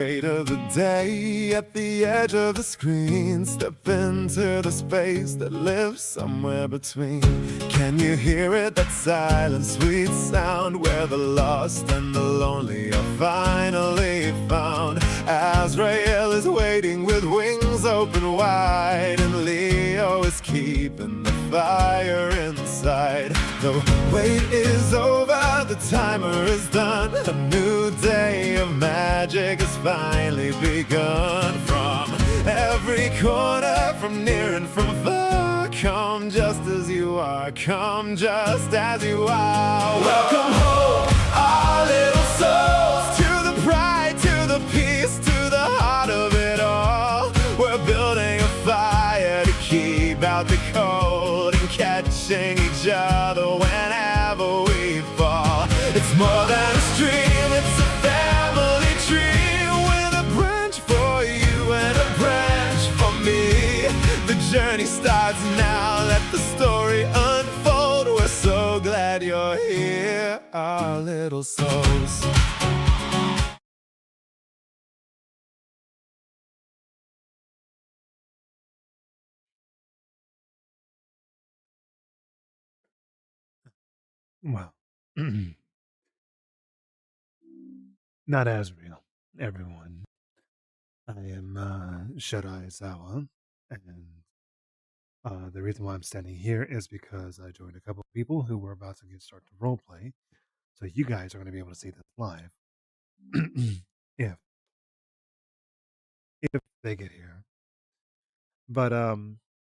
Weight of the day at the edge of the screen. Step into the space that lives somewhere between. Can you hear it? That silent, sweet sound where the lost and the lonely are finally found. Azrael is waiting with wings open wide, and Leo is keeping the fire inside. The wait is over, the timer is done. A new day of magic has finally begun. From every corner, from near and from far, come just as you are, come just as you are. Welcome home, our little souls, to the pride, to the peace, to the heart of it all. We're building a fire to keep out the cold and catching each other whenever we fall. It's more than a stream, it's a family tree, with a branch for you and a branch for me. The journey starts now, let the story unfold. We're so glad you're here, our little souls. Well, not as real, everyone. I am Shadai Zawa, and the reason why I'm standing here is because I joined a couple of people who were about to start the roleplay, so you guys are going to be able to see this live if they get here. But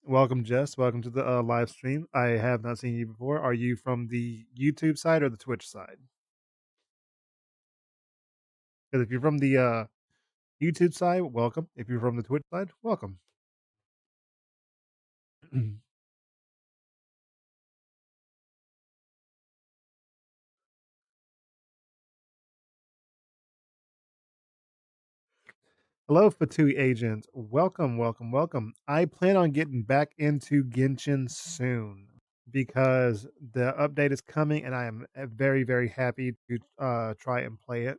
welcome, Jess. Welcome to the live stream. I have not seen you before. Are you from the YouTube side or the Twitch side? Because if you're from the YouTube side, welcome. If you're from the Twitch side, welcome. Hello, Fatui Agent. Welcome, welcome, welcome. I plan on getting back into Genshin soon because the update is coming, and I am very, very happy to try and play it.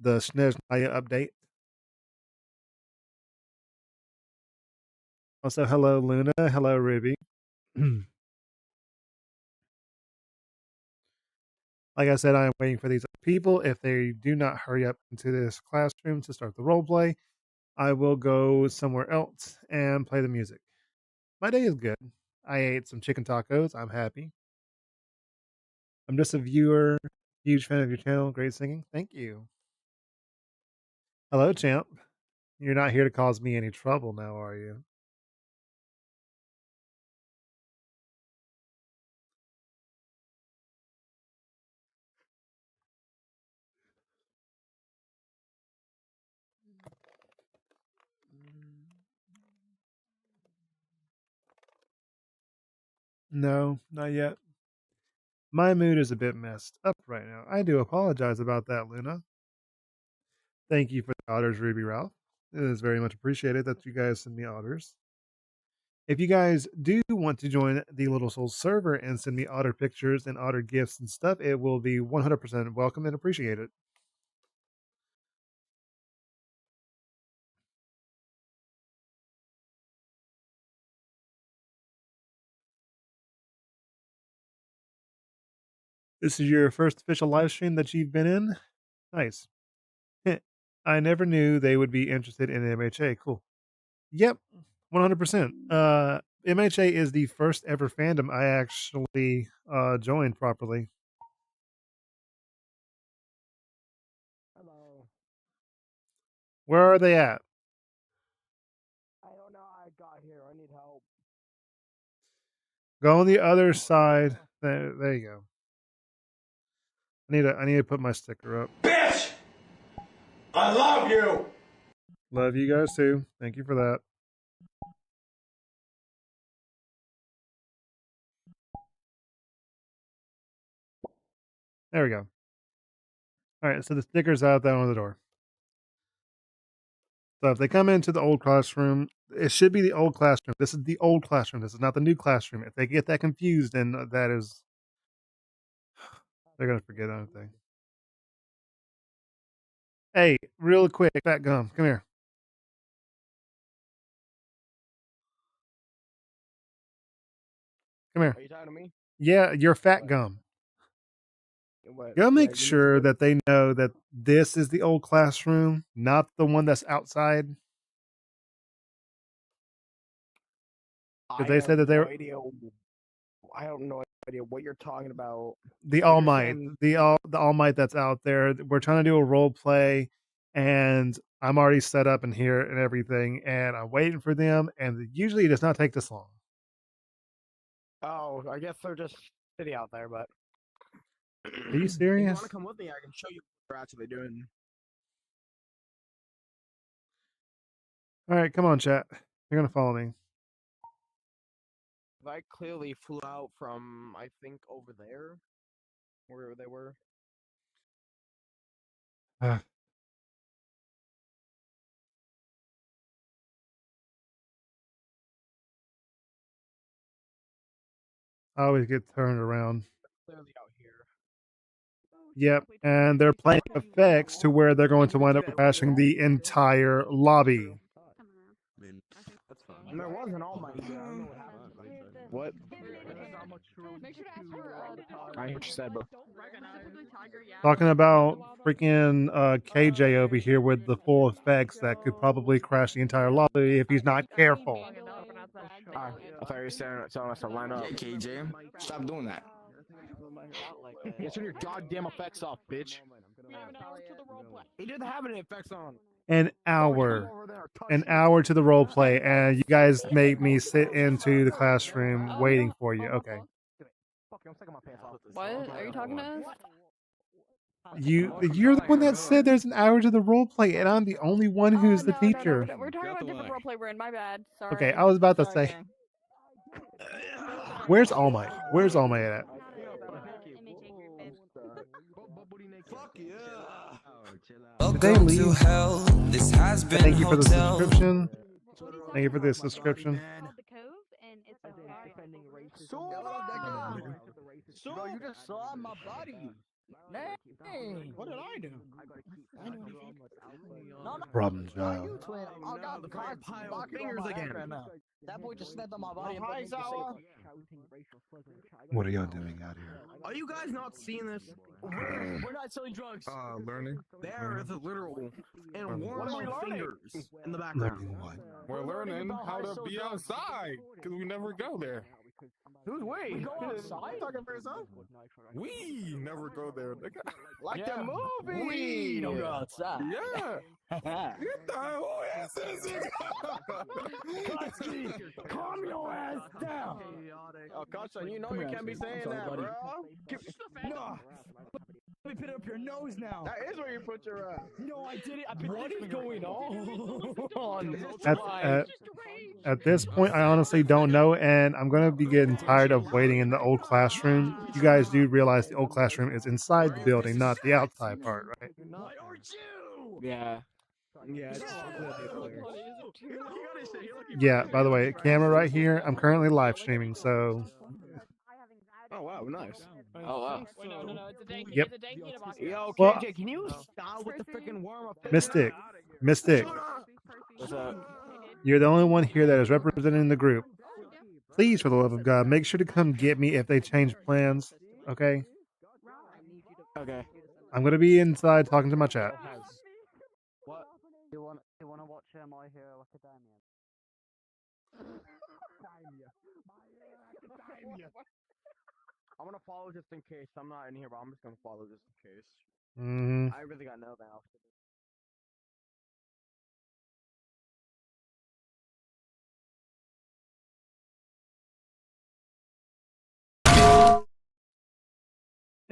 The Snezhnaya update. Also, hello, Luna. Hello, Ruby. Like I said, I am waiting for these people. If they do not hurry up into this classroom to start the roleplay, I will go somewhere else and play the music. My day is good. I ate some chicken tacos. I'm happy. I'm just a viewer, huge fan of your channel. Great singing. Thank you. Hello, champ. You're not here to cause me any trouble now, are you? No, not yet. My mood is a bit messed up right now. I do apologize about that, Luna. Thank you for the otters, Ruby Ralph. It is very much appreciated that you guys send me otters. If you guys do want to join the Little Souls server and send me otter pictures and otter gifts and stuff, it will be 100% welcome and appreciated. This is your first official live stream that you've been in? Nice. I never knew they would be interested in MHA. Cool. Yep, 100%. MHA is the first ever fandom I actually joined properly. Hello. Where are they at? I don't know how I got here. I need help. Go on the other side. There you go. I need to put my sticker up. Bitch! I love you! Love you guys too. Thank you for that. There we go. All right, so the sticker's out there on the door. So if they come into the old classroom, it should be the old classroom. This is the old classroom. This is not the new classroom. If they get that confused, then that is, they're gonna forget anything. Hey, real quick, Fat Gum, come here. Come here. Are you talking to me? Yeah, you're Fat Gum. What? Go Yeah, make you need to sure go- that they know that this is the old classroom, not the one that's outside. Because they said that they no were idea. I have no idea what you're talking about. the So All you're Might, saying- the All Might that's out there. We're trying to do a role play, and I'm already set up in here and everything, and I'm waiting for them. And usually it does not take this long. Oh, I guess they're just sitting out there, but. Are you If you serious? want to come with me, I can show you what they're actually doing. All right, come on, chat. You're gonna follow me. I clearly flew out from, I think, over there, where they were. Ah. I always get turned around. Clearly out here. Yep, and they're playing effects to where they're going to wind up crashing the entire lobby. And there was an All Might here. I don't know what happened. What? I hear what you said, bro. Talking about freaking KJ over here with the full effects that could probably crash the entire lobby if he's not careful. I thought you were telling us to line up. Yeah, KJ, stop doing that. Yeah, turn your goddamn effects off, bitch. He didn't have any effects on. An hour to the role play, and you guys make me sit into the classroom waiting for you. Okay, What? Are you talking to us? you're the one that said there's an hour to the role play, and I'm the only one who's the teacher. No, we're talking about different roleplay we're in. My bad. Sorry. Okay, I was about to Sorry, say, gang. where's All Might? Where's All Might at? Welcome to hell. This has been Thank you for the hotel. subscription. Thank you for the subscription. So you just saw my body. Dang. What did I do? Problem child. I got the fingers again. That boy just snapped on my body. What are y'all doing out here? Are you guys not seeing this? We're not selling drugs. Learning. There is a literal and warm fingers in the background. Learning what? We're learning how to be outside because we never go there. Who's we? We go outside? Talking for yourself? We never go there. Nigga. Like the movie. We don't go outside. Yeah. Get the who is this? Calm your ass down. Oh, Kasha, you know you can't be saying that, bro. No. Let me put it up your nose now. That is where you put your. No, I did it. What is going on? At this point, I honestly don't know, and I'm going to be getting tired of waiting in the old classroom. You guys do realize the old classroom is inside the building, not the outside part, right? Why aren't you? Yeah. Yeah. Yeah, by the way, camera right here. I'm currently live streaming, so Oh wow, nice. Oh, wow. Wait, no, it's a dank. Yep. It's a dank box. Yo, Well, KJ, can you stop with the freaking worm? Mystic, What's up? you're the only one here that is representing the group. Please, for the love of God, make sure to come get me if they change plans, okay? Okay. I'm going to be inside talking to my chat. What? You want to watch My Hero Academia? I'm gonna follow just in case. I'm not in here, but I'm just gonna follow just in case. Mm-hmm. I really got nothing else to do.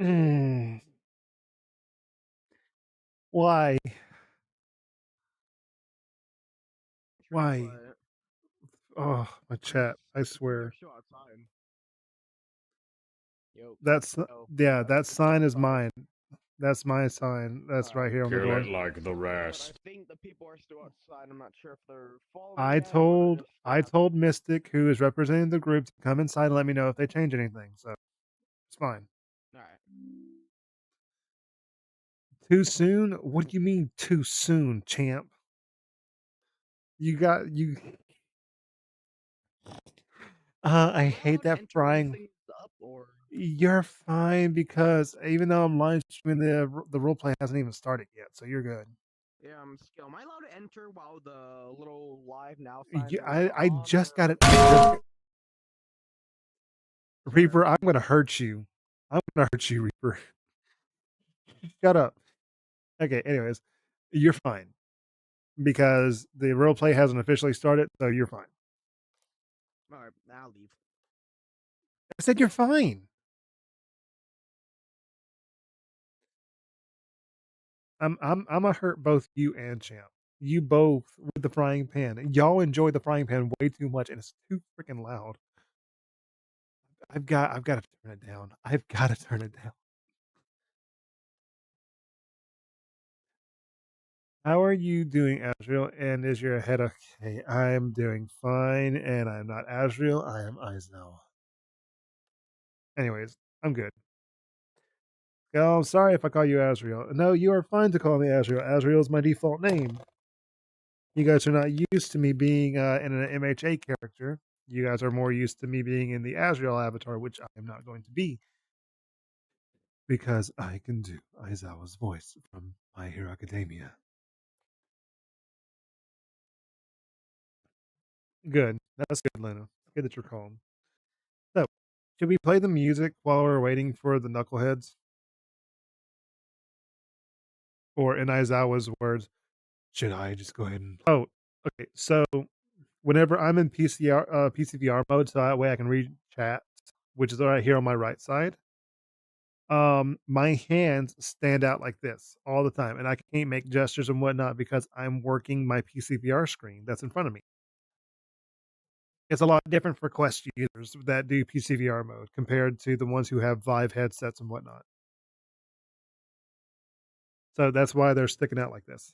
Mm. Why? Why? Oh, my chat. I swear. That's yeah, that sign is mine. That's my sign. That's right here on the Kill door. it like the rest. I think the people are still outside. I'm not sure if they're following. I told Mystic, who is representing the group, to come inside and let me know if they change anything. So it's fine. All right. Too soon? What do you mean too soon, champ? You. I hate that frying. You're fine because even though I'm live streaming, the role play hasn't even started yet, so you're good. Yeah, am I allowed to enter while the little live now You, sign I just got it. Reaper, I'm gonna hurt you. I'm gonna hurt you, Reaper. Shut up. Okay, anyways, you're fine because the role play hasn't officially started, so you're fine. Alright, I'll leave. I said you're fine. I'm gonna hurt both you and Champ. You both with the frying pan. Y'all enjoy the frying pan way too much, and it's too freaking loud. I've got to turn it down. I've got to turn it down. How are you doing, Azrael? And is your head okay? I'm doing fine, and I'm not Azrael. I am Isnell. Anyways, I'm good. Oh, I'm sorry if I call you Azrael. No, you are fine to call me Azrael. Azrael is my default name. You guys are not used to me being in an MHA character. You guys are more used to me being in the Azrael avatar, which I am not going to be. Because I can do Aizawa's voice from My Hero Academia. Good. That's good, Lena. Good that you're calm. So, should we play the music while we're waiting for the knuckleheads? Or in Aizawa's words, should I just go ahead and... Oh, okay. So, whenever I'm in PCVR mode, so that way I can read chat, which is right here on my right side, my hands stand out like this all the time, and I can't make gestures and whatnot because I'm working my PCVR screen that's in front of me. It's a lot different for Quest users that do PCVR mode compared to the ones who have Vive headsets and whatnot. So that's why they're sticking out like this.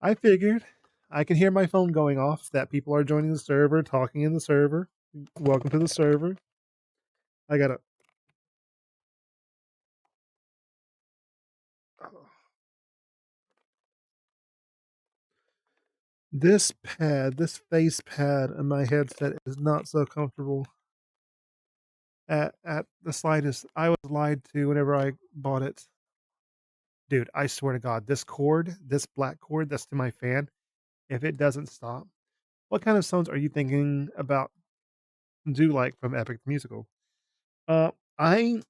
I figured I can hear my phone going off that people are joining the server, talking in the server. Welcome to the server. I gotta... This face pad in my headset is not so comfortable. At the slightest, I was lied to whenever I bought it. Dude, I swear to God, this cord, this black cord that's to my fan, if it doesn't stop, what kind of songs are you thinking about do like from Epic the Musical? You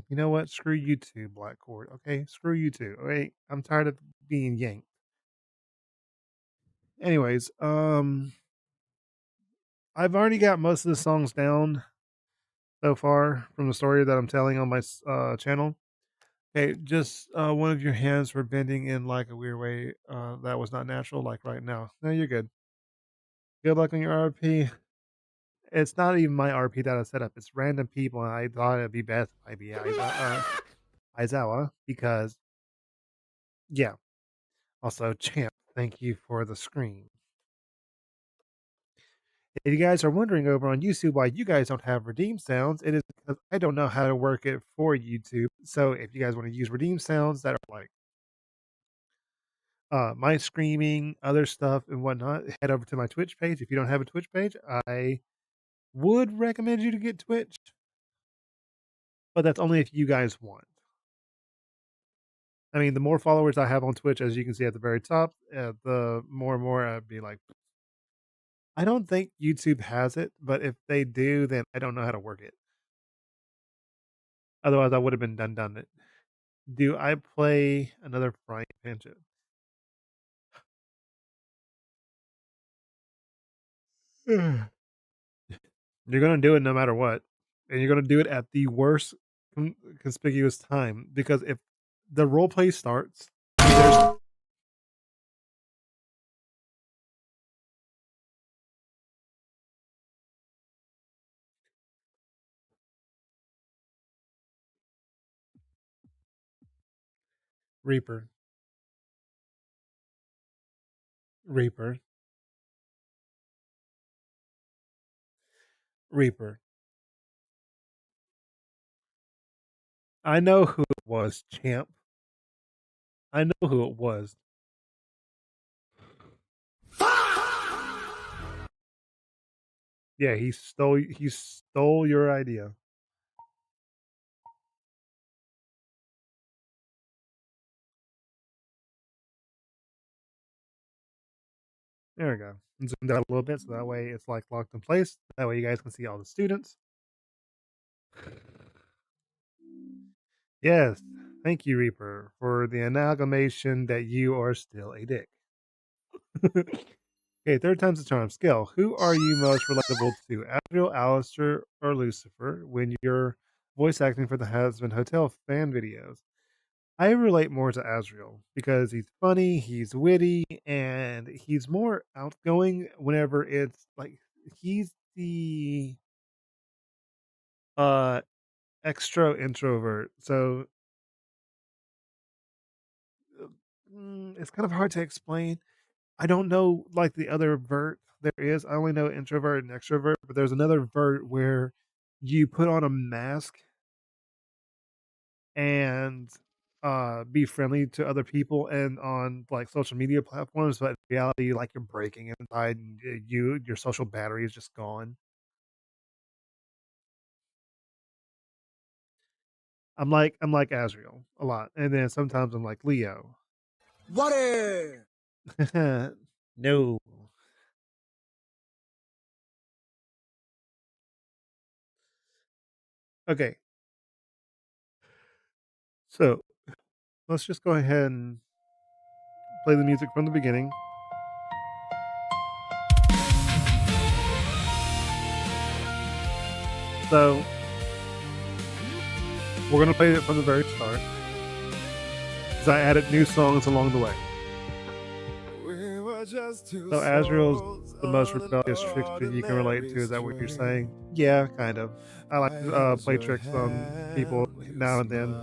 know what? Screw you too, black cord. Okay, screw you too. Okay, I'm tired of being yanked. Anyways, I've already got most of the songs down so far from the story that I'm telling on my channel. Okay, just one of your hands were bending in like a weird way that was not natural, like right now. No, you're good. Good luck on your RP. It's not even my RP that I set up. It's random people, and I thought it'd be best if I be Aizawa because, yeah. Also, Champ, thank you for the screen. If you guys are wondering over on YouTube why you guys don't have redeem sounds, it is because I don't know how to work it for YouTube. So if you guys want to use redeem sounds that are like my screaming, other stuff and whatnot, head over to my Twitch page. If you don't have a Twitch page, I would recommend you to get Twitch, but that's only if you guys want. I mean, the more followers I have on Twitch, as you can see at the very top, the more and more I'd be like, I don't think YouTube has it, but if they do, then I don't know how to work it. Otherwise, I would have been done it. Do I play another frying pan? You're gonna do it no matter what, and you're gonna do it at the worst conspicuous time because if the role play starts, there's Reaper, Reaper, Reaper. I know who it was, champ. I know who it was. Yeah, he stole your idea. There we go. And zoom down a little bit so that way it's like locked in place. That way you guys can see all the students. Yes. Thank you, Reaper, for the amalgamation that you are still a dick. Okay, third time's the charm. Scale. Who are you most relatable to? Adriel, Alistair, or Lucifer when you're voice acting for the Husband Hotel fan videos? I relate more to Azrael because he's funny, he's witty, and he's more outgoing whenever it's like he's the extra introvert. So it's kind of hard to explain. I don't know like the other vert there is. I only know introvert and extrovert, but there's another vert where you put on a mask and be friendly to other people and on like social media platforms, but in reality like you're breaking inside and your social battery is just gone. I'm like Azrael a lot, and then sometimes I'm like Leo. Water! No. Okay. So let's just go ahead and play the music from the beginning. So we're gonna play it from the very start, because I added new songs along the way. So Azrael's the most rebellious trickster you can relate to. Is that what you're saying? Yeah, kind of. I like to play tricks on people now and then.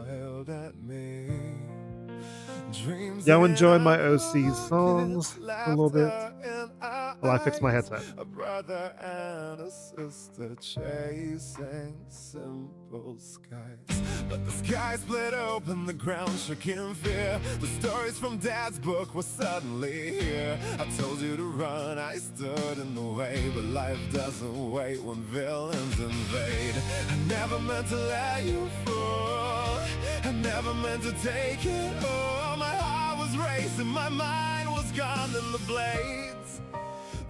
Y'all enjoy my OC songs a little bit while I fix my headset. A brother and a sister chasing simple skies, but the sky split open, the ground shook in fear. The stories from Dad's book were suddenly here. I told you to run, I stood in the way, but life doesn't wait when villains invade. I never meant to let you fall, I never meant to take it all. My heart was racing, my mind was gone, and the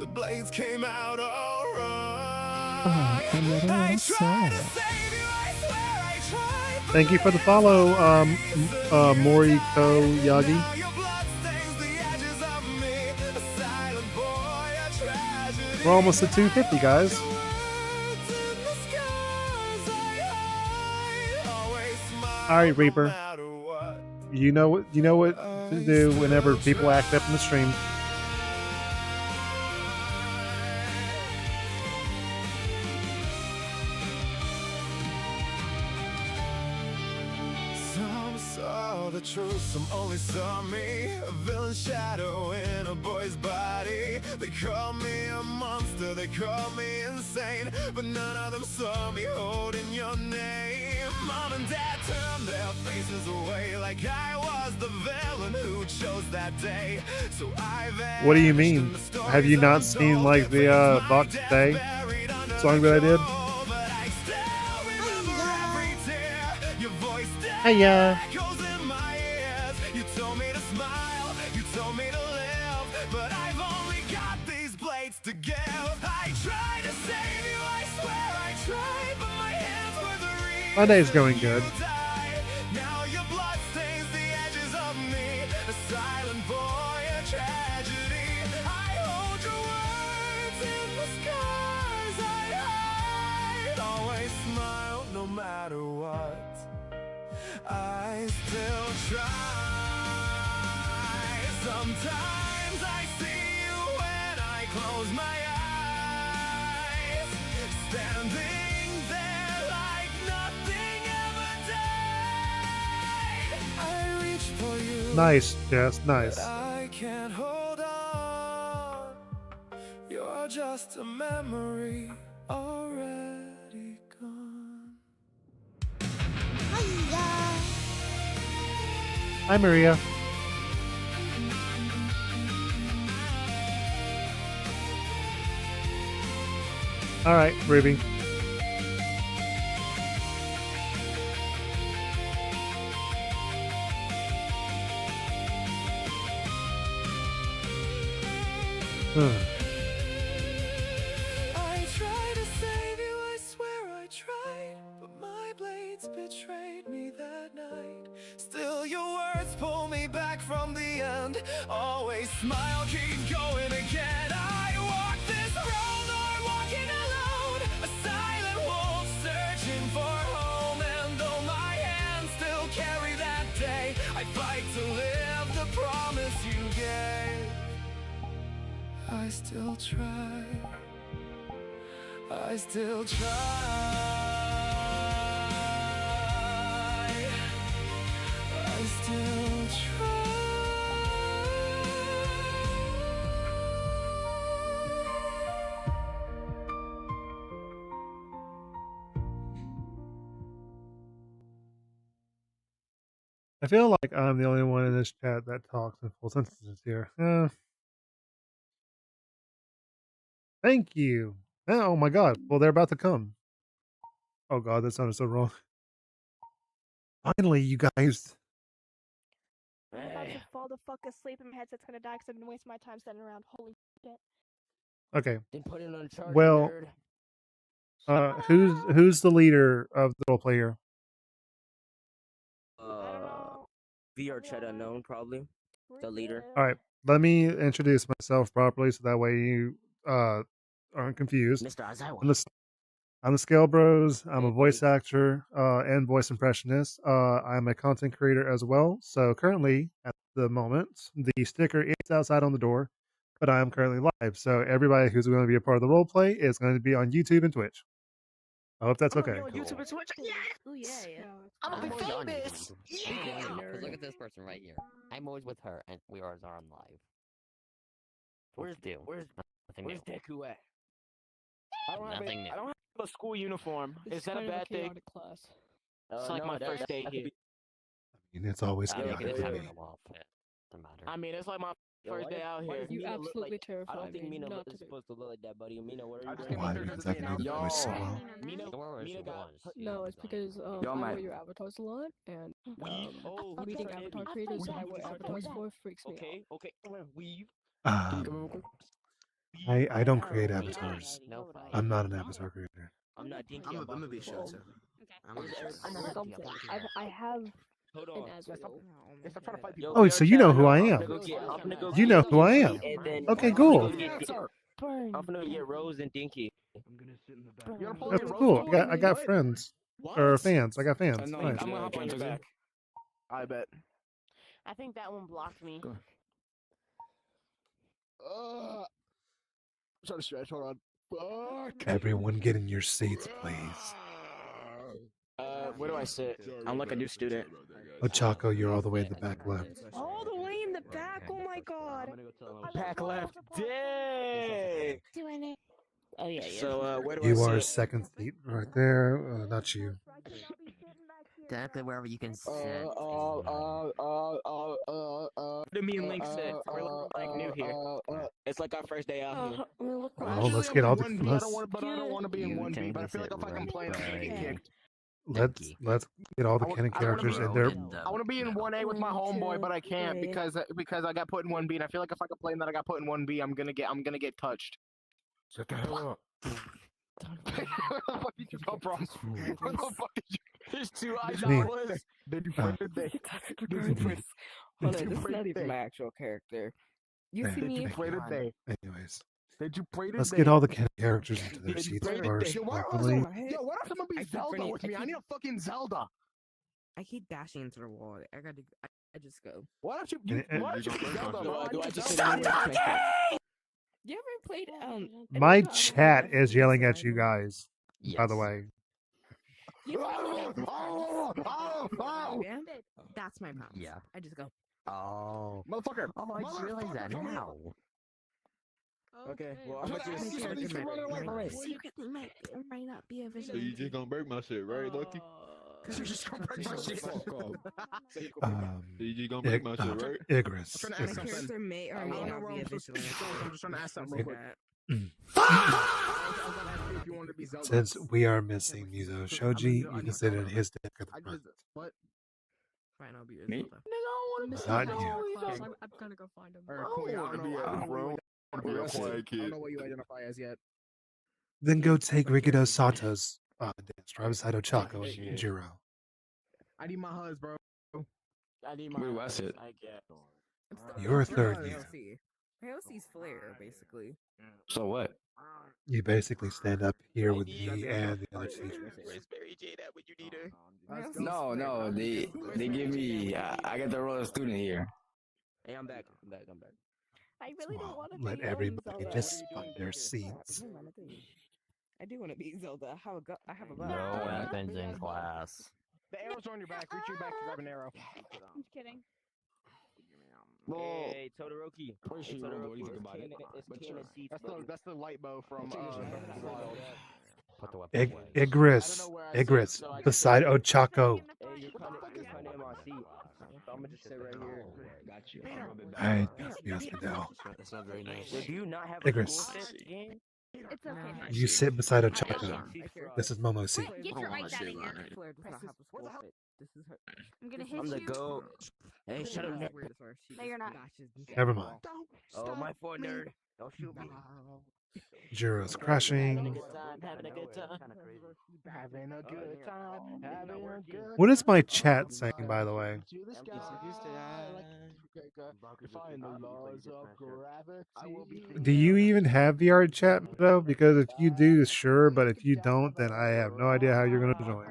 blades came out all wrong. I tried to save you, I swear I tried. Thank you for the follow, Moriko Yagi. Now your blood stains the edges of me, a silent boy, a tragedy. We're almost at 250, guys. Words in the skies I hide, always smile All right, Reaper. no matter what. You know what to do whenever people act up in the stream. Some saw the truth, some only saw me, a villain shadow in a boy's body. They call me a monster, they call me insane, but none of them saw me holding your name. Mom and Dad turned their faces away like I was the villain who chose that day. So I What do you mean? Have you not seen like the Box Day song that I did? Hiya. Echoes in my ears. You told me to smile, you told me to live, but I've only got these blades to give. I tried to save you, I swear I tried, but my hands were the reason. My day's going good. Now your blood stains the edges of me, a silent boy, a tragedy. I hold your words in the skies I hide, always smile no matter what. I still try. Sometimes I see you when I close my eyes, standing there like nothing ever died. I reach for you. Nice, Jess. Nice. But I can't hold on. You're just a memory already gone. Hiya. Hi, Maria. All right, Ruby. I tried to save you, I swear I tried, but my blades betrayed me that night. Still your words pull me back from the end. Always smile, keep going again. I walk this road, I'm walking alone, a silent wolf searching for home. And though my hands still carry that day, I fight to live the promise you gave. I still try, I still try, I still try. I feel like I'm the only one in this chat that talks in full sentences here. Thank you. Oh my god. Well, they're about to come. Oh god, that sounded so wrong. Finally, you guys. I'm about to fall the fuck asleep and my headset's gonna die because I've been wasting my time standing around. Holy shit. Okay. Then put it on charge, Well, nerd. who's the leader of the role player? VRChat unknown, probably. The leader. All right. Let me introduce myself properly so that way you aren't confused. Mr. Aizawa. I'm the Scale Bros. I'm a voice actor and voice impressionist. I'm a content creator as well. So currently, at the moment, the sticker is outside on the door, but I am currently live. So everybody who's going to be a part of the role play is going to be on YouTube and Twitch. I hope that's okay. YouTube and Twitch. Ooh, yeah. I'm gonna be famous. Because look at this person right here. I'm always with her, and we are on live. Where's Deku at? Nothing new. I don't have a school uniform. Is that a bad thing? Class. It's like my first day here. I mean, it's always I think chaotic it's for having me. a lot of it. Doesn't matter. I mean, it's like my first day out here. You absolutely I terrify don't think me. Mina Not is to be. supposed to look like that, buddy. Mina, what are you Why do you execute your voice so well? Mina got. No, it's because Yo, I man. wear your avatars a lot, and meeting avatar creators that I wear avatars for freaks me out. Okay. Weave. I don't create avatars. No fight. I'm not an avatar creator. I'm not dinky. I'm gonna be short too. I have Hold an on. Azrael. Oh, so you know who I am. You know who I am. Okay, cool. Burn. I'm gonna get Rose and Dinky. That's cool. I got friends. Or fans. I got fans. I'm Nice. gonna hop on your back. I bet. I think that one blocked me. Trying to stretch. Hold on. Fuck. Everyone get in your seats, please. Where do I sit? I'm like a new student. Ochako, you're all the way at the back left. All the way in the back. Oh my god. Back left. Dang. Doing it. Oh yeah. So where do I You sit? are second seat right there. Not you. Technically, wherever you can sit. What do me and Link sit? We're like new here. It's like our first day out here. Oh, let's get all the I don't want to be in 1B, but I feel like if I complain, I'm gonna get kicked. let's get all the canon characters in there. I want to be in 1A with my homeboy, but I can't because I got put in 1B, and I feel like if I complain that I got put in 1B, I'm gonna get touched. Shut the hell up. Where the fuck did you come from? Where the fuck did you? There's two Me. Aizawas. Did you play today? Hold on, this is not even my actual character. You see me? Did you play today? Anyways, Did you play today? let's get all the canon characters into their Did you seats play first. today? Why Properly. Yo, why don't someone be I keep Zelda running- with I me? I keep- need a fucking Zelda. I keep dashing into the wall. I just go. Why don't you? And- Why don't you be Zelda? Do I just sit Zelda? in here? You ever played My chat is yelling at you guys, by the Yes. way. You ever Oh, Yeah? That's my problem. Yeah. I just go. Oh. motherfucker! Oh, I just realized that Motherfucker, come here. now. Okay, well, I'm Should gonna I ask you something? You running like Secretly might not be a vision. So you just gonna break my shit, right, Lucky? You just gonna break my shit. You just gonna break my shit, right? Igris. I'm trying to My ask something. character may or I may don't know not where be a I'm supposed to be vigilante. going. I'm just trying to ask something real quick. Mm. I was gonna ask you if you wanted to be Zelda. Since we are missing Muzo Shoji, you can sit in his deck at the I front. just what? Fine, I'll be your Me? Zelda. Mr. Not Hatch you. in class. I'm gonna go find him. Or Queen? I don't know. I don't know what you identify as. I don't know what you identify as yet. Then go take Rikido Sato's dance right beside Ochako and Jiro. I need my hus, bro. I need my. Wait, what's it? I get. You're a Where's third my year. AOC. AOC's Flare, basically. So what? You basically stand up here with me and the other teachers. Where's Mary Jane at when you need her? AOC's No, Flare. no, they give me. I get the role of student here. Hey, I'm back. I'm back. I'm back. I really don't want to Let be everybody Zelda. just find their seats. I do want to be Zelda. I have a gun. No weapons in class. The arrow's on your back. Reach your back to grab an arrow. I'm just kidding. Hey, Todoroki. Where's she? What do you think about it? That's the light bow from Wild. Put the weapon away. Igris, beside Ochako. Hey, you're kind of in my seat. So I'm gonna just sit right here. Got you. Alright, yes, no. That's not very nice. Do you not have a Igris. school fit game? It's okay. You sit beside Ochako. This is Momo's seat. Get your right down in here. Flare does not have a school fit. This is her. I'm gonna hit I'm the you. goat. Hey, shut up. No, you're not. Never mind. Oh, my poor nerd. Don't shoot me. Jiro's Having a crashing. good time. Having a good time. Having a good time. Having a good. What is my chat saying, by the way? Defying the laws of gravity. Do you even have VR chat though? Because if you do, sure, but if you don't, then I have no idea how you're gonna join.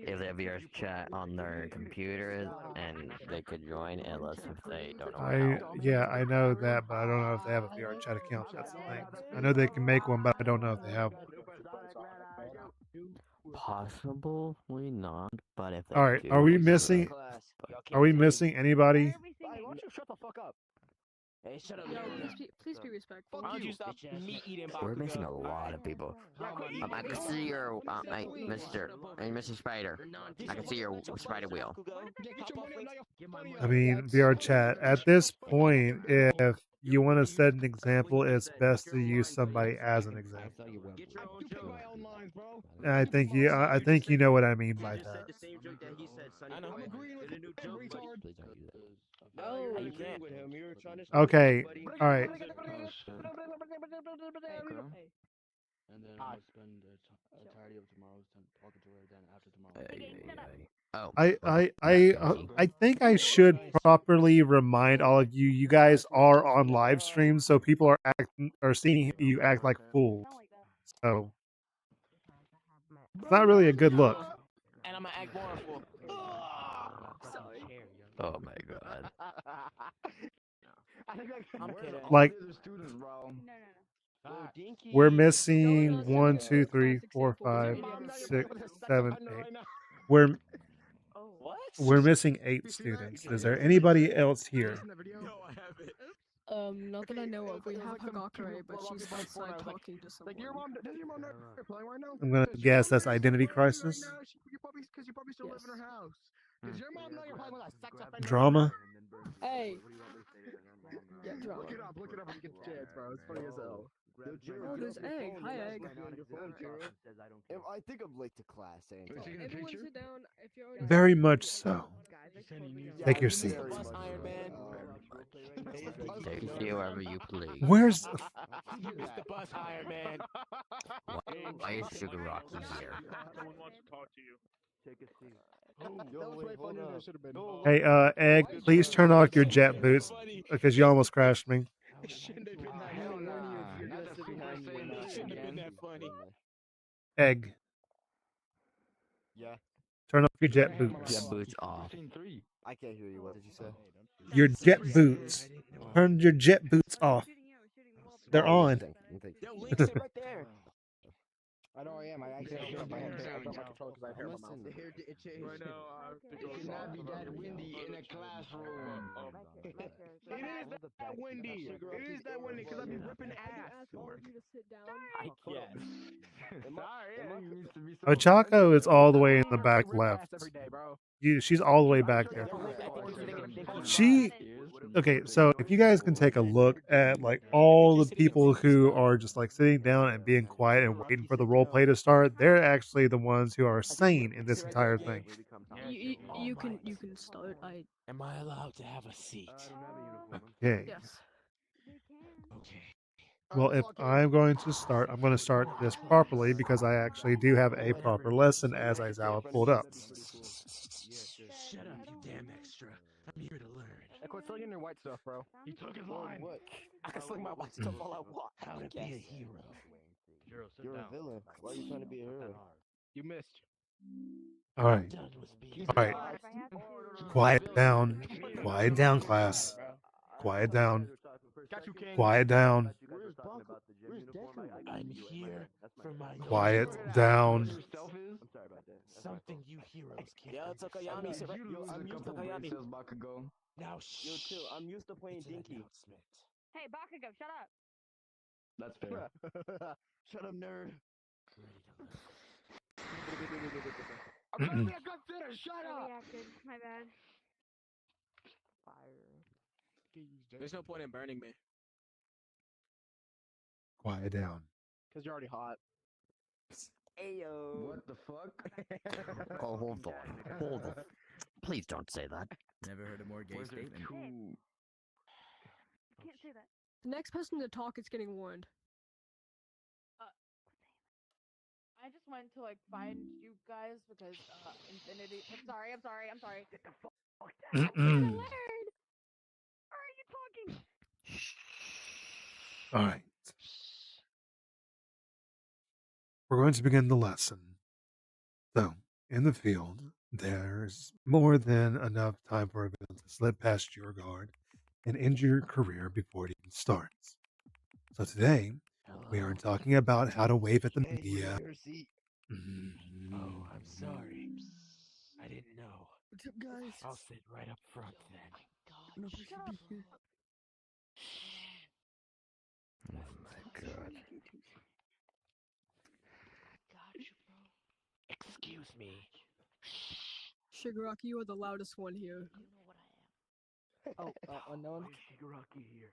If they have VRChat on their computer and they could join, unless if they don't know how. I know that, but I don't know if they have a VR chat account. That's the thing. I know they can make one, but I don't know if they have one. Possibly not, but if they All right, do, are we it's missing? Are we missing anybody? Why don't you shut the fuck up? Hey, shut up. Yo, please be respectful. Why don't you stop meat eating? We're missing a lot of people. I can see your, Mr. Spider. I can see your spider wheel. I mean, VR chat. At this point, if you want to set an example, it's best to use somebody as an example. I think you know what I mean by that. Oh, you can't with him. You were trying to. Okay, all right. Hey. And then I'll spend the entirety of tomorrow talking to her. Then after tomorrow. I think I should properly remind all of you. You guys are on live stream, so people are seeing you act like fools. So it's not really a good look. And I'm gonna act mournful. Oh my god. I'm kidding. Like, No. we're missing 1, 2, 3, 4, 5, 6, 7, 8. We're missing 8 students. Is there anybody else here? Not that I know of. We have Hagakure, but she's outside talking to someone. I'm gonna guess that's Identity Crisis. Because you probably still live in her house. Does your mom know you're probably like sex offender? Drama. Hey. Yeah, drama. Look it up when you get the chance, bro. It's funny as hell. Oh, there's Egg. Hi, Egg. I think I'm late to class. Everyone sit down. If you're already Very much so. Take your seat. Take it wherever you please. Where's the bus, Iron Man? Why is Sugar Rocky here? Someone wants to talk to you. Take a seat. Hey, Egg, please turn off your jet boots because you almost crashed me. It shouldn't have been that funny. It shouldn't have been that funny. Egg, Yeah. turn off your jet boots. Jet boots off. I can't hear you. What did you say? Your jet boots. Turn your jet boots off. They're on. Yo, Link, sit right there. I know I am. I actually stood up. I brought my controller because I had hair in my mouth. Right now, I have to go It cannot be that windy in a classroom. It is that windy. It is that windy because I've been ripping ass. Ask all of you to sit down. I guess. Ochako is all the way in the back Rip left. ass every day, bro. She's all the way back there. Okay, so if you guys can take a look at like all the people who are just like sitting down and being quiet and waiting for the role play to start, they're actually the ones who are sane in this entire thing. You can start. Am I allowed to have a seat? Okay. Yes. Well, if I'm going to start, I'm going to start this properly because I actually do have a proper lesson as Aizawa pulled up. Shut up, you damn extra. I'm here to learn. Hey, quit slinging your white stuff, bro. You took his line. What? I can sling my white stuff all I want. How to be a hero. Hero, sit You're down. a villain. Why are you trying to be a hero? You missed. All right. All right. Quiet down. Quiet down, class. Quiet down. Got you, King. Quiet down. Where's Baku? Where's Deku? I'm here for my Quiet down. something you heroes can't. Yeah, Takayami. I'm used to Takayami. Bakugo. Now shh. Yo, chill. I'm used to playing It's an Dinky. announcement. Hey, Bakugo, shut up. That's fair. Shut up, nerd. I'm trying to be a good fitter. Shut up. Reacted. My bad. There's no point in burning me. Quiet down. Because you're already hot. Ayo. What the fuck? Oh, hold on. Hold on. Please don't say that. Never heard a more gay statement. You can't say that. The next person to talk is getting warned. I just went to like find you guys because Infinity. I'm sorry. Get the fuck Mm-mm. Why are you talking? All right. We're going to begin the lesson. So, in the field, there's more than enough time for a villain to slip past your guard and end your career before it even starts. So today, we are talking about how to wave at the media. Oh, I'm sorry. I didn't know. What's up, guys? I'll sit right up front then. No place to be here. Oh my god. Excuse me. Shigaraki, you are the loudest one here. Unknown. Shigaraki here.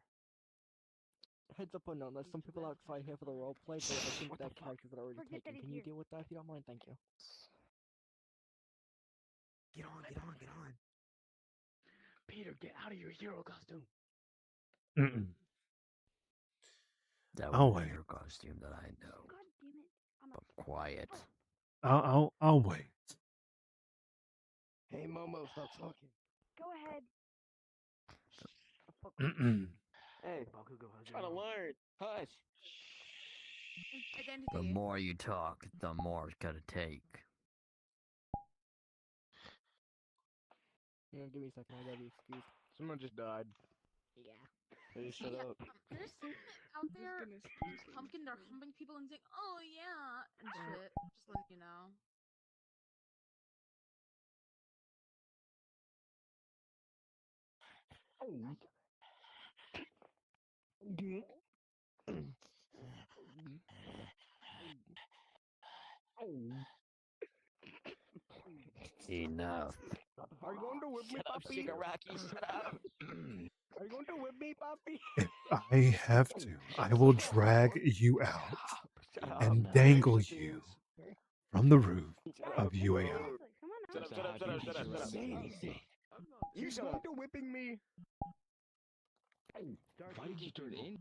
Heads up, Unknown. There's some people outside here for the role play, but I think that characters are already taken. Can you deal with that if you don't mind? Thank you. Get on. Peter, get out of your hero costume. Mm-mm. That I'll was wait. your costume that I know. God damn it. I'm But quiet. I'll wait. Hey, Momo, stop talking. Go ahead. Mm-mm. Hey, Bakugo, trying to learn. Hush. The more you talk, the more it's gonna take. Yeah, give me a second. I gotta be excused. Someone just died. Yeah. Hey, shut up. There's out there pumpkin. They're humping people and saying, "Oh yeah," and shit. Just letting you know. Enough. Are you going to whip me, Shut up, Poppy? Shigaraki, shut up. Are you going to whip me, Poppy? If I have to, I will drag you out Shut up. and dangle you from the roof of UAL. Shut up. Say anything. You shut up. You're whipping me. Why did you turn Indian?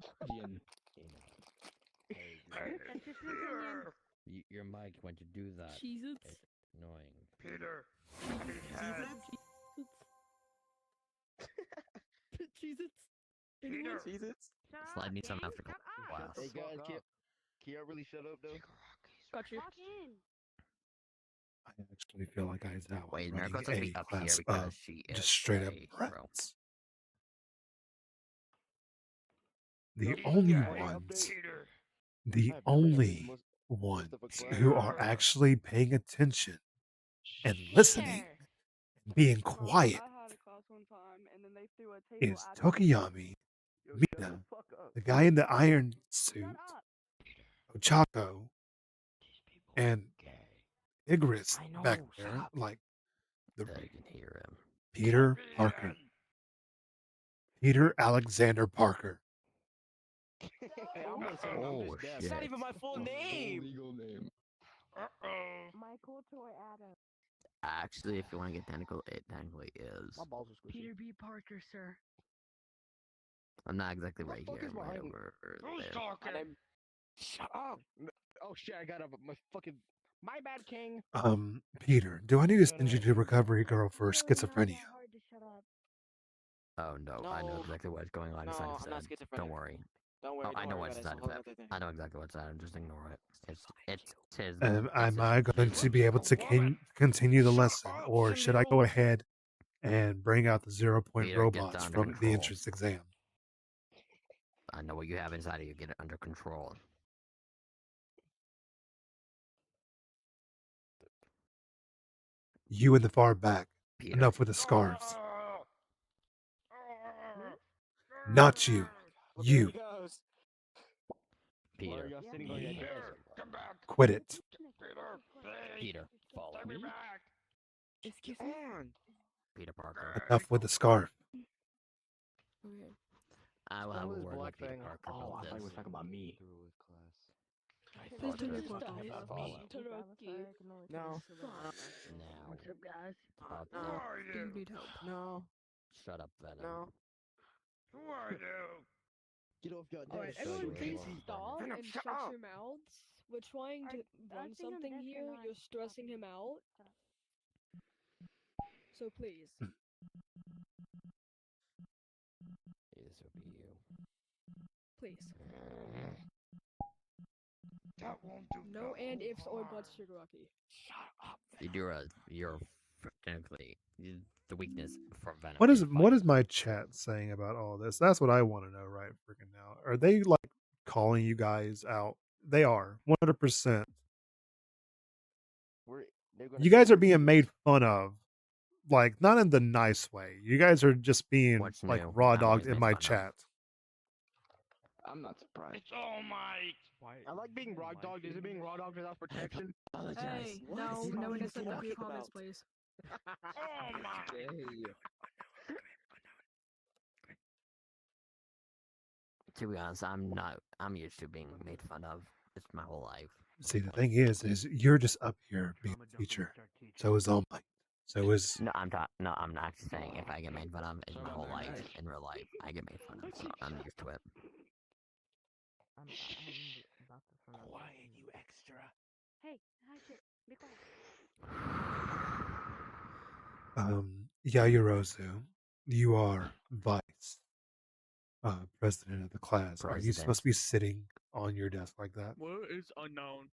That's just an opinion. Your mic when you do that. Cheez-Its? It's annoying. Peter. Cheez-Its? Peter. Slide me some after class. Hey, guys, can y'all really shut up, though? Got you. Talk in. I actually feel like Aizawa Wait, running Mirko's gonna a be up here class because of she is just straight up a hero. brats. The only ones, the only ones who are actually paying attention and listening and being quiet I had a class one time, and then they threw a table is at me. Tokiyami, Mina, the guy in the iron suit, Ochako, and Igris back there, like the I can hear him. Peter Parker. Peter Alexander Parker. Oh shit! It's not even my full name. Legal name. Michael Troy Adams. Actually, if you want to get technical, it technically is. My balls are squishy. Peter B. Parker, sir. I'm not exactly right fuck here. is I'm right behind- over Who's there. talking? Shut up! Oh shit! I got up. My fucking. My bad, King. Peter, do I need to send you to Recovery Girl for schizophrenia? Hard to shut up. Oh no, I know No. exactly what's going on No, inside I'm his not head. schizophrenic. Don't worry. Don't worry. Oh, I don't know worry what's about it. inside It's of a whole it. other thing. I know exactly what's inside. Just ignore it. It's his. Am I going to be able to continue the lesson, or should I go ahead and bring out the 0-point Peter, get robots under from the control. entrance exam? I know what you have inside of you. Get it under control. You in the far back. Peter. Enough with the scarves. Not you. You. Peter. Come back. Quit it. Peter, follow me. Excuse me. Peter Parker. Enough with the scarf. Okay. I will have a What was word with black Peter thing? Parker Oh, I about thought he was this. talking about me. Please do your Parker. podcast. Follow. Tanuki. No. Now. What's up, guys? About Who that. are Do you you? need help? No. Shut up, Venom. No. Who are you? Get off your Alright, desk. everyone you please anymore. stop Venom, and shut shut up. your mouths. We're trying to run asking him something this or here. not. You're stressing him out. So please. This will be you. Please. That won't do. No and ifs or buts, Shigaraki. You're technically the weakness for Venom. What is my chat saying about all this? That's what I want to know right freaking now. Are they like calling you guys out? They are 100%. You guys are being made fun of, like not in the nice way. You guys are just being What's like new? raw I'm always dogged in made my fun of. chat. I'm not surprised. It's all Mike. I like being raw dogged. Is it being raw dogged without protection? Hey, no one has said that. Comments, please. Oh my. To be honest, I'm used to being made fun of. It's my whole life. See, the thing is you're just up here being a teacher. So is All Might. So is No, I'm not actually saying if I get made fun of in my whole life, in real life, I get made fun of, so I'm used to it. Quiet, you extra. Hey, hush it. Be quiet. Yayorozu, you are vice president of the class. Are you supposed to be sitting on your desk like that? What is unknown?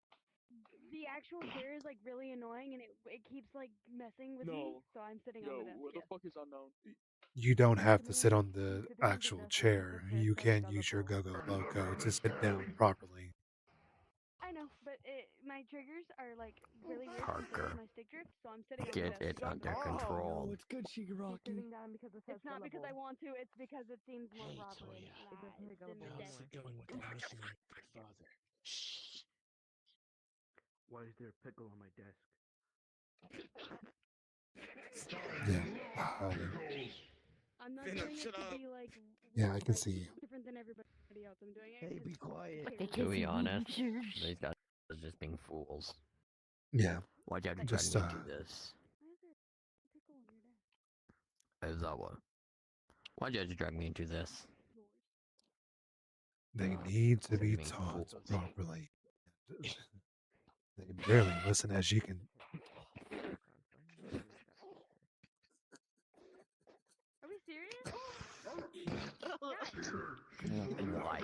The actual chair is like really annoying, and it keeps like messing with me. So I'm sitting on the desk. What the fuck is unknown? You don't have to sit on the actual chair. You can use your go-go loco to sit down properly. I know, but my triggers are like really weird Parker. because my stick drift, so I'm sitting on Get the desk. it under control. It's good, Shigaraki. Sitting down because it's not because I want to, it's because it seems more proper. It's in the desk. going with the mission, father. Why is there a pickle on my desk? Yeah. I'm not doing it to be like Yeah, I can see you. different than everybody else. I'm doing it. Hey, be quiet. To be honest, these guys are just being fools. Yeah. Why'd you have to Just, drag me into this? Ozawa. Why'd you have to drag me into this? They need to be Being taught fools. properly. They barely listen, as you can. Are we serious? Why?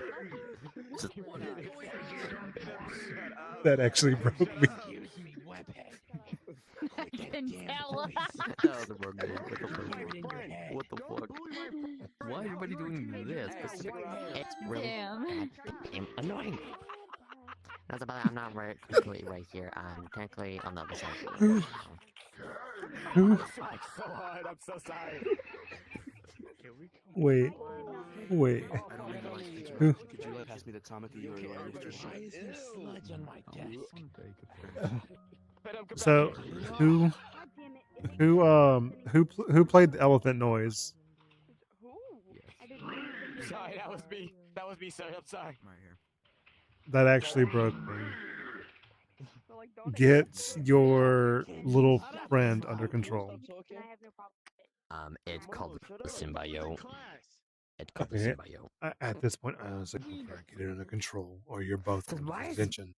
That actually broke me. Excuse me, webhead. I can tell. That was a broken one. What the fuck? Why is everybody doing this? It's really Damn. goddamn annoying. That's about it. I'm not right completely right here. I'm technically on the other side. Who? So hard. I'm so sorry. Wait. Wait. I don't really like teaching. Who? Could you pass me the Tamaki you were laying yesterday? Why is there sludge on my desk? So, who who played the elephant noise? Sorry, that was me. That was me, sir. I'm sorry. Right here. That actually broke me. Get your little friend under control. It's called the symbiote. It's called the Okay. symbiote. At this point, I was like, get it under control, or you're both going to detention.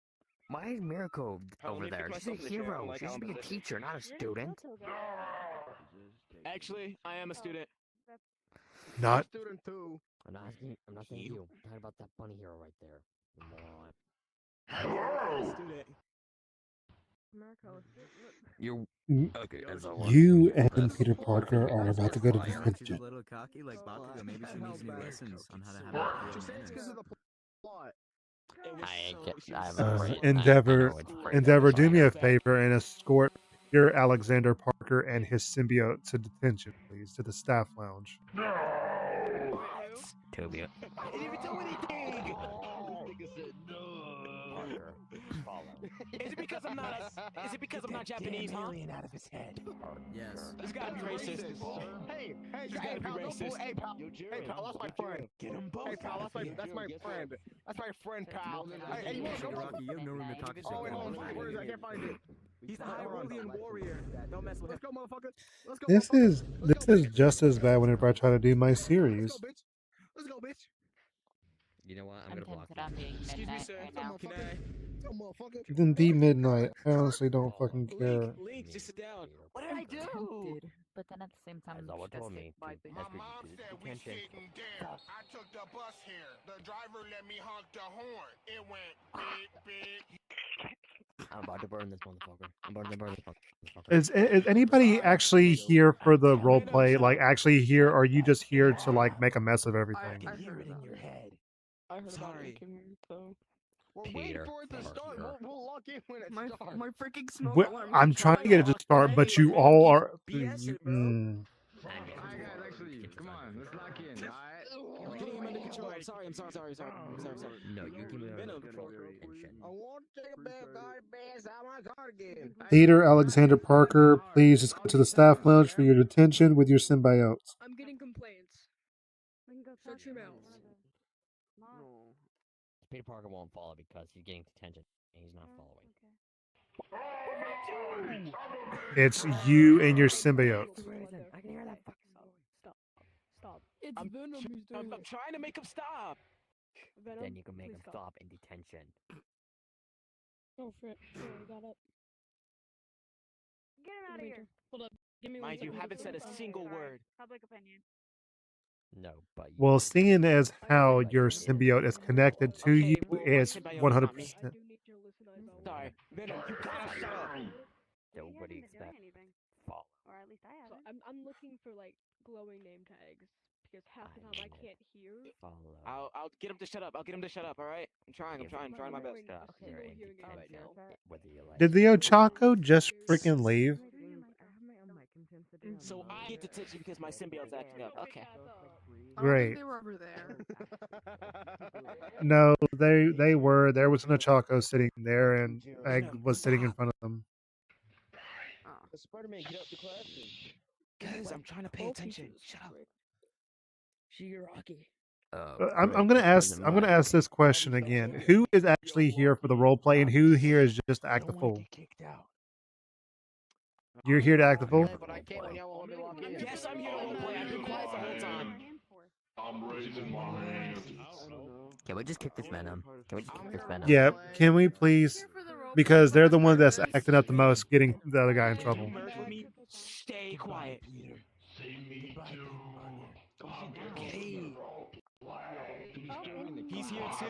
Why is Miracle over there? She's a hero. She should be a teacher, not a student. Actually, I am a student. Not. Student too. I'm not asking you. I'm talking about that bunny hero right there. You moron. Student. You okay? You and Peter Parker are about to go to She's detention. a little cocky like Bakugo. Maybe she needs new lessons on how to have a manners. I'm afraid. Endeavor, do me a favor and escort Peter Alexander Parker and his symbiote to detention, please, to the staff lounge. Toby. I didn't even do anything. Parker, follow. Is it because I'm not? Is it because I'm not Japanese, huh? Out of his head. Yes. This gotta be racist. Hey, This gotta be racist. Hey, pal, that's my friend. Get them both. Hey, pal, that's my friend. That's my friend, pal. Hey, you want to go? Shigaraki, you have no room to talk to Oh, wait, hold on. someone. Where is it? I can't find it. He's the High Rodian warrior. Don't mess with him. Let's go, motherfucker. Let's go. This is just as bad whenever I try to do my series. Let's go, bitch. You know what? I'm gonna block you. Excuse me, sir. Can I? Then be midnight. I honestly don't fucking care. Link, just sit down. What I'm did I do? tempted, but then at the same time, That's all what just told hit me. by To the- escort you to the detention. I took the bus here. The driver let me honk the horn. It went beep, beep. I'm about to burn this motherfucker. I'm about to burn this motherfucker. Is anybody actually here for the role play? Like, actually here, or are you just here to like make a mess of everything? I hear it in your head. I heard about Sorry. it came here, so. We're waiting Peter for it to start. Parker. We'll lock in when it My starts. freaking smoke What, alarm. I'm trying to get it to start, but you all are. BS, bro. Alright guys, actually, come on, let's lock in, alright? Getting him under control. I'm sorry. I'm sorry. Sorry. No, you give me the Venom. control of detention. I want to take a bad guy, bands out my cardigan. Peter Alexander Parker, please just go to the staff lounge for your detention with your symbiote. I'm getting complaints. Shut your mouth. Peter Parker won't follow because he's getting detention and he's not following. It's you and your symbiote. I can hear that fucking Stop. It's Venom who's doing I'm trying to make him stop. Venom, Then you can make please him stop in detention. Oh, frick. Sorry, got up. Get him out of here. Hold up. Give me Mind you, haven't said a single word. Public opinion. No, but you Well, can- seeing as how your symbiote is connected to you is 100%. Sorry, Venom. You gotta shut up. So what do you expect? Follow. Or at least I haven't. I'm looking for like glowing name tags because half the time I can't hear. Follow. I'll get him to shut up. All right. I'm trying my best. Stuff Okay, you're no in hearing aids right detention, now. whether you like Did the Ochako just freaking leave? So I get detention because my symbiote's acting up. Okay. Great. They were over there. No, they were. There was an Ochako sitting there, and Egg was sitting in front of them. Spider-Man, get up to class. Guys, I'm trying to pay attention. Shut up. Shigaraki. I'm gonna ask this question again. Who is actually here for the role play, and who here is just to act the fool? You're here to act the fool? But I can't when y'all won't let me lock in. Yes, I'm here to roleplay. I've been quiet the whole time. I'm raising my hand. Can we just kick this Venom? Can we just kick this Venom? Yeah. Can we please? Because they're the one that's acting up the most, getting the other guy in trouble. Stay quiet. Okay. He's here too.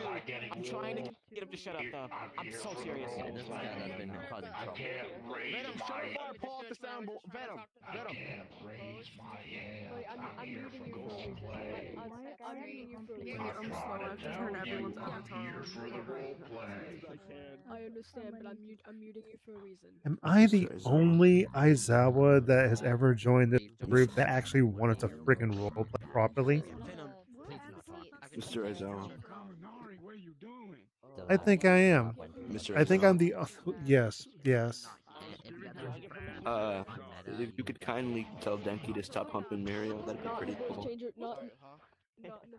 I'm trying to get him to shut up though. I'm so serious. Yeah, this is the guy that's been causing trouble. Venom, shut up before I pull off the soundboard. Venom. Wait, I'm I'm muting you for a reason. I'm muting you for a reason. I'm slow. I have to turn everyone's avatar on. I understand, but I'm muting you for a reason. Am I the only Aizawa that has ever joined this group that actually wanted to freaking roleplay properly? Mr. Aizawa. I think I am. Mr. I think I'm Aizawa. the yes. If you could kindly tell Denki to stop humping Mario, that'd be pretty cool. Change it, not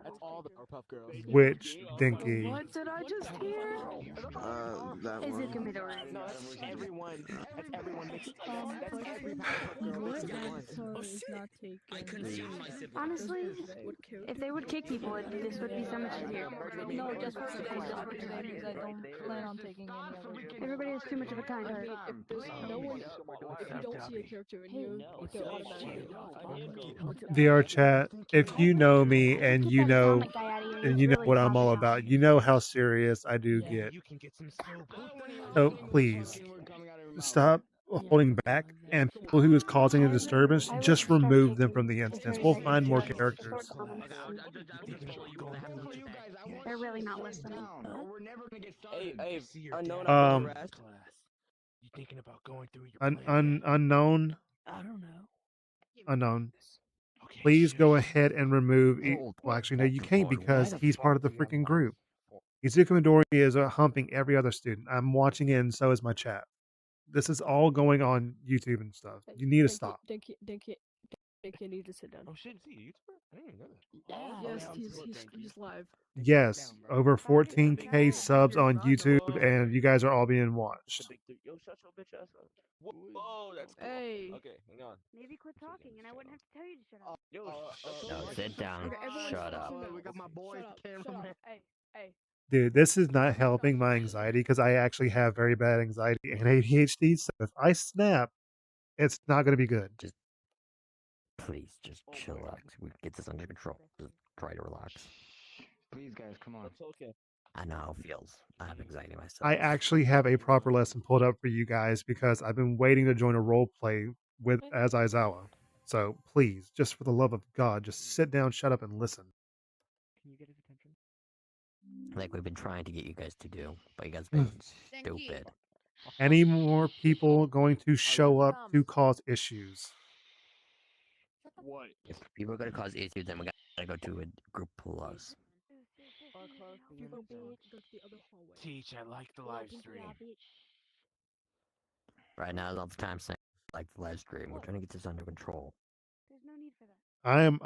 That's all the Powerpuff Girls. Which Dinky? What did I just hear? That Is one. it Kamidori? No, that's everyone. That's everyone mixed. That's every what avatar is not taken? Honestly, if they would kick people, this would be so much easier. No, just for today, because I don't plan on taking any other. Everybody has too much of a kind heart. If there's no one, if you don't see a character in here, they're automatically off. VRChat, if you know me and you know what I'm all about, you know how serious I do get. So please stop holding back, and people who is causing a disturbance, just remove them from the instance. We'll find more characters. They're really not listening. Hey, unknown. You thinking about going through your Unknown. I don't know. Unknown. Please go ahead and remove. Well, actually, no, you can't because he's part of the freaking group. Izuku Midori is humping every other student. I'm watching it, and so is my chat. This is all going on YouTube and stuff. You need to stop. Dinky needs to sit down. Oh shit, is he a YouTuber? I didn't even know that. Yes, he's live. Yes, over 14K subs on YouTube, and you guys are all being watched. Yo, shut your bitch ass up. Whoa, that's cool. Hey. Okay, hang on. Maybe quit talking, and I wouldn't have to tell you to shut up. Yo, No, sit down. Shut up. We got my boy, cameraman. Hey. Dude, this is not helping my anxiety because I actually have very bad anxiety and ADHD. So if I snap, it's not going to be good. Please, just chillax. We get this under control. Just try to relax. Please, guys, come on. It's okay. I know how it feels. I have anxiety myself. I actually have a proper lesson pulled up for you guys because I've been waiting to join a role play with as Aizawa. So please, just for the love of God, just sit down, shut up, and listen. Can you get his attention? Like we've been trying to get you guys to do, but you guys been stupid. Any more people going to show up to cause issues? What? If people are gonna cause issues, then we gotta go to a group plus. Teach, I like the live stream. Right now is all the time saying like the live stream. We're trying to get this under control. There's no need for that.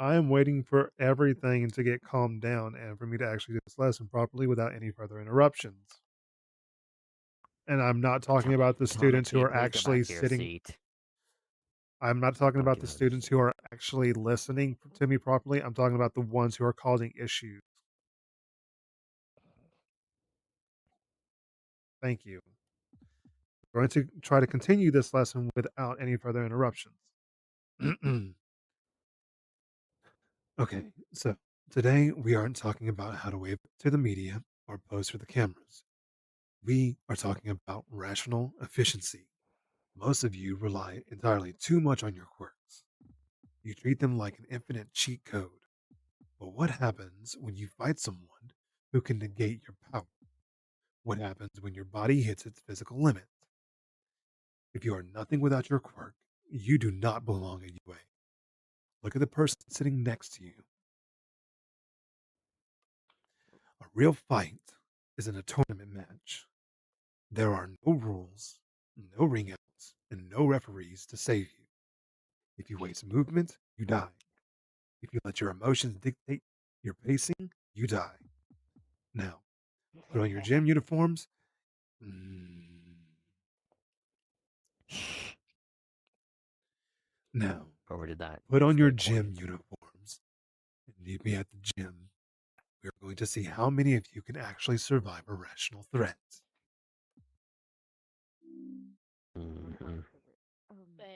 I am waiting for everything to get calmed down and for me to actually do this lesson properly without any further interruptions. And I'm not talking about the students who are actually sitting. I'm not talking about the students who are actually listening to me properly. I'm talking about the ones who are causing issues. Thank you. We're going to try to continue this lesson without any further interruptions. Okay, so today we aren't talking about how to wave to the media or pose for the cameras. We are talking about rational efficiency. Most of you rely entirely too much on your quirks. You treat them like an infinite cheat code. But what happens when you fight someone who can negate your power? What happens when your body hits its physical limit? If you are nothing without your quirk, you do not belong at UA. Look at the person sitting next to you. A real fight isn't a tournament match. There are no rules, no ring outs, and no referees to save you. If you waste movement, you die. If you let your emotions dictate your pacing, you die. Now, put on your gym uniforms. Now, overdid that. Put on your gym uniforms and meet me at the gym. We are going to see how many of you can actually survive a rational threat.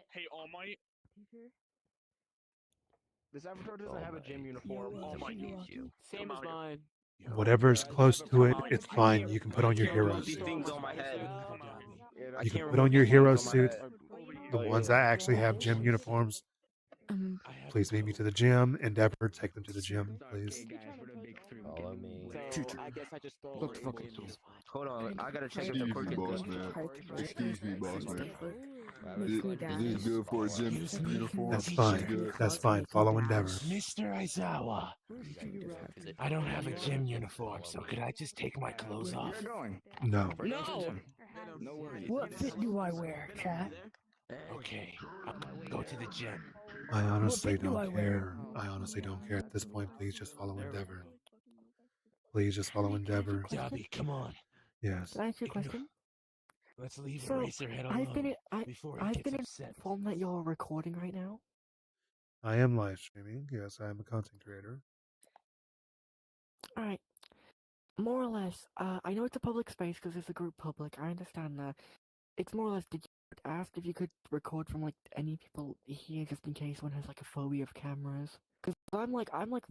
Hey, All Might. This avatar doesn't have a gym uniform. All Might needs you. Same as mine. Whatever's close to it, it's fine. You can put on your hero suit. Things on my head. You can put on your hero suit. The ones that actually have gym uniforms. Please meet me to the gym. Endeavor, take them to the gym, please. Follow me. So I guess I just throw Look fucking away. Hold on, I gotta check if Excuse the me, quirk is boss good. man. Excuse me, boss man. Is Is this good for a gym uniform? That's Is fine. good? That's fine. Follow Endeavor. Mr. Aizawa, I don't have a gym uniform, so could I just take my clothes off? No. No! What fit do I wear, chat? Okay, I'll go to the gym. I honestly fit do I don't wear? care. I honestly don't care at this point. Please just follow Endeavor. Please just follow Endeavor. Dobby, come on. Yes. Can I ask you a question? Let's leave So, Eraserhead I've been alone before he I've gets been upset. informed that you're recording right now. I am live streaming. Yes, I am a content creator. Alright. More or less, I know it's a public space because it's a group public. I understand that. It's more or less, did you ask if you could record from, like, any people here just in case one has, like, a phobia of cameras? Because I'm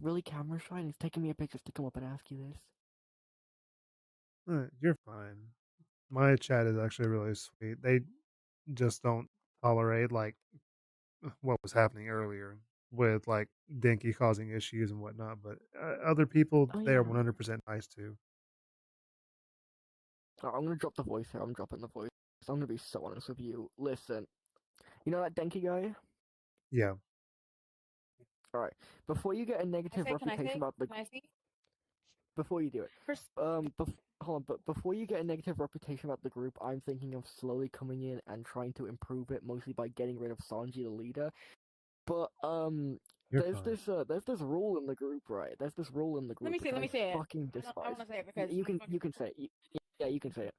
really camera shy and it's taking me a bit just to come up and ask you this. You're fine. My chat is actually really sweet. They just don't tolerate, like, what was happening earlier with, like, Dinky causing issues and whatnot. But other people, Oh, they are yeah. 100% nice too. I'm gonna drop the voice here. I'm dropping the voice. I'm gonna be so honest with you. Listen, you know that Denki guy? Yeah. Alright, before you get a negative reputation about the... Before you do it. Hold on, but before you get a negative reputation about the group, I'm thinking of slowly coming in and trying to improve it, mostly by getting rid of Sanji, the leader. But, You're there's fine. this rule in the group, right? There's this rule in the group Let me say it. fucking despise. I want to say it because You can say it. Yeah, you can say it.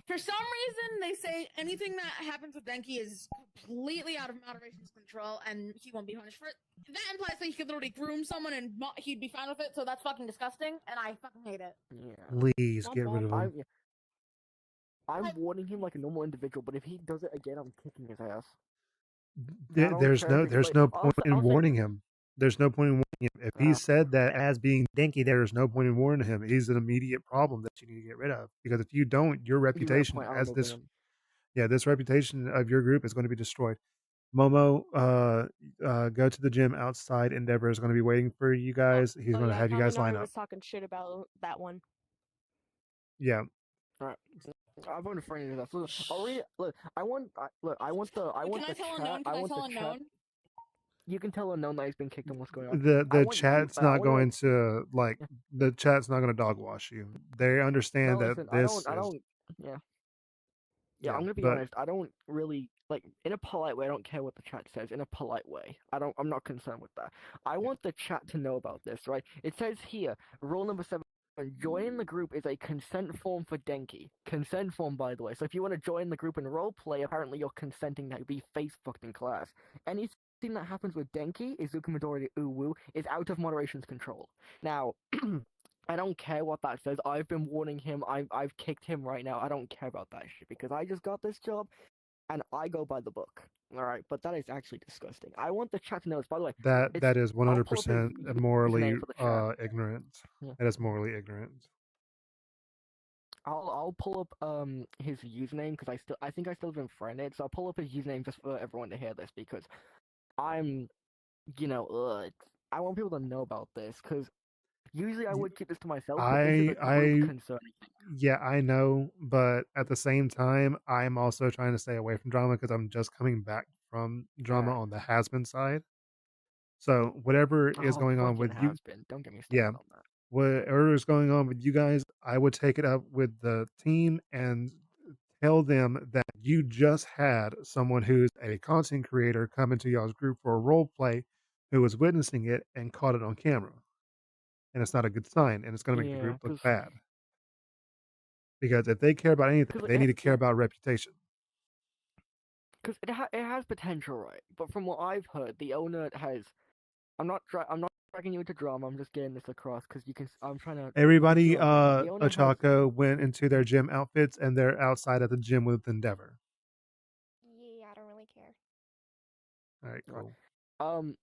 for some reason they say anything that happens with Denki is completely out of moderation's control and he won't be punished for it. That implies that he could literally groom someone and he'd be fine with it, so that's fucking disgusting and I fucking hate it. Yeah. Please get rid of him. I'm warning him like a normal individual, but if he does it again, I'm kicking his ass. There's no point in warning him. There's no point in warning him. If he said that as being dinky, there's no point in warning him. He's an immediate problem that you need to get rid of. Because if you don't, your reputation as this, this reputation of your group is going to be destroyed. Momo, go to the gym outside. Endeavor is going to be waiting for you guys. He's going to have you guys line up. was talking shit about that one. Yeah. Alright. I'm going to frame this. I'll read it. Look, I want the chat. You can tell Unknown that he's been kicked and what's going on. The chat's not going to the chat's not going to dog wash you. They understand that this Yeah, I'm gonna be honest. I don't really in a polite way. I don't care what the chat says. In a polite way, I'm not concerned with that. I want the chat to know about this, right? It says here, rule number 7. Joining the group is a consent form for Denki. Consent form, by the way. So if you want to join the group and roleplay, apparently you're consenting to be face fucked in class. Anything that happens with Denki, Izuku Midori Uwu, is out of moderation's control. Now, I don't care what that says. I've been warning him. I've kicked him right now. I don't care about that shit because I just got this job and I go by the book. Alright, but that is actually disgusting. I want the chat to know this. By the way, that is 100% morally ignorant. Yeah. That is morally ignorant. I'll pull up his username because I think I still haven't friended, so I'll pull up his username just for everyone to hear this because I'm, I want people to know about this because usually I would keep this to myself, but this is a group concerning. Yeah, I know, but at the same time, I'm also trying to stay away from drama because I'm just coming back from drama on the has-been side. So whatever is going on with you, don't get me started on that. Whatever is going on with you guys, I would take it up with the team and tell them that you just had someone who's a content creator come into y'all's group for a role play who was witnessing it and caught it on camera. And it's not a good sign, and it's going to make the group look bad. Because if they care about anything, they need to care about reputation. Because it has potential, right? But from what I've heard, the owner has. I'm not dragging you into drama. I'm just getting this across because I'm trying to. Everybody, Ochako went into their gym outfits, and they're outside at the gym with Endeavor. Yeah, I don't really care. All right, cool. Right.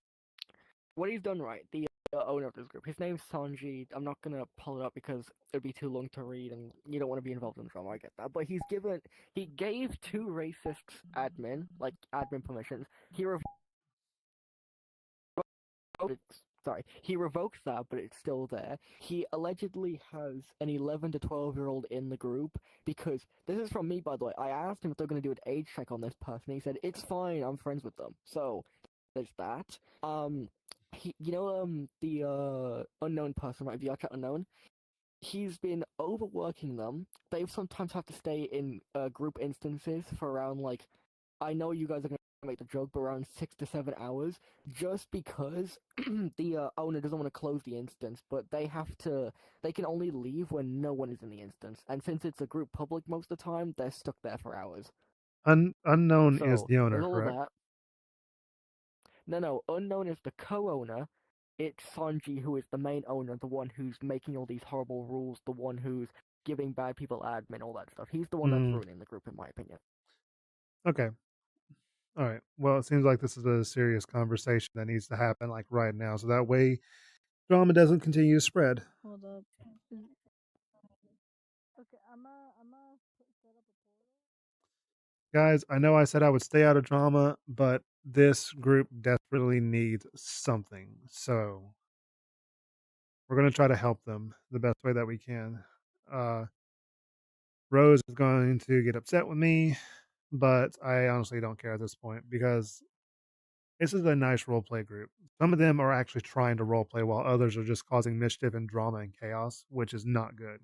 What he's done right. The owner of this group. His name's Sanji. I'm not gonna pull it up because it'd be too long to read, and you don't want to be involved in drama. I get that, but he gave 2 racists admin permissions. He sorry, he revoked that, but it's still there. He allegedly has an 11 to 12-year-old in the group because this is from me, by the way. I asked him if they're going to do an age check on this person. He said it's fine. I'm friends with them. So there's that. The unknown person, right? VRChat unknown. He's been overworking them. They've sometimes had to stay in group instances for around I know you guys are gonna make the joke, but around 6 to 7 hours, just because the owner doesn't want to close the instance, but they can only leave when no one is in the instance, and since it's a group public most of the time, they're stuck there for hours. Unknown is So the owner, there's all correct? that. No, unknown is the co-owner. It's Sanji who is the main owner, the one who's making all these horrible rules, the one who's giving bad people admin, all that stuff. He's the one that's ruining the group, in my opinion. Okay. All right. Well, it seems like this is a serious conversation that needs to happen right now, so that way drama doesn't continue to spread. Hold up. Okay, I'm set up a portal. Guys, I know I said I would stay out of drama, but this group desperately needs something. So we're going to try to help them the best way that we can. Rose is going to get upset with me, but I honestly don't care at this point because this is a nice roleplay group. Some of them are actually trying to roleplay while others are just causing mischief and drama and chaos, which is not good.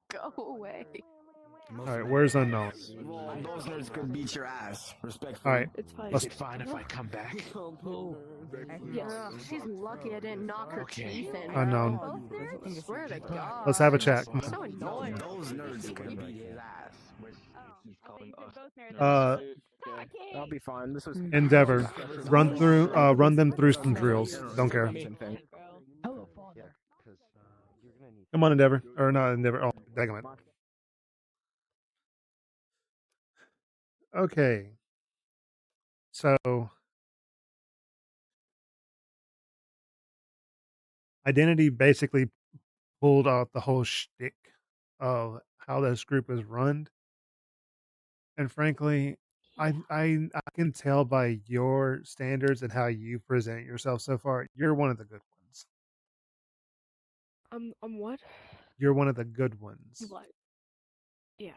Go away. All right, where's Unknown? Well, those nerds could beat your ass, respectfully. All right, It's fine. let's- Is it fine if I come back? Yeah, she's lucky I didn't knock her teeth in. Unknown. I swear to God. Let's have a chat. Come So on. annoying. Those nerds could beat his ass. I'll be fine. This was Endeavor, run them through some drills. Don't care. Come on, Endeavor, or not Endeavor. Oh, daggum it. Okay. So, Identity basically pulled out the whole shtick of how this group is run. And frankly, I can tell by your standards and how you present yourself so far, you're one of the good ones. I'm what? You're one of the good ones. What? Yeah,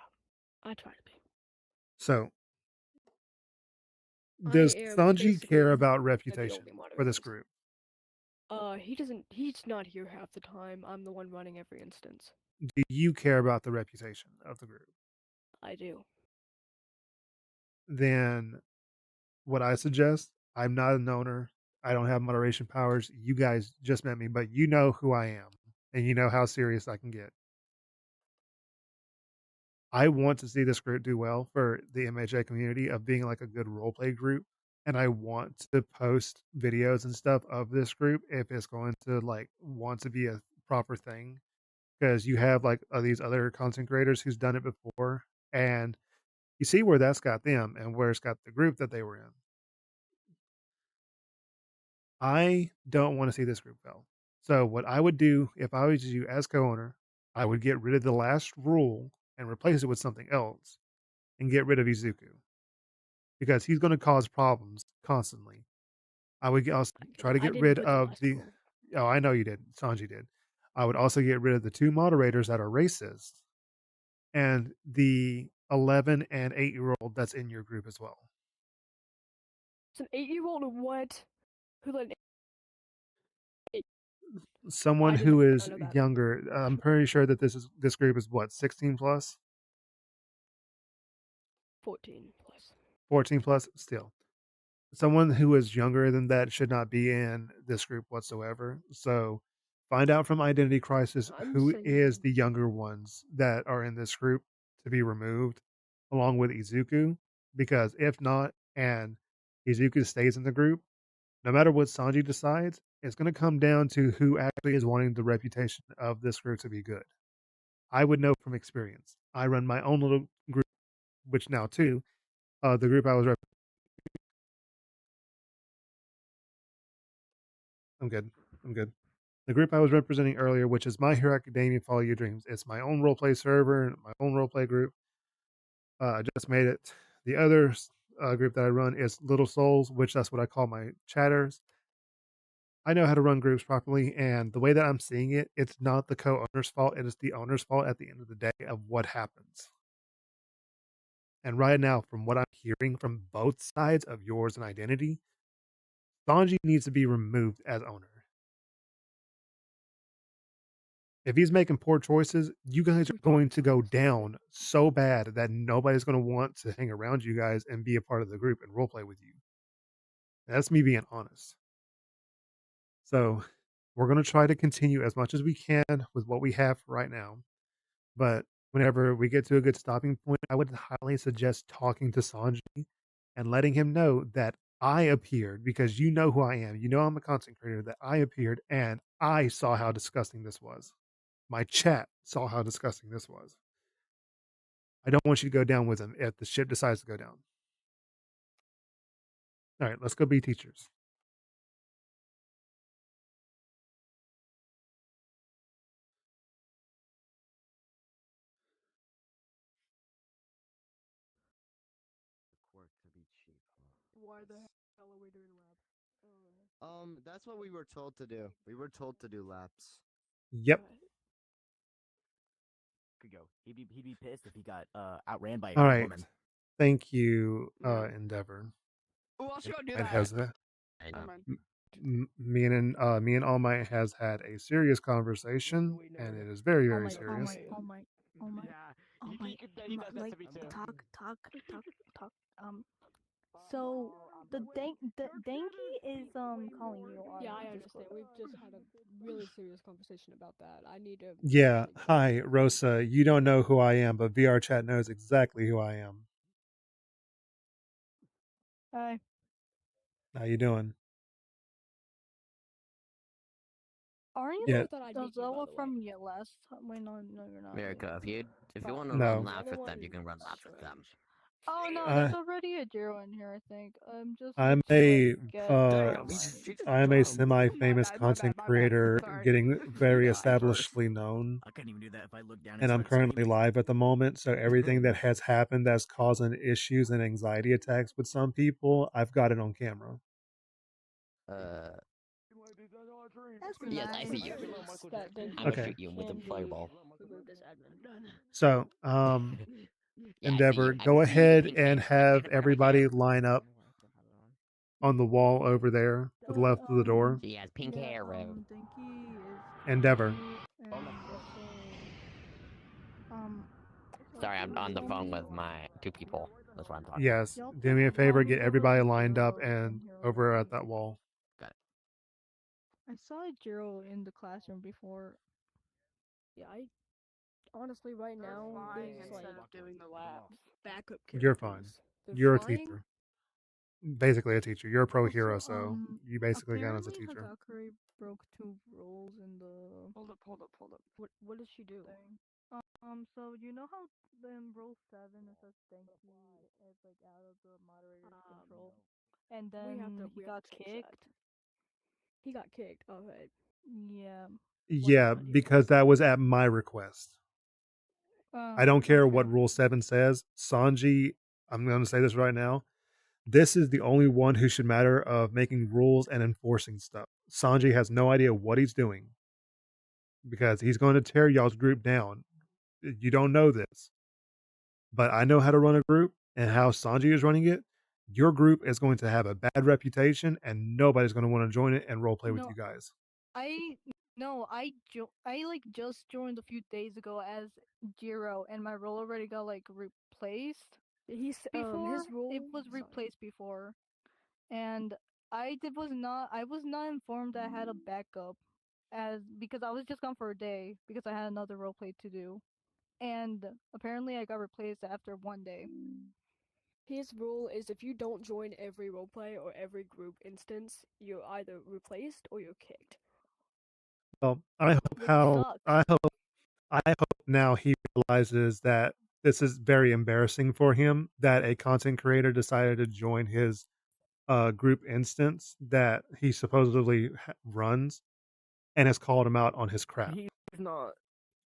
I try to be. So, does am Sanji care basically about the reputation only for this moderator. group? He doesn't. He's not here half the time. I'm the one running every instance. Do you care about the reputation of the group? I do. Then what I suggest, I'm not an owner. I don't have moderation powers. You guys just met me, but you know who I am and you know how serious I can get. I want to see this group do well for the MHA community of being like a good roleplay group. And I want to post videos and stuff of this group if it's going to want to be a proper thing. Because you have these other content creators who's done it before. And you see where that's got them and where it's got the group that they were in. I don't want to see this group fail. So what I would do if I was you as co-owner, I would get rid of the last rule and replace it with something else and get rid of Izuku. Because he's going to cause problems constantly. I would also try to get rid of the... Oh, I know you did. Sanji did. I would also get rid of the 2 moderators that are racist and the 11 and 8-year-old that's in your group as well. It's an 8-year-old and what? Who let Someone who is younger. I'm pretty sure that this group is what, 16 plus? 14 plus. 14 plus still. Someone who is younger than that should not be in this group whatsoever. So find out from Identity Crisis who is the younger ones that are in this group to be removed along with Izuku. Because if not, and Izuku stays in the group, no matter what Sanji decides, it's going to come down to who actually is wanting the reputation of this group to be good. I would know from experience. I run my own little group, which now too, the group I was representing. I'm good. The group I was representing earlier, which is My Hero Academia Follow Your Dreams. It's my own roleplay server, my own roleplay group. I just made it. The other group that I run is Little Souls, which that's what I call my chatters. I know how to run groups properly, and the way that I'm seeing it, it's not the co-owner's fault. It is the owner's fault at the end of the day of what happens. And right now, from what I'm hearing from both sides of yours and Identity, Sanji needs to be removed as owner. If he's making poor choices, you guys are going to go down so bad that nobody's going to want to hang around you guys and be a part of the group and roleplay with you. That's me being honest. So we're going to try to continue as much as we can with what we have right now. But whenever we get to a good stopping point, I would highly suggest talking to Sanji and letting him know that I appeared, because you know who I am. You know I'm a content creator, that I appeared and I saw how disgusting this was. My chat saw how disgusting this was. I don't want you to go down with him if the ship decides to go down. All right, let's go be teachers. Why the hell are we doing labs? That's what we were told to do. We were told to do laps. Yep. Could go. He'd be pissed if he got outran by a All right. woman. Thank you, Endeavor. Who else gonna do It that? has me and All Might has had a serious conversation, and it is very, very serious. Oh my. Like talk. So the Denki is calling you on. Yeah, I understand. We've just had a really serious conversation about that. I need to. Yeah. Hi, Rosa. You don't know who I am, but VRChat knows exactly who I am. Hi. How you doing? Are you Yeah. Zoa from your last? Wait, no, you're not. America, if you want to No. run laps with them, you can run laps with them. Oh no, there's already a Jiro in here. I think I'm a semi-famous content creator, getting very establishedly known. I couldn't even do that if I looked down. And I'm currently live at the moment, so everything that has happened that's causing issues and anxiety attacks with some people, I've got it on camera. Yes, I see you. I'm gonna shoot you with a fireball. So, Endeavor, go ahead and have everybody line up on the wall over there to the left of the door. She has pink hair, Rev. Endeavor. Sorry, I'm on the phone with my two people. That's what I'm talking Yes, do me a favor, get everybody lined up and over at that wall. Got it. I saw a Jiro in the classroom before. Yeah, I honestly right now there's like doing the labs. backup You're fine. They're You're flying? a teacher. Basically a teacher. You're a pro hero, so you basically count as a Apparently teacher. Hagakure broke 2 rules in the. Hold up. What does she do? So you know how in rule 7 it says Denki is like out of the moderator's control, and then he got kicked. He got kicked. Okay. Yeah. Yeah, because that was at my request. I don't care what Rule 7 says. Sanji, I'm going to say this right now. This is the only one who should matter of making rules and enforcing stuff. Sanji has no idea what he's doing because he's going to tear y'all's group down. You don't know this, but I know how to run a group and how Sanji is running it. Your group is going to have a bad reputation and nobody's going to want to join it and roleplay with you guys. I like just joined a few days ago as Jiro, and my role already got like replaced. His role It was replaced before, and I was not informed that I had a backup, because I was just gone for a day because I had another roleplay to do, and apparently I got replaced after 1 day. His rule is if you don't join every roleplay or every group instance, you're either replaced or you're kicked. Well, I hope now he realizes that this is very embarrassing for him that a content creator decided to join his group instance that he supposedly runs and has called him out on his crap. He's not.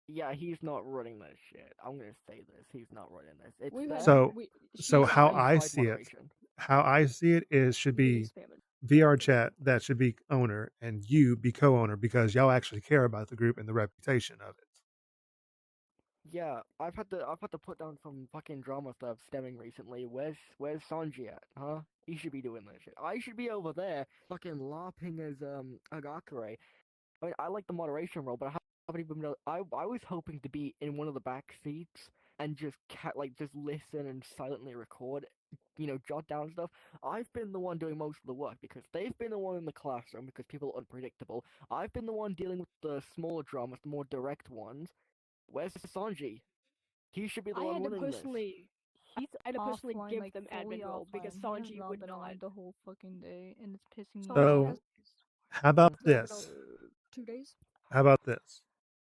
Yeah, he's not running this shit. I'm gonna say this. He's not running this. It's We've there. had- So, we- so he's how on I side see it, moderation. how I see it is should Muting be spamming. VR chat that should be owner and you be co-owner because y'all actually care about the group and the reputation of it. Yeah, I've had to put down some fucking drama stuff stemming recently. Where's Sanji at? Huh? He should be doing this shit. I should be over there fucking larping as Agakure. I mean, I like the moderation role, but I haven't even been. I was hoping to be in one of the back seats and just just listen and silently record, jot down stuff. I've been the one doing most of the work because they've been the one in the classroom because people are unpredictable. I've been the one dealing with the smaller dramas, the more direct ones. Where's Sanji? He should be the I one had to running this. personally, He's I had to personally offline, give like, them fully admin role because offline. He has Sanji not would been not. on the whole fucking day, and it's pissing me So, off. how about He's not been this? on 2 days. How about this?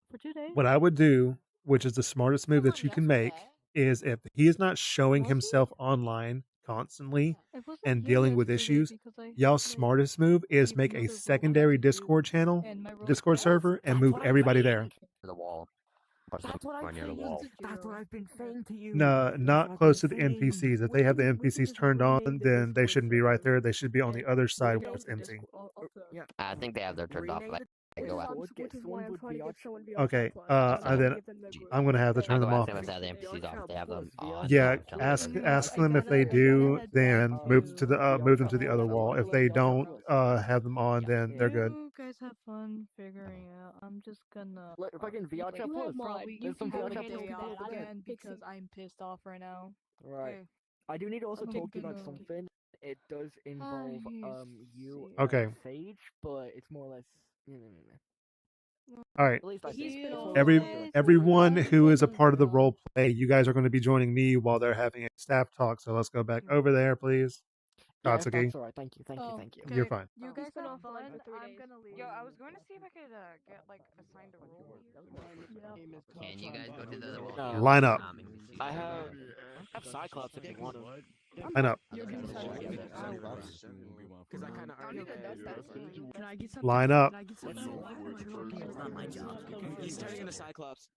For 2 days? What I would do, which is the smartest move that you can make, is if he is not showing himself online constantly It was and like here dealing with yesterday issues, because I y'all's like smartest move is gave make another a role I had secondary to do, Discord channel, and my role Discord server, and move everybody there. To the wall. That's what I'm Near the saying. wall. That's what I've been saying to you. No, That's not what I've close to been the saying. NPCs. If they have the NPCs turned on, then they shouldn't be right there. They should be on the other side where Rename it's the empty. Discord of the. Yeah. I think they have their turned off. Rename Like, the go out. Discord, get Which is why someone I'm with trying to VR get someone VR Okay, Chat Plus. and then Give them the group. I'm gonna have to I turn go them ask off. them if they have the NPCs off. If they have them on. Yeah, tell them ask to- ask them if they do, then move to the move them to the other wall. If they don't have them on, then they're good. You guys have fun figuring it out. I'm just gonna Look, fucking VR Chat You Plus. have mod. There's some VR Chat day Plus off people again. again because I'm pissed off right now. Right. I do need to also I'm talk to you about gonna- something. It does involve you Okay. and Sage, but it's more or less. All right. At least I He's think. been on Everyone who is a part of the role play, you guys are going to be joining me while they're having a staff talk. So let's go back over there, please. Yeah, if Katsuki, that's alright. Thank you. Thank you. Thank you. you're fine. You He's guys been have off for fun. like 3 I'm days. gonna leave. Yo, I was going to see if I could get like assigned a role. Can you guys go to the other wall? Line up. I have Cyclops if you want him. Line up. Because I kind of already Can I get Line up. It's not my job. He's turning into Cyclops.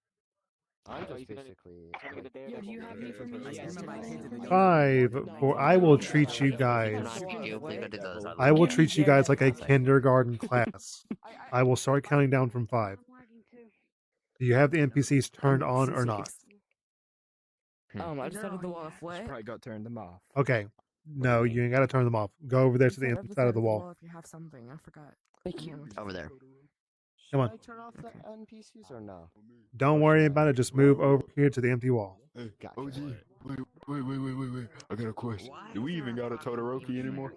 I'm So just he's gonna basically. turn into Daredevil. do you have any for me? Yes. 5, for I will treat you guys. I will treat you guys like a kindergarten class. I will start counting down from 5. Do you have the NPCs turned on or not? I just had the one flat. Probably got turned them off. Okay. No, you ain't got to turn them off. Go over there to the side of the wall. If you have something, I forgot. Over there. Come on. Should I turn off the NPCs or no? Don't worry about it. Just move over here to the empty wall. Hey, OG, wait. I got a question. Do we even got a Todoroki anymore?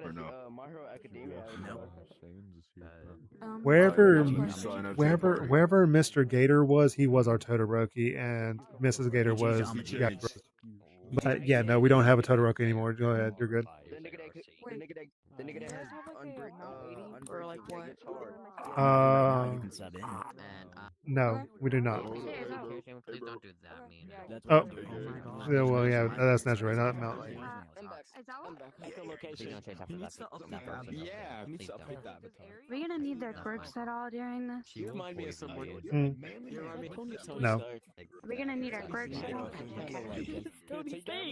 Or no? My Hero Academia. Wherever Wherever Mr. Gator was, he was our Todoroki, and Mrs. Gator was Yakuza. But yeah, no, we don't have a Todoroki anymore. Go ahead, you're good. The nigga that has or like what? You can sub in. No, we do not. Please don't do that, mean. Oh, yeah, well, yeah, that's natural, right? Not Mount. Please don't chase after that. That person. Yeah, Please don't. We're gonna need their quirks at all during this. You remind me of someone. Mm. You remind me of Tony No. Stark. We're gonna need our quirks at all. Tony Stark.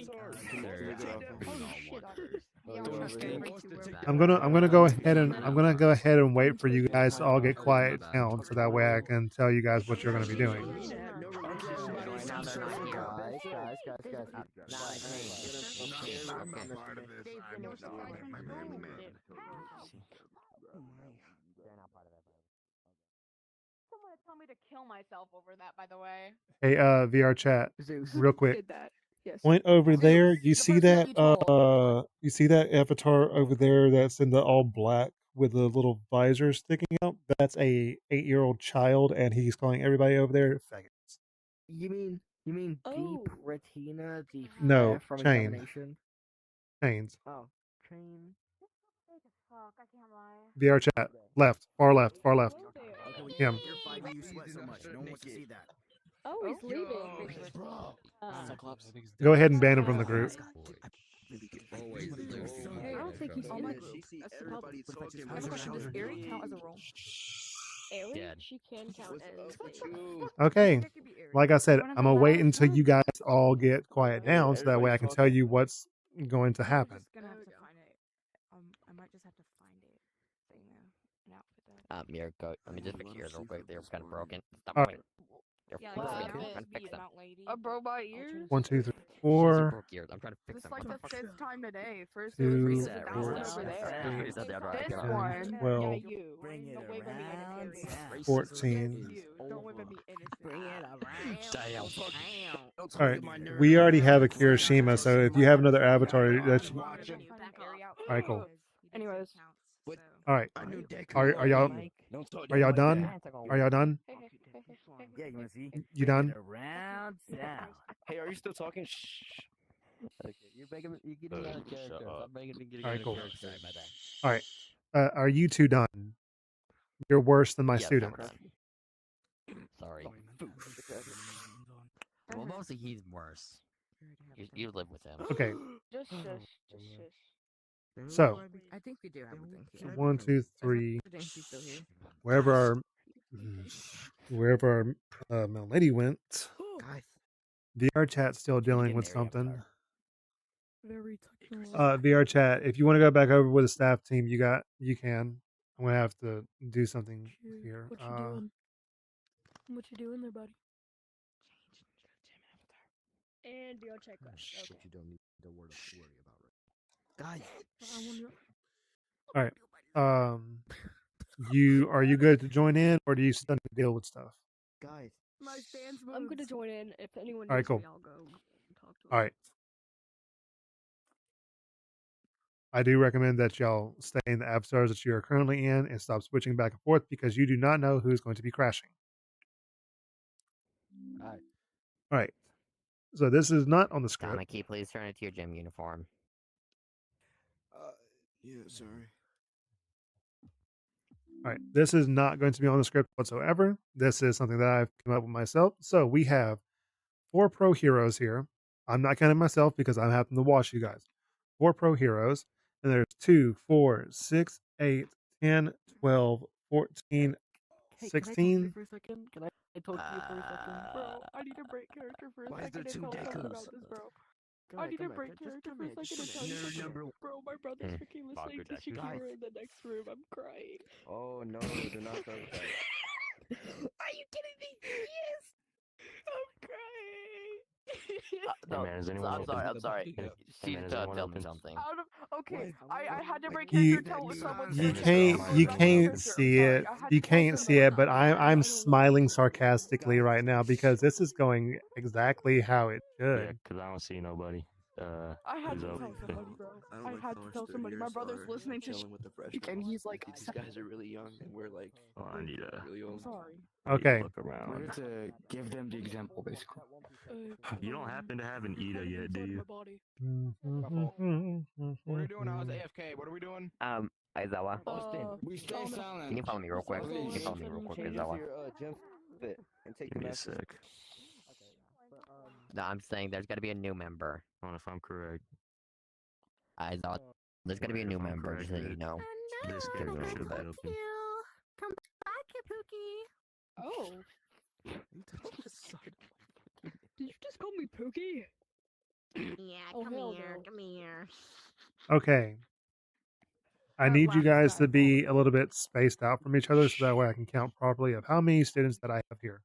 I'm gonna go ahead and wait for you guys to all get quiet down, so that way I can tell you guys what you're gonna be doing. Someone told me to kill myself over that, by the way. Hey, VR chat, real quick. Did that. Yes. Point over there. You The see person that? that you told. You see that avatar over there that's in the all black with the little visor sticking out? That's a 8-year-old child, and he's calling everybody over there faggots. You mean Oh. Deep Retina, the No, flare from chain. examination? Chains. Oh, train. Fuck, I can't lie. VR chat. Left. Far left. Far left. Him. You're fighting, you sweat so much. No one wants to see that. Oh, he's leaving. Cyclops. Go ahead and ban him from the group. I don't think he's on my group. Everybody's talking. Does Erie count as a role? Aaron, Dead. she can count as. Okay. Like I said, One of I'm the gonna wait loudest until you ones. guys all get quiet down, so that way I can tell you what's going to happen. Gonna have to find it. I might just have to find it. Thing an outfit though. Mirror, go. Let me just fix yours real quick. They're kind of broken. Stop All moving. They're Yeah, broken. like I'm that. trying to fix them. Bro, my ears. 1, 2, 3, Jeez, you 4, broke yours. I'm trying to fix This them. is like What the fuck? fifth time today. First it 2, was Reset, that one reset, over reset, there. reset the other This 10, one. 12, Yeah, you. 'Bring it Don't wave at me around innocently. town. 14. Yes, you. Don't wave at me innocently. Bring it around Damn. town. All right, we already have a Kirishima, so if you have another avatar, that's all right. Cool. Anyways. All right, are y'all done? Are y'all done? Yeah, you wanna see? You Bring done? it around town. Hey, are you still talking? Shh. Okay, you're getting out of character. Stop getting All right, out of cool. character. Sorry about that. All right, are you two done? You're worse than my Yes, student. I'm done. Sorry. Well, mostly he's worse. You live with him. Okay, Just shush. Just shush. so I think we do have a thing here. 1, 2, 3. She's still here. Wherever our mail lady went, Guys. VR chat's still dealing get with married, something. Avatar. Very VR chat, if you want to go back over with the staff team, you can. I'm gonna have to do something here. What you doing? What you doing there, buddy? And VR chat class. Okay. You don't need to worry about. Guys. All right. Are you good to join in, or do you still need to deal with stuff? Guys. My stance moves. I'm gonna join in. If anyone All right, needs cool. me, I'll go talk to him. All right. I do recommend that y'all stay in the avatars that you are currently in and stop switching back and forth because you do not know who's going to be crashing. All right. All right. So this is not on the script. Kaneki, please turn into your gym uniform. Yeah, sorry. All right. This is not going to be on the script whatsoever. This is something that I've come up with myself. So we have 4 pro heroes here. I'm not counting myself because I happen to watch you guys. 4 pro heroes. And there's 2, 4, 6, 8, 10, 12, 14, Hey, 16. Can I talk to you for a second? Can I talk to you for a second? Bro, I need to break character for a Why is there second and two tell them Dekus? about this, bro. Come I here, need to come here. break Just character come for a here, second and just tell you come here. something. Bro, my brother's Hmm. freaking Fuck listening with to that shit. Shakira in the next room. I'm crying. Oh no, do not start with that. Are you kidding me? Yes! I'm crying. No, man, is anyone I'm sorry. I'm sorry. Hey, She's man, is trying to anyone tell me open? something. Okay, I had to break You character tell someone you said can't something you about can't character. see Sorry, it. I had You to tell can't see someone it, but something. I'm smiling sarcastically right now because this is going exactly how it Yeah, should. because I don't see nobody. I had who's to open. tell somebody, bro. I don't I like had how to much tell their somebody. My ears brother's are listening to chilling with the freshmen. and he's like, These guys are really young, and we're like Oh, I need to really old. sorry. Okay. look around. To give them the example, basically. You don't happen to have an Ida yet, do you? What are you doing? I was AFK. What are we doing? Aizawa, We stay silent. can you follow me real quick? Can you follow me real quick, Aizawa? Gym fit and take Give the me a master. sec. No, I'm saying there's got to be a new member. I don't know if I'm correct. Aizawa, there's got to be a new member, just so you know. This Give me game a should be little bit. open. Come back, Pookie. Oh. Did you just call me Pookie? Yeah, Oh, come hell here, no. come here. Okay. I need you guys to be a little bit spaced out from each other so that way I can count properly of how many students that I have here.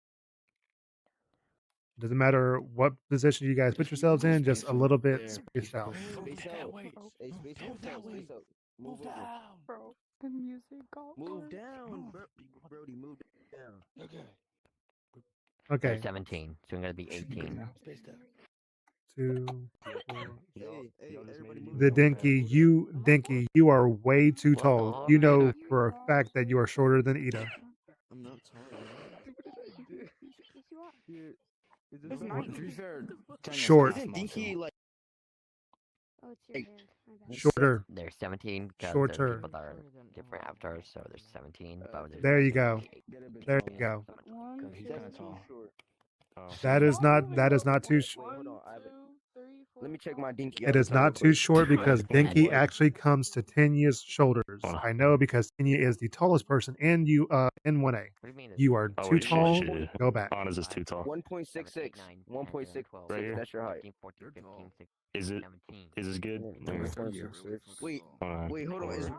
Doesn't matter what position you guys put yourselves in, just a little bit spaced out. Space out. Hey, space out. Space out. Move over. Bro, the music got Move worse. down, Brody. Move down. Okay. Okay. There's 17, so I'm going to be 18. 2, 4. Hey, everybody move. The Dinky, you are way too tall. You know for a fact that you are shorter than Ida. I'm not tall. It's What? nice. To be fair, Short. Isn't Dinky like? Oh, it's your hand. My bad. Shorter. There's 17 because Shorter. there's people that are different avatars, so there's 17. But there's There you actually go. 8. There you go. He's kind of tall. That is not too short. 1, 2, 3, Let me check my dinky. It is not too short because Dinky actually comes to Tenya's shoulders. I know because Tenya is the tallest person and you in 1A. You are too tall. Go back. Honors is too tall. 1.66. 1.66. Right here? That's your height. Is it? Is this good? Wait, wait, hold on.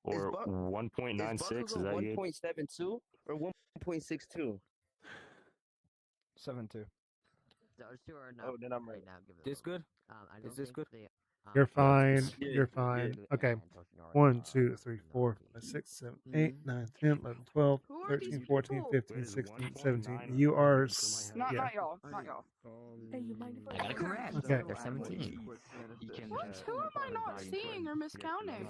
Or 1.96? Is that good? 1.72 or 1.62? 7-2. Those two are not Oh, then I'm right. now. Give it This good? I Is this good? You're fine. Yeah, You're fine. Okay. 1, 2, 3, 4, 5, 6, 7, 8, 9, 10, 11, 12, 13, 14, 15, 16, 17. You are. Not Yeah. y'all. Not y'all. I got it correct. Okay. They're 17. What? Who am I not seeing or miscounting?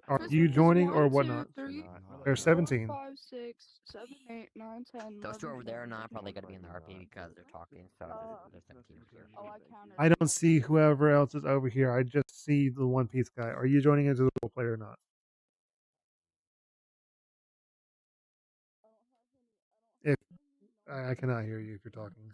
Are This you one is joining or 1, 2, whatnot? 3, They're 17. 4, 5, 6, 7, 8, 9, 10. Those two over there are not probably going to be in the RP because they're talking, so there's 17 here. I don't see whoever else is over here. I just see the One Piece guy. Are you joining as a role player or not? If I cannot hear you if you're talking.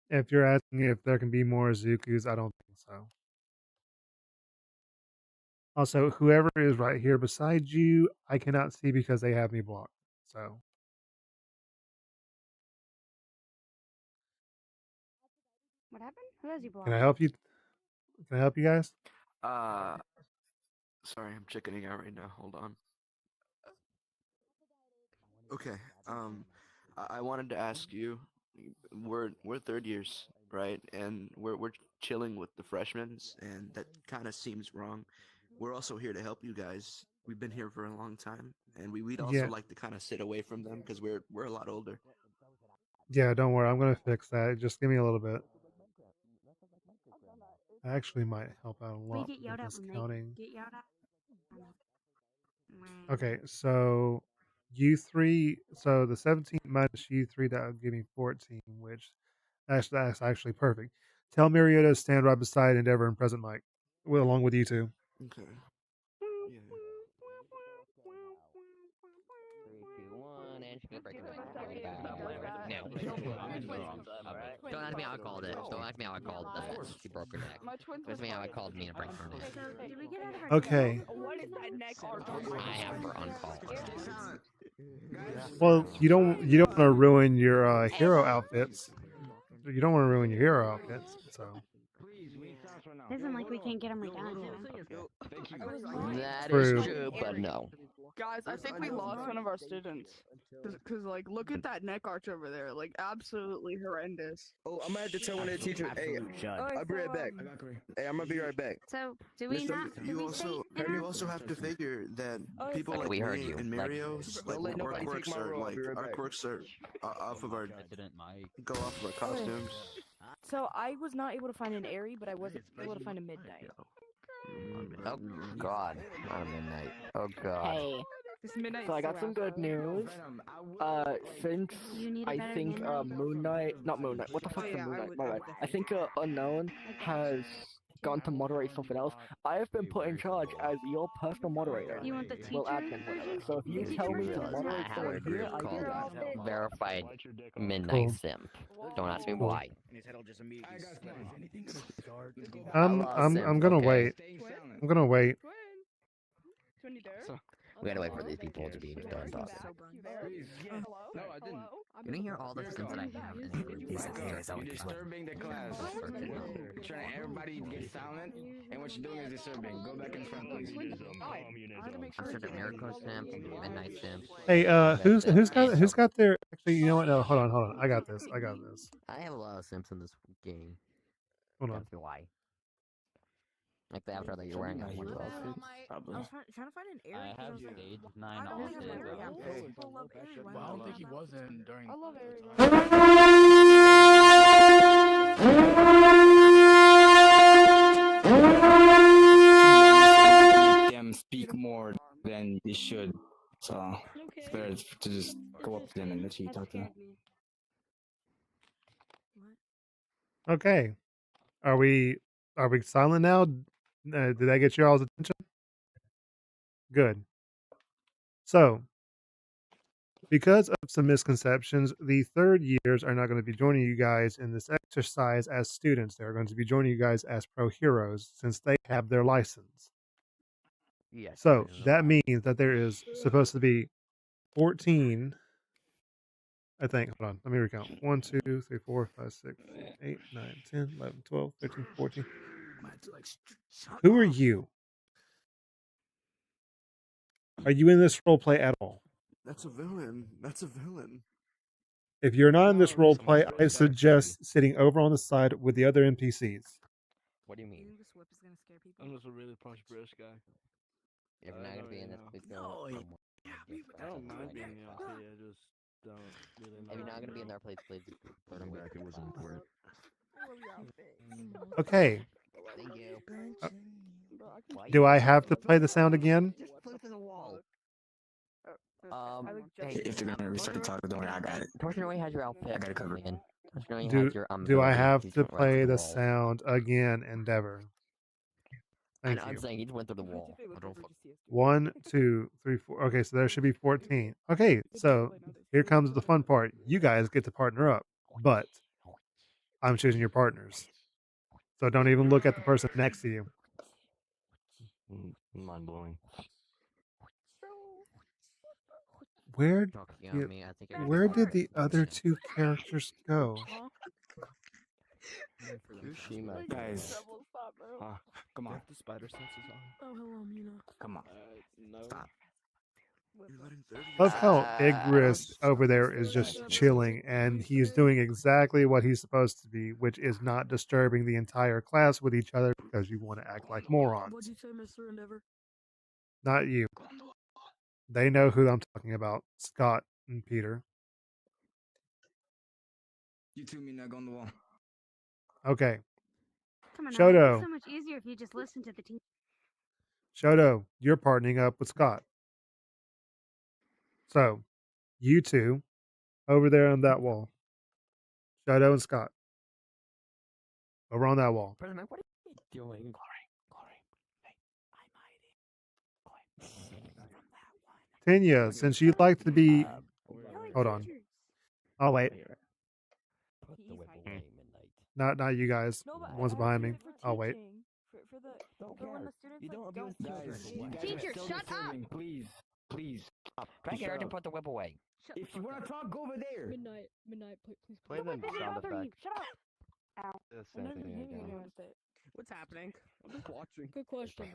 If you're asking if there can be more Izukus, I don't think so. Also, whoever is right here beside you, I cannot see because they have me blocked. So What happened? Who has you blocked? can I help you? Can I help you guys? Sorry, I'm chickening out right now. Hold on. Okay. I wanted to ask you. We're third years, right? And we're chilling with the freshmen, and that kind of seems wrong. We're also here to help you guys. We've been here for a long time, and we'd also Yeah. like to kind of sit away from them because we're a lot older. Yeah, don't worry. I'm gonna fix that. Just give me a little bit. I actually might help out a We lot get with yelled at this when counting. they get yelled at. Okay, so you three, so the 17 minus you three, that would give me 14, which that's actually perfect. Tell Mariota to stand right beside Endeavor and Present Mike, along with you two. Okay. Yeah. 3, 2, 1, and she's gonna break her neck. No. Don't ask me how I called it. Don't ask me how I called that. She broke her neck. Ask me how I called me to break her neck. So, did we get out of our Okay. What is that neck arch? I have her on call. Well, you don't want to ruin your hero outfits. You don't want to ruin your hero outfits. So Isn't like we can't get them redone. You know? That True. is true, but no. Guys, I think we lost one of our students. Cause like, look at that neck arch over there. Like, absolutely horrendous. Oh, I'm gonna have to tell one of the teachers. Hey, I'll be right back. Hey, I'm gonna be right back. So, do we Mister, not? you also have to figure that people Okay, like we heard me you. and Mario's Don't let our nobody take quirks my are role. I'll like be right our back. quirks are off of our go off of our costumes. So I was not able to find an airy, but I was able to find a midnight. Oh God, not a midnight. Oh God. Hey. This midnight. So I got some good news. Since You need a I better think midnight? Moon Knight, not Moon Knight. What the fuck's a Moon Knight? My bad. I think Unknown has gone to moderate something else. I have been put in charge as your personal moderator. You want the Well, teacher admin, whatever. version? So if you The tell teacher me to version? moderate I have someone a here, group I do called that. Verified Midnight Simp. Don't ask me why. I'm gonna Okay. wait. I'm gonna wait. We gotta wait for these people to be done talking. No, I didn't. You didn't hear all the things that I have in a group. Disturbing the class. Trying everybody to get silent, and what you're doing is disturbing. Go back in front, please. I'm sure the Miracle Simp, Midnight Simp. Hey, who's got their? Actually, you know what? No, hold on. I got this. I have a lot of Simps in this game. Hold on. That's why. Like the avatar that you're wearing. I want I was trying to find an airy. I have was like, stage 9 I don't on have an airy. I'm stage. supposed to love airy. Well, I don't think he was in during. I love Make them speak more than they should. So it's better to just go up to them and let you talk to them. Okay. Are we Are we silent now? Did that get your all's attention? Good. So, because of some misconceptions, the third years are not going to be joining you guys in this exercise as students. They're going to be joining you guys as pro heroes since they have their license. Yes. So that means that there is supposed to be 14. I think. Hold on. Let me recount. 1, 2, 3, 4, 5, 6, 7, 8, 9, 10, 11, 12, 13, 14. Who are you? Are you in this role play at all? That's a villain. That's a villain. If you're not in this role play, I suggest sitting over on the side with the other NPCs. What do you mean? This whip is gonna scare people. I'm just a really punch British guy. If you're not gonna be in this, please go. I don't mind being the LP. I just don't really know. If you're not gonna be in there, please go to back. It wasn't important. Okay. Thank you. Do I have to play the sound again? Just put it to the wall. Hey, if they're gonna restart the talk, don't worry, I got it. Torsionori has your outfit. I got it covered. Torsionori Do, has your do I ability. have He to just went right play through the wall. sound again, Endeavor? Thank I'm you. saying he just went through the wall. 1, 2, 3, 4. Okay, so there should be 14. Okay, so here comes the fun part. You guys get to partner up, but I'm choosing your partners. So don't even look at the person next to you. Mind blowing. Where Talking on me, I think I where can- did the other two characters go? Guys, come on. Get the spider senses on. Oh, hello, Mina. Come on. No. Stop. Love how Igris over there is just chilling, and he's doing exactly what he's supposed to be, which is not disturbing the entire class with each other because you want to act like morons. What'd you say, Mr. Endeavor? Not you. They know who I'm talking about. Scott and Peter. You two, Mina, go on the wall. Okay. Come on, now, Shoto. it's so much easier if you just listen to the team. Shoto, you're partnering up with Scott. So, you two over there on that wall. Shoto and Scott. Over on that wall. President, what are you doing? Tanya, since you'd like to be... Hold on. Oh, wait. Put the whip away, Midnight. Not you guys. No, but One's I behind me. did it for I'll wait. teaching. For when the students You don't don't abuse guys. Teacher, shut up! Please, please. Stop. Can I get her to put the whip away? If you wanna talk, go over there. Midnight, please. Play the sound effect. Shut up. Ow. The I'm same not even thing hitting again. anyone with it. What's happening? I'm just watching. Good question.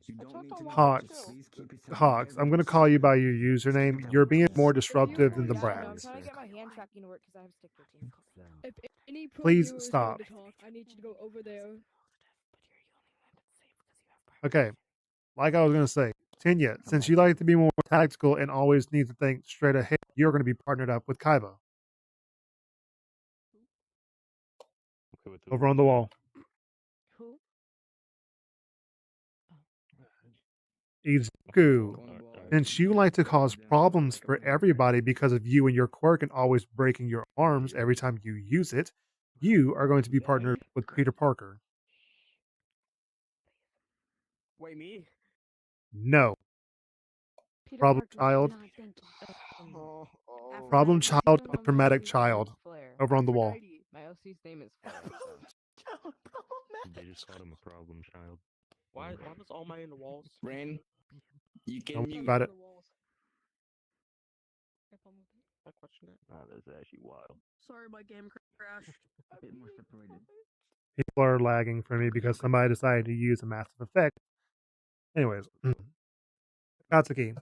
You I don't told need them to all Hawks. chill. Please keep it simple. Hawks, I'm going to call you by your username. You're being more disruptive than the Yeah, brat. no, I'm trying to get my hand tracking to work because I have stick 13. If any pro Please hero is stop. going to talk, I need you to go over there. Okay. Like I was going to say, Tanya, since you like to be more tactical and always need to think straight ahead, you're going to be partnered up with Kaiba. Okay, with Over on the wall. Who? Izuku, since you like to cause problems for everybody because of you and your quirk and always breaking your arms every time you use it, you are going to be partnered with Peter Parker. Wait, me? No. Peter Problem Parker's child. not thinking. Problem child and traumatic child. Over on the wall. My OC's name is Flare. They just called him a problem child. Why was all my in the walls? Rain, you Don't can worry mute. about it. I question that. Oh, that's actually wild. Sorry, my game crashed. A bit more separated. People are lagging for me because somebody decided to use a massive effect. Anyways, Katsuki,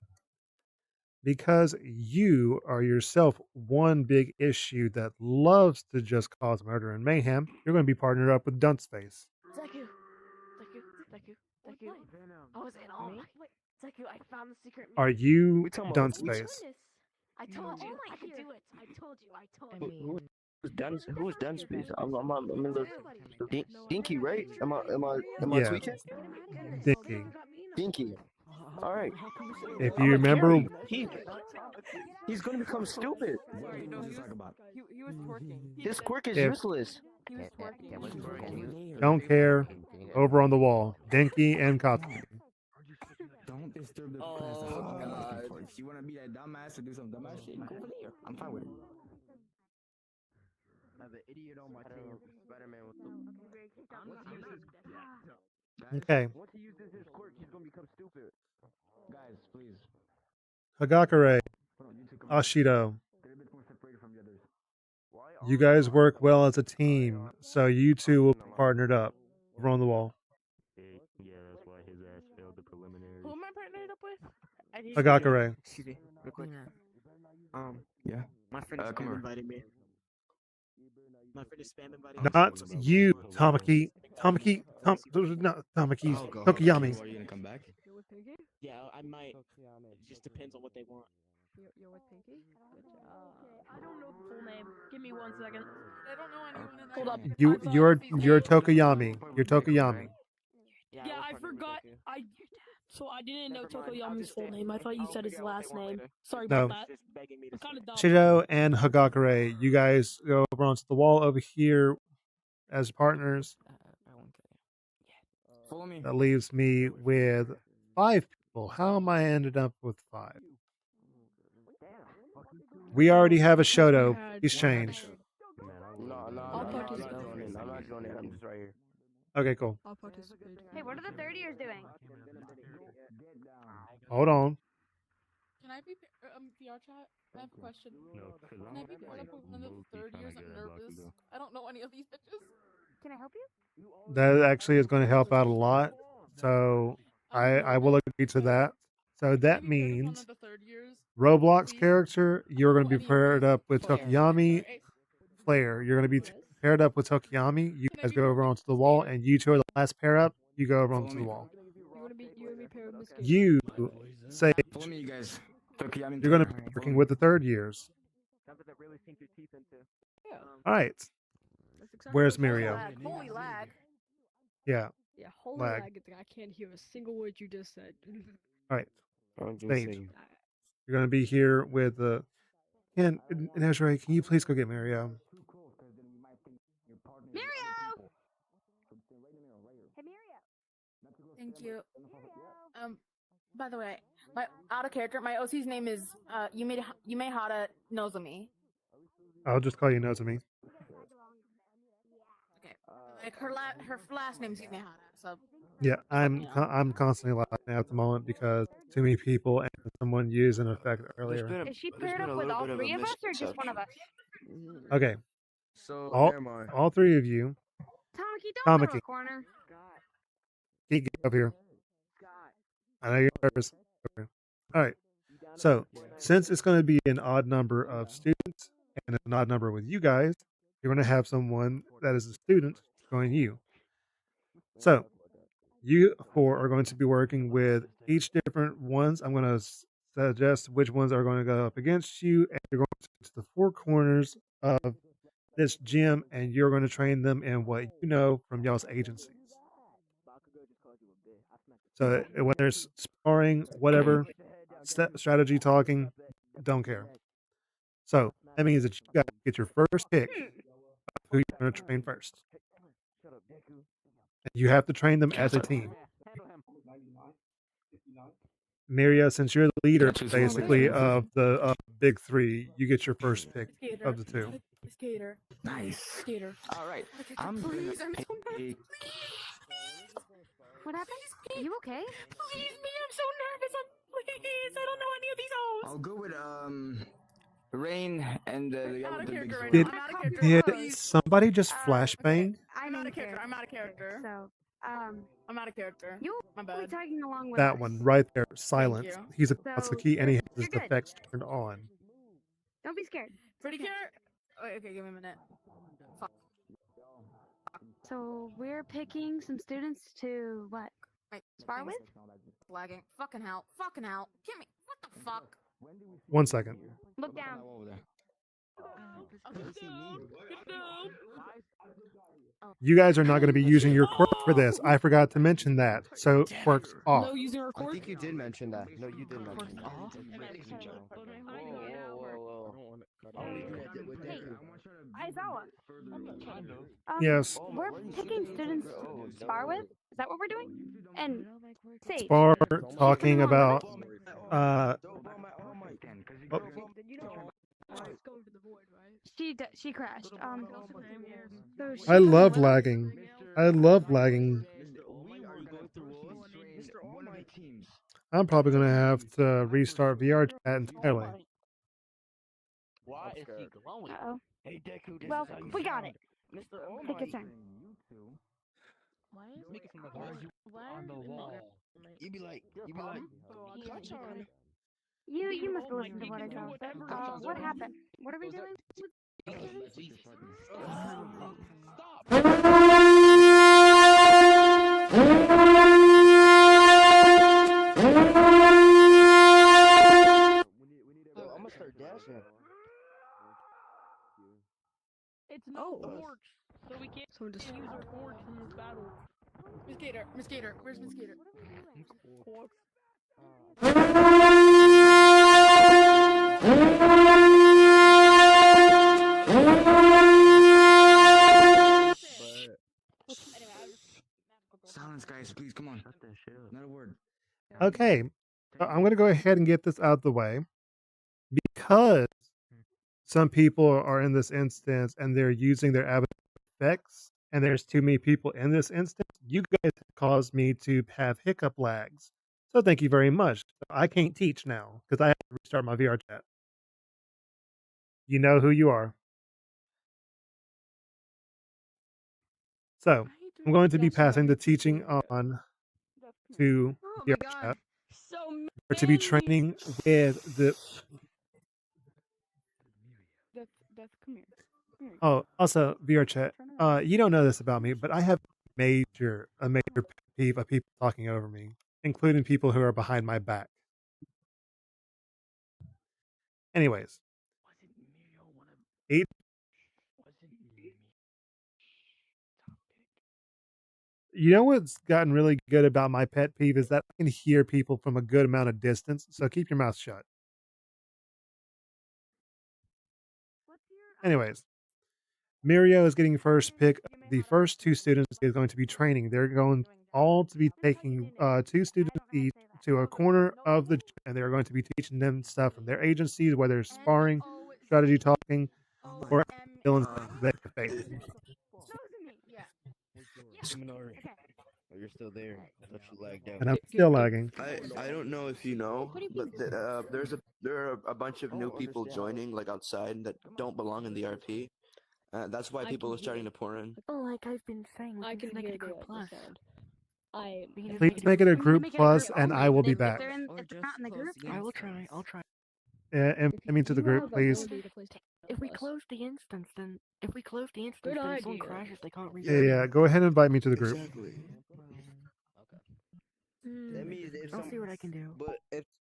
because you are yourself one big issue that loves to just cause murder and mayhem, you're going to be partnered up with Dunceface. Thank you. I was in all my... Thank you, I found the secret... Are you We talking about Dunceface? I told you, I could do it. I told you. Who's done space? I'm in the Dinky, right? Am I Yeah. tweaking? Dinky. Dinky. All right. If you remember, He's gonna become stupid. He was twerking. His quirk is If- useless. Don't care. Over on the wall. Denki and Katsuki. Don't disturb the class. If you want to be that dumbass or do some dumbass shit, go over there. I'm fine with it. I have an idiot on my team, Spider-Man with the. Okay. Once he uses his quirk, he's gonna become stupid. Guys, please. Hagakure. Ashido. You guys work well as a team, so you two will be partnered up. Over on the wall. Yeah, that's why his ass failed the preliminary. Who am I partnered up with? Hagakure. Excuse me, real quick. Yeah. My friend is come spam here. inviting me. My friend is spam inviting me. Not you, Tamaki. Tamaki. Not Tamaki. Oh, God. Tokiyami. Are you gonna come back? You're with Pinky? Yeah, I might. It just depends on what they want. You're with Pinky? I don't know the full name. Give me 1 second. I don't know anyone in Hold up. You're Tokoyami. You're Tokoyami. Yeah, I forgot. So I didn't know Tokoyami's full name. I thought you said his last name. Sorry No. about that. I'm kind of dumb. Shido and Hagakure, you guys go over onto the wall over here as partners. Follow me. That leaves me with 5 people. How am I ended up with 5? We already have a Shoto. Please change. No, I'm not joining. I'm not joining. I'm just right here. Okay, cool. I'll participate. Hey, what are the third years doing? Hold on. Can I be VR chat? I have a question. No, because Can I be paired up with one of the third years? I'm nervous. I don't know any of these bitches. Can I help you? That actually is going to help out a lot. So I will agree to that. So that means Roblox character, you're going to be paired up with Tokiyami. Flare, you're going to be paired up with Tokiyami. You guys go over onto the wall, and you two are the last pair up. You go over onto the wall. You wanna be paired with Miss Katie? You say Follow me, you guys. you're going to be working with the third years. All right. Where's Mirio? Holy lag. Yeah. Yeah, holy Lag. lag. I can't hear a single word you just said. All right. I'm just Sage. saying. You're going to be here with the. And Ezra, can you please go get Mirio? Mario! Hey, Mario. Thank you. By the way, my out of character, my OC's name is Yumehara Nozomi. I'll just call you Nozomi. Okay. Like her last name's Yumehara, so. Yeah, I'm constantly laughing at the moment because too many people and someone used an effect earlier. Is she paired up with all 3 of us or just one of us? Okay. So All 3 of you. Tamaki, don't throw Tamaki. a corner. Get up here. I know you're nervous. All right. So, since it's going to be an odd number of students and an odd number with you guys, you're going to have someone that is a student join you. So, you 4 are going to be working with each different ones. I'm going to suggest which ones are going to go up against you, and you're going to the 4 corners of this gym, and you're going to train them in what you know from y'all's agencies. So whether it's sparring, whatever, strategy talking, don't care. So that means that you got to get your first pick of who you're going to train first. And you have to train them as a team. Miria, since you're the leader basically of the big 3, you get your first pick of the 2. Skater. Nice. Skater. All right. Please, I'm so nervous. What happened? Are you okay? Please, me, I'm so nervous. Please, I don't know any of these hoes. I'll go with Rain and the guy with the big sword. Did, I'm out of character. did somebody just flashbang? I'm out of character. I'm out of character. So, I'm out of character. you My will be bad. tagging along with That us. one right there, silent. you. He's a So, Katsuki and he has his you're good. effects turned on. Don't be scared. Pretty care. Wait, okay, give me a minute. Fuck. So, we're picking some students to what? Wait, Spar with? Lagging. Fucking hell. Fucking hell. Give me. What the fuck? 1 second. Look down. You guys are not going to be using your quirk for this. I forgot to mention that. So quirks off. No using our I quirk? think you did mention that. No, you did mention that. Off? Whoa. Hey, Aizawa. Yes. We're picking students to spar with. Is that what we're doing? And Sage. Spar she's in talking the wrong, right? about uh oh, She crashed. So she I goes love to lagging. I love lagging. I'm probably gonna have to restart VR chat entirely. Why is he glowing? Uh-oh. Hey, Deku, this Well, is how you we got sound. it. Mr. Oh Take your turn. Why is making some on the wall? You be like, clutch on. You must listen to what I just said. What happened? What are we doing with students? I'm gonna start dashing. It's no torch, so we can't use our torch in this battle. Miss Gator, where's Miss Gator? Silence, guys, please, come on. Not a word. Okay. So I'm gonna go ahead and get this out of the way because some people are in this instance and they're using their avatar effects, and there's too many people in this instance. You guys have caused me to have hiccup lags. So thank you very much. I can't teach now because I have to restart my VR chat. You know who you are. So I'm going to be passing the teaching on to VR chat. We're to be training with the That's come here. oh, also VR chat. You don't know this about me, but I have a major pet peeve of people talking over me, including people who are behind my back. Anyways, eight. You know what's gotten really good about my pet peeve is that I can hear people from a good amount of distance. So keep your mouth shut. Anyways, Mirio is getting first pick. The first two students is going to be training. They're going all to be taking 2 students each to a corner of the gym, and they're going to be teaching them stuff from their agencies, whether it's sparring, strategy talking, or feeling face to face. You're still there. I thought you lagged out. And I'm still lagging. I don't know if you know, but there are a bunch of new people joining like outside that don't belong in the RP. That's why people are starting to pour in. Like I've been saying, we I can can make hear it a group the plus. sound. I Please make it a group plus, and I will be back. If they're not in the group, I will try. I'll try. Invite me to the group, please. If we close the instance, then Good then someone idea. crashes, they can't Yeah, rejoin. yeah. Go ahead and invite me to the group. Exactly. That means if I'll see what I can do. But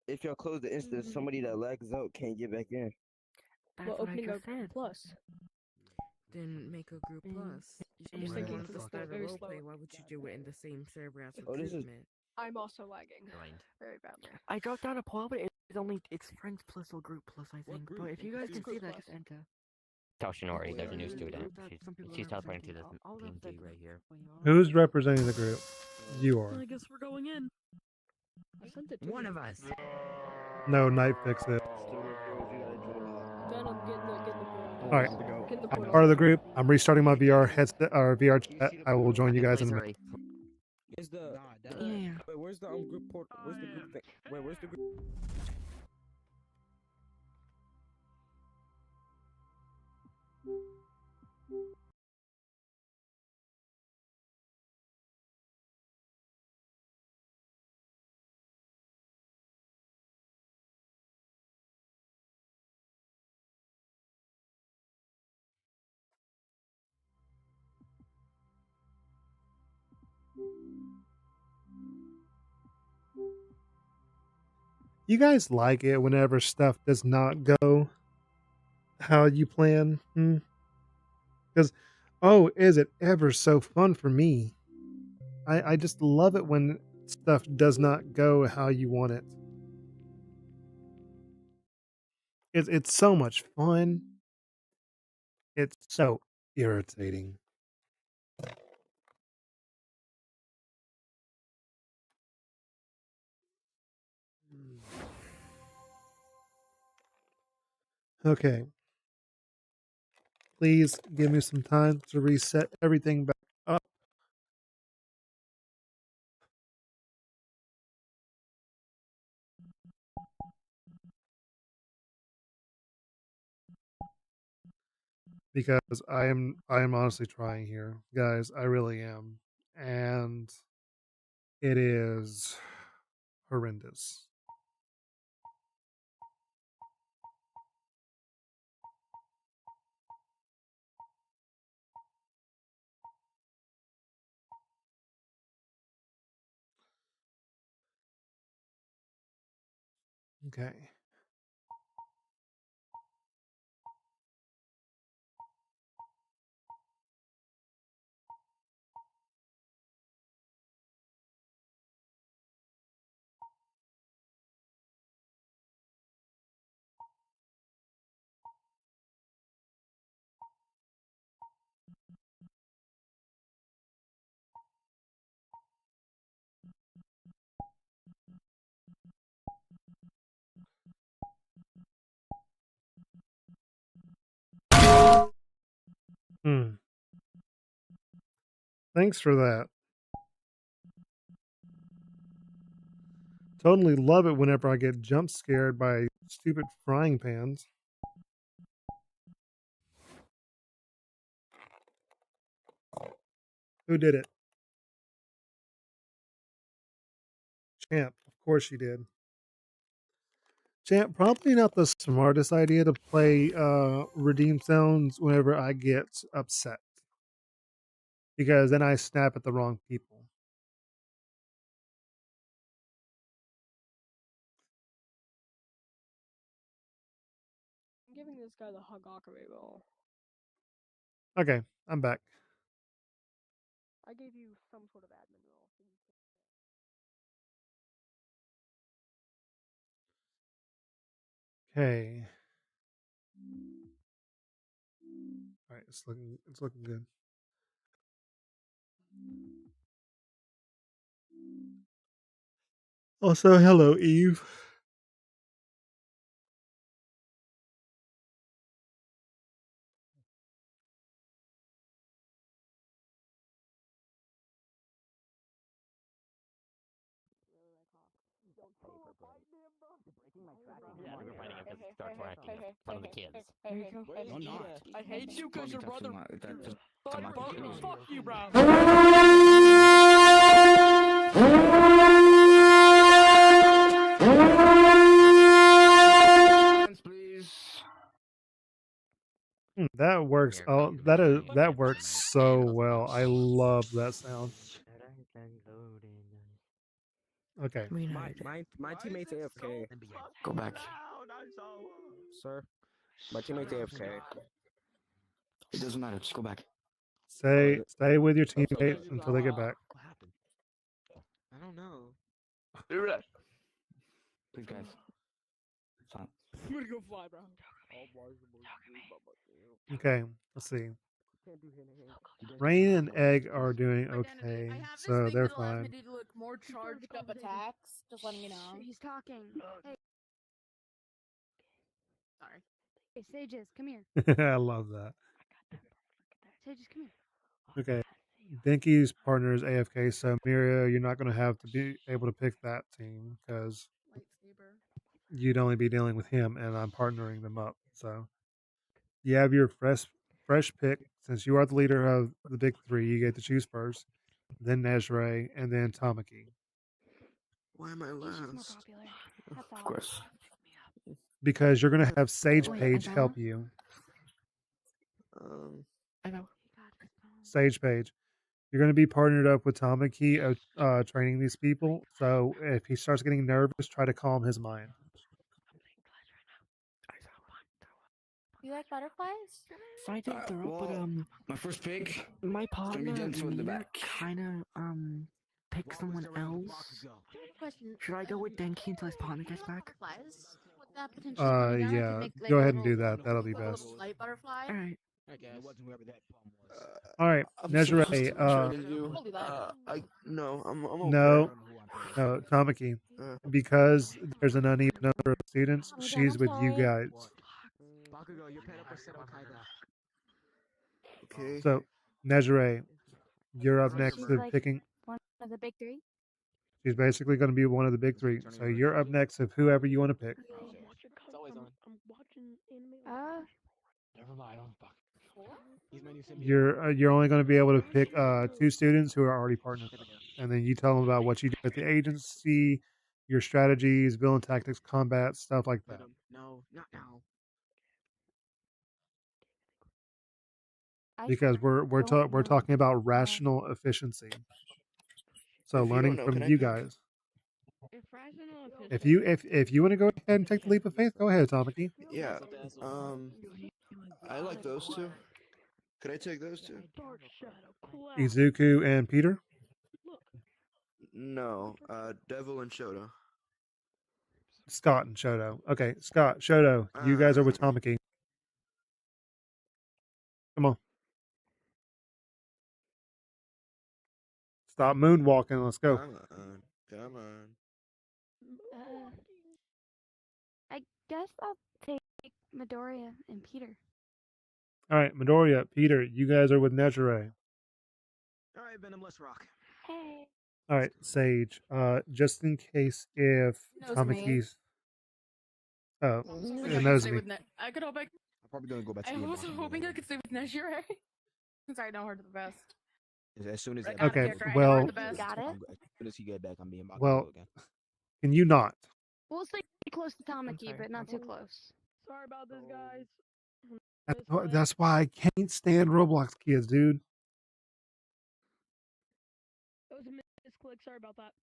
if y'all close the instance, somebody that lags out can't get back in. That's We're what I opening just a said. plus. Then make a group plus. I'm just thinking because it's very slow. Why would you do it in the same server as Oh, this is recruitment? I'm also lagging very badly. I dropped down a poll, but it's friends plus or group plus, I think. But if you guys can see that, just enter. Toshinori, there's a new student. She's teleporting to this PNG right here. Who's representing the group? You are. I guess we're going in. I sent it to One you. of us. No, Night fix it. Venom, get in the portal. All right. Get in the I'm portal. part of the group. I'm restarting my VR headset or VR chat. I will join you guys in a minute. Is the Yeah. wait? Where's the group port? Where's the group thing? Wait, where's the group? You guys like it whenever stuff does not go how you plan? Because, oh, is it ever so fun for me? I just love it when stuff does not go how you want it. It's so much fun. It's so irritating. Okay. Please give me some time to reset everything back up. Because I am honestly trying here, guys. I really am. And it is horrendous. Okay. Thanks for that. Totally love it whenever I get jump scared by stupid frying pans. Who did it? Champ. Of course she did. Champ, probably not the smartest idea to play redeem sounds whenever I get upset. Because then I snap at the wrong people. I'm giving this guy the Hagakure roll. Okay, I'm back. I gave you some sort of admin role. Okay. All right, it's looking good. Also, hello, Eve. Yeah, we're fighting if it starts whacking in front of the kids. No, not. I hate you because your brother. Fuck Fuck you, bro. That works. Oh, that works so well. I love that sound. Okay. My teammate's AFK. Go back. Sir, my teammate's AFK. It doesn't matter. Just go back. Stay with your teammate until they get back. What happened? I don't know. Please, guys. Stop. I'm gonna go fly, bro. Okay, let's see. Rain and Egg are doing okay, so they're fine. Me to look more charged up attacks. Just letting you know. He's talking. Hey. Sorry. Hey, Sages, come here. I love that. Sages, come here. Okay. Dinky's partner is AFK, so Miria, you're not going to have to be able to pick that team because you'd only be dealing with him, and I'm partnering them up. So you have your fresh pick. Since you are the leader of the big three, you get to choose first, then Nezre, and then Tamaki. Why am I last? Of course. Because you're going to have Sage Page help you. I know. Sage Page. You're going to be partnered up with Tamaki training these people. So if he starts getting nervous, try to calm his mind. You like butterflies? Sorry to interrupt, but my first pick. my partner in the back. kind of pick someone else. Question. Should I go with Denki until his partner gets back? Butterflies? Would that potentially calm you down? I could Yeah. make, like, Go a ahead and little- do that. That'll be a little best. light butterfly. All right. Okay. It wasn't whoever that bum was. All right, I'm Nezure. supposed to be training you. I'm No, okay. no, Tamaki. Uh. Because there's an uneven number of students, she's with you guys. Bakugo, you're paired up with Seto Kaida. Okay. So, Nezure, you're up So next she's to like picking. one of the big three. She's basically going to be one of the big three. So you're up next of whoever you want to pick. It's always on. I'm watching anime. Never mind. He's my new symbiote. You're only going to be able to pick 2 students who are already partners, and then you tell them about what you do at the agency, your strategies, villain tactics, combat, stuff like that. No, not now. Because we're talking about rational efficiency. So If you learning don't know, from can I you pick? guys. If rational If you want to go ahead and take the leap of faith, go ahead, Tamaki. Yeah. I like those two. Could I take those two? Izuku and Peter. No. Devil and Shoto. Scott and Shoto. Okay, Scott, Shoto, you guys are with Tamaki. Come on. Stop moonwalking. Let's go. Come on. I guess I'll take Midoriya and Peter. All right, Midoriya, Peter, you guys are with Nezure. All right, Venom, let's rock. Hey. All right, Sage. Just in case if Knows me. Tamaki's. Oh, it I knows stay me. with I could hope I'm probably gonna go back to I the was hoping I could stay with Nejire. Since I know her the best. As soon as Right, that out of Okay, character, I know well- her the best. Got it. As soon as he get back, I'm being Bakugo Well, again. can you not? We'll stay close to Tamaki, but not too close. Sorry about this, guys. That's why I can't stand Roblox kids, dude. That was a misclick. Sorry about that.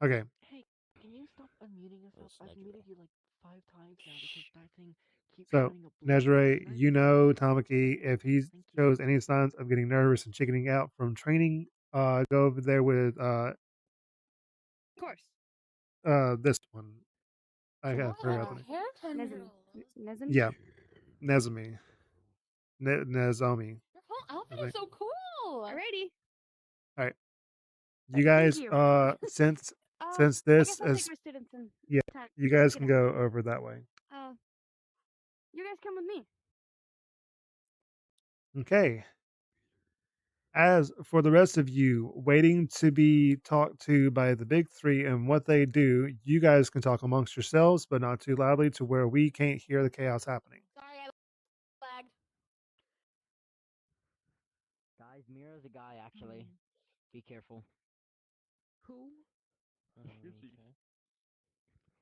Okay, Hey, can you stop unmuting yourself? I've muted you like 5 times now because that thing keeps so showing up blue. Nezure, you know Tamaki, if he shows any signs of getting nervous and chickening out from training, go over there with Of course. this one. I got her out. Nezumi. Yeah, Nezumi. Nezomi. Your whole outfit Okay. is so cool. Alrighty. All right, you guys. you. Since I this guess I'll is take my students and yeah, time. you guys Get can out. go over that way. You guys come with me. Okay. As for the rest of you waiting to be talked to by the big three and what they do, you guys can talk amongst yourselves, but not too loudly to where we can't hear the chaos happening. Sorry, I lagged. Guys, Mira's a guy, actually. Be careful. Who?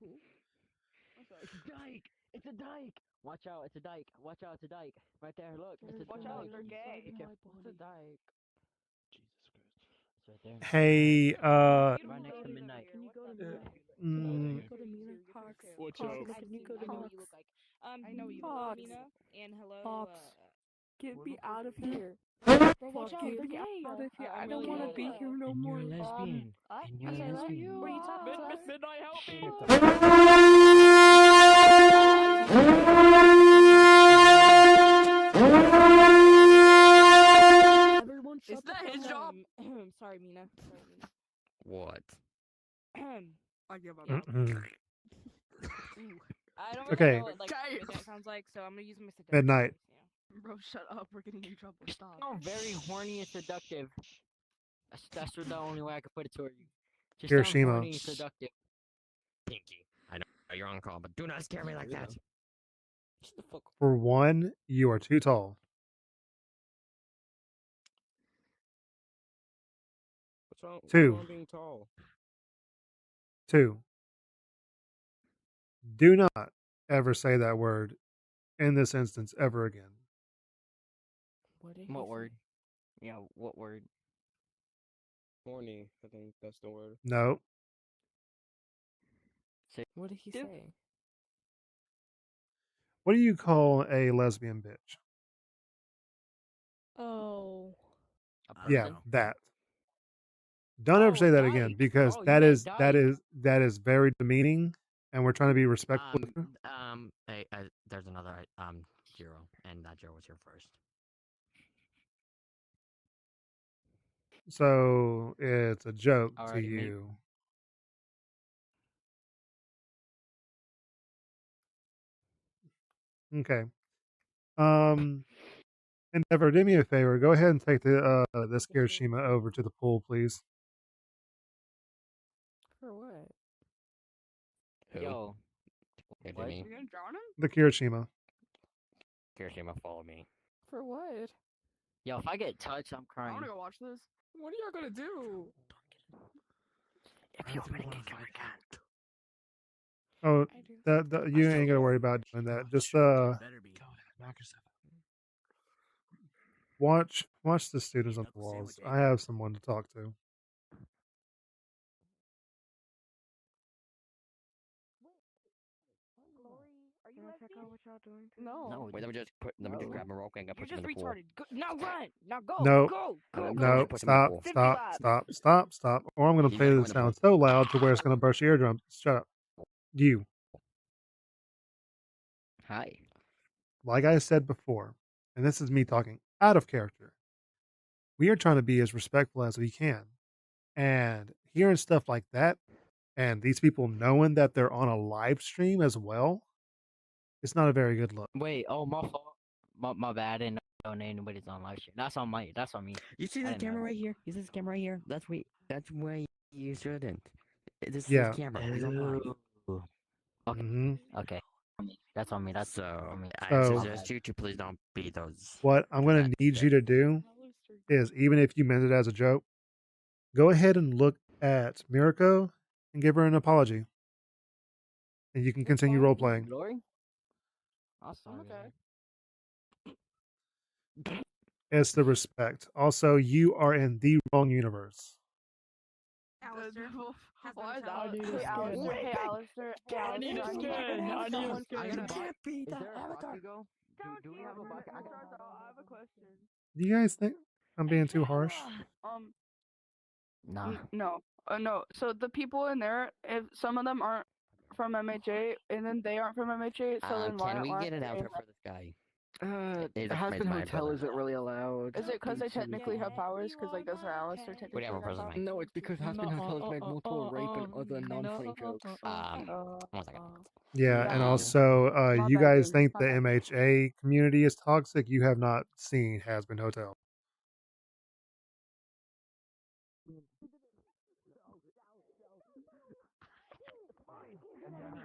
Who? It's a dike! It's a dike! Watch out, it's a dike. Watch out, it's a dike. Right there, look. It's a Watch dike. out, they're gay. Be careful. It's a dike. Jesus Christ. It's right there. Hey, Right next to midnight. Can you go to Mina? mm, Go to Mina. Hawks. Watch Hawks, out. Can you go to Mina? I know you Fox. Mina. And hello. Fox. Get me out of here. Bro, watch Fuck out, you. they're Get me gay. out of here. I I'm don't really want to gay. be here no And more. you're a lesbian. And you're a lesbian. What are you talking about? Midnight, help me! Everyone shut Is the that fuck his up. job? Sorry, Mina. What? I give up. mm-mm. I don't really Okay. know what like that sounds like, so I'm gonna use my seductive Midnight. voice, yeah. Bro, shut up. We're getting in trouble. Stop. Oh, very horny and seductive. That's the only way I could put it to you. Just Hiroshima. horny and seductive. Pinky, I know you're on call, but do not scare me like that. Shut the fuck up. For one, you are too tall. What's wrong? Two. What's wrong being tall? 2. Do not ever say that word in this instance ever again. What word? Yeah, what word? Horny, I think that's the word. No. What did he say? What do you call a lesbian bitch? Oh. Yeah, that. Don't ever say that again because that is very demeaning, and we're trying to be respectful. Hey, there's another Zero, and that Zero was here first. So it's a joke to Alrighty, mate. you. Okay. Endeavor, do me a favor. Go ahead and take this Kirishima over to the pool, please. For what? Who? Yo. What? What? Me? You're gonna drown him? The Kirishima. Kirishima, follow me. For what? Yo, if I get touched, I'm I crying. wanna go watch this. What are y'all gonna do? If you want me to kick him, I can. Oh, that you ain't gonna worry about doing that. Just watch the students on the walls. I have someone to talk to. Are you check out what y'all doing? No. Wait, let me just grab a rope and push him in the pool. Now run! Now go! No, Go! no, stop, stop, or I'm gonna He's play gonna this go in the sound so loud to where it's gonna burst your eardrums. Shut up. You. Hi. Like I said before, and this is me talking out of character, we are trying to be as respectful as we can. And hearing stuff like that, and these people knowing that they're on a live stream as well, it's not a very good look. Wait, oh, my fault. My bad. I didn't know anybody's on live stream. That's on me. You see I this didn't know camera that. right here? You see this camera right here? That's why you shouldn't. This is Yeah. his camera. He's on live. Ooh. Okay. Mm-hmm. Okay. That's on me. That's So on me. I So- suggest you to please don't be those. What I'm going to need you to do is, even if you meant it as a joke, go ahead and look at Mirako and give her an apology. And you can continue role playing. Glory? I'm sorry. Okay. It's the respect. Also, you are in the wrong universe. Alistair. Why is that? Hey, Alistair. Hey, Alistair. Hey, I need a Alistair. skin. I need a skin. You can't be the Is there a avatar. Bakugo? Do we have a Bakugo? I have a question. Do you guys think I'm being too harsh? Nah. No. No. So the people in there, if some of them aren't from MHA, and then they aren't from MHA, so then why Can we aren't get an they outfit in for this guy? The It's Husband my Hotel brother. isn't really allowed. Is it because they due to- technically have powers? Because like doesn't Alistair technically Whatever, have person, powers? Mike. No, it's because Husband Hotel has made multiple rape and other non-funny jokes. 1 second. Yeah, and Yeah. also, My you bad, guys James. think My the bad. MHA community is toxic. You have not seen Hasbin Hotel.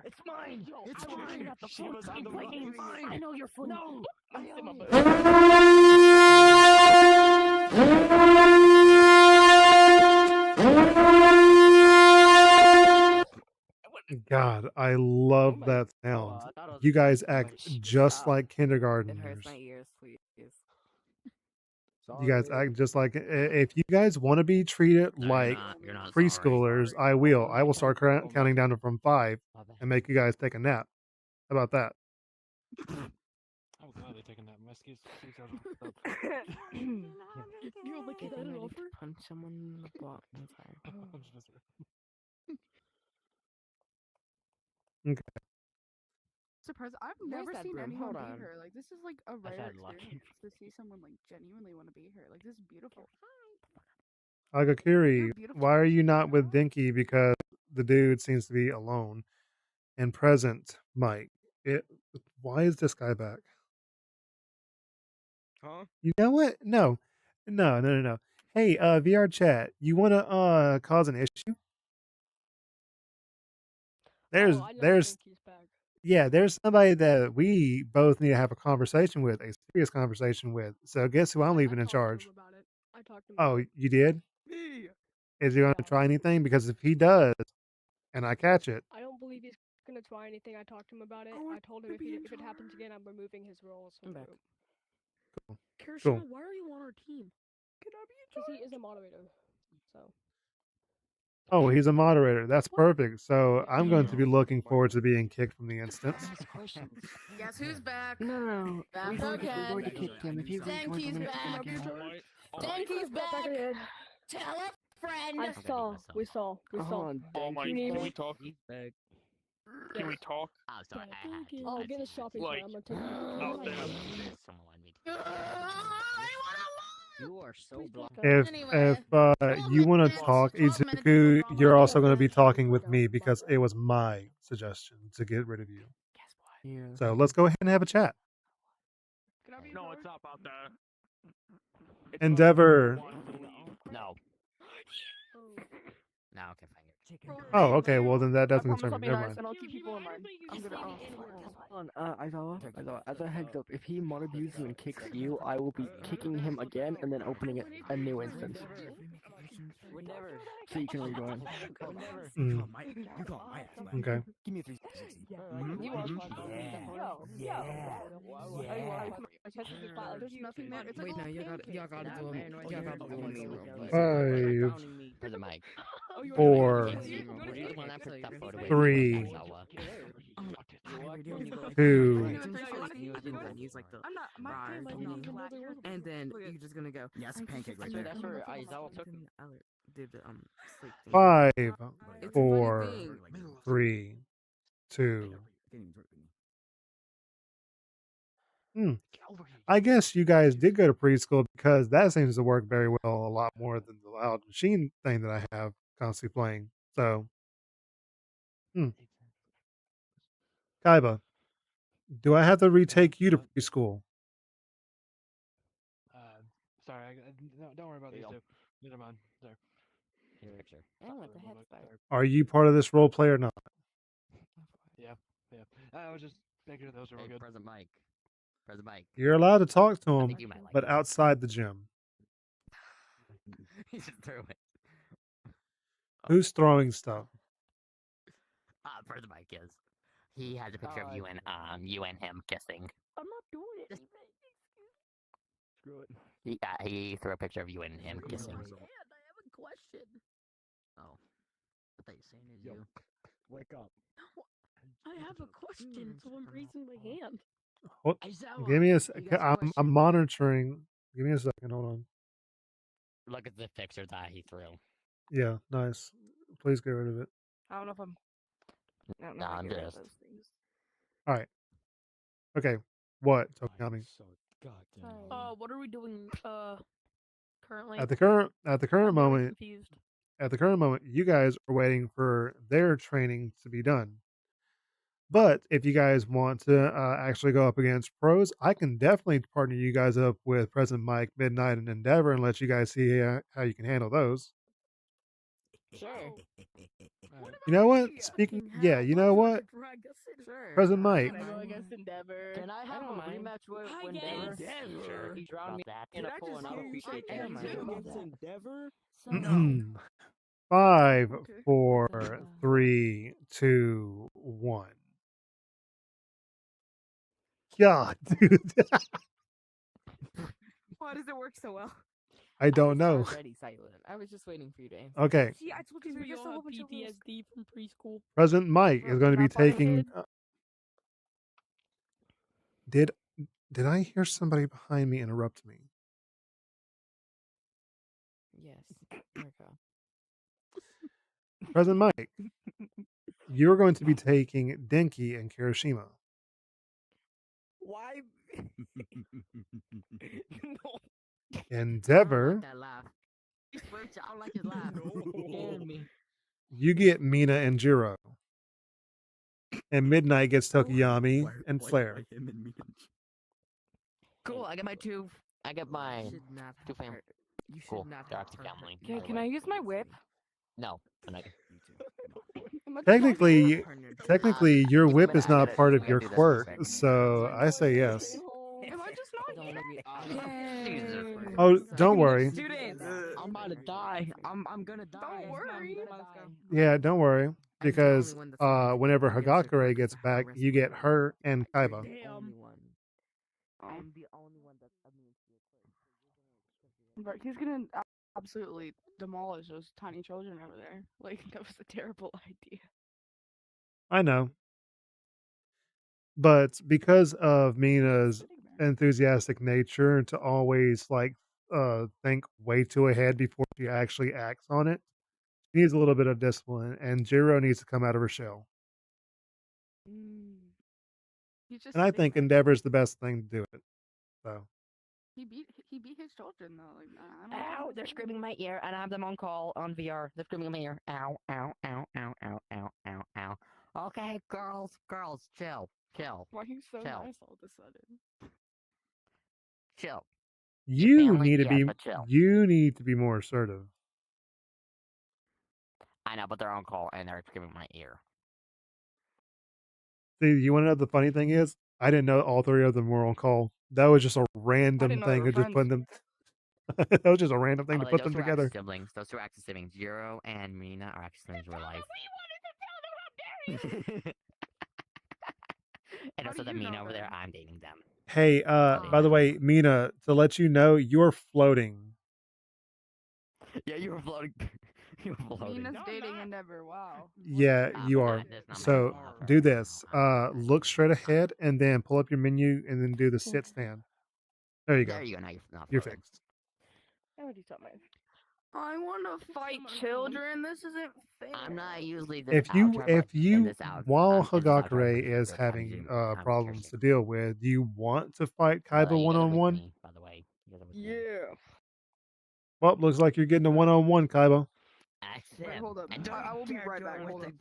It's mine! It's I mine! got the She full was on the complaint. line. I know you're full. No! God, I love that sound. I thought it was You guys my act shit. just Stop. like It kindergartners. hurts my ears, please. You guys act just like if you guys want to be treated like You're not preschoolers, I will. I will start counting down from 5 and make you guys take a nap. How about that? I'm gladly taking that. My skis. You're lucky that an offer. Punch someone in the butt. I'm tired. Okay. Surprise! I've Where's never that seen broom? anyone Hold be on. here. Like this is like a rare had luck. experience to see someone like genuinely want to be here. Like this is beautiful. Agakiri, You're a beautiful why are you not with Dinky? Because the dude seems to be alone. And present, Mike. Why is this guy back? Huh? You know what? No. Hey, VR chat, you want to cause an issue? There's Oh, I know Dinky's back. yeah, there's somebody that we both need to have a conversation with, a serious conversation with. So guess who I'm leaving in charge? About it. I talked to him. Oh, you did? Me. Is he going to try anything? Because if he does, and I catch it, I don't believe he's gonna try anything. I talked to him about it. I told him if it happens again, I'm removing his roles from the group. Cool. Why are you on our team? Can I be in charge? Because he is a moderator. So. oh, he's a moderator. That's perfect. So I'm going to be looking forward to being kicked from the instance. Guess who's back? No. Back We're again. going to kick him. If he Denky's back. Denky's back. Tell a friend. We saw. Hold on, Oh my! You need Can me? we talk? Can we talk? Oh, sorry. I'll get a shopping cart. I'm gonna take you. Oh, damn. Someone wanted me to. I wanna You are so blocked. If Anyway, you want to talk, Izuku, you're also going to be talking with me because it was my suggestion to get rid of you. Yeah. So let's go ahead and have a chat. No, it's up out there. Endeavor. No. No, okay, fine. Oh, okay. Well, then that I doesn't promise concern I'll me. be Never nice mind. and I'll keep people in mind. I'm gonna. Hold on, Aizawa, as a heads up, if he mod abuses and kicks you, I will be kicking him again and then opening a new instance. Whenever. So you can rejoin. Mm. Okay. Give me a 360. there's nothing there. It's like Wait, no, y'all gotta do him. Y'all gotta do him. 5, For the mic. 4, 3, 2. And then you're just gonna go. Yes, pancake right there. That's where Aizawa took Did the sleep thing. 5, It's a funny 4, thing. 3, 2. I guess you guys did go to preschool because that seems to work very well a lot more than the loud machine thing that I have constantly playing. So, Kaiba, do I have to retake you to preschool? Sorry, no, don't worry about these two. Never mind. Sorry. Are you part of this role play or not? Yeah. I was just making sure those are all good. Present mic. Present mic. You're allowed to talk to I him, think you might like but it. outside the gym. He just threw it. Who's throwing stuff? Present mic is. He has a picture of you and him kissing. I'm not doing it. Screw it. He threw a picture of you and him kissing. I have a question. Oh. I thought you were saying is you. Wake up. I have a question, so I'm raising my hand. Hold, give me a second. I'm monitoring. Give me a second. Hold on. Look at the picture that he threw. Yeah, nice. Please get rid of it. I don't know if I'm. I don't know No, if I I'm get rid of just. those things. All right. Okay. What, Tokami? What are we doing? Currently. At the current I'm very moment, confused. you guys are waiting for their training to be done. But if you guys want to actually go up against pros, I can definitely partner you guys up with President Mike, Midnight, and Endeavor, and let you guys see how you can handle those. Sure. You know what? You know what? Sure. President Mike. Can I go against Endeavor? Can I have a rematch with Endeavor? Sure. He drowned me That. in a pool and I would appreciate that. Against Endeavor? 5, Okay. 4, 3, 2, 1. God, dude. Why does it work so well? I don't know. Already silent. I was just waiting for you to answer. Okay. See, I told you we all have PTSD from preschool. President Mike is going to be taking. Did I hear somebody behind me interrupt me? Yes. Okay. President Mike, you're going to be taking Denki and Kirishima. Why? No. Endeavor, That laugh. I don't like his laugh. He scared me. you get Mina and Jiro. And Midnight gets Tokiyami and Flare. Cool. I get my two. I get my should not two have family. hurt. You should Cool. not They're have active hurt family. her. Can I use my whip? No. I'm not. Technically, your whip is not part of We your gotta do this real quirk, quick. so I say yes. Am I just not? Oh, don't worry. Students, I'm about to die. I'm gonna die. Don't worry. Yeah, don't worry. Because only one that's not whenever against her Hagakure quirk gets 'cause I have back, a you get respect her and Kaiba. The only one. I'm the only one that's immune to your quirk. But he's gonna absolutely demolish those tiny children over there. Like, that was a terrible idea. I know. But because of Mina's enthusiastic nature to always think way too ahead before she actually acts on it, she needs a little bit of discipline, and Jiro needs to come out of her shell. He's just And I sitting think there. Endeavor's the best thing to do it. So He beat his children though. Like, I don't Ow! know. They're screaming in my ear, and I have them on call on VR. They're screaming in my ear. Ow! Ow! Ow! Ow! Ow! Ow! Ow! Ow! Okay, girls, chill, chill, Why are you so chill, nice all of a sudden? chill. You family, need to yes, be but chill. you need to be more assertive. I know, but they're on call and they're screaming in my ear. See, you want to know the funny thing is? I didn't know all three of them were on call. That was just a random know they thing were of just friends. putting them. That was just a random thing By to the way, put those them two are actually together. siblings. Those two are actually siblings. Jiro and Mina are actually siblings in real life. And also the Mina over there, I'm dating them. Hey, by the way, Mina, to let you know, you're floating. Yeah, you were floating. You were floating. Mina's dating endeavor. Wow. Yeah, you are. So do this. Look straight ahead and then pull up your menu and then do the sit stand. There you go. There you go. Now you're not You're floating. fixed. I already told my. I want to fight children. This isn't fair. I'm not usually this If you out. while I'm in this out Hagakure pretty is good. having I'm problems to deal with, do you want to fight Kaiba you one guys are on with one? me, by the way. You guys are with me. Yeah. Well, looks like you're getting a one on one, Kaiba. Wait, hold up. I will be right back. Hold up.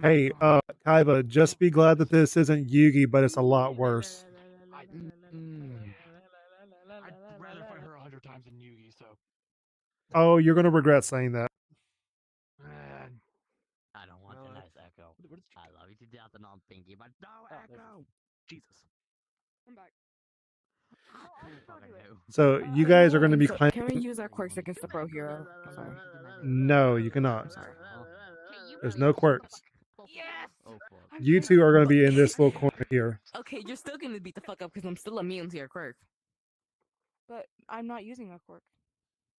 Hey, Kaiba, just be glad that this isn't Yugi, but it's a lot worse. I'd rather fight her 100 times than Yugi, so. Oh, you're gonna regret saying that. I don't want your nice Echo. I love you to death and all Pinky, but no Echo. Jesus. I'm back. So you guys are gonna be Can claiming. we use our quirks against the pro hero? Sorry. No, you cannot. There's no quirks. Yes. You two are gonna be in this little corner here. Okay, you're still gonna beat the fuck up because I'm still immune to your quirk. But I'm not using a quirk.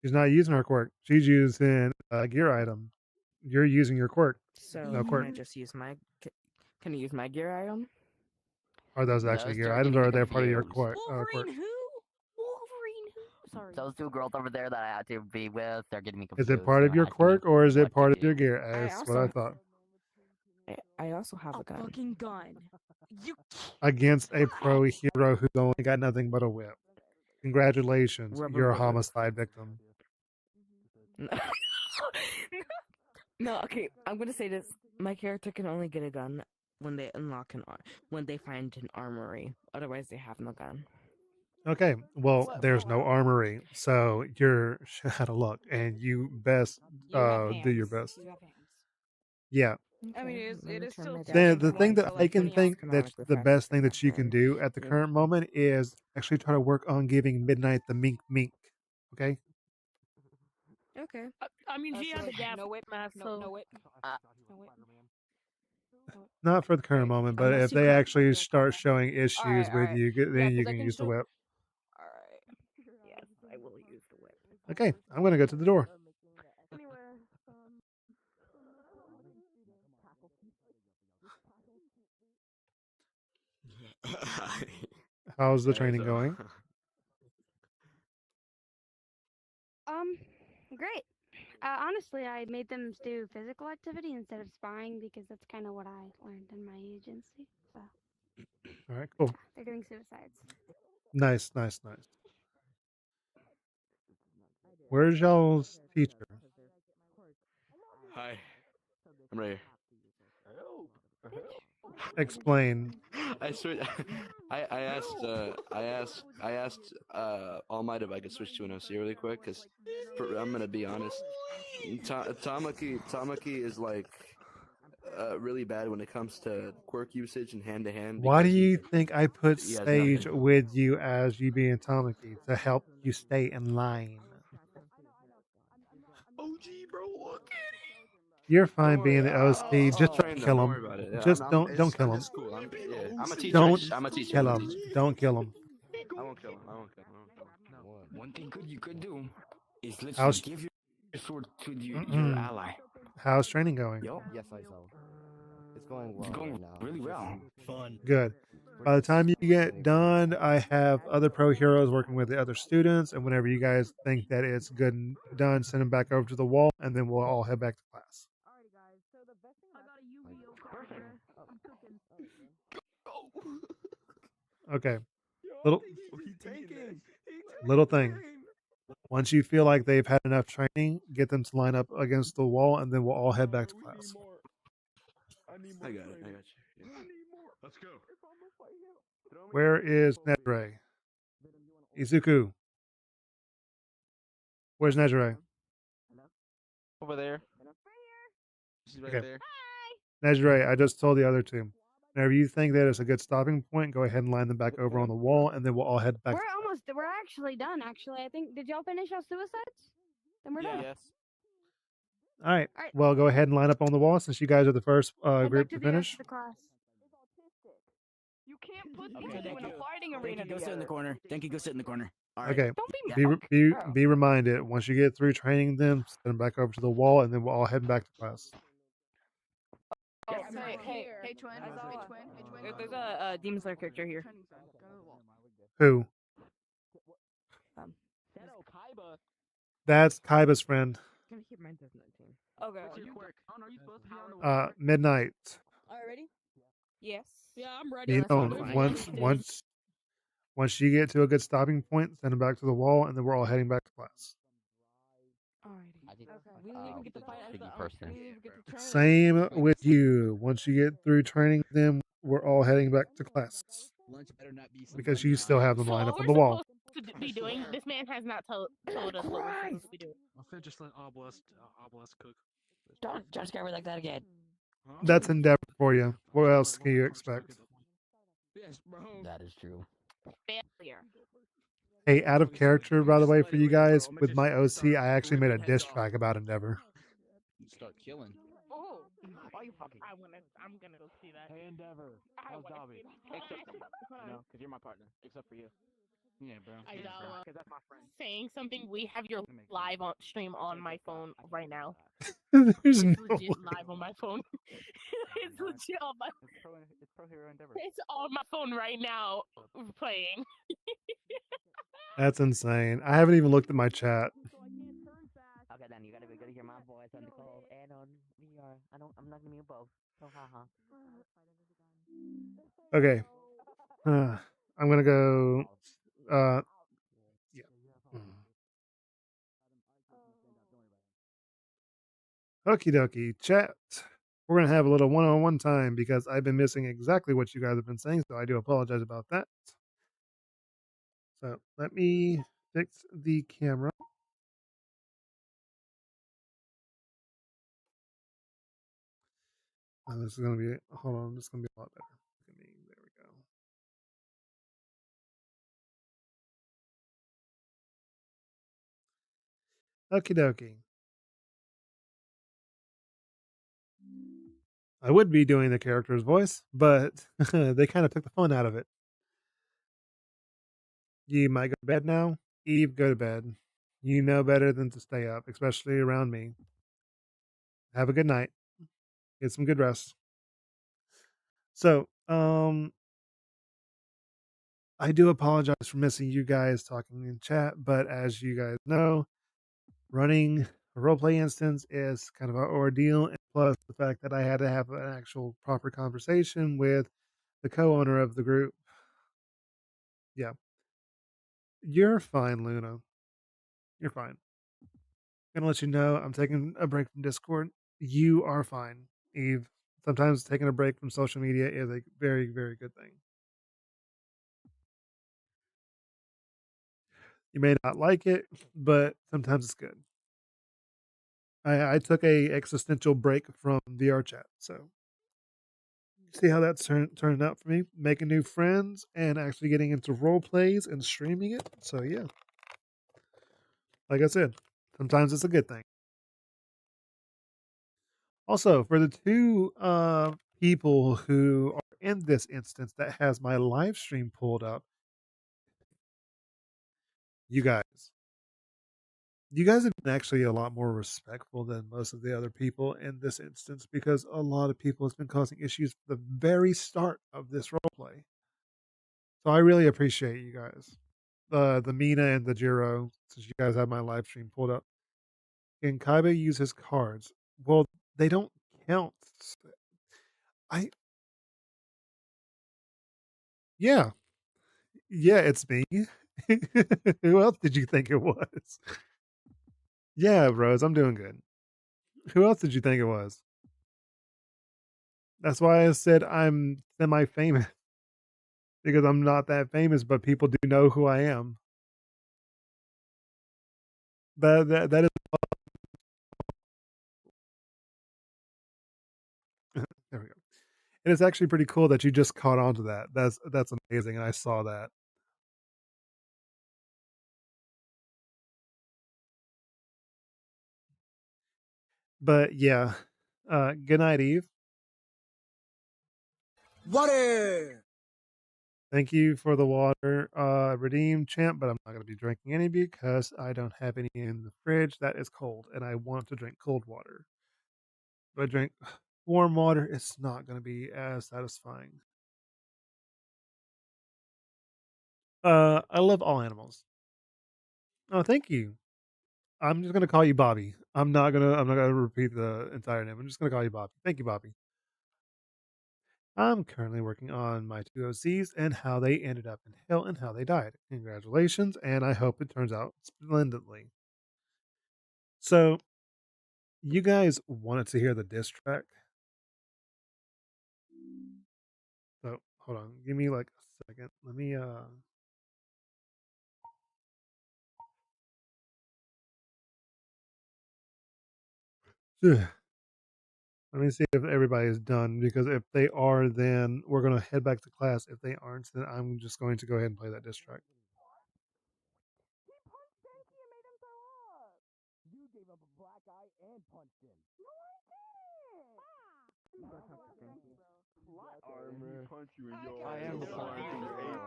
She's not using her quirk. She's using a gear item. You're using your quirk. So No can quirk. I just use my? Can I use my gear item? Are those actually gear items, or are they part of your quirk? Wolverine who? Wolverine who? Sorry. Those two girls over there that I had to be with, they're getting me Is confused. it part of They're your asking me quirk, or is it what to part of do. your gear? That's what I thought. I also have a gun. Fucking gun. You. Against a pro hero who's only got nothing but a whip. Congratulations, Rubber you're a bullets. homicide victim. No, okay. I'm gonna say this. My character can only get a gun when they unlock when they find an armory. Otherwise, they have no gun. Okay, well, there's no armory, so you're out of luck, and you best do your best. Yeah. I mean, it is still. The thing that I can think that the best thing that you can do at the current moment is actually try to work on giving Midnight the mink mink. Okay. Okay. I mean, she has a gap. No whip, mask, no, so. no whip. No whip. Not for the current moment, but Unless if you they crack- actually start showing issues with alright. you, then you 'cause I can can use the still- whip. Alright. Yes, I will use the whip. Okay, I'm gonna go to the door. Anyway, How's the training going? Great. Honestly, I made them do physical activity instead of sparring because that's kind of what I learned in my agency. So All right, cool. they're doing suicides. Nice, nice, nice. Where's y'all's teacher? Hi, I'm right here. Explain. I swear, I asked All Might if I could switch to an OC really quick, cause I'm gonna be honest, Tamaki is like really bad when it comes to quirk usage and hand to hand. Why do you think I put he has Sage nothing. with you as you being Tamaki to help you stay in line? OG, bro, look at You're fine being the OC. Just I'll don't train them, kill don't him. worry about it. Yeah, Just I'm- don't kill him. It's cool. I'm a teacher. Don't I'm a teacher. kill I'm a him. teacher. Don't kill him. I won't kill him. I won't kill him. One thing you could do is literally How's give your sword to your Mm-mm. ally. How's training going? Yo, Yes, I saw. It's going well. it's going right now. really It's just well. Fun. Good. By the time you get done, I have other pro heroes working with the other students, and whenever you guys think that it's good and done, send them back over to the wall, and then we'll all head back to class. Okay. Little Little thing. Once you feel like they've had enough training, get them to line up against the wall, and then we'll all head back to class. I got it. I got you. Yeah. Let's go. Where is Nejire? Izuku. Where's Nejire? Over there. She's right Okay. there. Nejire, I just told the other two. Whenever you think that it's a good stopping point, go ahead and line them back over on the wall, and then we'll all head back. We're actually done. Actually, I think. Did y'all finish your suicides? Then we're done. Yes. All right. All right. Well, go ahead and line up on the wall since you guys are the first Head group back to to the rest finish. of the class. You can't put these Okay, two in a fighting arena Denki, go sit in the corner. Denki, go sit in the corner. All right. Okay. Don't be Be, mean. be, Oh. be reminded, once you get through training them, send them back over to the wall, and then we'll all head back to class. Oh, hey, Twin. There's a Demon Slayer character here. Who? That's Kaiba's friend. Can keep mine does 19. Okay. Midnight. Already? Yes. Yeah, I'm ready. You know, once you get to a good stopping point, send them back to the wall, and then we're all heading back to class. We didn't even get to fight as the Same with you. Once you get through training them, we're all heading back to class. Because you still have them lined up on the wall. To be doing. This man has not told us what we're supposed to be doing. I could just let Obelisk cook. Don't scare me like that again. That's endeavor for you. What else can you expect? Yes, bro. That is true. Failure. Hey, out of character, by the way, for you guys, with my OC, I actually made a diss track about Endeavor. Start killing. Oh, why you fucking? I'm gonna go see that. Hey, Endeavor. How's Dobby? No, because you're my partner. Except for you. Yeah, bro. Because that's my friend. Saying something. We have your live on stream on my phone right now. There's It's no legit way. live on my phone. It's legit on my. It's Pro Hero Endeavor. It's on my phone right now, playing. That's insane. I haven't even looked at my chat. Okay, then you gotta hear my voice on the call and on VR. I'm not gonna be both. So haha. Okay. I'm gonna go. Yeah. Okie dokie, chat. We're gonna have a little one-on-one time because I've been missing exactly what you guys have been saying, so I do apologize about that. So let me fix the camera. This is gonna be. Hold on, this is gonna be a lot better. There we go. Okie dokie. I would be doing the character's voice, but they kind of took the fun out of it. You might go to bed now. Eve, go to bed. You know better than to stay up, especially around me. Have a good night. Get some good rest. So, I do apologize for missing you guys talking in chat, but as you guys know, running a roleplay instance is kind of an ordeal. And plus, the fact that I had to have an actual proper conversation with the co-owner of the group. Yeah. You're fine, Luna. You're fine. Gonna let you know I'm taking a break from Discord. You are fine, Eve. Sometimes taking a break from social media is a very, very good thing. You may not like it, but sometimes it's good. I took a existential break from VRChat, so see how that's turned out for me. Making new friends and actually getting into role plays and streaming it. So yeah, like I said, sometimes it's a good thing. Also, for the two people who are in this instance that has my live stream pulled up, you guys have been actually a lot more respectful than most of the other people in this instance because a lot of people has been causing issues from the very start of this roleplay. So I really appreciate you guys. The Mina and the Jiro, since you guys have my live stream pulled up. Can Kaiba use his cards? Well, they don't count. Yeah. Yeah, it's me. Who else did you think it was? Yeah, Rose, I'm doing good. Who else did you think it was? That's why I said I'm semi-famous. Because I'm not that famous, but people do know who I am. That is there we go. And it's actually pretty cool that you just caught on to that. That's amazing, and I saw that. But yeah, good night, Eve. Water. Thank you for the water, redeem champ, but I'm not going to be drinking any because I don't have any in the fridge. That is cold, and I want to drink cold water. If I drink warm water, it's not going to be as satisfying. I love all animals. Oh, thank you. I'm just gonna call you Bobby. I'm not gonna repeat the entire name. I'm just gonna call you Bobby. Thank you, Bobby. I'm currently working on my two OCs and how they ended up in hell and how they died. Congratulations, and I hope it turns out splendidly. So, you guys wanted to hear the diss track? So, hold on. Give me like a second. Let me let me see if everybody is done, because if they are, then we're going to head back to class. If they aren't, then I'm just going to go ahead and play that diss track. You gave up a black eye and punched him. No, I didn't. Armor. Punch you in your I am the punch.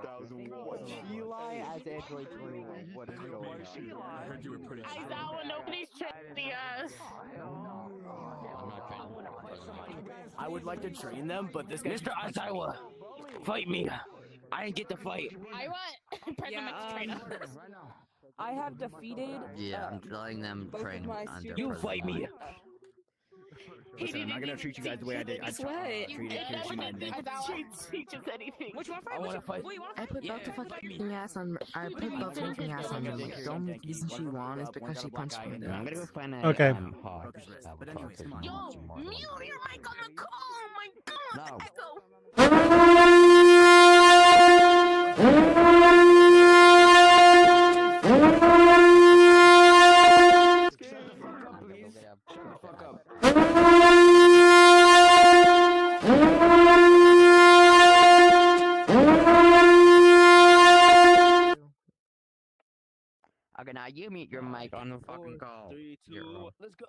8,000 watts. Eli as Android 21. What is going on? I heard you were pretty. Aizawa, nobody's training us. I would like to train them, but this guy. Mr. Aizawa, fight me. I didn't get to fight. I want President to train us. I have defeated. Yeah, I'm letting them both of train my under You students. fight me. Listen, I'm not gonna treat you guys the way I did. I treated Kirishima and Teaches anything. Which one? I want to fight. I put both the fucking ass on. I put both the fucking ass on them. The only reason she won is because she punched me. I'm gonna go find a Okay. hawk. But anyways, come on. Yo, mute your mic on the call. Oh my god, No. echo. Okay, now you mute your mic on the fucking call. 3, 2, You're- let's go.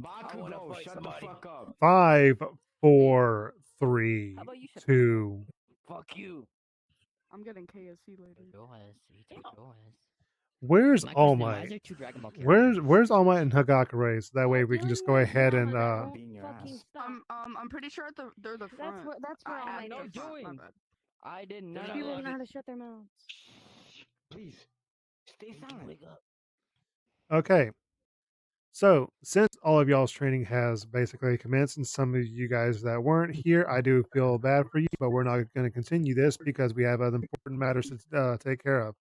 Bakugo, shut the fuck up. 5, 4, 3, How about you shut 2. Fuck you. I'm getting KSC later. Where's My question is, All why is Might? there 2 Dragon Ball characters? Where's All Might and Hagakure? So that way we can just go ahead and Being your ass. I'm pretty sure they're the front. That's where all my no notes are. doing. I did not. People don't know how to shut their mouths. Please, stay silent. Wake up. Okay. So, since all of y'all's training has basically commenced, and some of you guys that weren't here, I do feel bad for you, but we're not going to continue this because we have other important matters to take care of.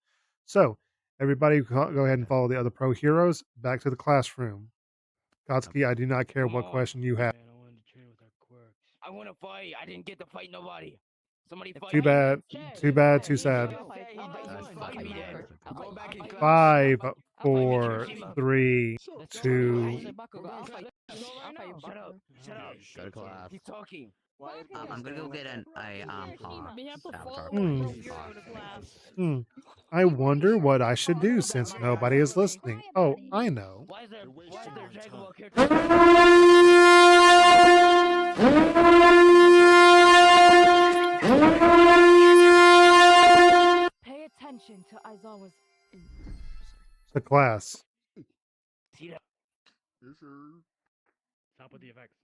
So, everybody go ahead and follow the other pro heroes back to the classroom. Katsuki, I do not care what question you have. I want to fight. I didn't get to fight nobody. Somebody fight Too me. bad. Too bad. Too sad. Fight me then. Go back in class. 5, 4, 3, 2. Shut up. Shut up. Go to class. He's talking. I'm gonna go get a hawk. We have to follow Avatar. Hmm. hero to class. I wonder what I should do since nobody is listening. Oh, I know. Why is there Dragon Ball characters? Pay attention to Aizawa's. The class. See that? Stop with the effects.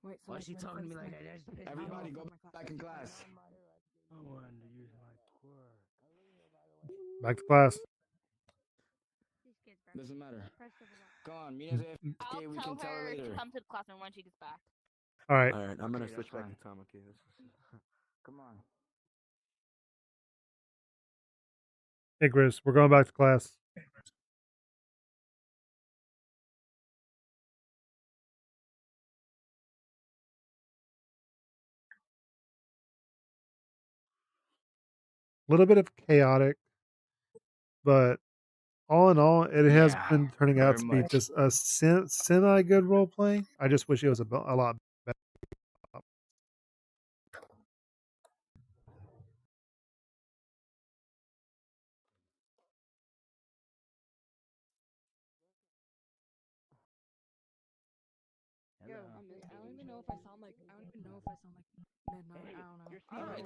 Wait, Why is she talking to me like that? Everybody go back in class. I wanted to use my quirk. Back to class. Doesn't matter. Come on, meet us AFK, we can tell her later. Come to the classroom when she gets back. All right. Alright, I'm gonna Okay, switch that's back fine. to time, okay? Come on. Hey, Chris, we're going back to class. A little bit of chaotic, but all in all, it has been turning out to be just a semi good role play. I just wish it was a lot better. Yo, I don't even know if I sound like midnight. I don't know.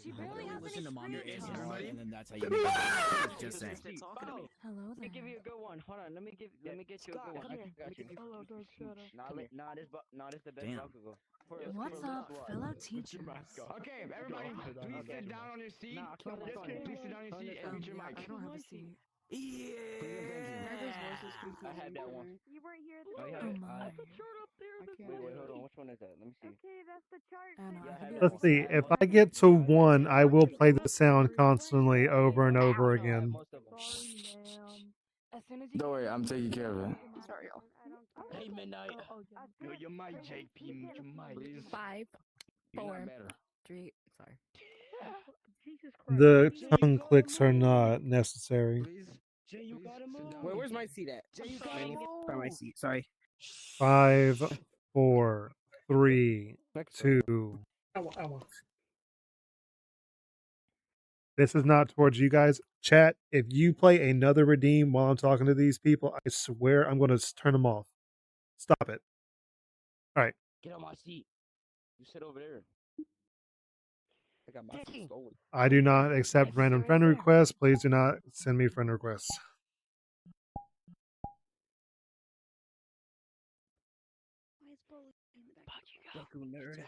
She barely has Listen to any mommy screen ASMR, time. and then that's how you make it. Just saying. Hello Let me there. give you a good one. Hold on, let me get you a good one. Come here. I got you. Hello, dog. Shut up. Nah, this the best Damn. Bakugo. What's up, fellow teachers? Okay, everybody, please sit down on your seat. Please sit down on your seat and mute your mic. I don't have a seat. Yeah. Voices I have that one. You weren't here Oh, you this have it? my. Wait, hold on. Which one is that? Let me see. Okay, that's the chart. Anna, Yeah, I I have can that Let's one. see. If I get to 1, I will play the sound constantly over and over again. Most of them. Sorry, ma'am. As soon as you Don't worry, I'm taking care of it. sorry, y'all. Hey, Midnight. Yeah. Your mic, JP. Mute your mic. Please. 5, You're 4, not better. 3. Sorry. Jesus Christ. The tongue clicks are not necessary. Please. Jay, you gotta move. Wait, where's my seat at? Jay, you I need gotta to find my move. seat. Sorry. 5, 4, 3, 2. This is not towards you guys. Chat, if you play another redeem while I'm talking to these people, I swear I'm going to turn them off. Stop it. All right. Get on my seat. You sit over there. I got my seat stolen. I do not accept random friend requests. Please do not send me friend requests. Goku nerd.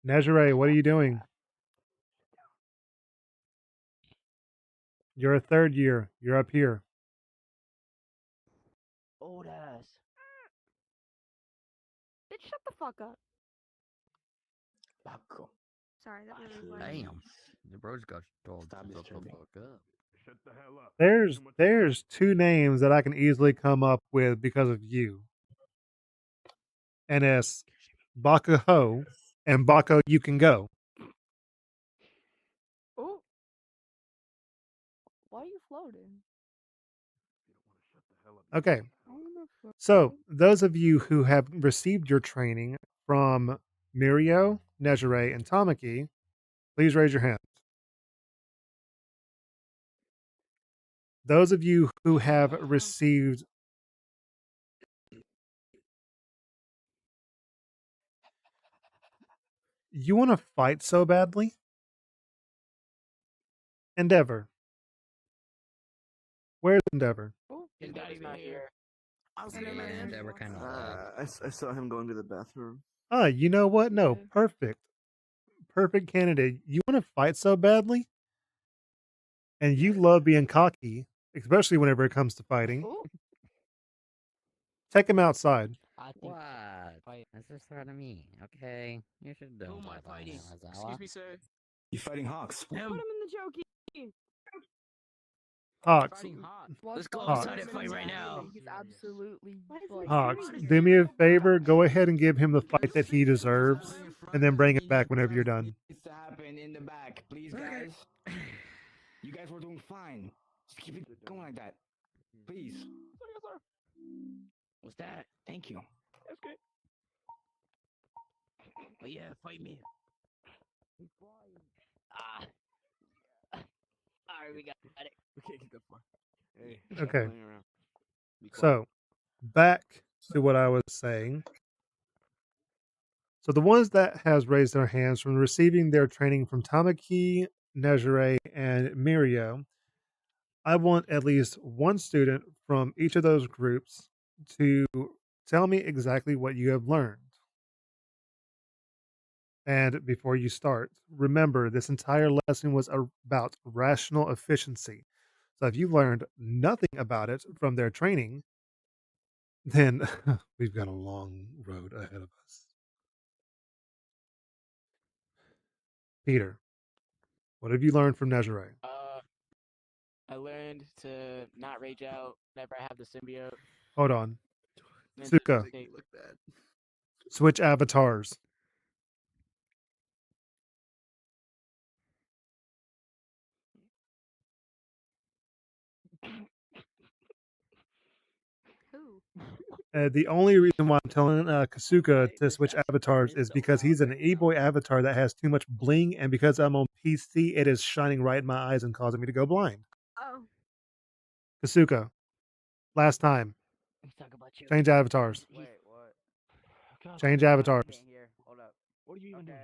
Nezire, what are you doing? You're a third year. You're up here. Old ass. Bitch, shut the fuck up. Bakugo. Sorry, that really was. Damn. The bros got told Stop to shut the disturbing. fuck up. Shut the hell up. There's 2 names that I can easily come up with because of you. And it's Bakuho and Bako You Can Go. Oh. Why are you floating? Okay. So, those of you who have received your training from Mirio, Nejire, and Tamaki, please raise your hand. Those of you who have received You want to fight so badly? Endeavor. Where's Endeavor? He's not even here. Yeah, they were kind of I saw him going to the bathroom. You know what? No, perfect. Perfect candidate. You want to fight so badly? And you love being cocky, especially whenever it comes to fighting. Take him outside. What? That's just sort of me. Okay, you should do Who am I that. fighting? Azawa. Excuse me, sir. You fighting Hawks? Him. Put him in the jokey. Hawks. Let's go Hawks. outside and fight right now. He's absolutely. Hawks, do me a favor. Go ahead and give him the fight that he deserves, and then bring it back whenever you're done. Needs to happen in the back, please, guys. You guys were doing fine. Just keep it going like that, please. What's that? Thank you. That's good. Oh yeah, fight me. Ah. Alright, we got it. We can't get that far. Hey, Okay. playing around. Be quiet. So, back to what I was saying. So the ones that has raised their hands from receiving their training from Tamaki, Nejire, and Mirio, I want at least one student from each of those groups to tell me exactly what you have learned. And before you start, remember this entire lesson was about rational efficiency. So if you learned nothing about it from their training, then we've got a long road ahead of us. Peter, what have you learned from Nezare? I learned to not rage out whenever I have the symbiote. Hold on. And Suka, take- switch avatars. Who? The only reason why I'm telling Kasuka to switch avatars is because he's an e-boy avatar that has too much bling, and because I'm on PC, it is shining right in my eyes and causing me to go blind. Oh. Kasuka, last time. Let's talk about you. Change avatars. Wait, what? Change avatars. Here, hold up. What are you even doing?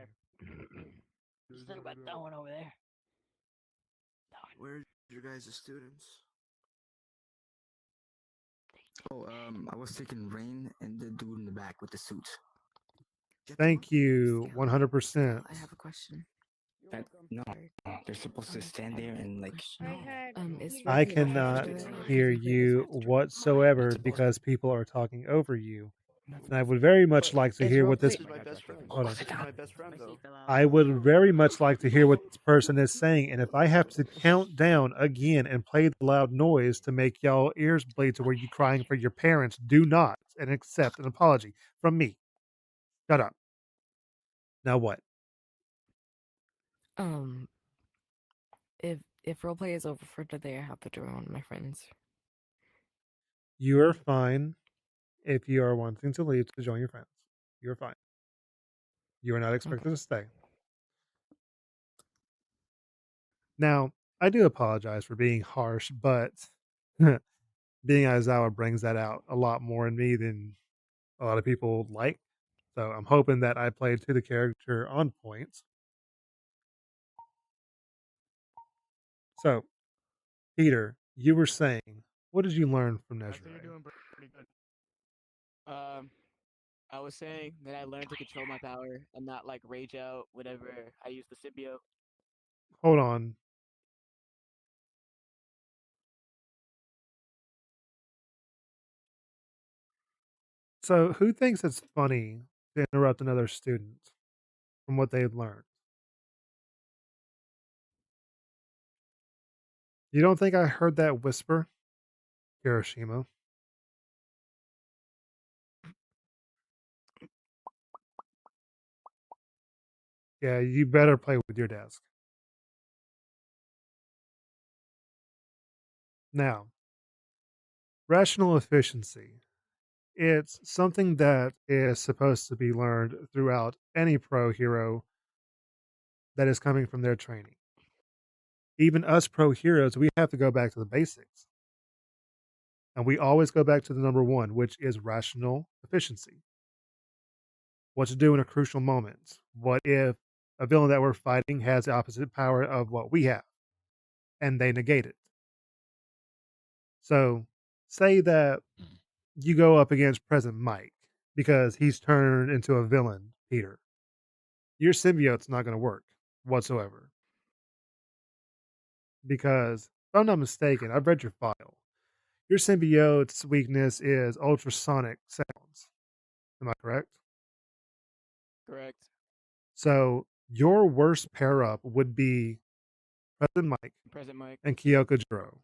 Let's talk about that one over there. Where's your guys' students? Oh, I was taking Rain and the dude in the back with the suit. Thank you, 100%. I have a question. No, they're supposed to stand there and like. I cannot hear you whatsoever because people are talking over you. And I would very much like to hear what this. Hold on. I would very much like to hear what this person is saying, and if I have to count down again and play the loud noise to make y'all ears bleed to where you crying for your parents, do not and accept an apology from me. Shut up. Now what? If roleplay is over for today, I have to join one of my friends. You are fine if you are wanting to leave to join your friends. You're fine. You are not expected to stay. Now, I do apologize for being harsh, but being Aizawa brings that out a lot more in me than a lot of people like. So I'm hoping that I played to the character on point. So, Peter, you were saying, what did you learn from I think Nezure? you're doing pretty good. I was saying that I learned to control my power and not like rage out whenever I use the symbiote. Hold on. So, who thinks it's funny to interrupt another student from what they've learned? You don't think I heard that whisper, Hiroshima? Yeah, you better play with your desk. Now, rational efficiency. It's something that is supposed to be learned throughout any pro hero that is coming from their training. Even us pro heroes, we have to go back to the basics. And we always go back to the number one, which is rational efficiency. What to do in a crucial moment. What if a villain that we're fighting has the opposite power of what we have and they negate it? So, say that you go up against President Mike because he's turned into a villain, Peter. Your symbiote's not going to work whatsoever. Because, if I'm not mistaken, I've read your file. Your symbiote's weakness is ultrasonic sounds. Am I correct? Correct. So, your worst pair up would be President Mike and Kyoko Jiro.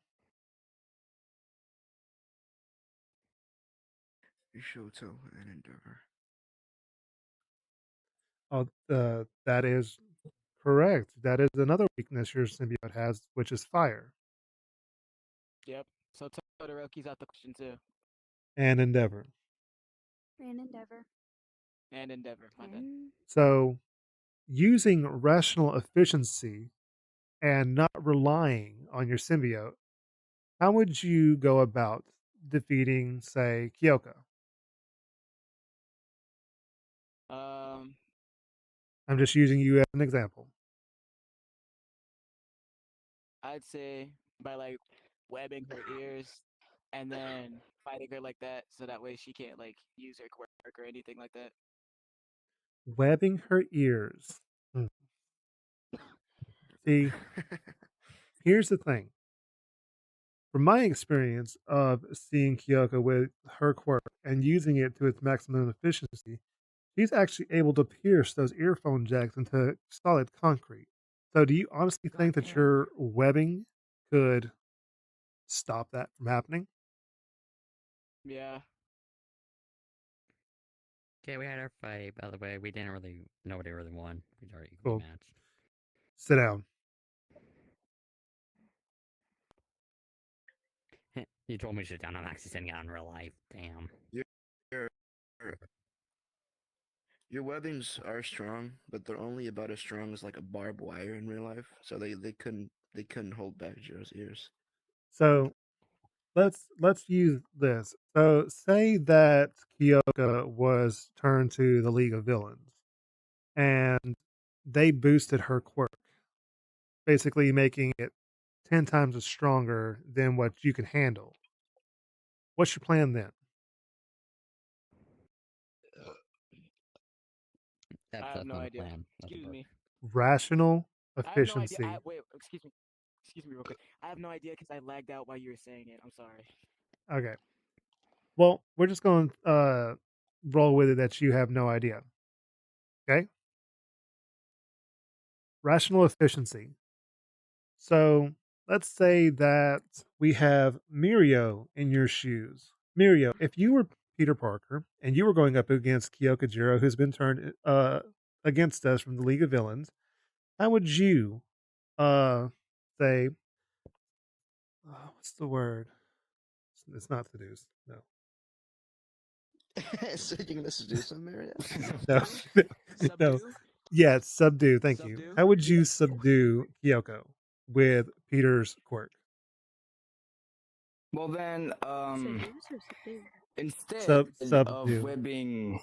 Shoto and Endeavor. Oh, that is correct. That is another weakness your symbiote has, which is fire. Yep. So Todoroki's out the question too. And Endeavor. And Endeavor. And Endeavor. My bad. So, using rational efficiency and not relying on your symbiote, how would you go about defeating, say, Kyoko? I'm just using you as an example. I'd say by like webbing her ears and then fighting her like that, so that way she can't like use her quirk or anything like that. Webbing her ears. See, here's the thing. From my experience of seeing Kyoko with her quirk and using it to its maximum efficiency, she's actually able to pierce those earphone jacks into solid concrete. So, do you honestly think that your webbing could stop that from happening? Yeah. Okay, we had our fight. By the way, nobody really won. We already equally Cool. matched. Sit down. You told me to sit down. I'm actually sitting down in real life. Damn. Your your webbings are strong, but they're only about as strong as like a barbed wire in real life. So they couldn't hold back Joe's ears. So, let's use this. So, say that Kyoka was turned to the League of Villains, and they boosted her quirk, basically making it 10 times as stronger than what you can handle. What's your plan then? That's, I have that's no not a idea. plan. That's a Excuse perk. me. Rational I have no idea. efficiency. Wait, excuse me. Excuse me real quick. I have no idea because I lagged out while you were saying it. I'm sorry. Okay. Well, we're just going to roll with it that you have no idea. Okay? Rational efficiency. So let's say that we have Mirio in your shoes. Mirio, if you were Peter Parker and you were going up against Kyokujiro, who's been turned against us from the League of Villains, how would you say, what's the word? It's not seduce. No. So you're gonna seduce him, Maria? No. No. Yeah, subdue. Thank you. How would you subdue Kyoko with Peter's quirk? Well then, instead of Subdue. webbing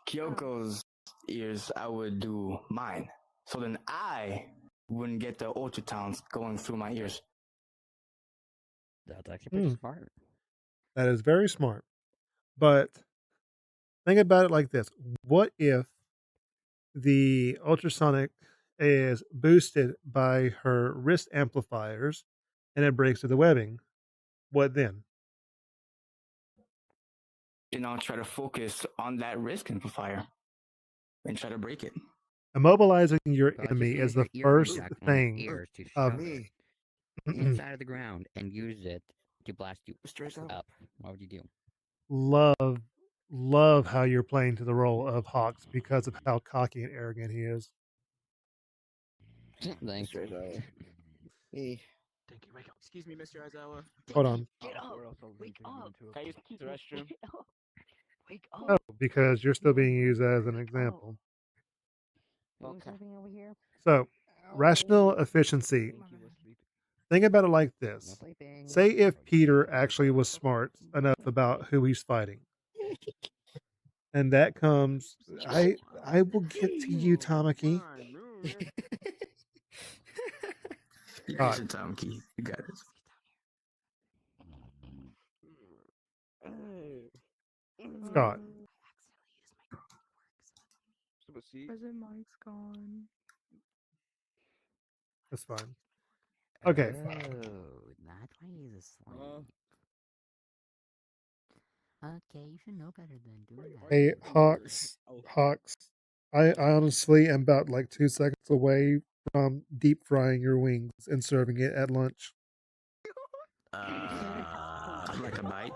Kyoko's ears, I would do mine. So then I wouldn't get the ultratons going through my ears. That's actually pretty smart. That is very smart. But think about it like this. What if the ultrasonic is boosted by her wrist amplifiers and it breaks through the webbing? What then? You know, try to focus on that wrist amplifier and try to break it. Immobilizing your So I just enemy use is the your first earring jack on thing his ears to of shove it inside of the ground and use it to blast you up. What would you do? love how you're playing to the role of Hawks because of how cocky and arrogant he is. Thanks. Me. Excuse me, Mr. Aizawa. Hold on. Get up. Wake up. Can I use the restroom? Wake up. Oh, because you're still being used as an example. Okay. Over here. So, rational efficiency. Think about it like this. Say if Peter actually was smart enough about who he's fighting. And that comes I will get to you, Tamaki. You got it, Tamaki. You got it. Scott. President Mike's gone. That's fine. Okay. Oh, that's why he's asleep. Okay, you should know better than doing that. Hey, Hawks. I honestly am about like 2 seconds away from deep frying your wings and serving it at lunch. Like a bite.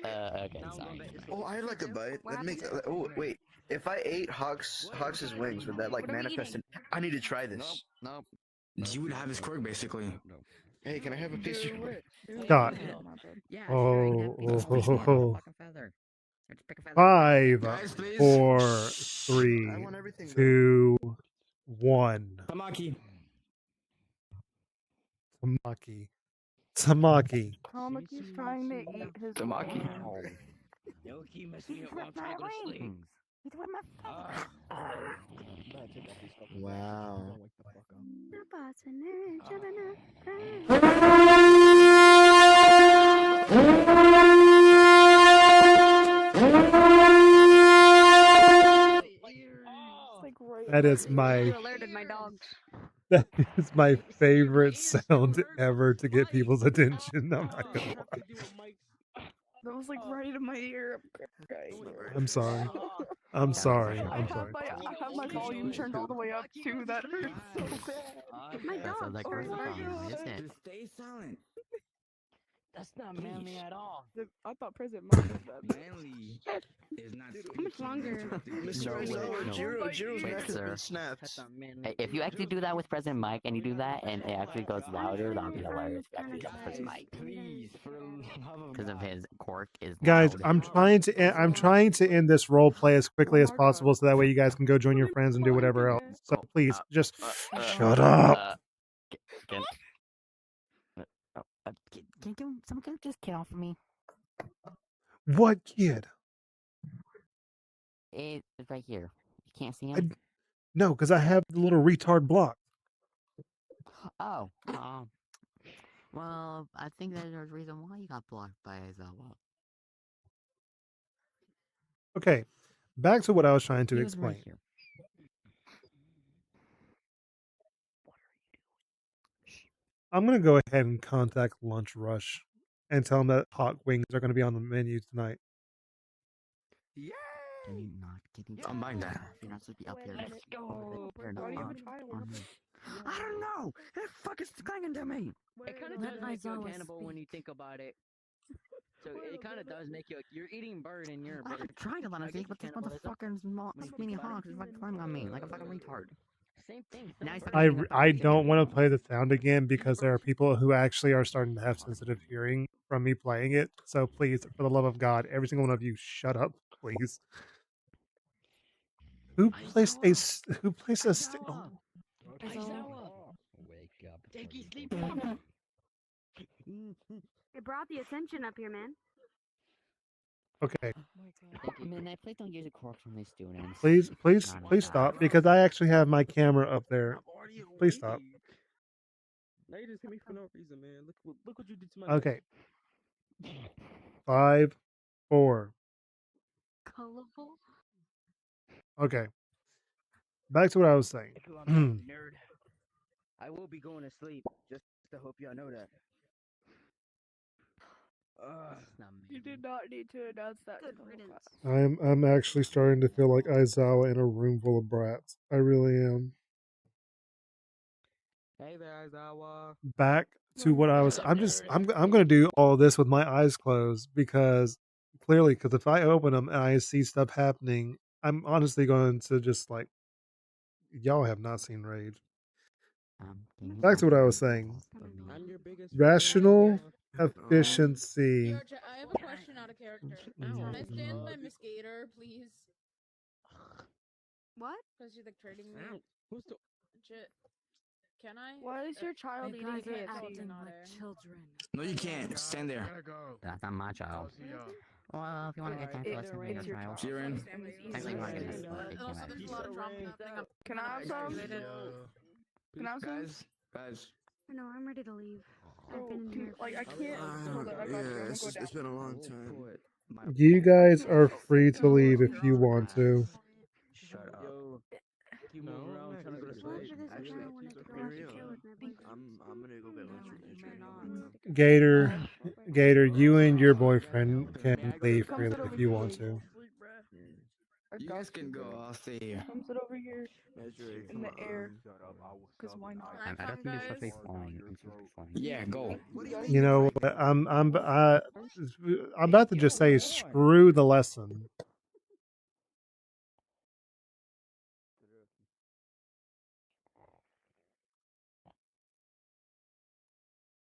Okay, sorry. Oh, I like a bite. That makes. Oh, wait. If I ate Hawks's wings, would that like manifest? I need to try this. Nope. You would have his quirk basically. Hey, can I have a piece of? Scott. Yeah, Oh, fucking feather. Just pick a feather. 5, Guys, please. 4, Shh. 3, I want everything, 2, 1. Tamaki. Tamaki. Tamaki's trying to eat his Tamaki. wings. No, he messed me up while I'm trying to go to sleep. He's with my Wow. That is my You alerted my dogs. that is my favorite sound ever to get people's attention. I'm not gonna lie. That was like right in my ear. I'm crying. I'm sorry. I'm sorry. I'm sorry. I have my volume turned all the way up too. That hurts so bad. My That sounds dog's like hurt. personal problem, isn't it? Just stay silent. That's not manly at all. I thought President Mike said that. Manly is not How much longer? Wait, neck has sir. been snapped. That's not manly. If you actually do that with President Mike and you do that and it actually goes louder, that'll be hilarious. If you actually do that with President Mike. Please, for the love of Because of his quirk is Guys, loud. I'm trying to end this role play as quickly as possible so that way you guys can go join your friends and do whatever else. So please, just shut up. Can someone just get off of me? What kid? It's right here. You can't see him? No, because I have the little retard block. Oh. Well, I think there's a reason why you got blocked by Aizawa. Okay, back to what I was trying to He was right explain. here. I'm going to go ahead and contact Lunch Rush and tell them that hot wings are going to be on the menu tonight. Can you not? I'm buying that. You're not supposed to be up here. Let's go. You're not Why do you have on- a child? on me. I don't know. That fuck is clinging to me. It kind of Let does make you a Aizawa cannibal when you think about it. So it kind of does make you. You're eating bird and you're a bird. I'm trying to let him I speak, guess but this cannibalism. motherfucker's mini hawk is fucking climbing on me like a fucking retard. Same thing. Now he's fucking being a I fucking don't chicken. want to play the sound again because there are people who actually are starting to have sensitive hearing from me playing it. So please, for the love of God, every single one of you, shut up, please. Who placed a stick? Oh, Aizawa. Wake up. Take you sleep. It brought the attention up here, man. okay, Midnight, please don't use a cork from these students. please stop because I actually have my camera up there. Please stop. Now you just hit me for no reason, man. Look what you did to my Okay. 5, 4. Colorful. Okay. Back to what I was saying. Nerd. I will be going to sleep. Just to hope y'all know that. You did not need to announce that. Good to the whole riddance. class. I'm actually starting to feel like Aizawa in a room full of brats. I really am. Hey there, Aizawa. Back to what I was. I'm going to do all this with my eyes closed because if I open them and I see stuff happening, I'm honestly going to just like, y'all have not seen Rage. Back to what I was saying. I'm your biggest Rational efficiency. VRChat, I have a question out of character. Can I stand by Miss Gator, please? What? Because she's like trading me. Who's the... Shit. Can I? Why is your child eating KFC? No, you can't. Stand there. That's not my child. Well, if you want to get time for listen to me, child. Jiren. Actually, you want to get this Also, there's a lot of drama happening. Can I have some? Can I have some? Guys. No, I'm ready to leave. I've been in here. Like I can't. Hold on, I got you. I'm gonna go down. It's been a long time. You guys are free to leave if you want to. Shut up. You move around trying to go to Well, sleep. after this, I kind of want to go out to chill with my boyfriend. I'm gonna go get lunch. Gator, you and your boyfriend can leave freely if you want to. You guys can go. I'll stay here. Come sit over here in the air. Cause why not? I don't think you're supposed to be flying. I'm supposed to be flying. Yeah, go. You know what? I'm about to just say screw the lesson.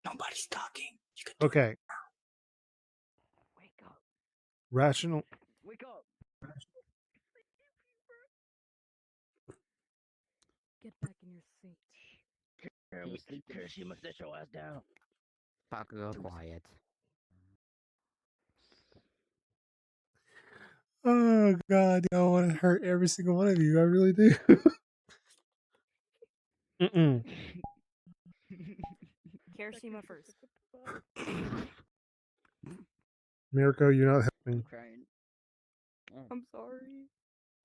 Nobody's talking. Okay. Wake up. Rational. Wake up. Get back in your seat. She must sit your ass down. Bakugo, quiet. Oh God, I want to hurt every single one of you. I really do. Kirishima first. Mirko, you're not helping. Crying. I'm sorry.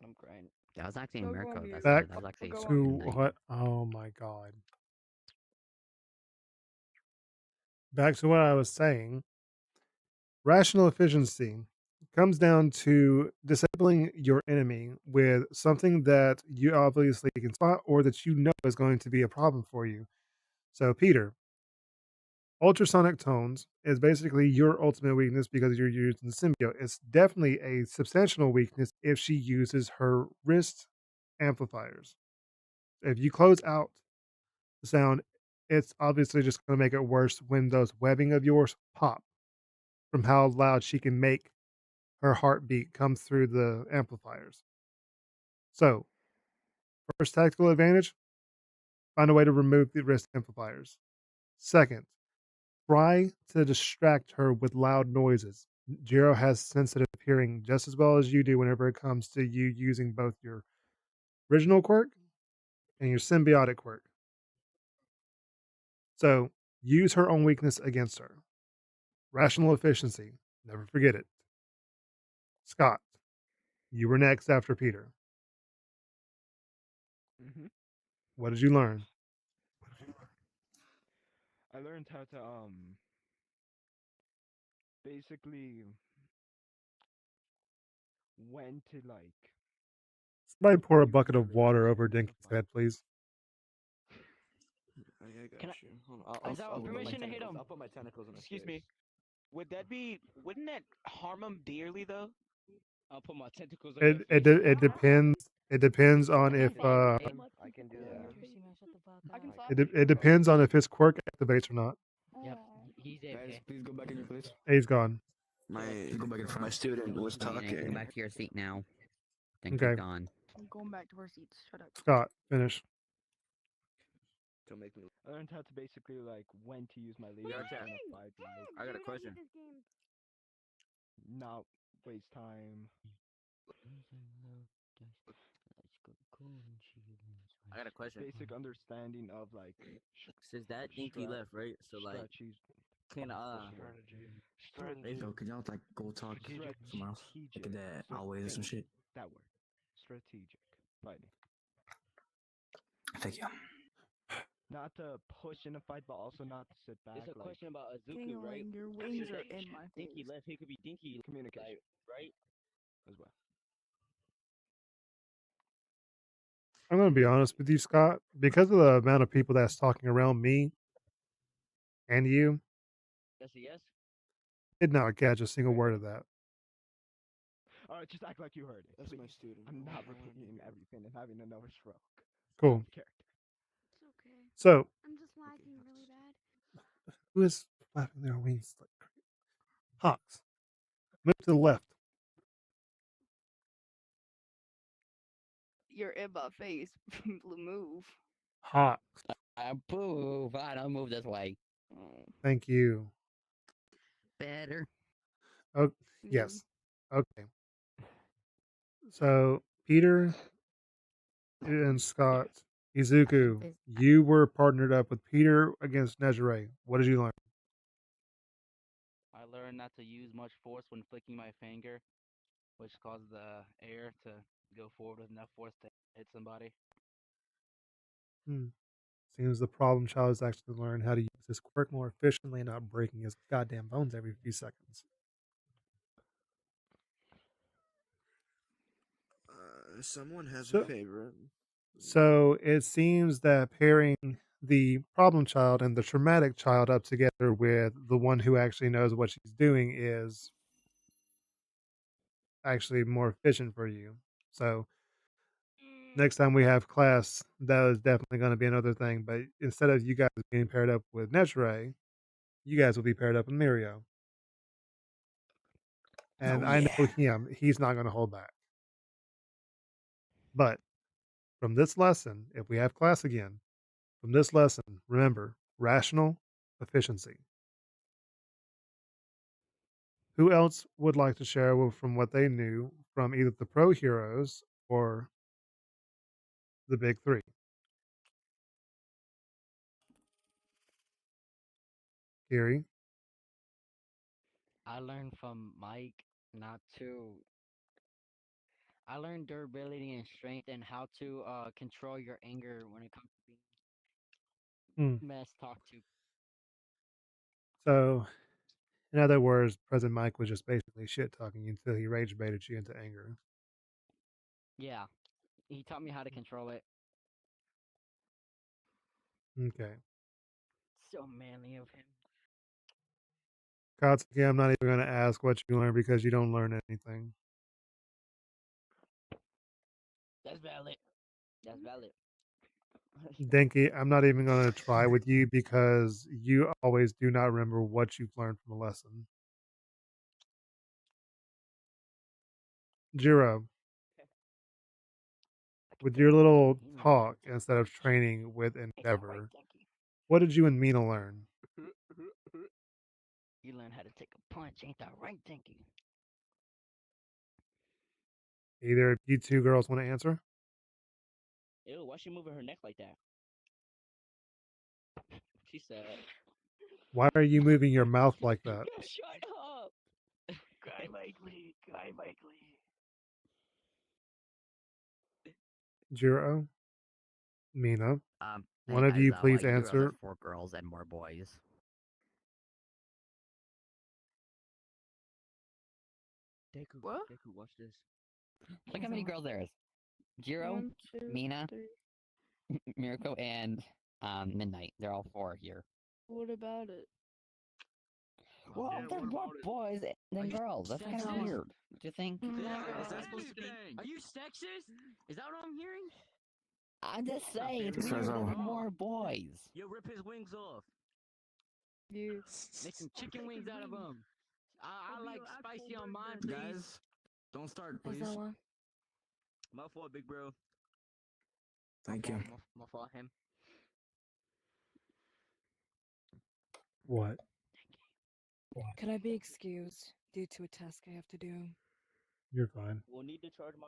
I'm crying. That was actually Go Mirko. on mute. Back That was actually Go on to mute. what? Oh my God. Back to what I was saying. Rational efficiency comes down to disabling your enemy with something that you obviously can spot or that you know is going to be a problem for you. So, Peter, ultrasonic tones is basically your ultimate weakness because you're using symbiote. It's definitely a substantial weakness if she uses her wrist amplifiers. If you close out the sound, it's obviously just going to make it worse when those webbing of yours pop from how loud she can make her heartbeat come through the amplifiers. So, first tactical advantage, find a way to remove the wrist amplifiers. Second, try to distract her with loud noises. Jiro has sensitive hearing just as well as you do whenever it comes to you using both your original quirk and your symbiotic quirk. So, use her own weakness against her. Rational efficiency, never forget it. Scott, you were next after Peter. What did you learn? I learned how to basically when to like Somebody pour a bucket of water over Dinky's head, please. I got Can I- you. Hold on. Is that I'll put my permission to hit tentacles- him? I'll put my tentacles in his Excuse face. me. Wouldn't that harm him dearly though? I'll put my tentacles It depends. It depends on if I can do that. it depends on if his quirk activates or not. Yep, he's Guys, please go back in your place. He's gone. My student was Go talking. back to your seat now. Think Okay. he's gone. I'm going back to our seats. Shut up. Scott, finish. Don't make me. I learned how to basically like when to use my laser in a fight. Like, I got a question. not waste time. I got a question. Basic understanding of like. Since that Dinky left, right? So like, can Strategy. Yo, could y'all like go talk somewhere else? Like that always or some shit. That word. Strategic fighting. Thank you. Not to push in a fight, but also not to sit back. it's a like, question about Azuku, right? Your wings are in my Dinky face. left. He could be Dinky, communication right? as well. I'm going to be honest with you, Scott. Because of the amount of people that's talking around me and you, That's a yes. did not catch a single word of that. All right, just act like you heard it. That's please. my student. I'm not repeating everything and having another stroke. Cool. Character. It's okay. So, I'm just lagging really bad. who is flapping their wings like crazy? Hawks, move to the left. You're in my face. Move. Hawks, Boo! Fine, I'll move this way. thank you. Better. Oh, yes. Okay. So, Peter and Scott, Izuku, you were partnered up with Peter against Nejire. What did you learn? I learned not to use much force when flicking my finger, which causes the air to go forward with enough force to hit somebody. Seems the problem child has actually learned how to use his quirk more efficiently and not breaking his goddamn bones every few seconds. Someone has So- a favorite. So it seems that pairing the problem child and the traumatic child up together with the one who actually knows what she's doing is actually more efficient for you. So next time we have class, that is definitely going to be another thing. But instead of you guys being paired up with Netre, you guys will be paired up with Mirio. And I know him; he's not going to hold back. But from this lesson, if we have class again, from this lesson, remember rational efficiency. Who else would like to share from what they knew from either the pro heroes or the big three? Kiri? I learned from Mike not to. I learned durability and strength and how to control your anger when it comes to being mess talked to. So In other words, President Mike was just basically shit talking you until he rage baited you into anger. Yeah. He taught me how to control it. Okay. So manly of him. Katsuki, I'm not even going to ask what you learned because you don't learn anything. That's valid. That's valid. Denki, I'm not even going to try with you because you always do not remember what you've learned from a lesson. Jiro, with your little talk instead of training with Endeavor, what did you and Mina learn? You learn how to take a punch, ain't that right, Dinky? Either of you two girls want to answer? Ew, why she moving her neck like that? She said. Why are you moving your mouth like that? Shut up! Guy Mikely, Guy Mikely. Jiro, Mina, Hey one of guys, you please you girls answer. are 4 girls and more boys. Deku, What? Deku, watch this. Look how many girls there is. Jiro, 1, 2, Mina, 3. Mirko, and Midnight. They're all 4 here. What about it? Well, there's more boys than girls. That's kind of sexist? weird. Do you think? Yeah, is that supposed to be? Are you sexist? Is that what I'm hearing? I'm just saying, it's This weird is that over. there's more boys. Yo, rip his wings off. You. Make some chicken wings out of them. I like spicy on mine, please. Guys, don't start, Is please. that one? My fault, big bro. Thank you. My fault, him. What? Could I be excused due to a task I have to do? You're fine. We'll need to charge my.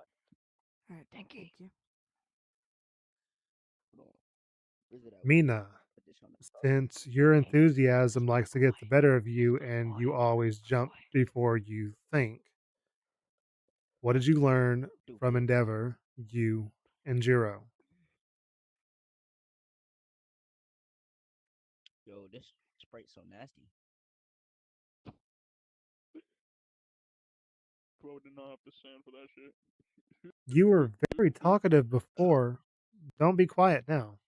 Alright, thank you. Hold on. Where's it at? Mina, Put this on the- since your enthusiasm likes to get the better of you and you always jump before you think, what did you learn from Endeavor, you, and Jiro? Yo, this Sprite's so nasty. Bro did not have to stand for that shit. You were very talkative before. Don't be quiet now.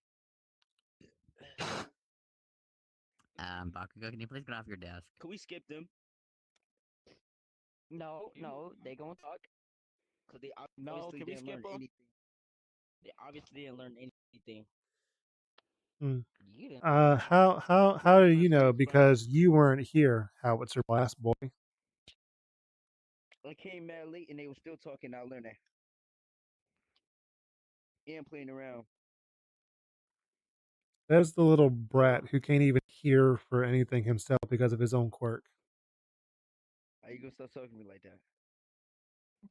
Bakugo, can you please get off your desk? Can we skip them? No, they gonna talk. Cause they obviously can we didn't learn skip 'em? anything. They obviously didn't learn anything. Hmm. You didn't. How do you know? Because you weren't here, Howitzer Blast Boy. I came mad late and they were still talking. I learned that. And playing around. There's the little brat who can't even hear for anything himself because of his own quirk. How you gonna start talking to me like that?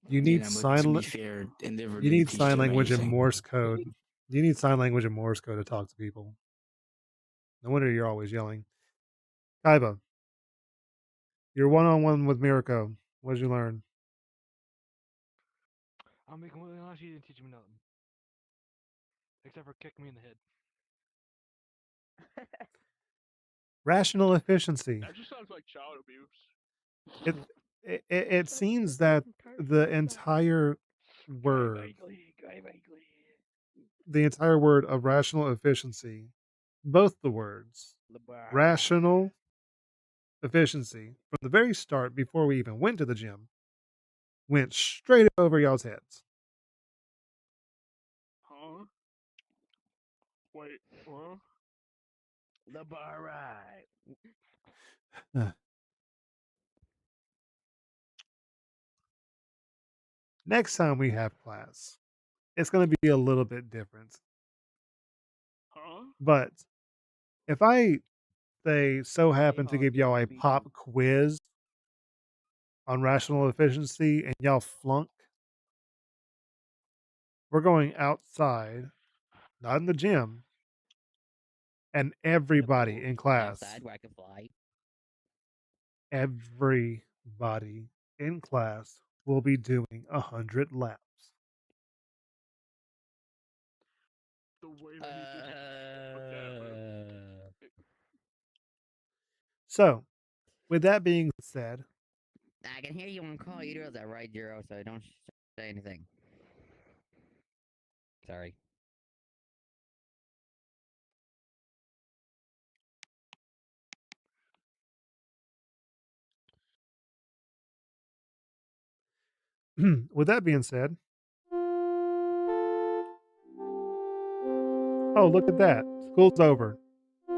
You Yeah, need but to sign. be fair, Endeavor You didn't need teach sign them language and anything. Morse code. You need sign language and Morse code to talk to people. No wonder you're always yelling. Kaiba, you're one-on-one with Mirko. What did you learn? I'll be completely honest, you didn't teach me nothing. Except for kicking me in the head. Rational efficiency. That just sounds like child abuse. It seems that the entire word, of rational efficiency, both the words, rational efficiency, from the very start, before we even went to the gym, went straight over y'all's heads. Huh? Wait, huh? The bar ride. Next time we have class, it's going to be a little bit different. Huh? But if I say so happen to give y'all a pop quiz on rational efficiency and y'all flunk, we're going outside, not in the gym, and everybody in class, Outside where I can fly. everybody in class will be doing 100 laps. The way that he just put that, bro. So, with that being said, I can hear you on call. You do that right, Jiro, so don't say anything. Sorry. with that being said, oh, look at that. School's over. Yay!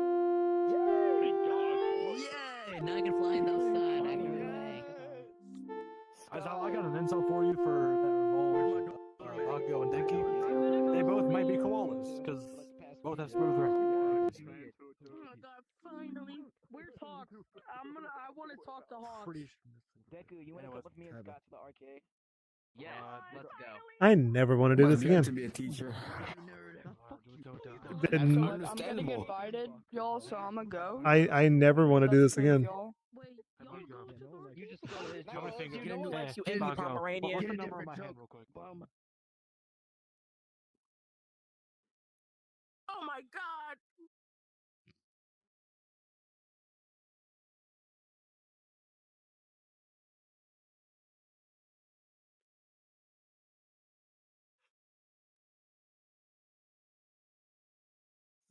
Now I can fly outside. I can fly. I got an insult for you for that revolve. Akio and Dinky. They both might be koalas because both have smooth rings. Oh my god, finally! We're Hawk. I want to talk to Hawk. Deku, you want to come with me and Scott to the arcade? Yes, let's go. I never want to do this again. to be a teacher. Then- I'm gonna get invited, y'all, so I'm gonna go. I never want to do this again. You just throw his Show my finger. You know, Yeah, likes you Indie Akio. Pomeranian. What's the number on my hand, real quick? Oh my god!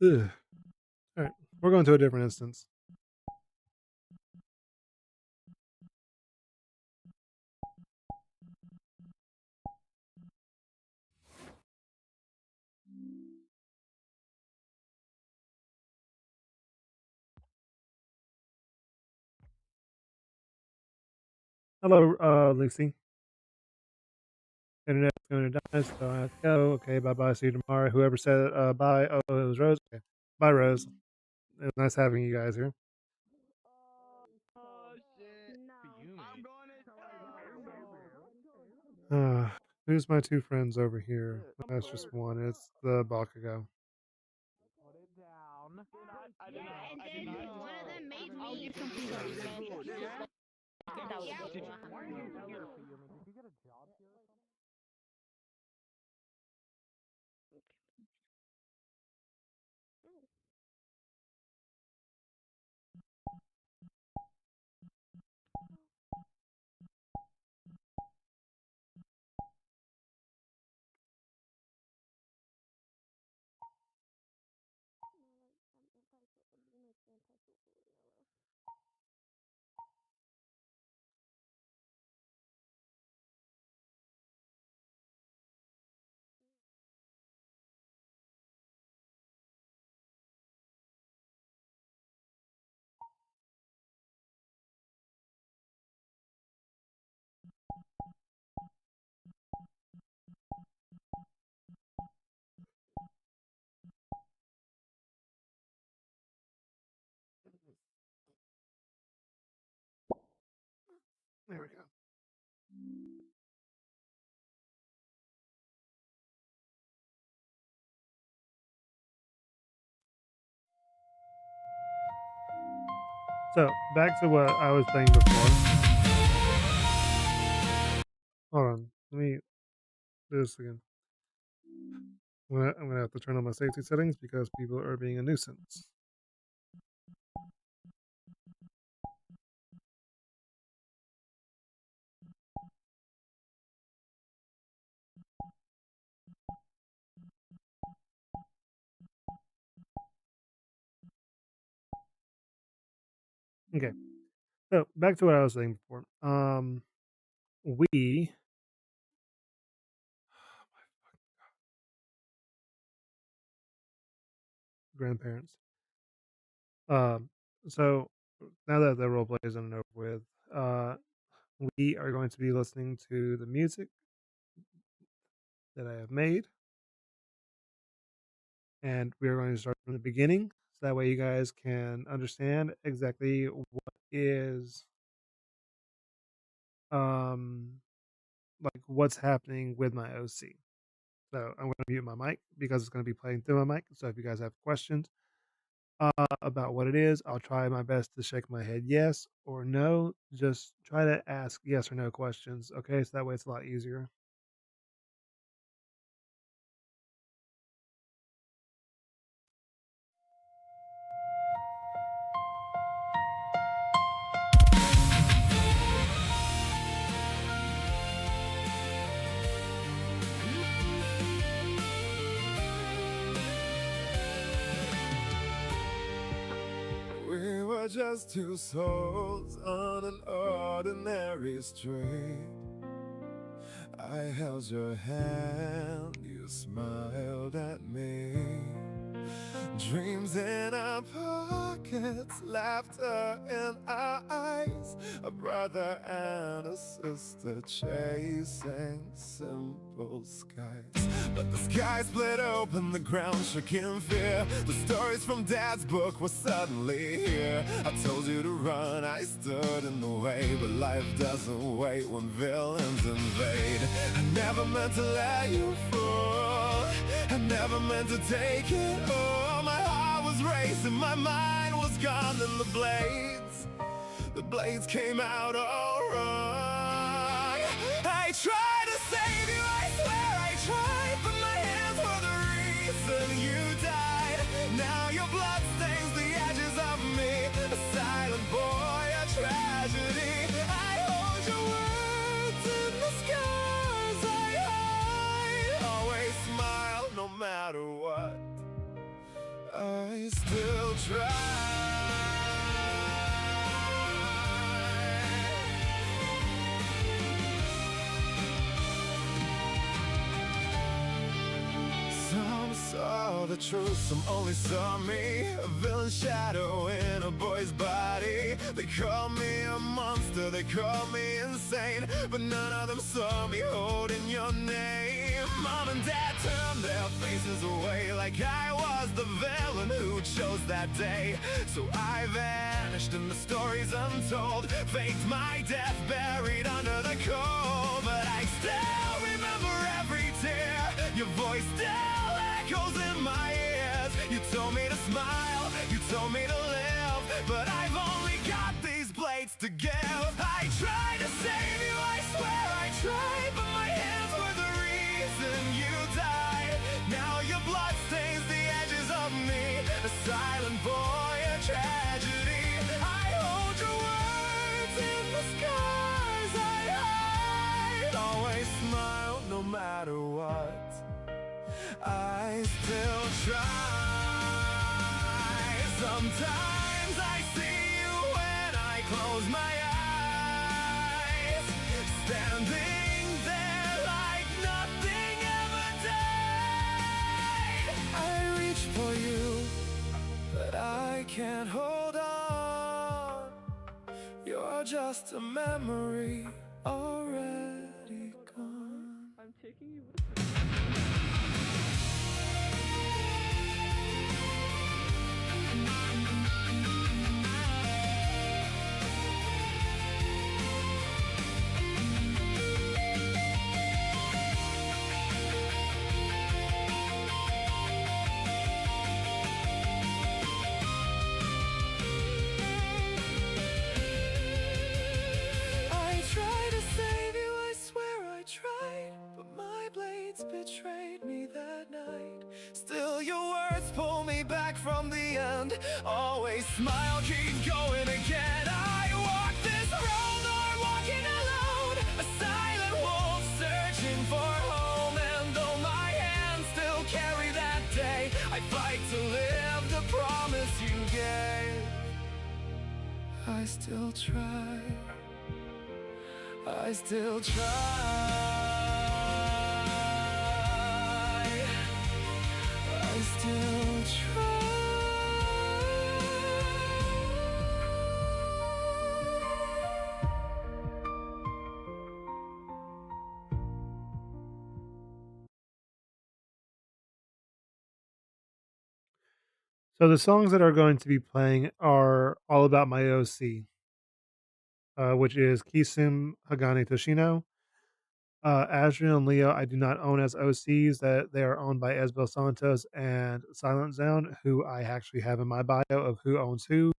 Ugh. All right, we're going to a different instance. Hello, Lucy. Internet's going to die, so I have to go. Okay, bye-bye. See you tomorrow. Whoever said bye. Oh, it was Rose. Okay. Bye, Rose. It was nice having you guys here. Who's my two friends over here? That's just one. It's the Bakugo. There we go. So, back to what I was saying before. Hold on. Let me do this again. I'm gonna have to turn on my safety settings because people are being a nuisance. Okay. So back to what I was saying before. We grandparents. So now that the role play is done and over with, we are going to be listening to the music that I have made, and we are going to start from the beginning, so that way you guys can understand exactly what is like what's happening with my OC. So I'm going to mute my mic because it's going to be playing through my mic. So if you guys have questions about what it is, I'll try my best to shake my head yes or no. Just try to ask yes or no questions. Okay, so that way it's a lot easier. were just two souls on an ordinary street. I held your hand, you smiled at me. Dreams in our pockets, laughter in our eyes, a brother and a sister chasing simple skies. But the sky split open, the ground shook in fear. The stories from Dad's book were suddenly here. I told you to run, I stood in the way, but life doesn't wait when villains invade. I never meant to let you fall, I never meant to take it all. My heart was racing, my mind was gone, and the blades came out all wrong. I tried to save you, I swear I tried, but my hands were the reason you died. Now your blood stains the edges of me, a silent boy, a tragedy. I hold your words in the scars I hide. Always smile no matter what, I still try. Some saw the truth, some only saw me, a villain shadow in a boy's body. They called me a monster, they called me insane, but none of them saw me holding your name. Mom and Dad turned their faces away like I was the villain who chose that day. So I vanished and the stories untold, faked my death buried under the cold. But I still remember every tear, your voice still echoes in my ears. You told me to smile, you told me to live, but I've only got these blades to give. I tried to save you, I swear I tried, but my hands were the reason you died. Now your blood stains the edges of me, a silent boy, a tragedy. I hold your words in the scars I hide. Always smile no matter what, I still try. Sometimes I see you when I close my eyes, standing there like nothing ever died. I reach for you, but I can't hold on. You're just a memory already gone. I'm taking you with I tried to save you, I swear I tried, but my blades betrayed me that night. Still your words pull me back from the end. Always smile, keep going again. I walk this road, Lord, walking alone, a silent wolf searching for home. And though my hands still carry that day, I fight to live the promise you gave. I still try, I still try, I still try. So the songs that are going to be playing are all about my OC, which is Kisum Hagane Toshino. Asriel and Leo, I do not own as OCs. That they are owned by Esbel Santos and Silent Zone, who I actually have in my bio of who owns who.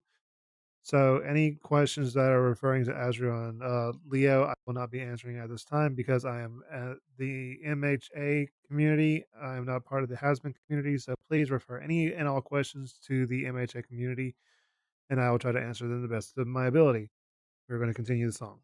So any questions that are referring to Asriel and Leo, I will not be answering at this time because I am the MHA community. I am not part of the Hasbin community, so please refer any and all questions to the MHA community, and I will try to answer them the best of my ability. We're going to continue the song.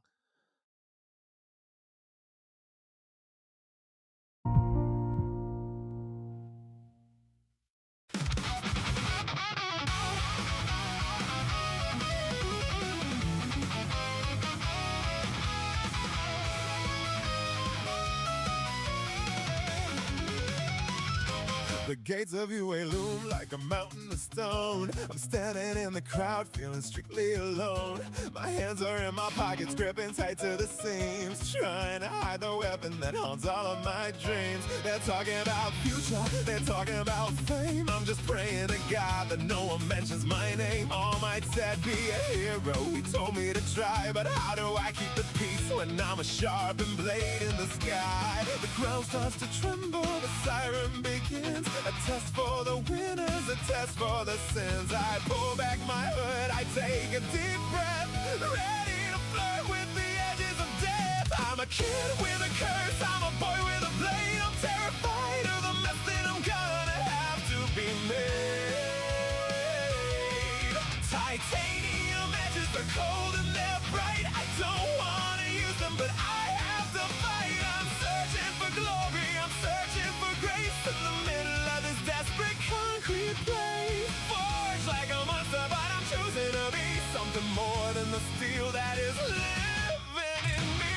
The gates of UA loom like a mountain of stone. I'm standing in the crowd, feeling strictly alone. My hands are in my pockets, gripping tight to the seams, trying to hide the weapon that haunts all of my dreams. They're talking about future, they're talking about fame. I'm just praying to God that no one mentions my name. All might said be a hero, he told me to try, but how do I keep the peace when I'm a sharpened blade in the sky? The ground starts to tremble, the siren begins. A test for the winners, a test for the sins. I pull back my hood, I take a deep breath, ready to flirt with the edges of death. I'm a kid with a curse, I'm a boy with a blade. I'm terrified of the mess that I'm gonna have to be made. Titanium edges, they're cold and they're bright. I don't wanna use them, but I have to fight. I'm searching for glory, I'm searching for grace. In the middle of this desperate concrete place, forged like a monster, but I'm choosing to be something more than the steel that is living in me.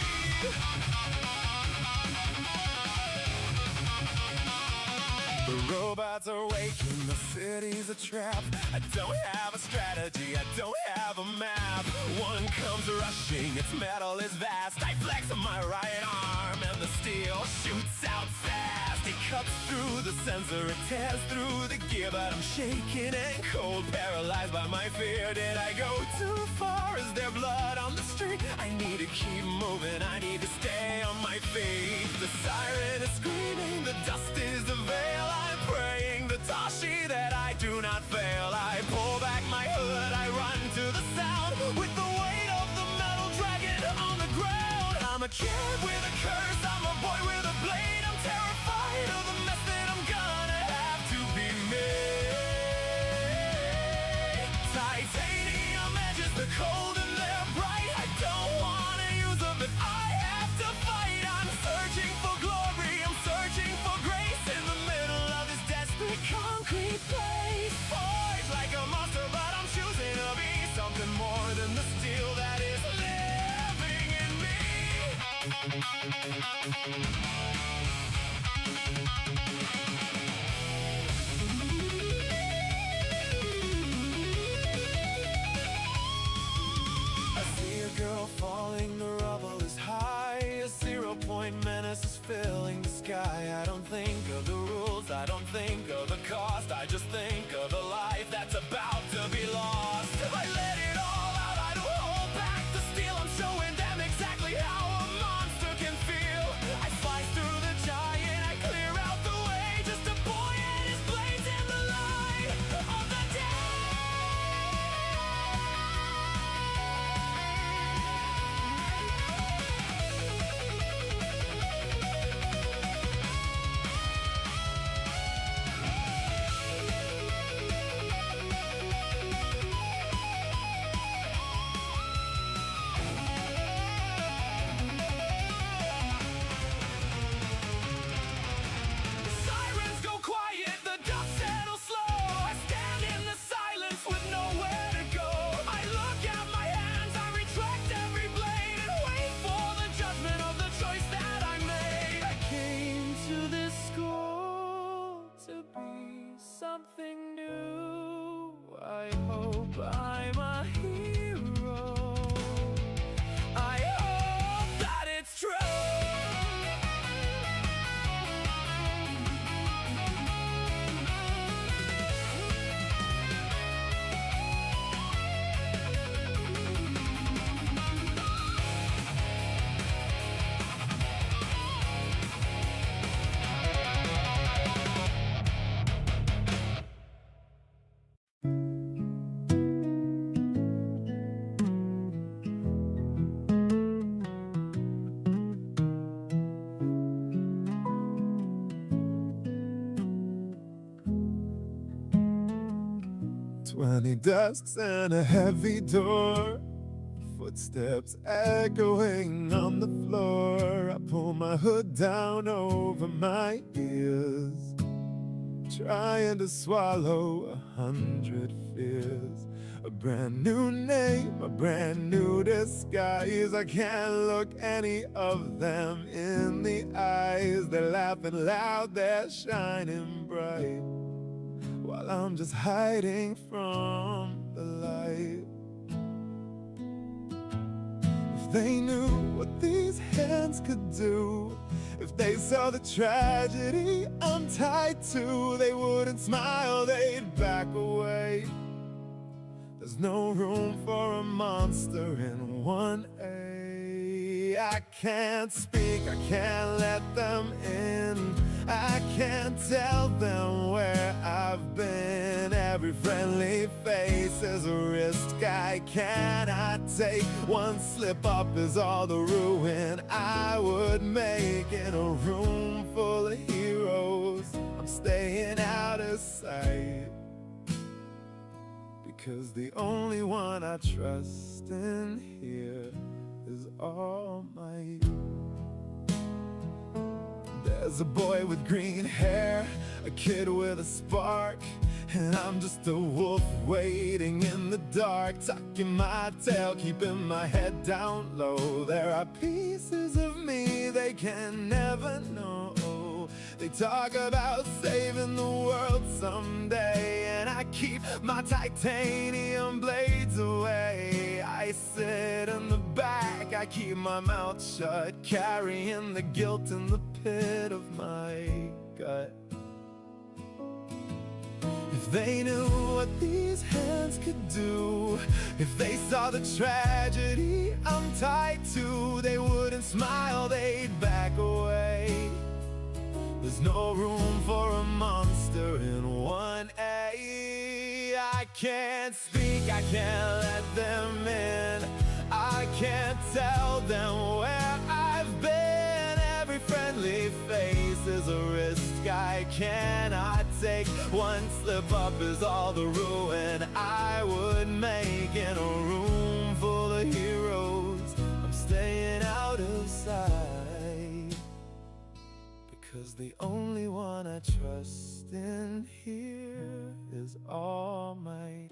The robots are waking, the city's a trap. I don't have a strategy, I don't have a map. One comes rushing, its metal is vast. I flex on my right arm and the steel shoots out fast. It cuts through the sensor, it tears through the gear, but I'm shaking and cold, paralyzed by my fear. Did I go too far? Is there blood on the street? I need to keep moving, I need to stay on my feet. The siren is screaming, the dust is the veil. I'm praying the Tashi that I do not fail. I pull back my hood, I run to the sound, with the weight of the metal dragon on the ground. I'm a kid with a curse, I'm a boy with a blade. I'm terrified of the mess that I'm gonna have to be made. Titanium edges, they're cold and they're bright. I don't wanna use them, but I have to fight. I'm searching for glory, I'm searching for grace. In the middle of this desperate concrete place, forged like a monster, but I'm choosing to be something more than the steel that is living in me. I see a girl falling, the rubble is high. A 0-point menace is filling the sky. I don't think of the rules, I don't think of the cost. I just think of a life that's about to be lost. If I let it all out, I don't hold back the steel. I'm showing them exactly how a monster can feel. I slice through the giant, I clear out the way. Just a boy and his blades in the light of the day. Sirens go quiet, the dust settles slow. I stand in the silence with nowhere to go. I look at my hands, I retract every blade, and wait for the judgment of the choice that I made. I came to this school to be something new. I hope I'm a hero. I hope that it's true. Twenty desks and a heavy door, footsteps echoing on the floor. I pull my hood down over my ears, trying to swallow 100 fears. A brand new name, a brand new disguise. I can't look any of them in the eyes. They're laughing loud, they're shining bright, while I'm just hiding from the light. If they knew what these hands could do, if they saw the tragedy I'm tied to, they wouldn't smile, they'd back away. There's no room for a monster in 1A. I can't speak, I can't let them in. I can't tell them where I've been. Every friendly face is a risk I cannot take. One slip up is all the ruin I would make in a room full of heroes. I'm staying out of sight, because the only one I trust in here is All Might. There's a boy with green hair, a kid with a spark, and I'm just a wolf waiting in the dark, tucking my tail, keeping my head down low. There are pieces of me they can never know. They talk about saving the world someday, and I keep my titanium blades away. I sit in the back, I keep my mouth shut, carrying the guilt in the pit of my gut. If they knew what these hands could do, if they saw the tragedy I'm tied to, they wouldn't smile, they'd back away. There's no room for a monster in 1A. I can't speak, I can't let them in. I can't tell them where I've been. Every friendly face is a risk I cannot take. One slip up is all the ruin I would make in a room full of heroes. I'm staying out of sight, because the only one I trust in here is All Might.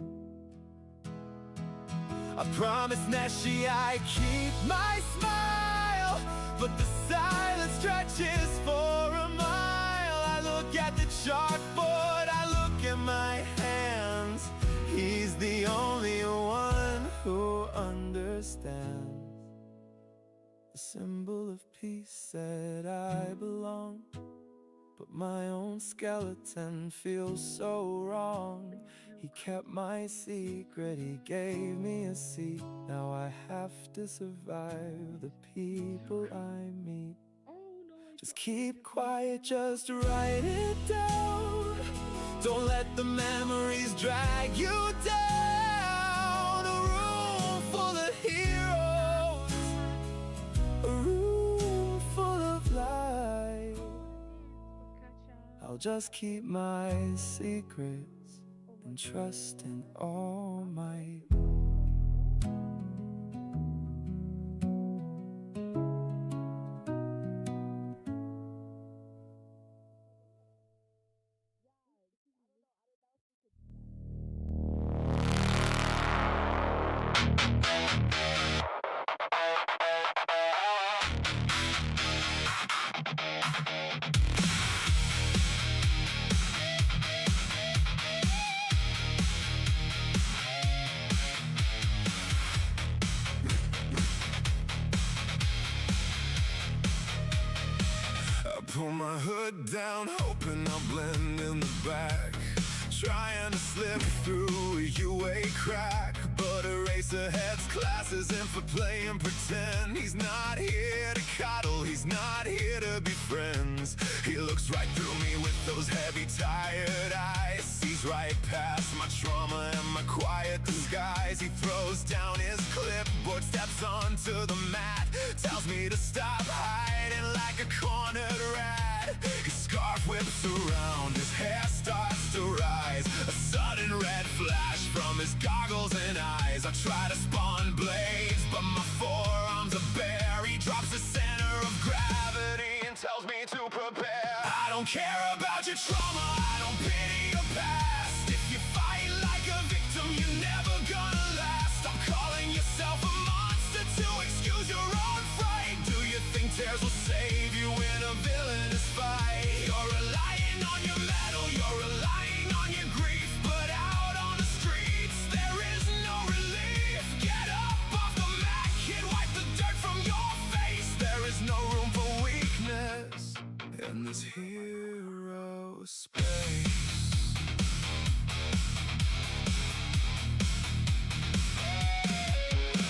I promise Nessie I keep my smile, but the silence stretches for a mile. I look at the chalkboard, I look at my hands. He's the only one who understands. The symbol of peace said I belong, but my own skeleton feels so wrong. He kept my secret, he gave me a seat. Now I have to survive the people I meet. Just keep quiet, just write it down. Don't let the memories drag you down. A room full of heroes, a room full of light. I'll just keep my secrets and trust in All Might. Pull my hood down, hoping I'll blend in the back, trying to slip through a UA crack. But Eraserhead's class isn't for playing pretend. He's not here to coddle, he's not here to be friends. He looks right through me with those heavy, tired eyes, sees right past my trauma and my quiet disguise. He throws down his clipboard, steps onto the mat, tells me to stop hiding like a cornered rat. His scarf whips around, his hair starts to rise, a sudden red flash from his goggles and eyes. I try to spawn blades, but my forearms are bare. He drops the center of gravity and tells me to prepare. I don't care about your trauma, I don't pity You're relying on your grief, but out on the streets there is no relief. Get up off the mat, kid, wipe the dirt from your face. There is no room for weakness in this hero space.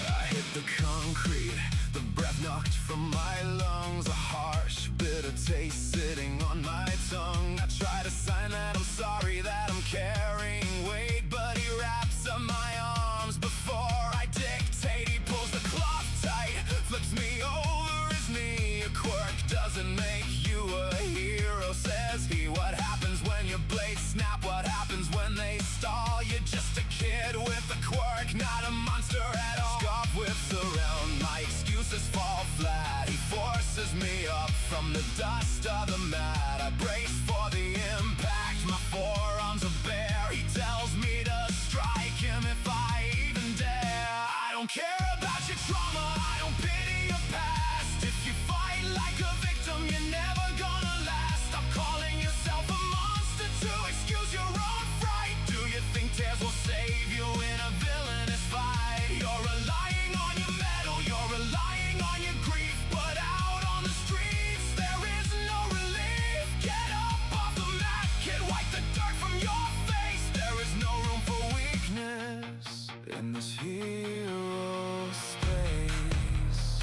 I hit the concrete, the breath knocked from my lungs, a harsh, bitter taste sitting on my tongue. I try to sign that I'm sorry, that I'm carrying weight, but he wraps up my arms before I dictate. He pulls the cloth tight, flips me over his knee. A quirk doesn't make you a hero, says he. What happens when your blades snap? What happens when they stall? You're just a kid with a quirk, not a monster at all. Scarf whips around, my excuses fall flat. He forces me up from the dust of the mat. I brace for the impact, my forearms are bare. He tells me to strike him if I even dare. I don't care about your trauma, I don't pity your past. If you fight like a victim, you're never gonna last. Stop calling yourself a monster to excuse your own fright. Do you think tears will save you in a villainous fight? You're relying on your metal, you're relying on your grief, but out on the streets there is no relief. Get up off the mat, kid, wipe the dirt from your face. There is no room for weakness in this hero space.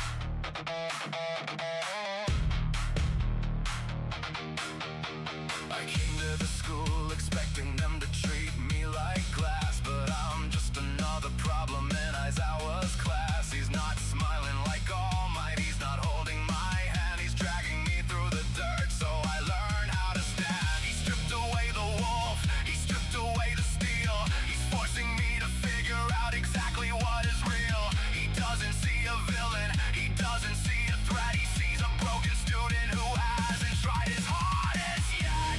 I came to the school expecting them to treat me like glass, but I'm just another problem in Aizawa's class. He's not smiling like All Might, he's not holding my hand. He's dragging me through the dirt so I learn how to stand. He stripped away the wolf, he stripped away the steel. He's forcing me to figure out exactly what is real. He doesn't see a villain, he doesn't see a threat. He sees a broken student who hasn't tried his hardest yet.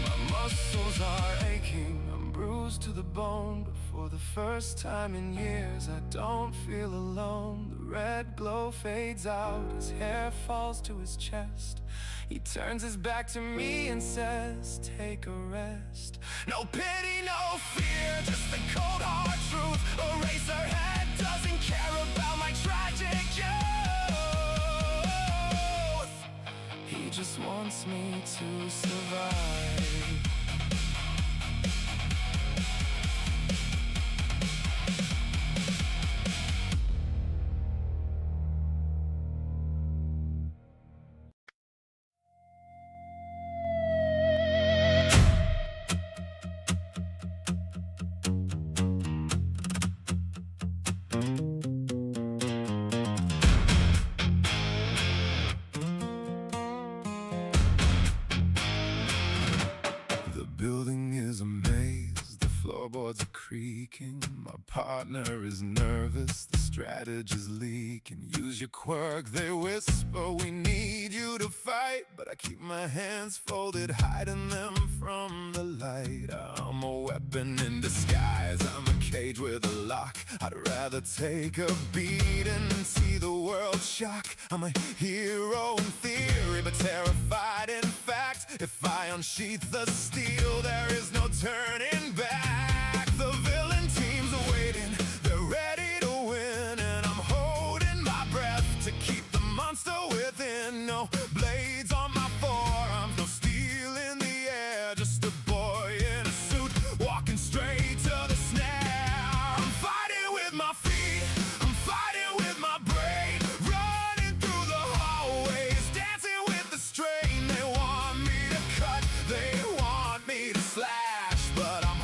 My muscles are aching, I'm bruised to the bone, but for the first time in years I don't feel alone. The red glow fades out, his hair falls to his chest. He turns his back to me and says, take a rest. No pity, no fear, just the cold hard truth. A razor head doesn't care about my tragic youth. He just wants me to survive. The building is a maze, the floorboards are creaking. My partner is nervous, the strategy's leaking. Use your quirk, they whisper, we need you to fight. But I keep my hands folded, hiding them from the light. I'm a weapon in disguise, I'm a cage with a lock. I'd rather take a beat and see the world shock. I'm a hero in theory, but terrified in fact. If I unsheath the steel, there is no turning back. The villain team's waiting, they're ready to win, and I'm holding my breath to keep the monster within. No blades on my forearms, no steel in the air, just a boy in a suit walking straight to the snare. I'm fighting with my feet, I'm fighting with my brain, running through the hallways, dancing with the strain. They want me to cut, they want me to slash, but I'm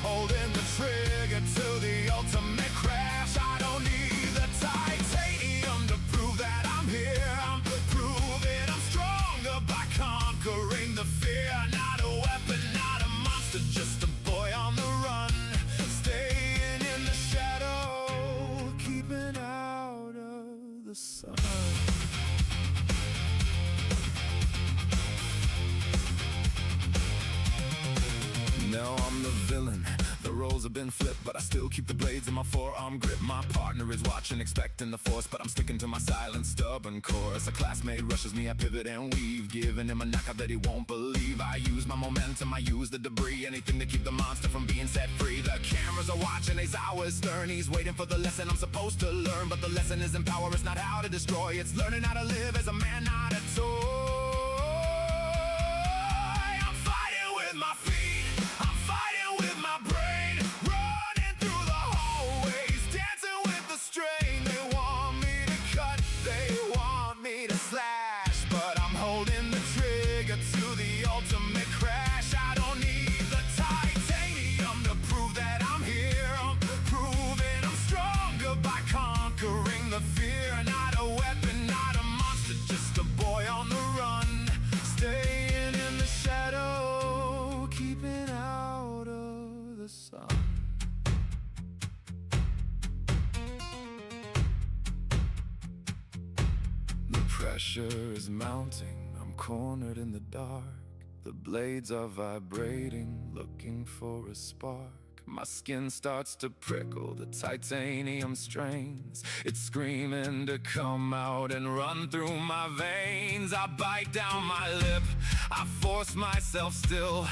conquering the fear. Not a weapon, not a monster, just a boy on the run. Staying in the shadow, keeping out of the sun. Now I'm the villain. The roles have been flipped, but I still keep the blades in my forearm grip. My partner is watching, expecting the force, but I'm sticking to my silent, stubborn course. A classmate rushes me, I pivot and weave, giving him a knockout that he won't believe. I use my momentum, I use the debris, anything to keep the monster from being set free. The cameras are watching, his hours stern. He's waiting for the lesson I'm supposed to learn, but the lesson isn't power, it's not how to destroy. It's learning how to live as a man, not a toy. I'm fighting with my feet, I'm fighting with my brain, running through the hallways, dancing with the strain. They want me to cut, they want me to slash, but I'm holding the trigger to the ultimate crash. I don't need the titanium to prove that I'm here. I'm proving I'm stronger by conquering the fear. Not a weapon, not a monster, just a boy on the run. Staying in the shadow, keeping out of the sun. The pressure is mounting, I'm cornered in the dark. The blades are vibrating, looking for a spark. My skin starts to prickle, the titanium strains. It's screaming to come out and run through my veins. I bite down my lip, I force myself still,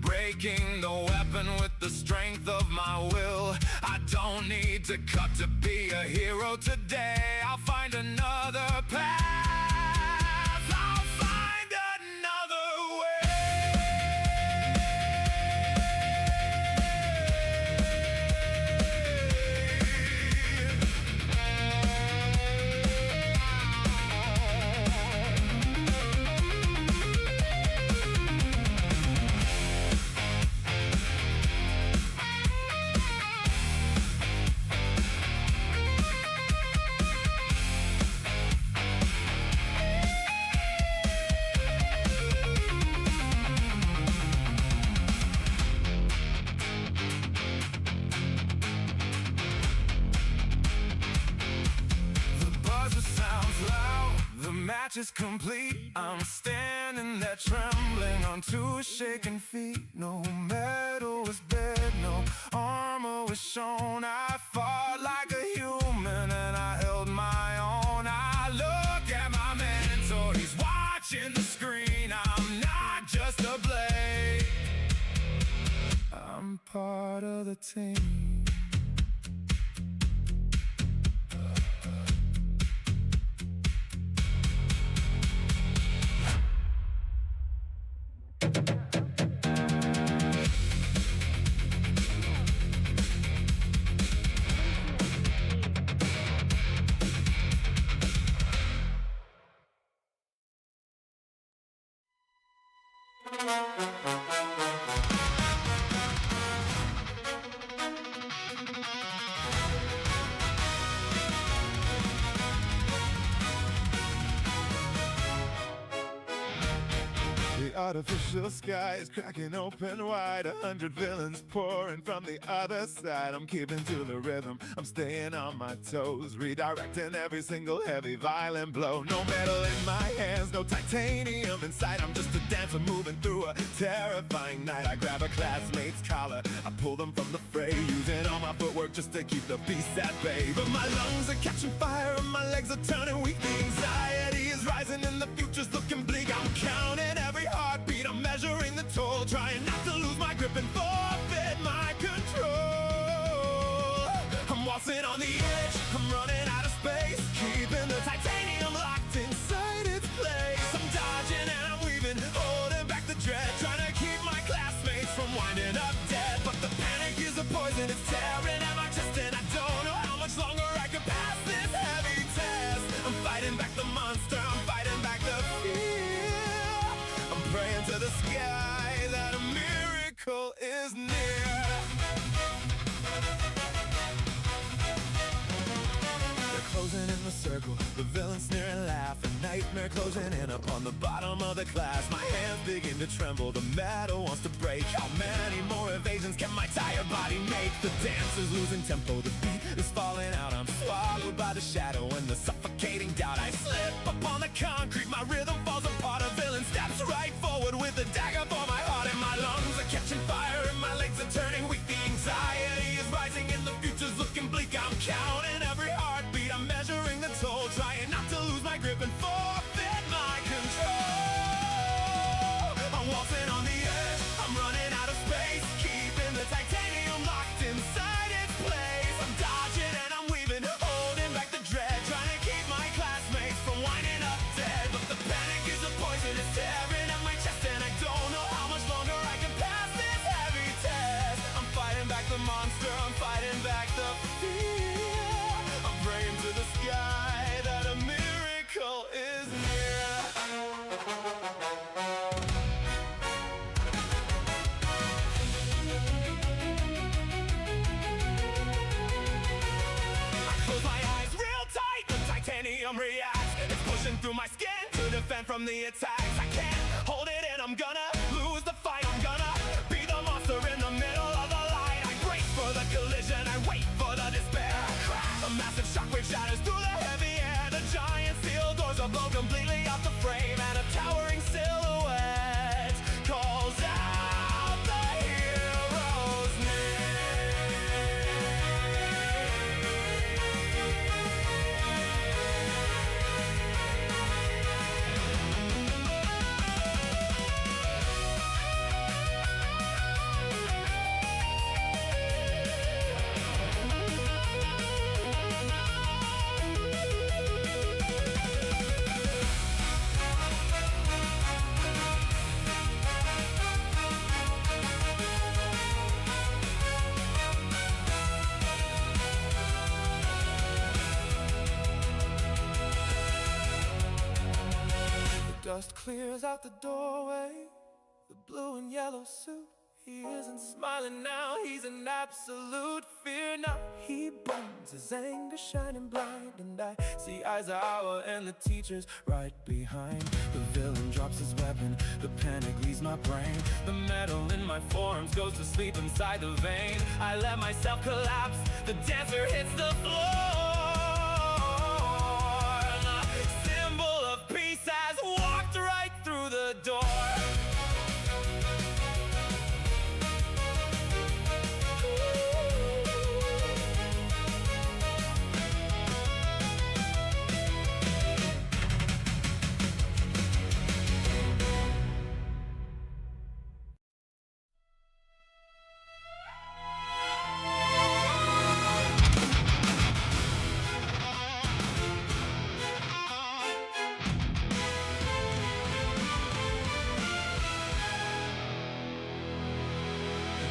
breaking the weapon with the strength of my will. I don't need to cut to be a hero today. I'll find another path, I'll find another way. Match is complete, I'm standing there trembling on two shaking feet. No medal was bed, no armor was shown. I fought like a human and I held my own. I look at my mentor, he's watching the screen. I'm not just a blade, I'm part of the team. Artificial sky is cracking open wide. 100 villains pouring from the other side. I'm keeping to the rhythm, I'm staying on my toes, redirecting every single heavy violent blow. No metal in my hands, no titanium inside. I'm just a dancer moving through a terrifying night. I grab a classmate's collar, I pull them from the fray, using all my footwork just to keep the beast at bay. But my lungs are catching fire and my legs are turning weak. The anxiety is rising and the future's looking bleak. I'm counting every heartbeat, I'm measuring the toll, trying not to lose my grip and forfeit my control. I'm waltzing on the edge, I'm running out of space, keeping the titanium locked inside its place. I'm dodging and I'm weaving, holding back the dread, trying to keep my classmates from winding up dead. But the panic is a poison, it's tearing at my chest, and I don't know how much longer I can pass this heavy test. I'm fighting back the monster, I'm fighting back the fear. I'm praying to the sky that a miracle is near. They're closing in the circle, the villains sneer and laugh, and nightmare closing in upon the bottom of the class. My hands begin to tremble, the metal wants to break. How many more evasions can my tired body make? The dancer's losing tempo, the beat is falling out. I'm swallowed by the shadow and the suffocating doubt. I slip upon the concrete, my rhythm falls apart. A villain steps right forward with a dagger for my heart. And my lungs are catching fire and my legs are turning weak. The anxiety is rising and the future's looking bleak. I'm counting every heartbeat, I'm measuring the toll, trying not to lose my grip and forfeit my control. I'm waltzing on the edge, I'm running out of space, keeping the titanium locked inside its place. I'm dodging and I'm weaving, holding back the dread, trying to keep my classmates from winding up dead. But the panic is a poison, it's tearing at my chest, and I don't know how much longer I can pass this heavy test. I'm fighting back the monster, I'm fighting back the fear. I'm praying to the sky that a miracle is near. I close my eyes real tight, the titanium reacts. It's pushing through my skin to defend from the attacks. I can't hold it in, I'm gonna lose the fight. I'm gonna be the monster in the middle of the light. I brace for the collision, I wait for the despair. A massive shockwave shatters through the heavy air. The giant steel doors are blown completely off the frame, and a towering silhouette calls out the hero's dust clears out the doorway, the blue and yellow suit. He isn't smiling now, he's in absolute fear now. He burns, his anger shining blind, and I see Aizawa and the teachers right behind. The villain drops his weapon, the panic leaves my brain. The metal in my forearms goes to sleep inside the vein. I let myself collapse, the dancer hits the floor. The symbol of peace has walked right through the door.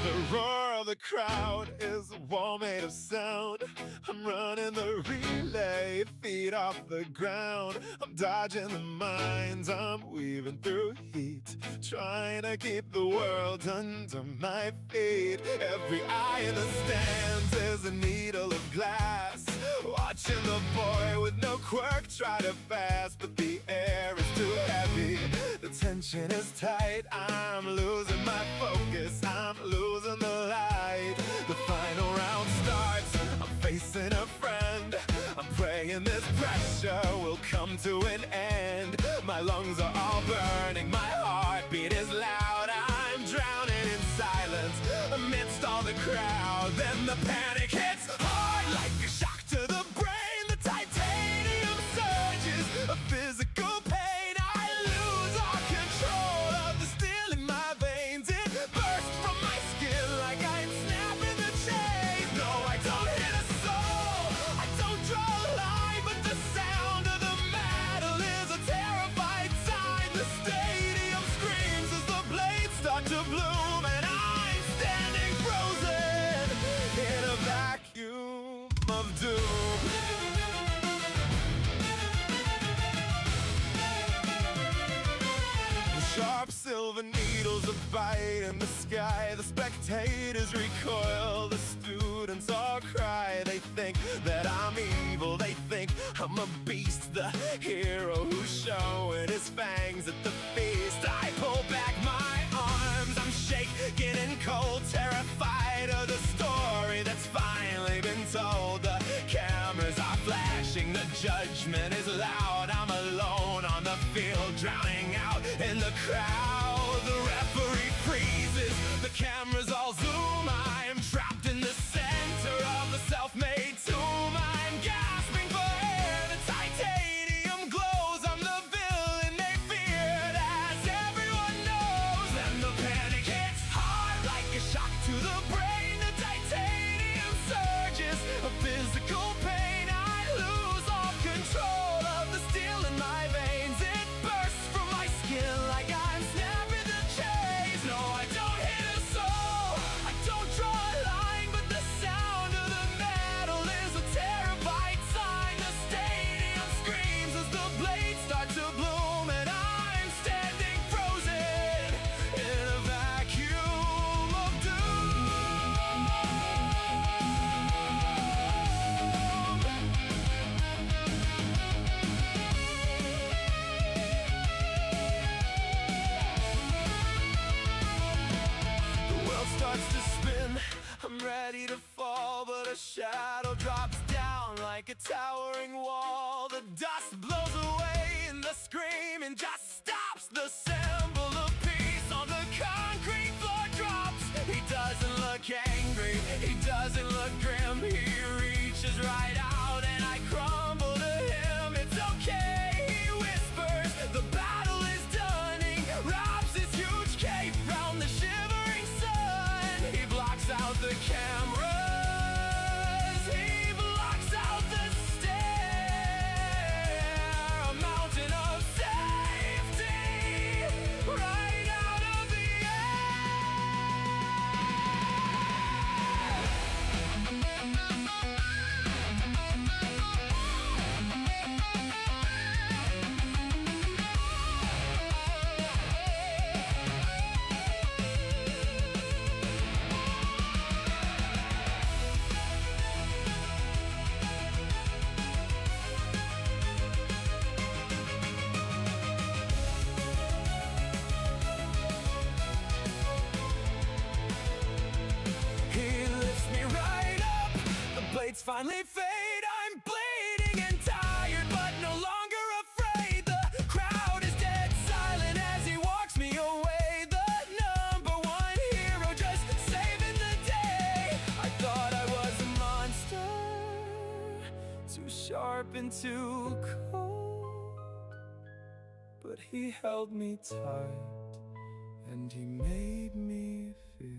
The roar of the crowd is a wall made of sound. I'm running the relay, feet off the ground. I'm dodging the mines, I'm weaving through heat, trying to keep the world under my feet. Every eye in the stands is a needle of glass, watching the boy with no quirk try to fast. But the air is too heavy, the tension is tight. I'm losing my focus, I'm losing the light. The final round starts, I'm facing a friend. I'm praying this pressure will come to an end. My lungs are all burning, my heartbeat is loud. I'm drowning in silence amidst all the crowd. Then the panic hits hard like a shock to the brain. The titanium surges, a physical pain. I lose all control of the steel in my veins. It bursts from my skin like I'm snapping the chains. No, I don't hit a soul, I don't draw a line, but the sound of the metal is a terrified sound. needles are biting the sky. The spectators recoil, the students all cry. They think that I'm evil, they think I'm a beast, the hero who's showing his fangs at the feast. I pull back my arms, I'm shaking and cold, terrified of the story that's finally been told. The cameras are flashing, the judgment is loud. I'm alone on the field, drowning out in the crowd. The referee freezes, the cameras all zoom. I'm trapped in the center of the self-made tomb. I'm gasping for air, the titanium glows. I'm the villain they feared, as everyone knows. Then the panic hits hard like a shock to the brain. The titanium surges, a physical pain. I lose all control of the steel in my veins. It bursts from my skin like I'm snapping the chains. No, I don't hit a soul, I don't draw a line, but the sound of the metal is a terrified sign. The stadium screams as the blades start to bloom, and I'm standing frozen in a vacuum of doom. The world starts to spin, I'm ready to fall, but a shadow drops down like a towering wall. The dust blows away and the screaming just stops. The symbol of peace on the concrete floor drops. He doesn't look angry, he doesn't look grim. He reaches right out and I crumble to him. It's okay, he whispers, the battle is done. He wraps his huge cape round the shivering sun. He blocks out the cameras, he blocks out the stare. A mountain of safety right out of the He lifts me right up, the blades finally fade. I'm bleeding and tired, but no longer afraid. The crowd is dead silent as he walks me away. The number one hero just saving the day. I thought I was a monster, too sharp and too cold, but he held me tight and he made me feel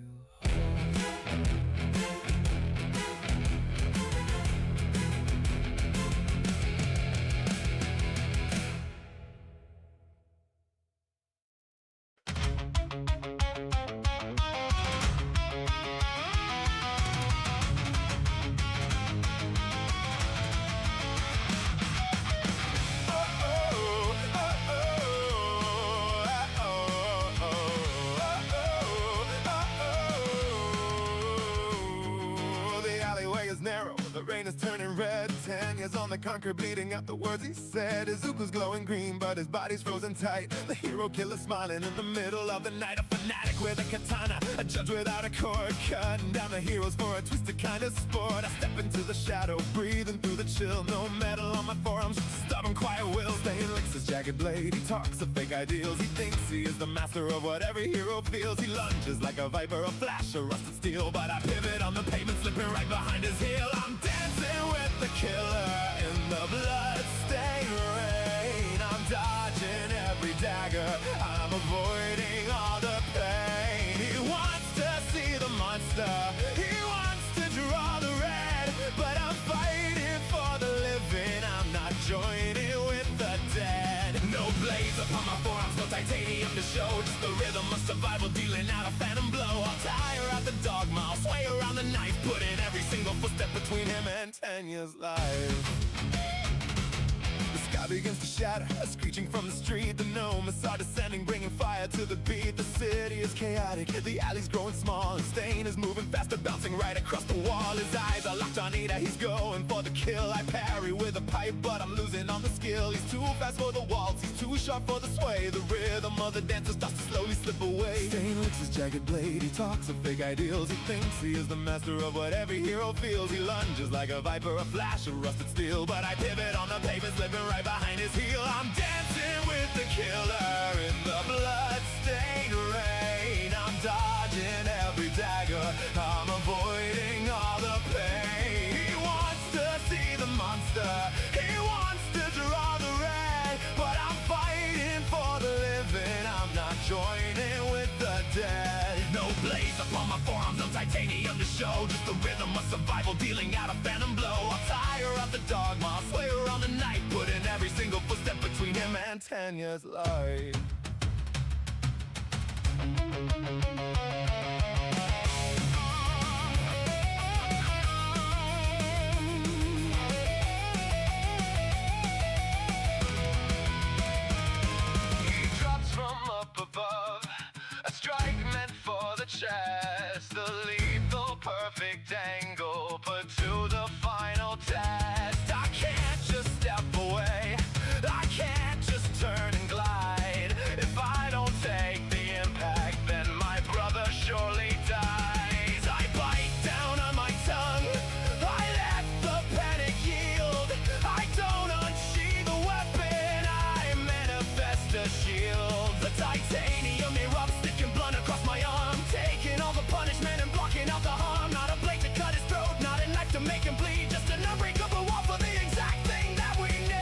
the rain is turning red. 10 years on the concrete, bleeding out the words he said. Izuku's glowing green, but his body's frozen tight. The hero killer smiling in the middle of the night. A fanatic with a katana, a judge without a cord, cutting down the heroes for a twisted kind of sport. I step into the shadow, breathing through the chill. No metal on my forearms, stubborn quiet will. Staying licks his jagged blade. He talks of fake ideals. He thinks he is the master of what every hero feels. He lunges like a viper, a flash of rusted steel. But I pivot on the pavement, slipping right behind his heel. I'm dancing with the killer in the blood-stained rain. I'm dodging every dagger, I'm avoiding all the pain. He wants to see the monster, he wants to draw the red, but I'm fighting for the living, I'm not joining with the dead. No blades upon my forearms, no titanium to show, just the rhythm of survival dealing out a phantom blow. I'll tire out the dogma, I'll sway around the knife, put in every single footstep between him and 10 years life. The sky sky begins to shatter, screeching from the street. The gnomes are descending, bringing fire to the beat. The city is chaotic, the alley's growing small, and Stain is moving faster, bouncing right across the wall. His eyes are locked on Ida, he's going for the kill. I parry with a pipe, but I'm losing on the skill. He's too fast for the waltz, he's too sharp for the sway. The rhythm of the dancer starts to slowly slip away. Stain licks his jagged blade, he talks of fake ideals. He thinks he is the master of what every hero feels. He lunges like a viper, a flash of rusted steel. But I pivot on the pavement, slipping right behind his heel. I'm dancing with the killer in the blood-stained rain. I'm dodging every dagger, I'm avoiding all the pain. He wants to see the monster, he wants to draw the red, but I'm fighting for the living, I'm not joining with the dead. No blaze upon my forearms, no titanium to show, just the rhythm of survival dealing out a phantom blow. I'll tire up the dogma, sway around the night, put in every single footstep between him and 10 years light. He drops from up above, a strike meant for the chest, the lethal perfect angle put to the final test. I can't just step away, I can't just turn and glide. If I don't take the impact, then my brother surely dies. I bite down on my tongue, I let the panic yield. I don't unsheathe the weapon, I manifest a shield. The titanium erupts, thick and blunt across my arm, taking all the punishment and blocking out the harm. Not a blade to cut his throat, not a knife to make him bleed, just an unbreakable wall for the exact thing that we need.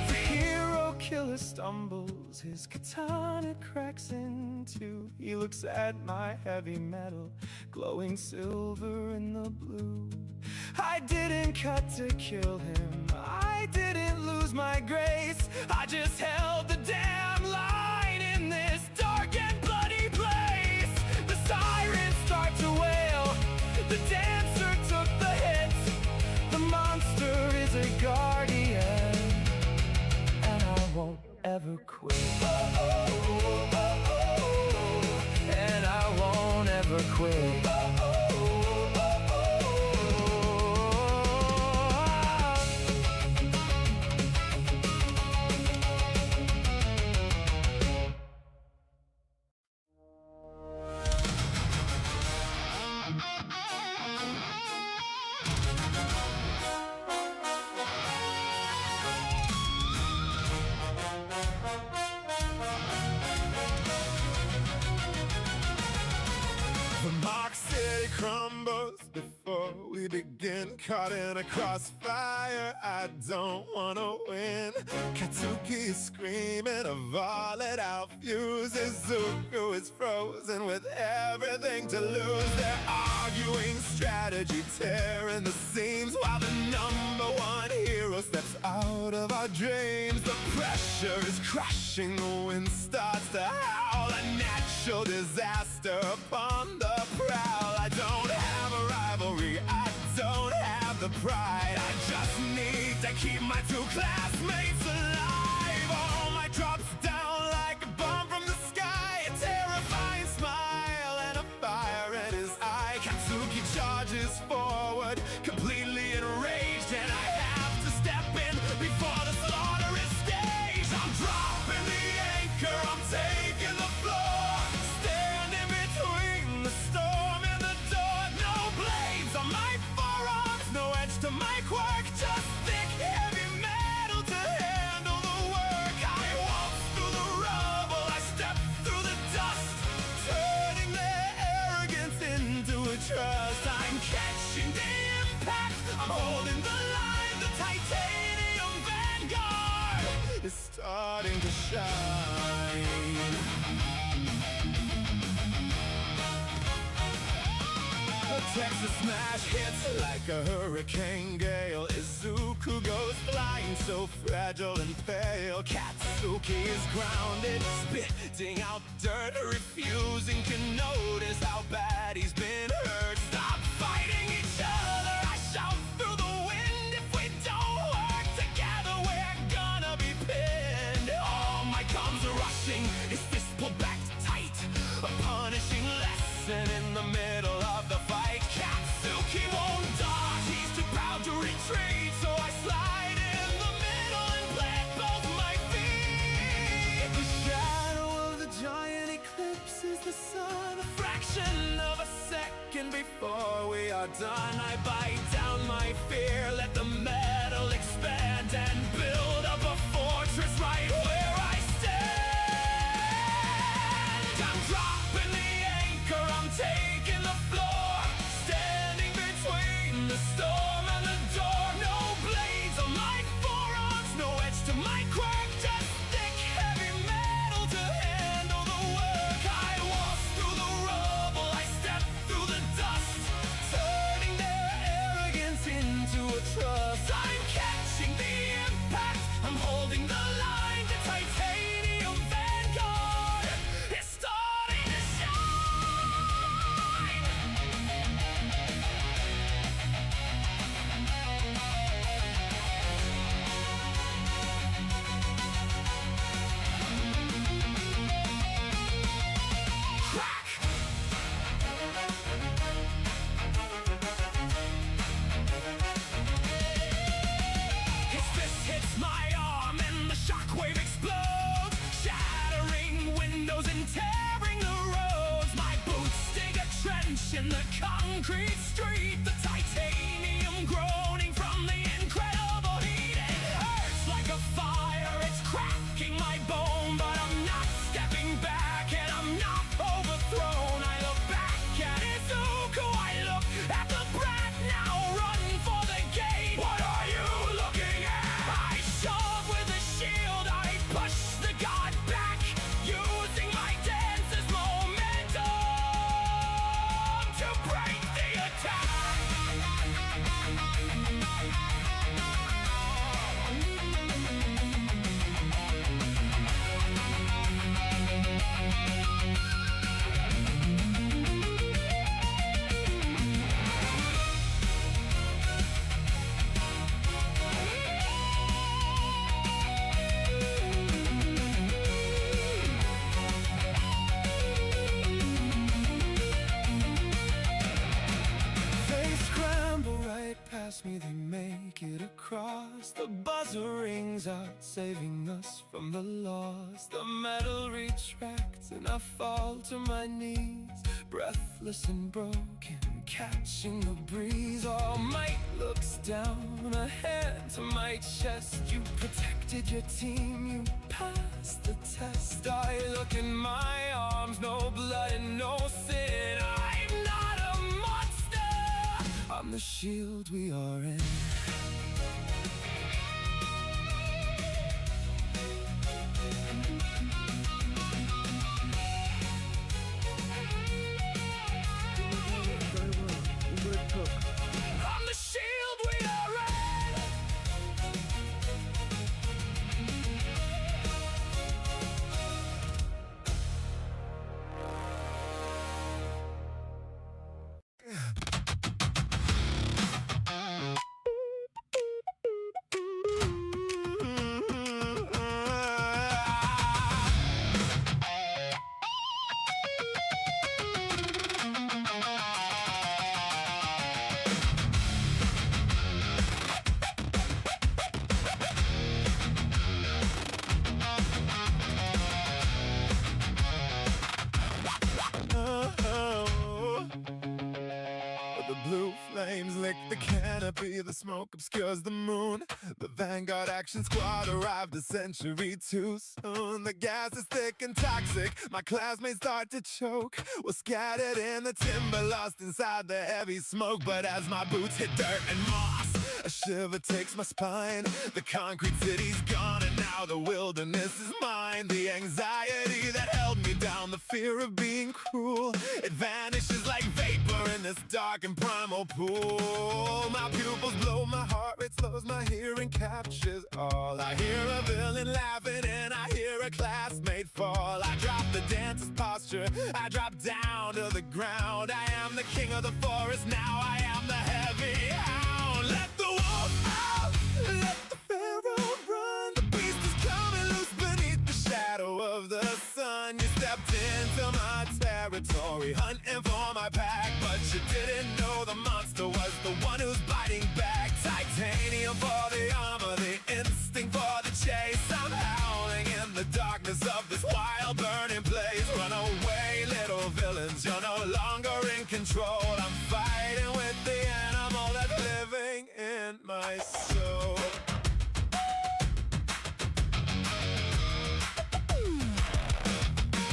The hero killer stumbles, his katana cracks in two. He looks at my heavy metal, glowing silver in the blue. I didn't cut to kill him, I didn't lose my grace, I just held the damn line in this dark and bloody place. The sirens start to wail, the dancer took the hit. The monster is a guardian, and I won't ever quit. And I won't ever quit. The mock city crumbles before we begin. Caught in a crossfire, I don't wanna win. Katsuki is screaming a volley out fuse. Izuku is frozen with everything to lose. They're arguing strategy, tearing the seams, while the #1 hero steps out of our dreams. The pressure is crushing, the wind starts to howl. A natural disaster upon the prowl. I don't have a rivalry, I don't have the pride. I just need to keep my two classmates alive. All my drops down like a bomb from the sky. A terrifying smile and a fire in his eye. Katsuki charges forward, completely enraged, and I have to step in before the slaughter is staged. I'm dropping the anchor, I'm taking the floor, standing between the storm and the dawn. No blades on my forearms, no edge to my quirk, just thick, heavy metal to handle the work. I walk through the rubble, I step through the dust, turning their arrogance into a trust. I'm catching the impact, I'm holding the line, the shine. The Texas smash hits like a hurricane gale. Izuku goes flying, so fragile and pale. Katsuki is grounded, spitting out dirt, refusing to notice how bad he's been hurt. Stop fighting each other, I shout through the wind. If we don't work together, we're gonna be pinned. All might comes rushing, his fist pulled back tight, a punishing lesson in the middle of the fight. Katsuki won't dodge, he's too proud to retreat, so I slide in the middle and plant both my feet. The shadow of the giant eclipses the sun, a fraction of a second before we are done. I bite down my fear, let the metal expand, and build up a fortress right where I stand. I'm dropping the anchor, I'm taking the floor, standing between the storm and the door. No blades on my forearms, no edge to my quirk, just thick, heavy metal to handle the work. I walk through the rubble, I step through the dust, turning their arrogance into a trust. I'm catching the impact, I'm holding the line. The titanium vanguard is starting to shine. Crack! His fist hits my arm and the shockwave explodes, shattering windows and tearing the roads. My boots dig a trench in the concrete street, the titanium groaning from the incredible heat. It hurts like a fire, it's cracking my bone, but I'm not stepping back and I'm not overthrown. I look back at Izuku, I look at the brat, now run for the gate. What are you looking at? I shove with the shield, I push the god back, using my dance's momentum to break the attack. They scramble right past me, they make it across. The buzzer rings out, saving us from the loss. The metal retracts and I fall to my knees, breathless and broken, catching the breeze. All might looks down, a hand to my chest. You protected your team, you passed the test. I look in my arms, no blood and no sin. I'm not a monster, I'm the shield we are in. I'm the shield we are in. The blue flames lick the canopy, the smoke obscures the moon. The Vanguard Action Squad arrived a century too soon. The gas is thick and toxic, my classmates start to choke. We're scattered in the timber, lost inside the heavy smoke. But as my boots hit dirt and moss, a shiver takes my spine. The concrete city's gone and now the wilderness is mine. The anxiety that held me down, the fear of being cruel, it vanishes like vapor in this dark and primal pool. My pupils blow, my heart rate slows, my hearing captures all. I hear a villain laughing and I hear a classmate fall. I drop the dancer's posture, I drop down to the ground. I am the king of the forest, now I am the heavy hound. Let the wolf out, let the pharaoh run. The beast is coming loose beneath the shadow of the sun. You stepped into my territory, hunting for my pack, but you didn't know the monster was the one who's biting back. Titanium for the armor, the instinct for the chase. I'm howling in the darkness of this wild burning place. Run away, little villains, you're no longer in control. I'm fighting with the animal that's living in my soul.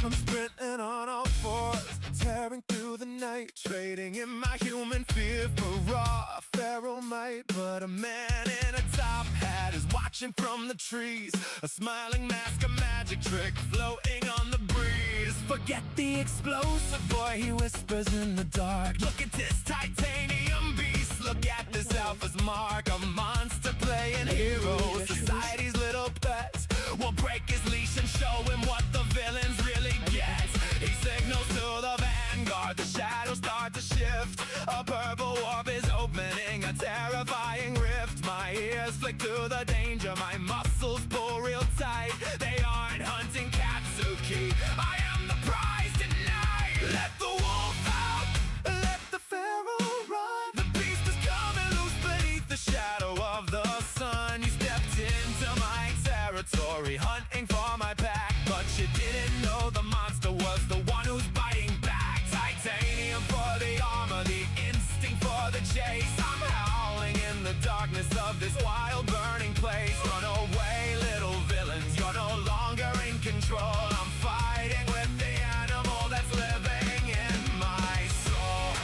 I'm sprinting on all fours, tearing through the night, trading in my human fear for raw feral might. But a man in a top hat is watching from the trees, a smiling mask, a magic trick floating on the breeze. Forget the explosive boy, he whispers in the dark. Look at this titanium beast, look at this alpha's mark. A monster playing hero, society's little pet. We'll break his leash and show him what the villains really get. He signals to the vanguard, the shadows start to shift. A purple warp is opening, a terrifying rift. My ears flick to the danger, my muscles pull real tight. They aren't hunting Katsuki, I am the prize tonight. Let the wolf out, let the pharaoh run. The beast is coming loose beneath the shadow of the sun. You stepped into my territory, hunting for my pack, but you didn't know the monster was the one who's biting back. Titanium for the armor, the instinct for the chase. I'm howling in the darkness of this wild burning place. Run away, little villains, you're no longer in control. I'm fighting with the animal that's living in my soul.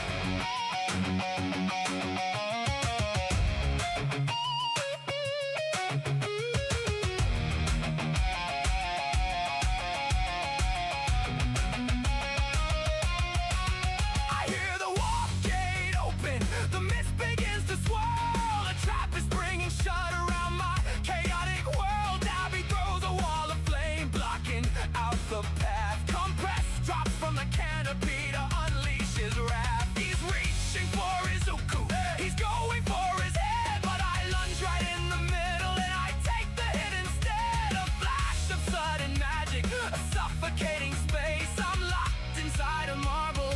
I hear the warp gate open, the mist begins to swirl. A trap is springing shut around my chaotic world. Abby throws a wall of flame, blocking out the path. Compress drops from the canopy to unleash his wrath. He's reaching for his uku, he's going for his head, but I lunge right in the middle and I take the hit instead. A flash of sudden magic, a suffocating space. I'm locked inside a marble,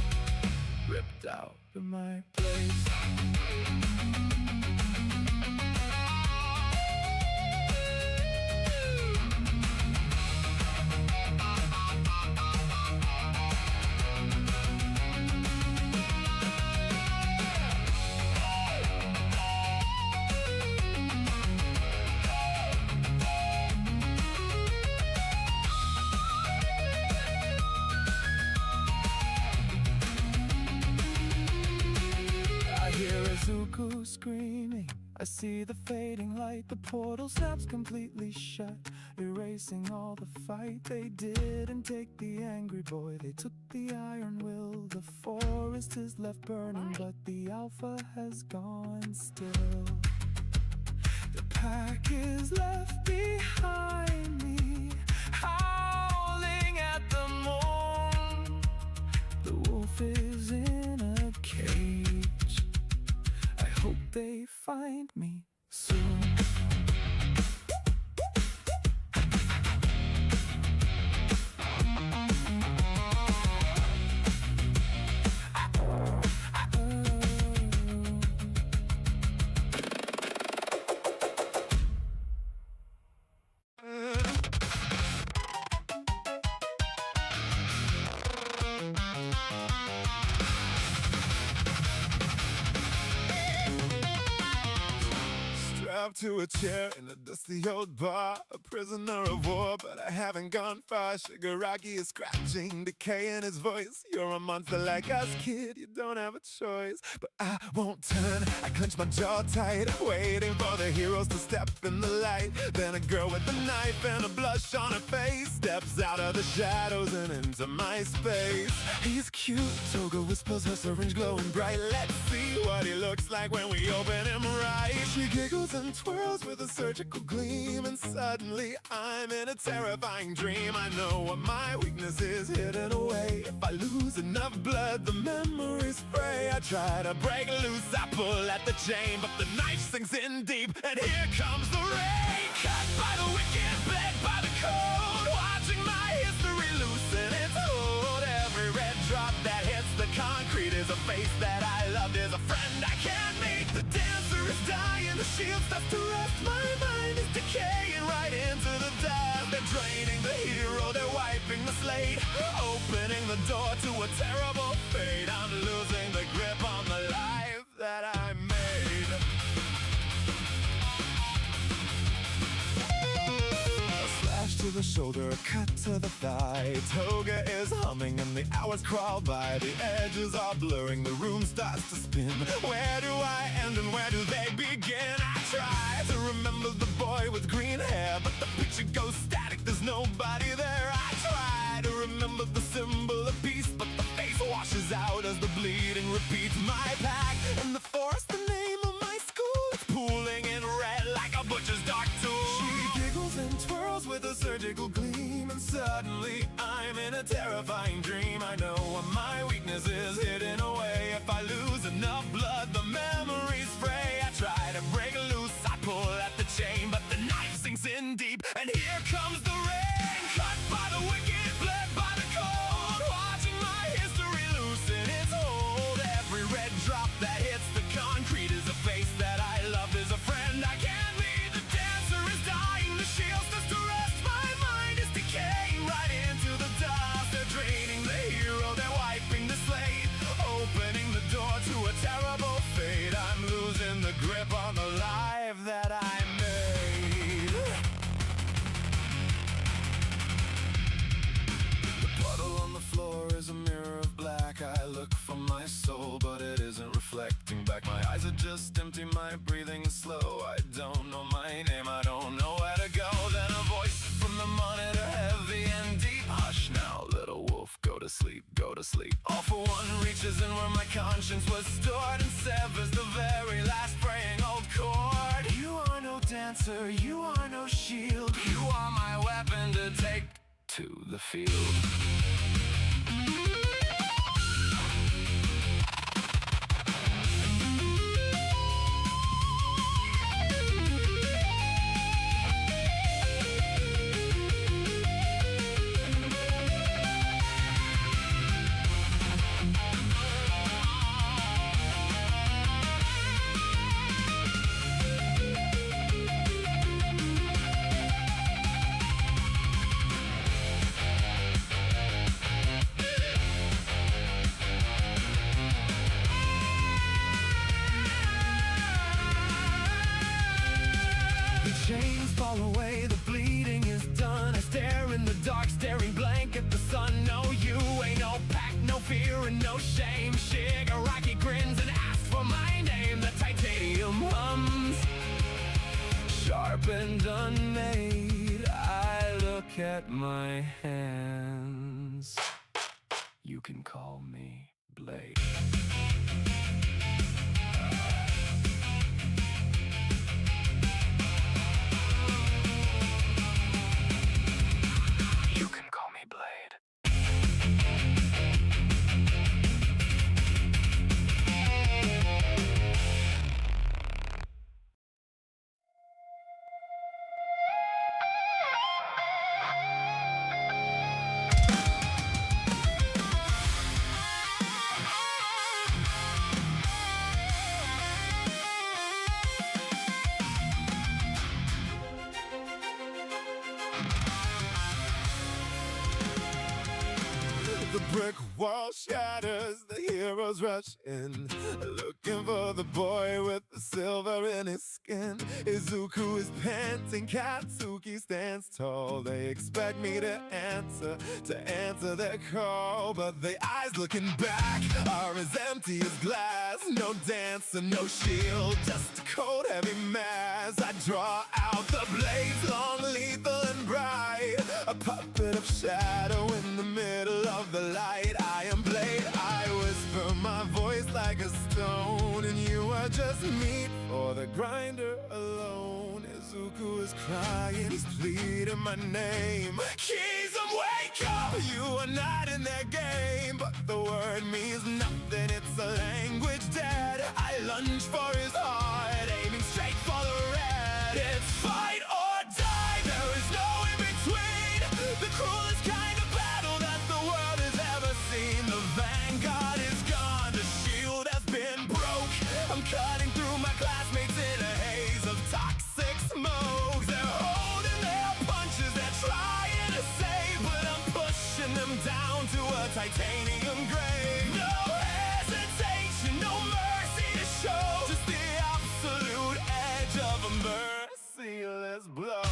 ripped out of my place. I hear Izuku screaming, I see the fading light. The portal snaps completely shut, erasing all the fight. They didn't take the angry boy, they took the iron will. The forest is left burning, but the alpha has gone still. The pack is left behind me, howling at the moon. The wolf is in a cage, I hope they find me soon. up to a chair in a dusty old bar, a prisoner of war, but I haven't gone far. Shigaraki is scratching, decay in his voice. You're a monster like us, kid, you don't have a choice. But I won't turn, I clench my jaw tight, waiting for the heroes to step in the light. Then a girl with a knife and a blush on her face steps out of the shadows and into my space. He's cute, Toga whispers, her syringe glowing bright. Let's see what he looks like when we open him right. She giggles and twirls with a surgical gleam, and suddenly I'm in a terrifying dream. I know what my weakness is hidden away. If I lose enough blood, the memories fray. I try to break loose, I pull at the chain, but the knife sinks in deep, and here comes the rain. Cut by the wicked, bled by the cold, watching my history loosen its hold. Every red drop that hits the concrete is a face that I loved, is a friend I can't meet. The dancer is dying, the shield starts to rust. My mind is decaying right into the dust. They're draining the hero, they're wiping the slate, opening the door to a terrible fate. I'm losing the grip on the life that I made. A slash to the shoulder, a cut to the thigh. Toga is humming and the hours crawl by. The edges are blurring, the room starts to spin. Where do I end and where do they begin? I try to remember the boy with green hair, but the picture goes static, there's nobody there. I try to remember the symbol of peace, but the face washes out as the bleeding repeats. My pack in the forest, the name of my school, it's pooling in red like a butcher's dark tool. She giggles and twirls with a surgical gleam, and suddenly I'm in a terrifying dream. I know what my weakness is hidden away. If I lose enough blood, the memories fray. I try to break loose, I pull at the chain, but the knife sinks in deep, and here comes the rain. Cut by the wicked, bled by the cold, watching my history loosen its hold. Every red drop that hits the concrete is a face that I loved, is a friend I can't meet. The dancer is dying, the shield starts to rust. My mind is decaying right into the dust. They're draining the hero, they're wiping the slate, opening the door to a terrible fate. I'm losing the grip on the life that I made. The puddle on the floor is a mirror of black. I look for my soul, but it isn't reflecting back. My eyes are just empty, my breathing is slow. I don't know my name, I don't know where to go. Then a voice from the monitor, heavy and deep. Hush now, little wolf, go to sleep, go to sleep. All for one reaches in where my conscience was stored, and severs the very last fraying old cord. You are no dancer, you are no shield, you are my weapon to take to the field. Chains fall away, the bleeding is done. I stare in the dark, staring blank at the sun. No, you ain't no pack, no fear and no shame. Shigaraki grins and asks for my name. The titanium hums, sharp and unmade. I look at my hands. You can call me Blade. You can call me Blade. the brick wall shatters, the heroes rush in, looking for the boy with the silver in his skin. Izuku is panting, Katsuki stands tall. They expect me to answer their call, but the eyes looking back are as empty as glass. No dancer, no shield, just a cold heavy mass. I draw out the blades, long, lethal and bright, a puppet of shadow in the middle of the light. I am blade, I whisper my voice like a stone, and you are just meat for the grinder alone. Izuku is crying, he's pleading my name. Kizum, wake up! You are not in their game, but the word means nothing, it's a language dead. I lunge for his heart, aiming straight for the red. It's fight or die, there is no in between. The cruelest kind of battle that the world has ever seen. The vanguard is gone, the shield has been broke. I'm cutting through my classmates in a haze of toxic smoke. They're holding their punches, they're trying to save, but I'm pushing them down to a titanium grave. No hesitation, no mercy to show, just the absolute edge of a merciless blow.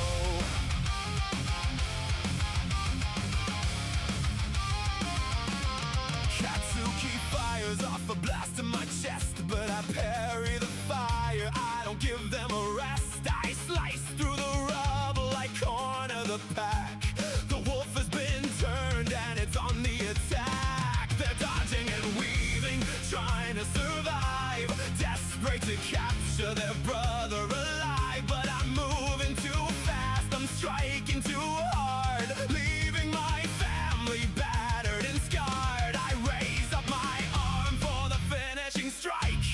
Katsuki fires off a blast in my chest, but I parry the fire, I don't give them a rest. I slice through the rubble, I corner the pack. The wolf has been turned and it's on the attack. They're dodging and weaving, trying to survive, desperate to capture their brother alive. But I'm moving too fast, I'm striking too hard, leaving my family battered and scarred. I raise up my arm for the finishing strike,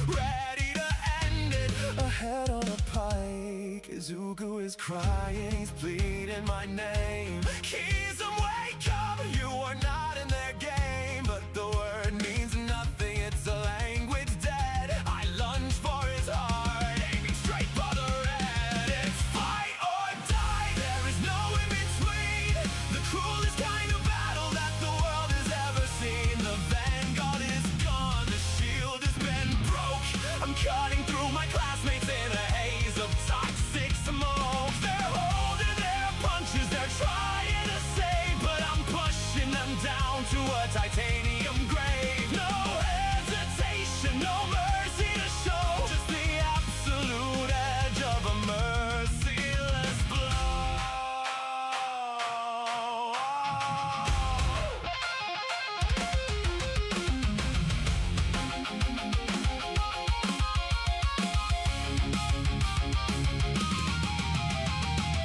ready to end it. A head on a pike, Izuku is crying, he's pleading my name. Kizum, wake up! You are not in their game, but the word means nothing, it's a language dead. I lunge for his heart, aiming straight for the red. It's fight or die, there is no in between. The cruelest kind of battle that the world has ever seen. The vanguard is gone, the shield has been broke. I'm cutting through my classmates in a haze of toxic smoke. They're holding their punches, they're trying to save, but I'm pushing them down to a titanium grave. No hesitation, no mercy to show, just the absolute edge of a merciless blow.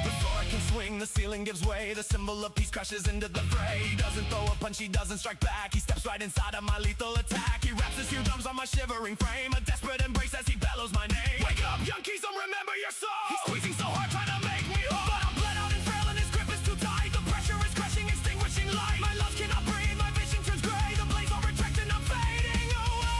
Before I can swing, the ceiling gives way. The symbol of peace crashes into the fray. Doesn't throw a punch, he doesn't strike back. He steps right inside of my lethal attack. He wraps his few thumbs on my shivering frame, a desperate embrace as he bellows my name. Wake up, young Kizum, remember your soul. He's squeezing so hard, trying to make me whole, but I'm bled out and frail and his grip is too tight. The pressure is crashing, extinguishing light. My lungs cannot breathe, my vision turns gray. The blaze will retract and I'm fading away.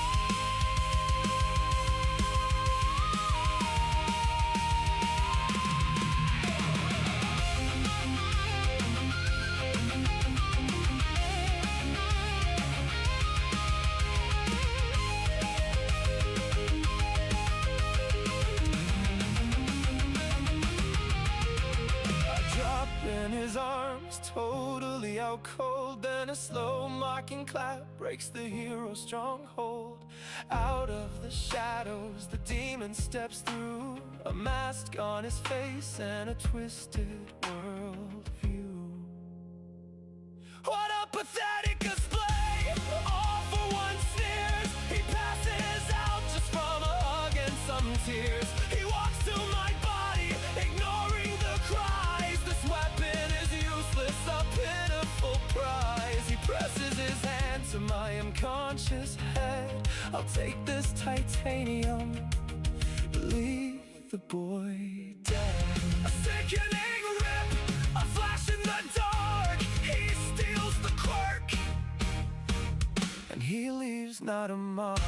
I drop in his arms, totally out cold. Then a slow mocking clap breaks the hero's stronghold. Out of the shadows, the demon steps through, a mask on his face and a twisted world view. What a pathetic display! All for one sneers. He passes out just from a hug and some tears. He walks to my body, ignoring the cries. This weapon is useless, a pitiful prize. He presses his hand to my unconscious head. I'll take this titanium, leave the boy dead. A sickening rip, a flash in the dark. He steals the quirk, and he leaves not a mark.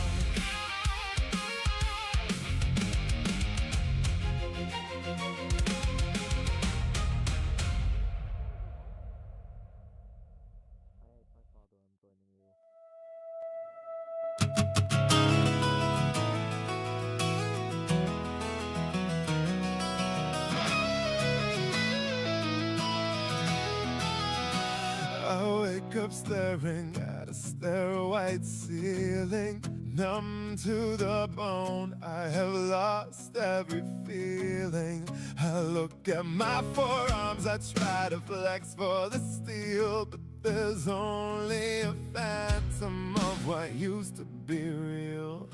up staring at a stair-white ceiling. Numb to the bone, I have lost every feeling. I look at my forearms, I try to flex for the steel, but there's only a phantom of what used to be real.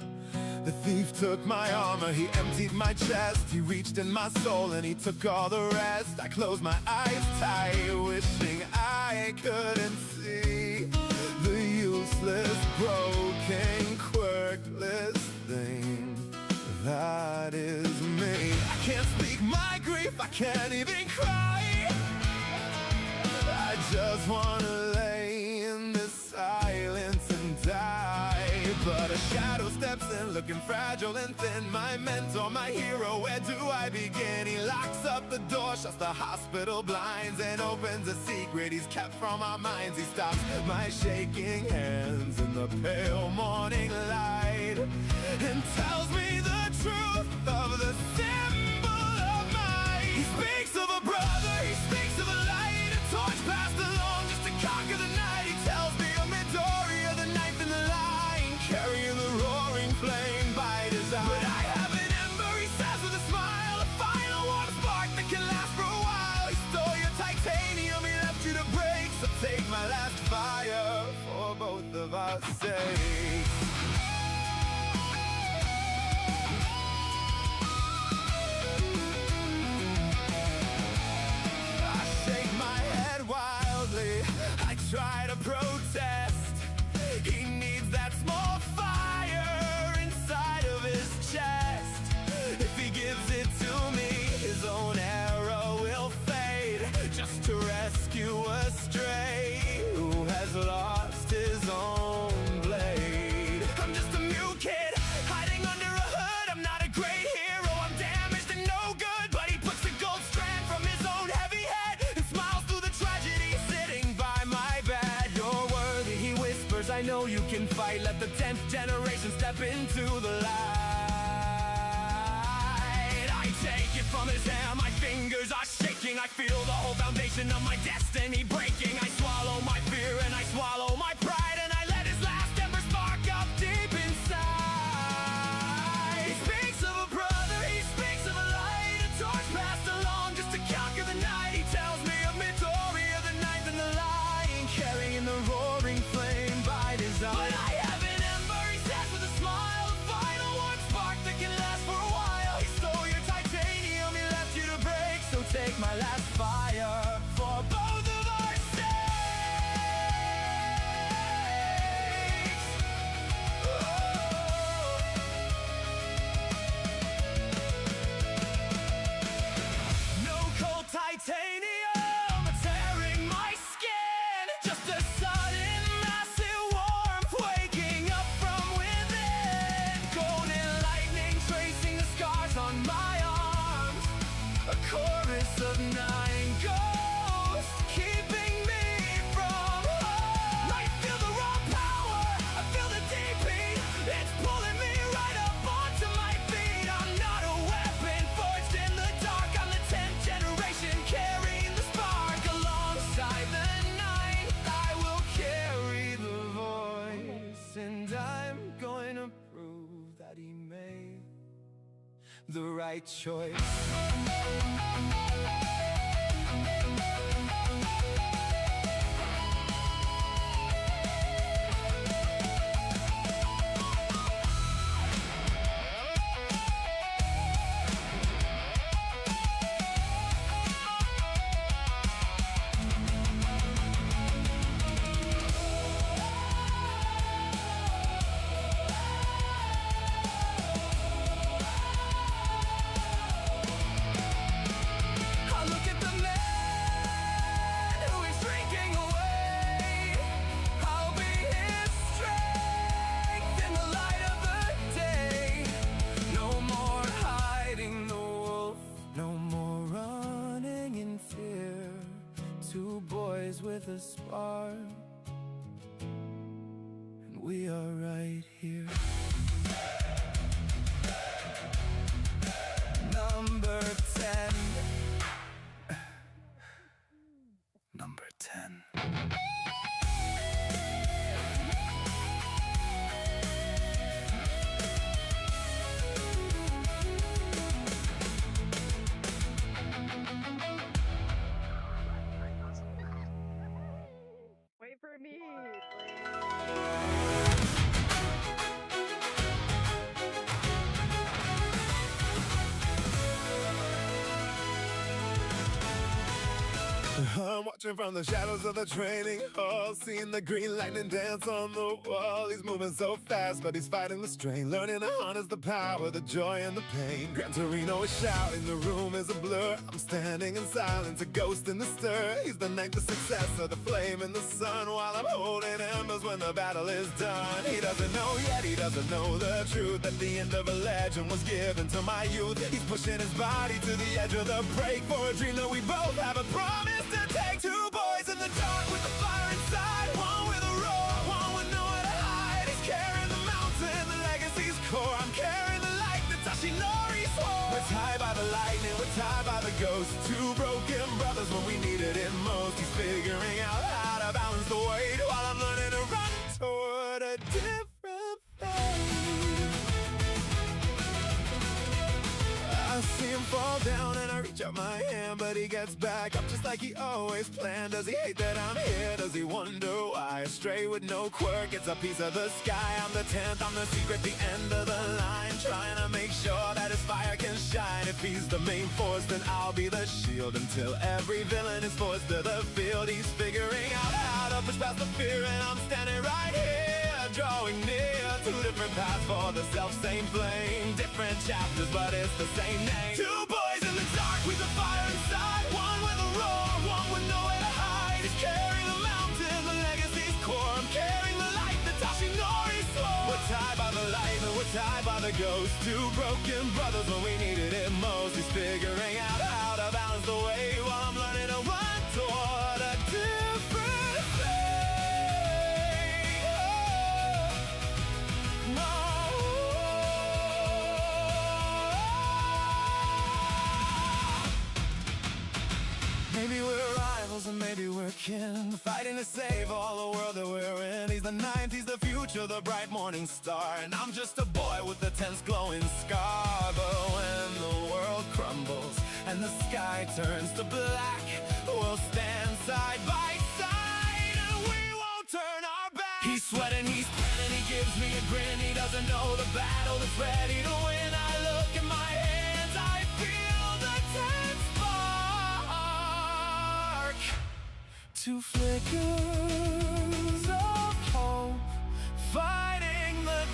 The thief took my armor, he emptied my chest. He reached in my soul and he took all the rest. I closed my eyes tight, wishing I couldn't see the useless, broken, quirkless thing that is me. I can't speak my grief, I can't even cry. I just wanna lay in this silence and die. But a shadow steps in, looking fragile and thin. My mentor, my hero, where do I begin? He locks up the door, shuts the hospital blinds, and opens a secret he's kept from our minds. He stops my shaking hands in the pale morning light and tells me the truth of the symbol of might. He speaks of a brother, he speaks of a light, a torch passed along just to conquer the night. He tells me of Midori, of the ninth in the line, carrying the roaring flame by design. But I have an ember, he says with a smile, a final warm spark that can last for a while. He stole your titanium, he left you to break, so take my last fire for both of our sakes. I shake my head wildly, I try to protest. He needs that small fire inside of his chest. If he gives it to me, his own arrow will fade, just to rescue a stray who has lost his own blade. I'm just a mute kid, hiding under a hood. I'm not a great hero, I'm damaged and no good. But he puts a gold strand from his own heavy head and smiles through the tragedy sitting by my bed. You're worthy, he whispers, I know you can fight. Let the 10th generation step into the light. I take it from his hand, my fingers are shaking. I feel the whole foundation of my destiny breaking. I swallow my fear and I swallow my pride, and I let his last ember spark up deep inside. He speaks of a brother, he speaks of a light, a torch passed along just to conquer the night. He tells me of Midori, of the ninth in the line, carrying the roaring flame by design. But I have an ember, he says with a smile, a final warm spark that can last for a while. He stole your titanium, he left you to break, so take my last fire for both of our sakes. No cold titanium tearing my skin, just a sudden massive warmth waking up from within. Golden lightning tracing the scars on my arms, a chorus of 9 ghosts keeping me from harm. I feel the raw power, I feel the deep heat, it's pulling me right up onto my feet. I'm not a weapon forged in the dark, I'm the 10th generation carrying the spark. Alongside the night, I will carry the voice, and I'm going to prove that he made the right choice. I look at the man who is shrinking away. I'll be his strength in the light of the day. No more hiding the wolf, no more running in fear. Two boys with a spark, and we are right here. Number 10. Number 10. Watching from the shadows of the training hall, seeing the green lightning dance on the wall. He's moving so fast, but he's fighting the strain, learning to harness the power, the joy and the pain. Gran Torino is shouting, the room is a blur. I'm standing in silence, a ghost in the stir. He's the night, the successor, the flame in the sun, while I'm holding embers when the battle is done. He doesn't know yet, he doesn't know the truth, that the end of a legend was given to my youth. He's pushing his body to the edge of the break for a dream that we both have a promise to take. Two boys in the dark with the fire inside, one with a roar, one with nowhere to hide. He's carrying the mountain, the legacy's core. I'm carrying the light that Tashinori swore. We're tied by the lightning, we're tied by the ghost. Two broken brothers when we needed it most. He's figuring out how to balance the weight while I'm learning to run toward a different fate. I see him fall down and I reach out my hand, but he gets back up just like he always planned. Does he hate that I'm here? Does he wonder why? A stray with no quirk, it's a piece of the sky. I'm the 10th, I'm the secret, the end of the line, trying to make sure that his fire can shine. If he's the main force, then I'll be the shield until every villain is forced to the field. He's figuring out how to push past the fear, and I'm standing right here, drawing near. Two different paths for the self-same flame, different chapters, but it's the same name. Two boys in the dark with the fire inside, one with a roar, one with nowhere to hide. He's carrying the mountain, the legacy's core. I'm carrying the light that Tashinori swore. We're tied by the light, and we're tied by the ghost. Two broken brothers when we needed it most. He's figuring out how to balance the weight while I'm learning to run toward a different fate. Maybe we're rivals and maybe we're kin, fighting to save all the world that we're in. He's the ninth, he's the future, the bright morning star, and I'm just a boy with a tense glowing scar. But when the world crumbles and the sky turns to black, we'll stand side by side and we won't turn our back. He's sweating, he's panting, he gives me a grin. He doesn't know the battle is ready to win. I look in my hands, I feel the tense spark. Two flickers of hope, fighting the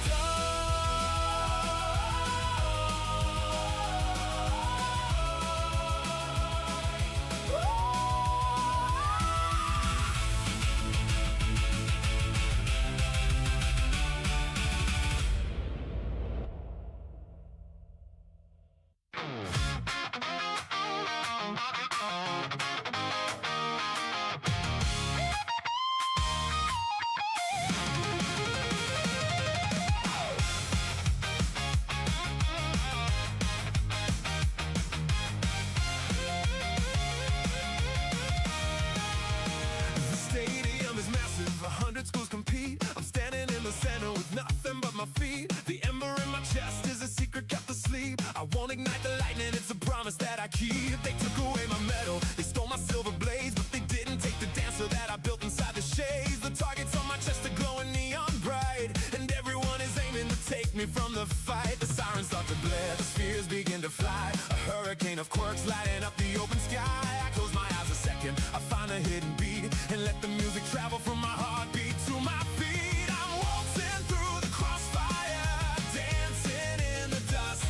stadium is massive, 100 schools compete. I'm standing in the center with nothing but my feet. The ember in my chest is a secret kept asleep. I won't ignite the lightning, it's a promise that I keep. They took away my medal, they stole my silver blades, but they didn't take the dancer that I built inside the shades. The targets on my chest are glowing neon bright, and everyone is aiming to take me from the fight. The sirens start to blare, the spheres begin to fly. A hurricane of quirks lighting up the open sky. I close my eyes a second, I find a hidden beat, and let the music travel from my heartbeat to my feet. I'm waltzing through the crossfire, dancing in the dust,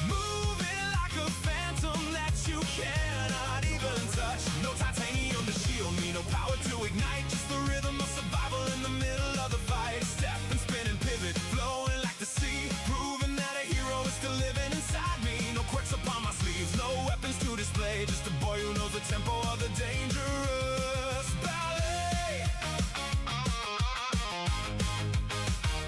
moving like a phantom that you cannot even touch. No titanium to shield me, no power to ignite, just the rhythm of survival in the middle of the fight. Step and spin and pivot, flowing like the sea, proving that a hero is still living inside me. No quirks upon my sleeves, no weapons to display, just a boy who knows the tempo of the dangerous ballet.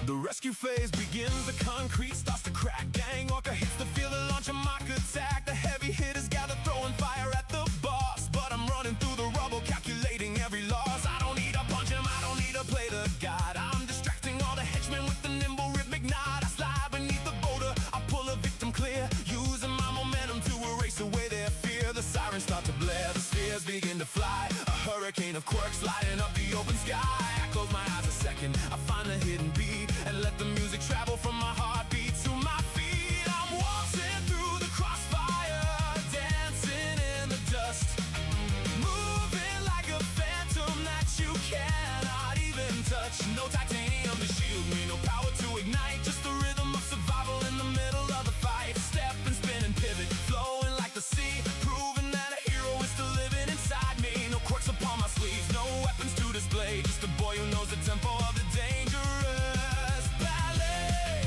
The rescue phase begins, the concrete starts to crack. Gang Walker hits the field to launch a mock attack. The heavy hitters gather, throwing fire at the boss, but I'm running through the rubble, calculating every loss. I don't need to punch him, I don't need to play the god. I'm distracting all the henchmen with the nimble rhythmic nod. I slide beneath the boulder, I pull a victim clear, using my momentum to erase away their fear. The sirens start to blare, the spheres begin to fly. A hurricane of quirks lighting up the open sky. I close my eyes a second, I find a hidden beat, and let the music travel from my heartbeat to my feet. I'm waltzing through the crossfire, dancing in the dust, moving like touch, no titanium to shield me, no power to ignite, just the rhythm of survival in the middle of the fight. Step and spin and pivot, flowing like the sea, proving that a hero is still living inside me. No quirks upon my sleeves, no weapons to display, just a boy who knows the tempo of the dangerous ballet.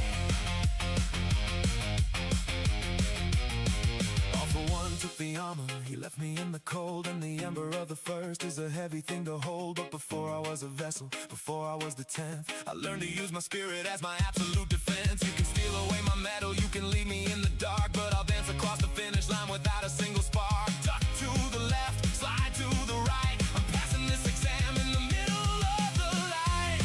All for one took the armor, he left me in the cold, and the ember of the first is a heavy thing to hold. But before I was a vessel, before I was the 10th, I learned to use my spirit as my absolute defense. You can steal away my metal, you can leave me in the dark, but I'll dance across the finish line without a single spark. Duck to the left, slide to the right, I'm passing this exam in the middle of the light.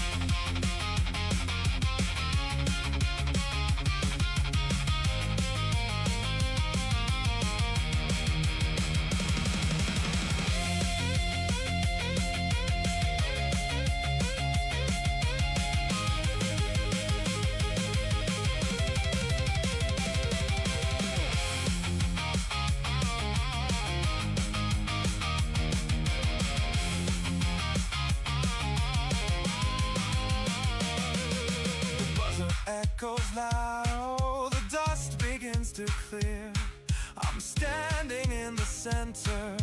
The buzzer echoes loud, the dust begins to clear. I'm standing in the center,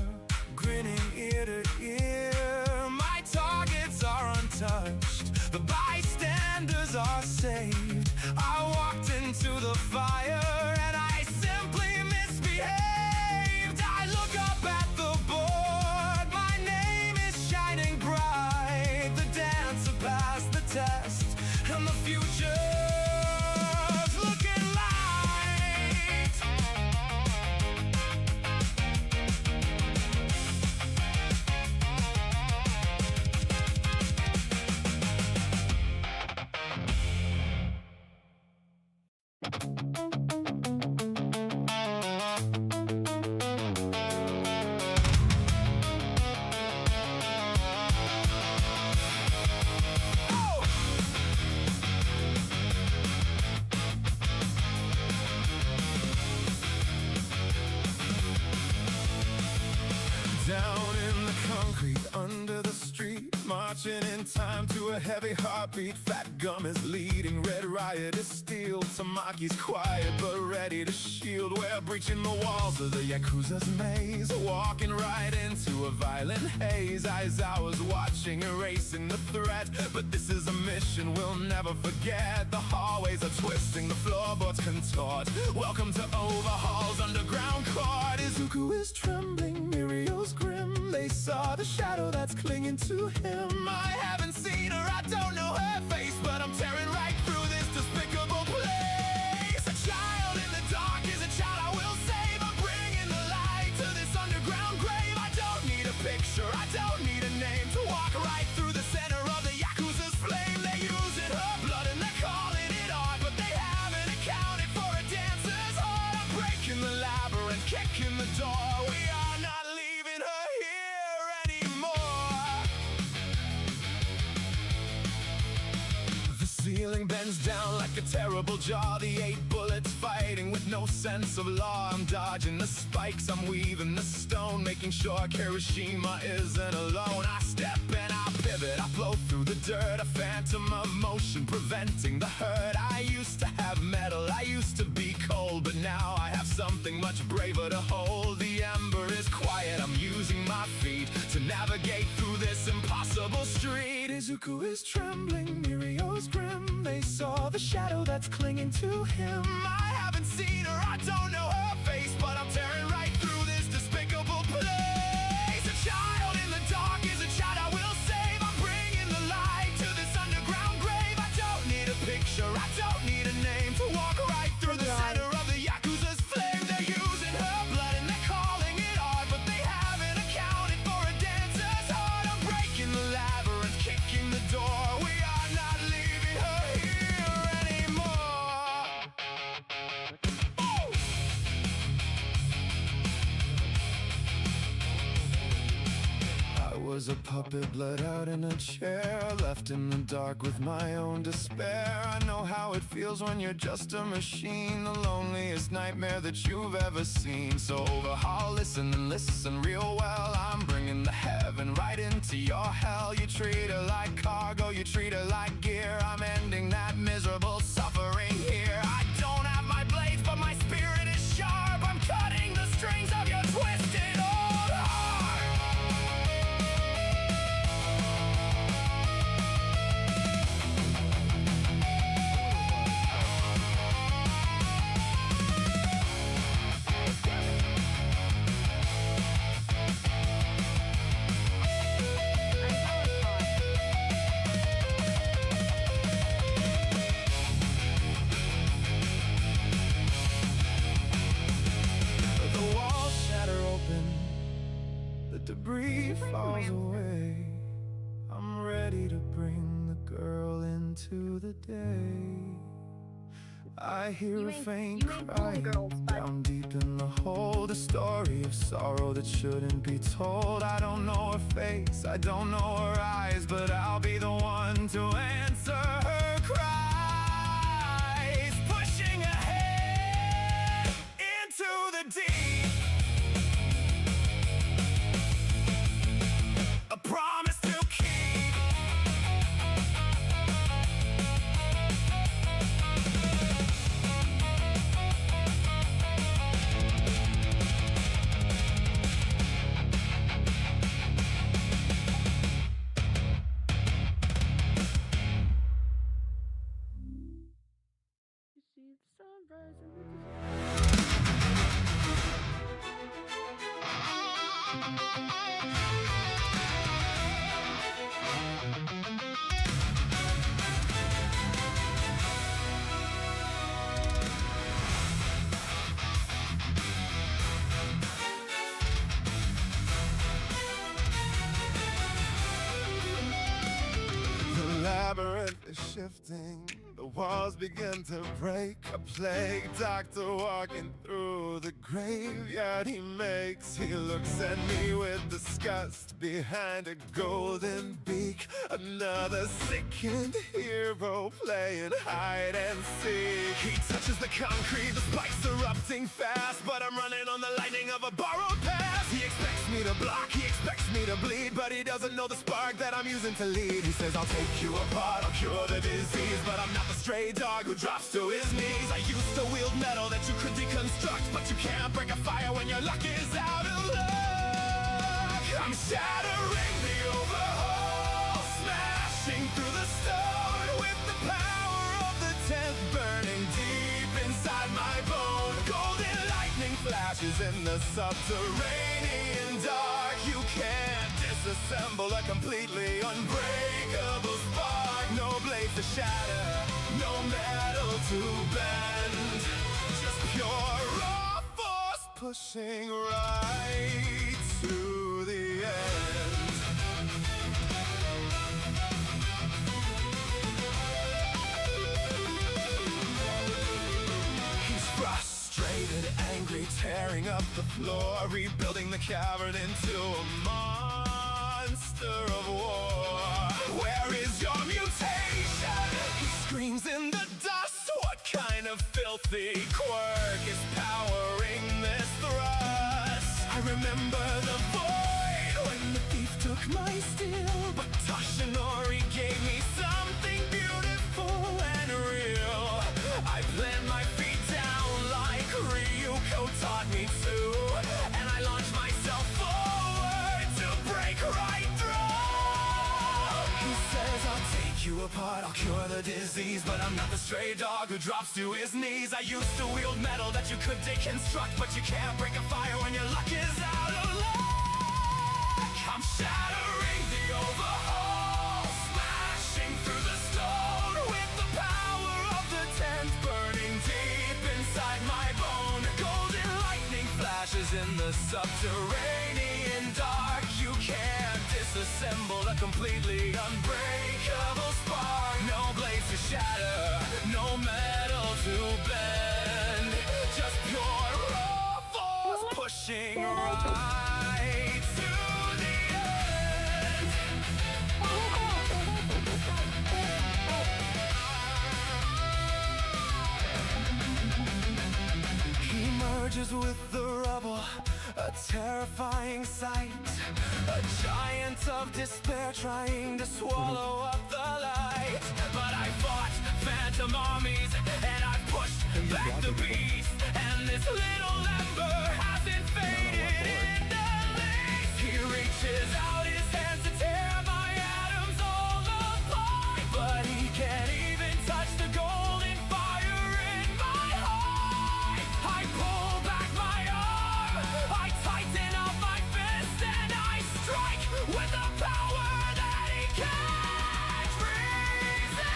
grinning ear to ear. My targets are untouched, the bystanders are saved. I walked into the fire and I simply misbehaved. I look up at the board, my name is shining bright. The dancer passed the test, and the future's looking light. Down in the concrete, under the street, marching in time to a heavy heartbeat. Fat gum is leading, red riot is steel. Tamaki's quiet but ready to shield. We're breaching the walls of the Yakuza's maze, walking right into a violent haze. Aizawa's watching, erasing the threat, but this is a mission we'll never forget. The hallways are twisting, the floorboards contort. Welcome to Overhaul's underground court. Izuku is trembling, Mirio's grim. They saw the shadow that's clinging to him. I haven't seen her, I don't know her face, but I'm tearing right through this despicable place. A child in the dark is a child I will save. I'm bringing the light to this underground grave. I don't need a picture, I don't need a name to walk right through the center of the Yakuza's flame. They're using her blood and they're calling it art, but they haven't accounted for a dancer's heart. I'm breaking the labyrinth, kicking the door. We are not leaving her here anymore. The ceiling bends down like a terrible jaw. The 8 bullets fighting with no sense of law. I'm dodging the spikes, I'm weaving the stone, making sure Kirishima isn't alone. I step and I pivot, I flow through the dirt, a phantom of motion preventing the hurt. I used to have metal, I used to be cold, but now I have something much braver to hold. The ember is quiet, I'm using my feet to navigate through this impossible street. Izuku is trembling, Mirio's grim. They saw the shadow that's clinging to him. I haven't seen her, I don't know her face, but I'm tearing right through this despicable place. A child in the dark is a child I will save. I'm bringing the light to this underground grave. I don't need a picture, I don't need a name to walk right through the center of the Yakuza's flame. They're using her blood and they're calling it art, but they haven't accounted for a dancer's heart. I'm breaking the labyrinth, kicking the door. We are not leaving her here anymore. I was a puppet, bled out in a chair, left in the dark with my own despair. I know how it feels when you're just a machine, the loneliest nightmare that you've ever seen. So Overhaul, listen and listen real well. I'm bringing the heaven right into your hell. You treat her like cargo, you treat treated like gear. I'm ending that miserable suffering here. I don't have my blades, but my spirit is sharp. I'm cutting the strings of your twisted old heart. The walls shatter open, the debris falls away. I'm ready to bring the girl into the day. I hear a faint cry down deep in the hole, the story of sorrow that shouldn't be told. I don't know her face, I don't know her eyes, but I'll be the one to answer her cries. Pushing ahead into the deep, a promise to keep. The labyrinth is shifting, the walls begin to break. A plague doctor walking through the graveyard he makes. He looks at me with disgust behind a golden beak. Another sickened hero playing hide and seek. He touches the concrete, the spikes erupting fast, but I'm running on the lightning of a borrowed path. He expects me to block, he expects me to bleed, but he doesn't know the spark that I'm using to lead. He says, I'll take you apart, I'll cure the disease, but I'm not the stray dog who drops to his knees. I used to wield metal that you could deconstruct, but you can't break a fire when your luck is out of luck. I'm shattering the overhaul, smashing through the stone with the power of the 10th burning deep inside my bone. Golden lightning flashes in the subterranean dark. You can't disassemble a completely unbreakable spark. No blade to shatter, no metal to bend, just pure raw force pushing right to the end. He's frustrated, angry, tearing up the floor, rebuilding the cavern into a monster of war. Where is your mutation? He screams in the dust. What kind of filthy quirk is powering this thrust? I remember the void when the thief took my steel, but Toshinori gave me something beautiful and real. I plant my feet down like Ryuko taught me to, and I launch myself forward to break right through. He says, I'll take you apart, I'll cure the disease, but I'm not the stray dog who drops to his knees. I used to wield metal that you could deconstruct, but you can't break a fire when your luck is out of luck. I'm shattering the overhaul, smashing through the stone with the power of the 10th burning deep inside my bone. Golden lightning flashes in the subterranean dark. You can't disassemble a completely unbreakable spark. No blades to shatter, no metal to bend, just pure raw force pushing right to the end. He merges with the rubble, a terrifying sight. A giant of despair trying to swallow up the light. back the beast, and this little ember hasn't faded in the least. He reaches out his hands to tear my atoms all apart, but he can't even touch the golden fire in my heart. I pull back my arm, I tighten up my fist, and I strike with a power that he can't resist.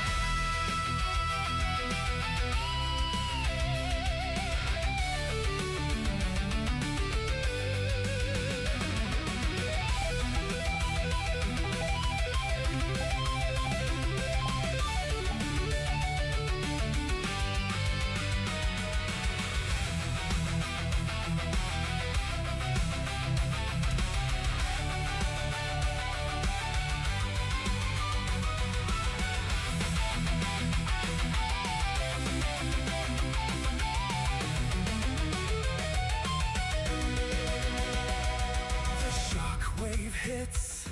The shockwave hits,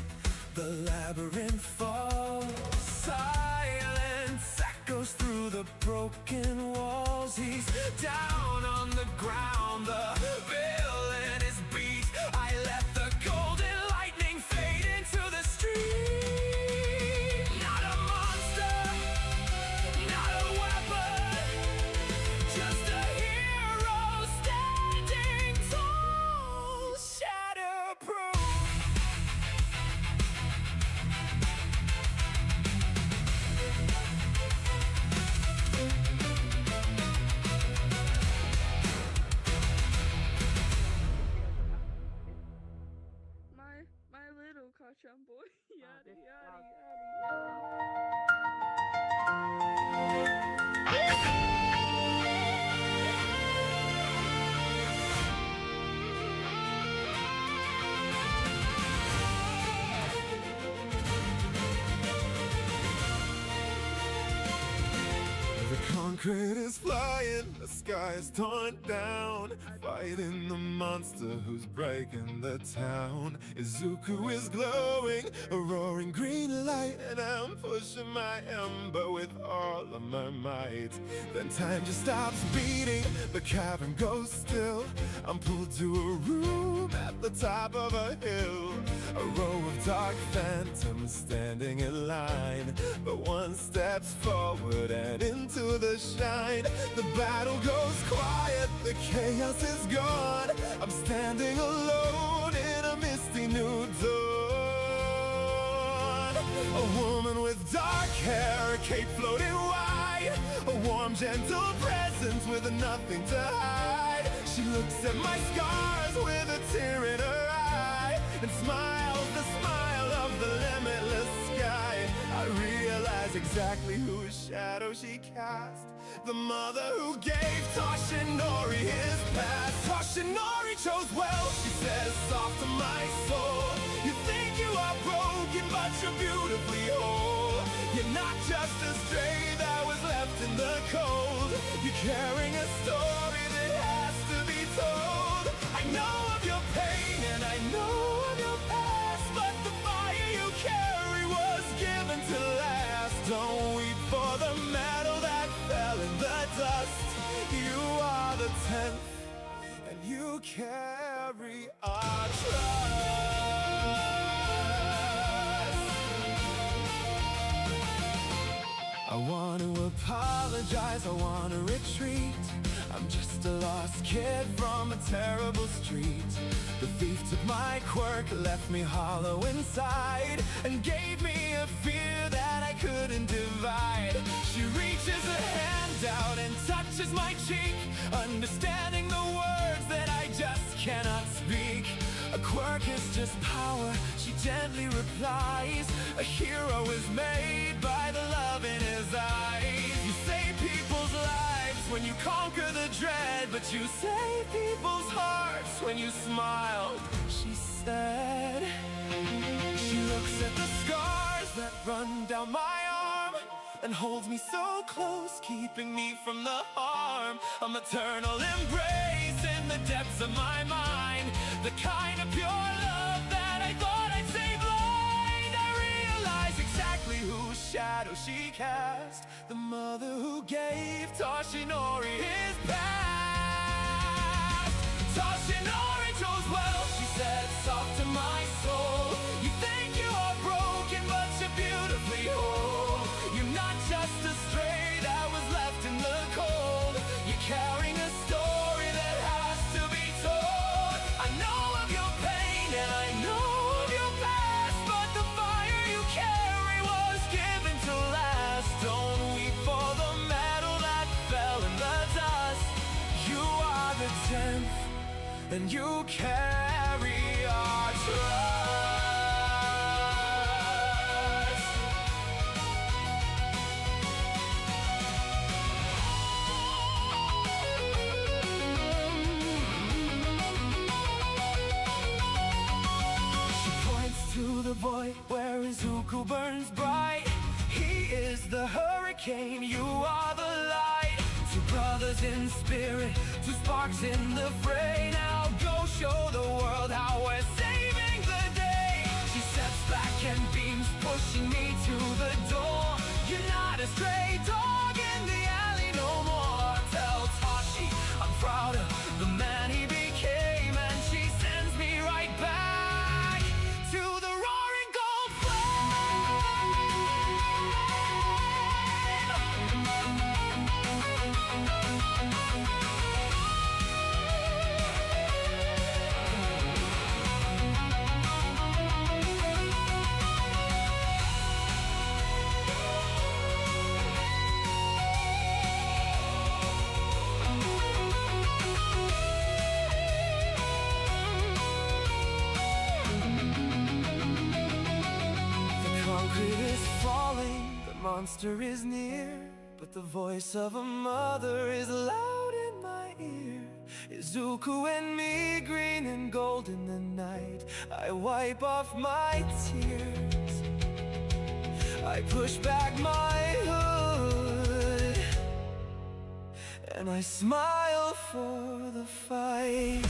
the labyrinth falls. Silence echoes through the broken walls. He's down on the ground, the villain is beat. I let the golden lightning fade into the street. Not a monster, not a weapon, just a hero standing tall, shatterproof. My little Kachan boy. Yada yada The concrete is flying, the sky is torn down, fighting the monster who's breaking the town. Izuku is glowing, a roaring green light, and I'm pushing my ember with all of my might. Then time just stops beating, the cavern goes still. I'm pulled to a room at the top of a hill. A row of dark phantoms standing in line, but one steps forward and into the shine. The battle goes quiet, the chaos is gone. I'm standing alone in a misty new dawn. A woman with dark hair, a cape floating wide, a warm, gentle presence with nothing to hide. She looks at my scars with a tear in her eye and smiles the smile of the limitless sky. I realize exactly whose shadow she cast, the mother who gave Toshinori his past. Toshinori chose well, she says, soft to my soul. You think you are broken, but you're beautifully whole. You're not just a stray that was left in the cold. You're carrying a story that has to be told. I know of your pain and I know of your past, but the fire you carry was given to last. Don't weep for the metal that fell in the dust. You are the 10th, and you carry our trust. I want to apologize, I want to retreat. I'm just a lost kid from a terrible street. The thief took my quirk, left me hollow inside, and gave me a fear that I couldn't divide. She reaches a hand out and touches my cheek, understanding the words that I just cannot speak. A quirk is just power, she gently replies. A hero is made by the love in his eyes. You save people's lives when you conquer the dread, but you save people's hearts when you smile, she said. She looks at the scars that run down my arm and holds me so close, keeping me from the harm. A maternal embrace in the depths of my mind, the kind of pure love that I thought I'd say blind. I realize exactly whose shadow she cast, the mother who gave Toshinori his past. Toshinori chose well, she said, soft to my soul. You think you are broken, but you're beautifully whole. You're not just a stray that was left in the cold. You're carrying a story that has to be told. I know of your pain and I know of your past, but the fire you carry was given to last. Don't weep for the metal that fell in the dust. You are the 10th, and you carry our trust. She points to the void where Izuku burns bright. He is the hurricane, you are the light. Two brothers in spirit, two sparks in the fray. Now go show the world how we're saving the day. She steps back and beams, pushing me to the door. You're not a stray dog in the alley no more. Tell Tashi I'm proud of the man he became, and she sends me right back to the roaring gold monster is near, but the voice of a mother is loud in my ear. Izuku and me, green and gold in the night. I wipe off my tears, I push back my hood, and I smile for the fight.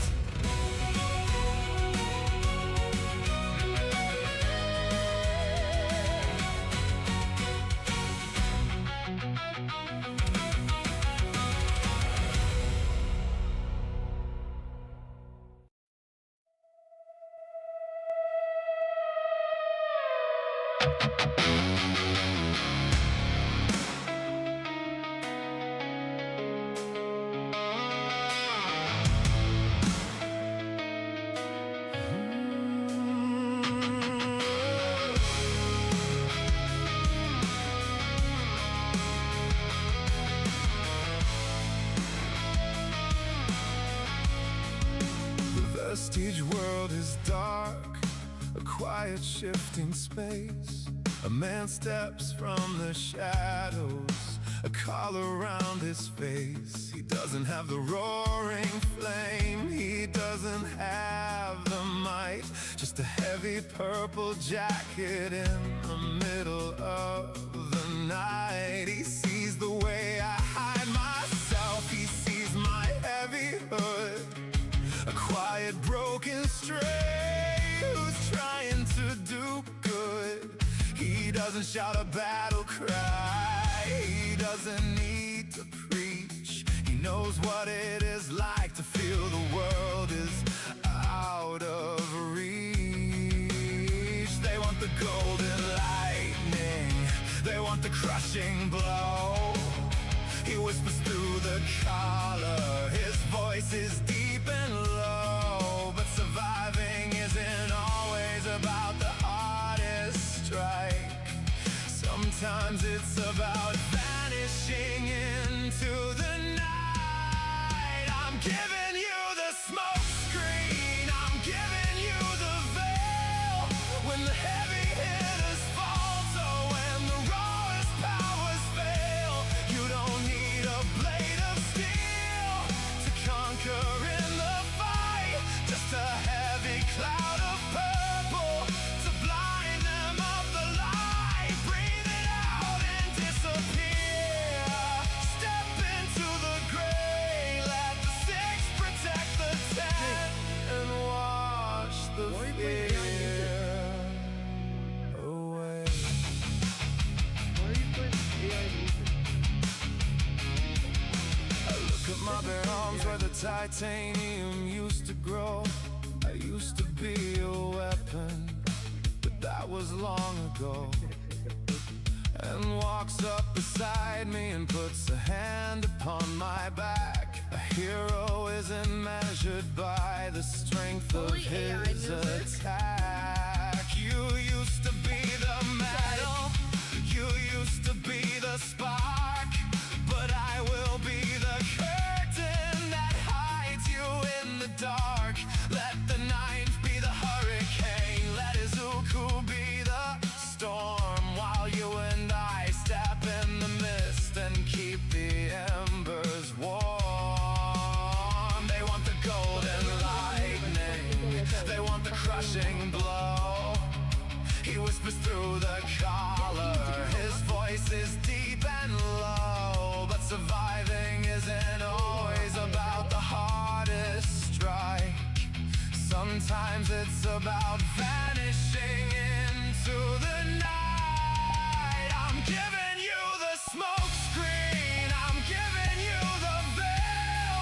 The vestige world is dark, a quiet shifting space. A man steps from the shadows, a collar around his face. He doesn't have the roaring flame, he doesn't have the might. Just a heavy purple jacket in the middle of the night. He sees the way I hide myself, he sees my heavy hood. A quiet broken stray who's trying to do good. He doesn't shout a battle cry, he doesn't need to preach. He knows what it is like to feel the world is out of reach. They want the golden lightning, they want the crushing blow. He whispers through the collar, his voice is deep and low. But surviving isn't always about the hardest strike. Sometimes it's about vanishing into the night. I'm giving you the smoke screen, I'm giving you the veil. When the heavy hitters fall, so when the rawest powers fail, you don't need a blade of steel to conquer in the fight. Just a heavy cloud of purple to blind them of the light. Breathe it out and disappear. I look at my bare arms where the titanium used to grow. I used to be a weapon, but that was long ago. And walks up beside me and puts a hand upon my back. A hero isn't measured by the strength of his attack. You used to be the metal, you used to be the spark, but I will be the curtain that hides you in the dark. Let the knife be the hurricane, let Izuku be the storm, while you and I step in the mist and keep the embers warm. They want the golden lightning, they want the crushing blow. He whispers through the collar, his voice is deep and low. But surviving isn't always about the hardest strike. Sometimes it's about vanishing into the night. I'm giving you the smoke screen, I'm giving you the veil.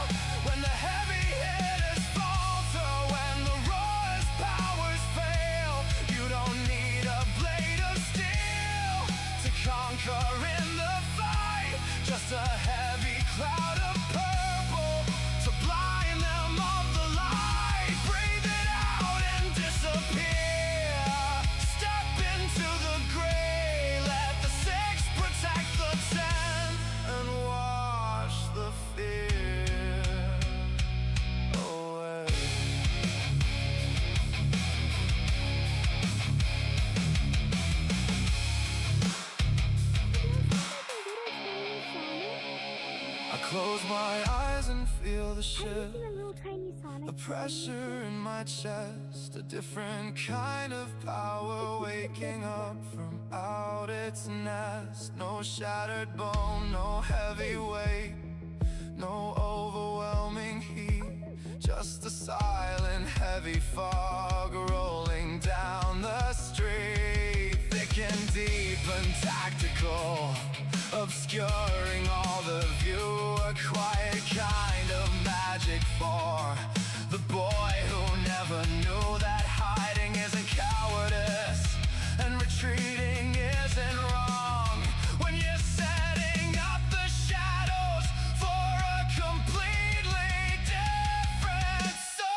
When the heavy hitters falter, when the rawest powers fail, you don't need a blade of steel to conquer in the fight. Just a heavy cloud of purple to blind them of the light. Breathe it out and disappear. Step into the gray, let the 6 protect the 10 and wash the fear away. I close my eyes and feel the shift, the pressure in my chest, a different kind of power waking up from out its nest. No shattered bone, no heavy weight, no overwhelming heat, just a silent heavy fog rolling down the street. Thick and deep and tactical, obscuring all the view, a quiet kind of magic for the boy who never knew that hiding isn't cowardice and retreating isn't wrong. When you're setting up the shadows for a completely different soul.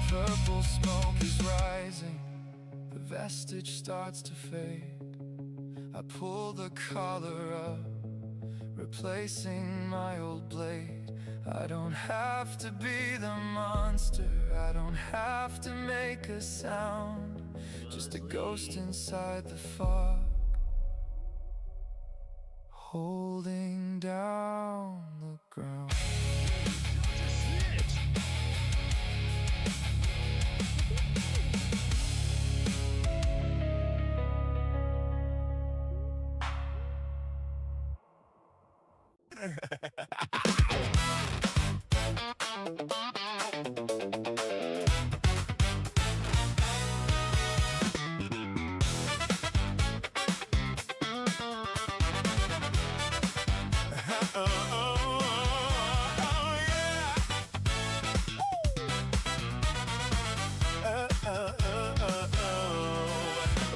Purple smoke is rising, the vestige starts to fade. I pull the collar up, replacing my old blade. I don't have to be the monster, I don't have to make a sound, just a ghost inside the fog, holding down the ground.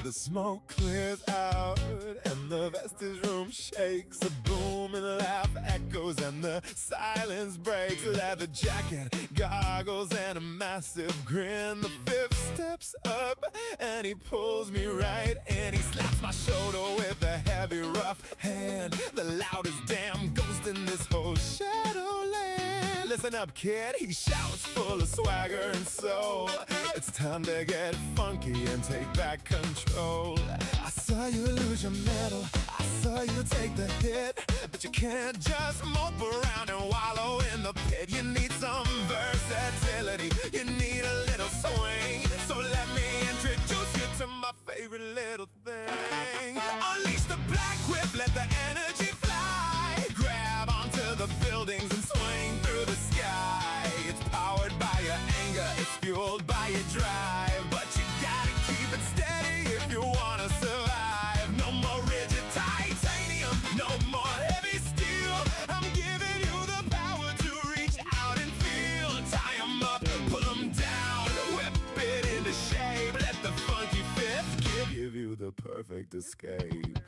The smoke clears out and the vestige room shakes. A boom and laugh echoes and the silence breaks. Leather jacket, goggles and a massive grin. The 5th steps up and he pulls me right in. He slaps my shoulder with a heavy rub. rough hand, the loudest damn ghost in this whole Shadowland. Listen up, kid, he shouts full of swagger and soul. It's time to get funky and take back control. I saw you lose your mettle, I saw you take the hit, but you can't just mope around and wallow in the pit. You need some versatility, you need a little swing. So let me introduce you to my favorite little thing. Unleash the black whip, let the energy fly. Grab onto the buildings and swing through the sky. It's powered by your anger, it's fueled by your drive, but you gotta keep it steady if you wanna survive. No more rigid titanium, no more heavy steel. I'm giving you the power to reach out and feel. Tie 'em up, pull 'em down, whip it into shape. Let the funky fifth give you the perfect escape.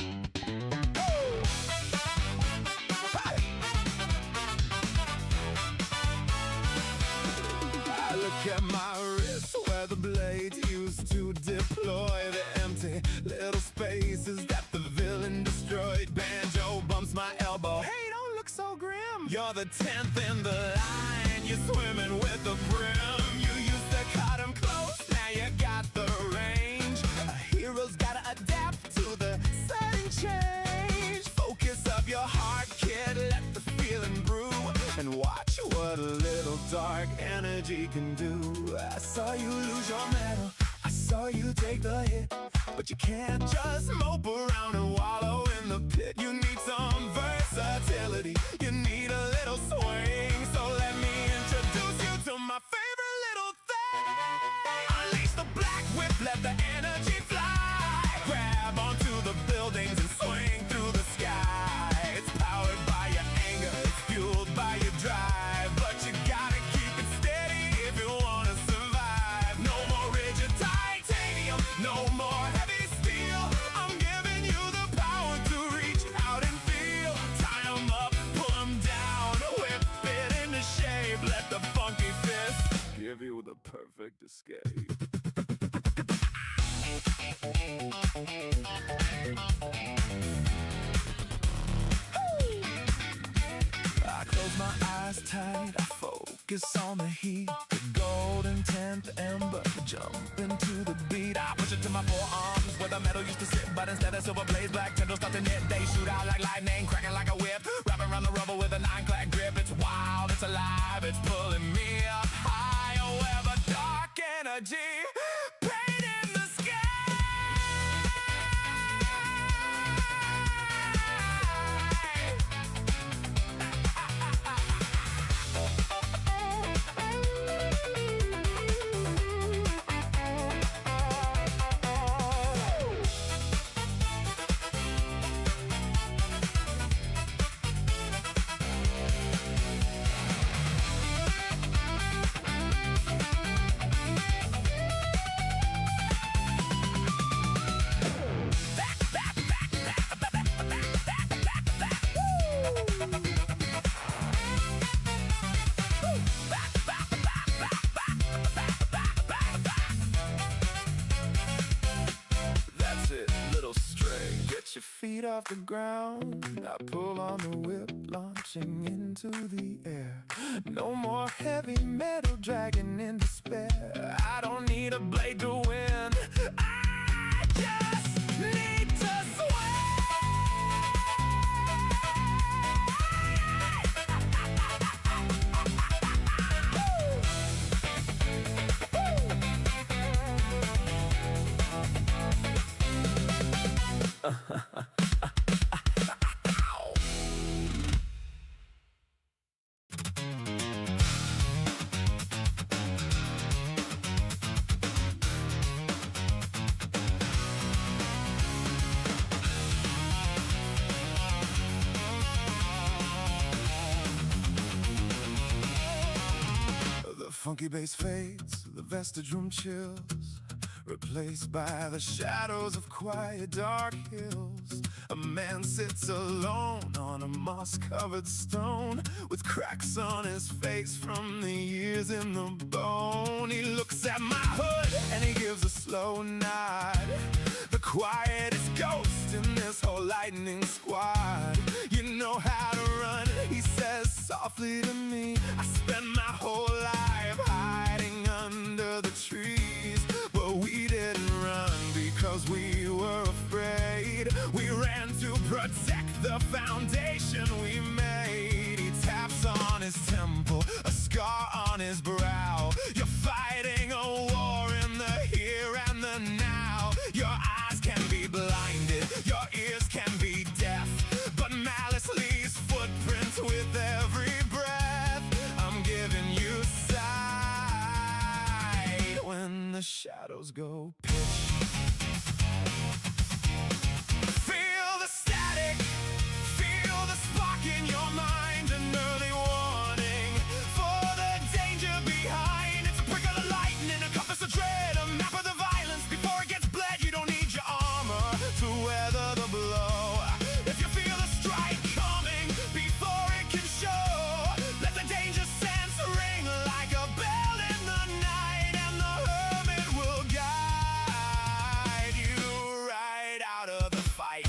Look at my wrist where the blades used to deploy the empty little spaces that the villain destroyed. Banjo bumps my elbow. Hey, don't look so grim. You're the 10th in the line. You're swimming with the brim. You used to cut 'em close, now you got the range. A hero's gotta adapt to the sudden change. Focus up your heart, kid. Let the feeling brew and watch what a little dark energy can do. I saw you lose your mettle, I saw you take the hit, but you can't just mope around and wallow in the pit. You need some versatility, you need a little swing. So let me introduce you to my favorite little thing. Unleash the black whip, let the energy fly. Grab onto the buildings and swing through the sky. It's powered by your anger, it's fueled by your drive, but you gotta keep it steady if you wanna survive. No more rigid titanium, no more heavy steel. I'm giving you the power to reach out and feel. Tie 'em up, pull 'em down, whip it into shape. Let the funky fist give you the perfect escape. I close my eyes tight, I focus on the heat. The golden 10th ember, jump into the beat. I push it to my forearms where the metal used to sit, but instead of silver blades, black tendrils start to knit. They shoot out like lightning, cracking like a whip, wrapping around the rubber with a 9-clack grip. It's wild, it's alive, it's pulling me up higher where the dark energy painting the sky. Your feet off the ground, I pull on the whip, launching into the air. No more heavy metal dragging in despair. I don't need a blade to win, I just need to funky bass fades, the vestige room chills, replaced by the shadows of quiet dark hills. A man sits alone on a moss-covered stone, with cracks on his face from the years in the bone. He looks at my hood and he gives a slow nod. The quietest ghost in this whole lightning squad. softly to me. I spent my whole life hiding under the trees, but we didn't run because we were afraid. We ran to protect the foundation we made. He taps on his temple, a scar on his brow. You're fighting a war in the here and the now. Your eyes can be blinded, your ears can be deaf, but malice leaves footprints with every breath. I'm giving you sight when the shadows go pitch. Feel the static, feel the spark in your mind, an early warning for the danger behind. It's a prick of the lightning, a compass of dread, a map of the violence. Before it gets bled, you don't need your armor to weather the blow. If you feel a strike coming before it can show, let the danger sense ring like a bell in the night, and the hermit will guide you right out of the fight.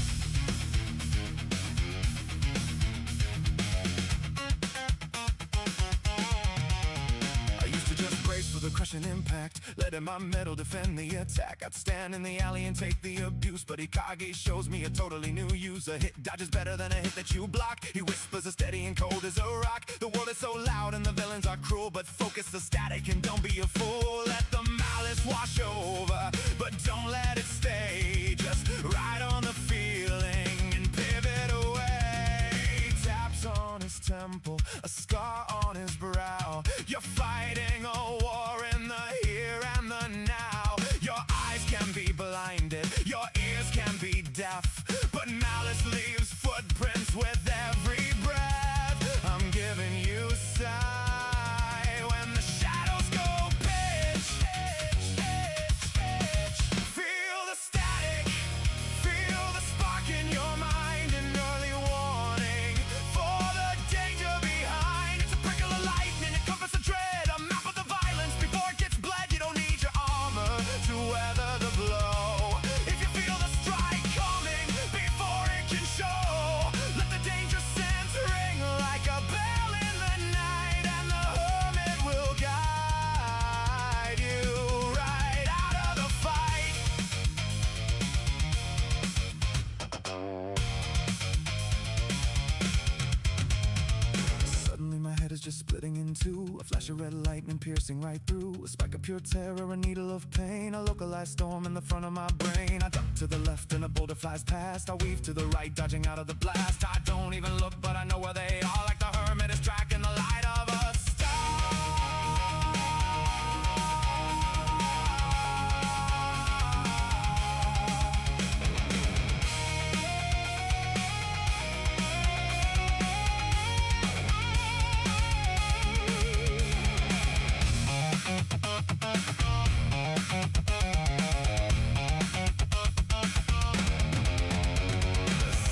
I used to just brace for the crushing impact, letting my metal defend the attack. I'd stand in the alley and take the abuse, but Ikage shows me a totally new use. A hit dodge is better than a hit that you block. He whispers as steady and cold as a rock. The world is so loud and the villains are cruel, but focus the static and don't be a fool. Let the malice wash over, but don't let it stay. Just ride on the feeling and pivot away. Taps on his temple, a scar on his brow. You're fighting a war in the here and the now. Your eyes can be blinded, your ears can be deaf, but malice leaves footprints with every breath. I'm giving you sight when the shadows go pitch. Feel the static, feel the spark in your mind, an early warning for the danger behind. It's a prick of the lightning, a compass of dread, a map of the violence. Before it gets bled, you don't need your armor to weather the blow. If you feel the strike coming before it can show, let the danger sense ring like a bell in the night, and the hermit will guide you right out of the fight. Suddenly my head is just splitting in two, a flash of red lightning piercing right through, a spike of pure terror, a needle of pain, a localized storm in the front of my brain. I duck to the left and a boulder flies past. I weave to the right, dodging out of the blast. I don't even look, but I know where they are, like the hermit is tracking the light of a star.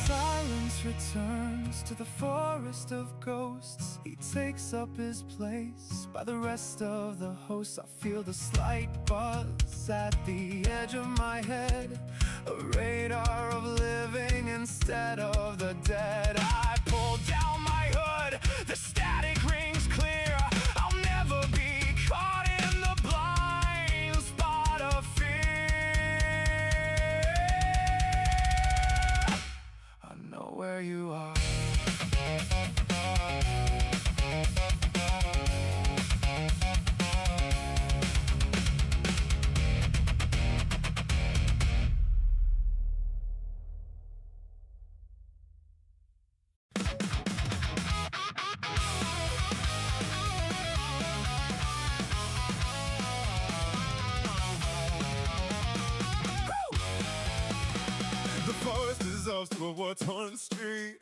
Silence returns to the forest of ghosts. He takes up his place by the rest of the hosts. I feel the slight buzz at the edge of my head, a radar of living instead of the dead. I pull down my hood, the static rings clear. I'll never be caught in the blind spot of fear. I know where you are. The forest dissolves to a war-torn street.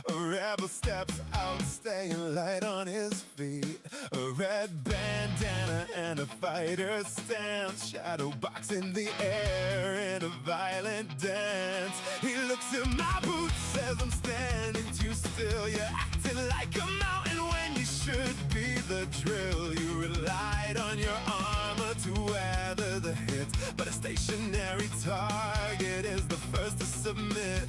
A rebel steps out, staying light on his feet. A red bandana and a fighter stance, shadow box in the air in a violent dance. He looks at my boots, says I'm standing too still. You're acting like a mountain when you should be the drill. You relied on your armor to weather the hits. but a stationary target is the first to submit.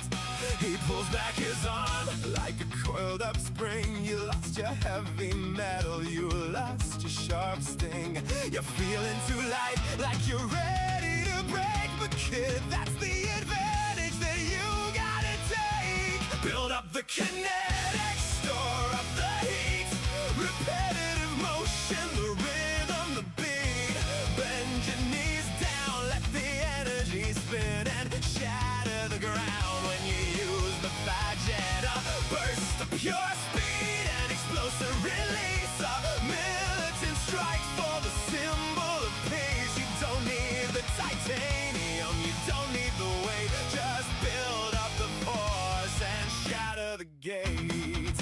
He pulls back his arm like a coiled up spring. You lost your heavy metal, you lost your sharp sting. You're feeling too light, like you're ready to break. But kid, that's the advantage that you gotta take. Build up the kinetics, store up the heat. Repetitive motion, the rhythm, the beat. Bend your knees down, let the energy spin and shatter the ground when you use the vagina. Burst of pure speed and explosive release. A militant strike for the symbol of peace. You don't need the titanium, you don't need the weight. Just build up the force and shatter the gate.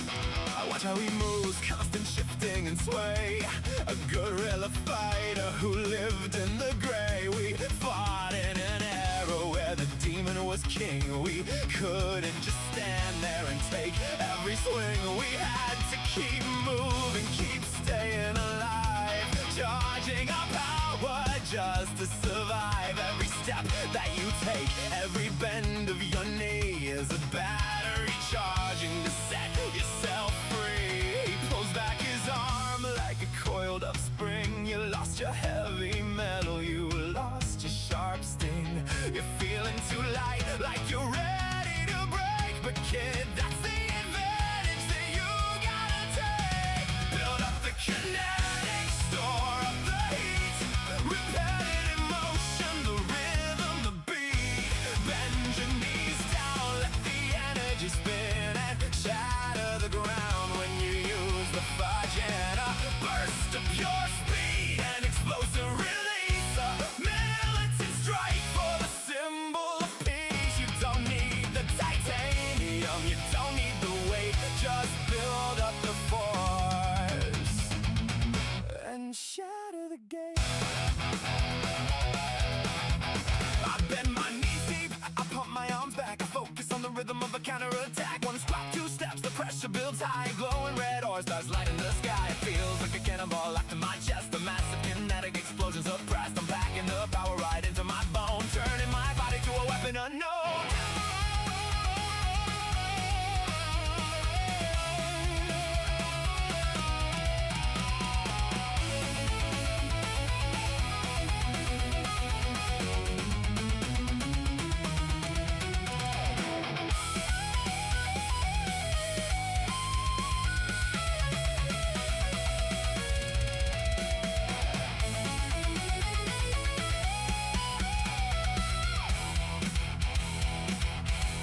Watch how he moves, constant shifting and sway. A guerrilla fighter who lived in the gray. We fought in an era where the demon was king. We couldn't just stand there and take every swing. We had to keep moving, keep staying alive. Charging our power just to survive. Every step that you take, every bend of your knee is a battery charging to set yourself free. He pulls back his arm like a coiled up spring. You lost your heavy metal, you lost your sharp sting. You're feeling too light, like you're ready to break. But kid, that's the advantage that you gotta take. Build up the kinetics, store up the heat. Repetitive motion, the rhythm, the beat. Bend your knees down, let the energy spin and shatter the ground when you use the vagina. Burst of pure speed and explosive release. A militant strike for the symbol of peace. You don't need the titanium, you don't need the weight. Just build up the force and shatter the gate. I bend my knees deep, I pump my arms back. I focus on the rhythm of a counterattack. One squat, two steps, the pressure builds high. Glowing red ore starts lighting the sky. It feels like a cannonball locked in my chest. The massive kinetic explosion suppressed. I'm packing the power right into my bone, turning my body to a weapon unknown.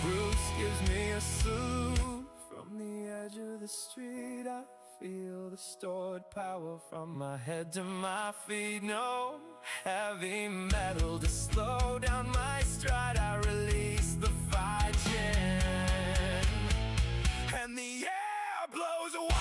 Bruce gives me a salute from the edge of the street. I feel the stored power from my head to my feet. No heavy metal to slow down my stride. I release the vagin, and the air blows wide-eyed.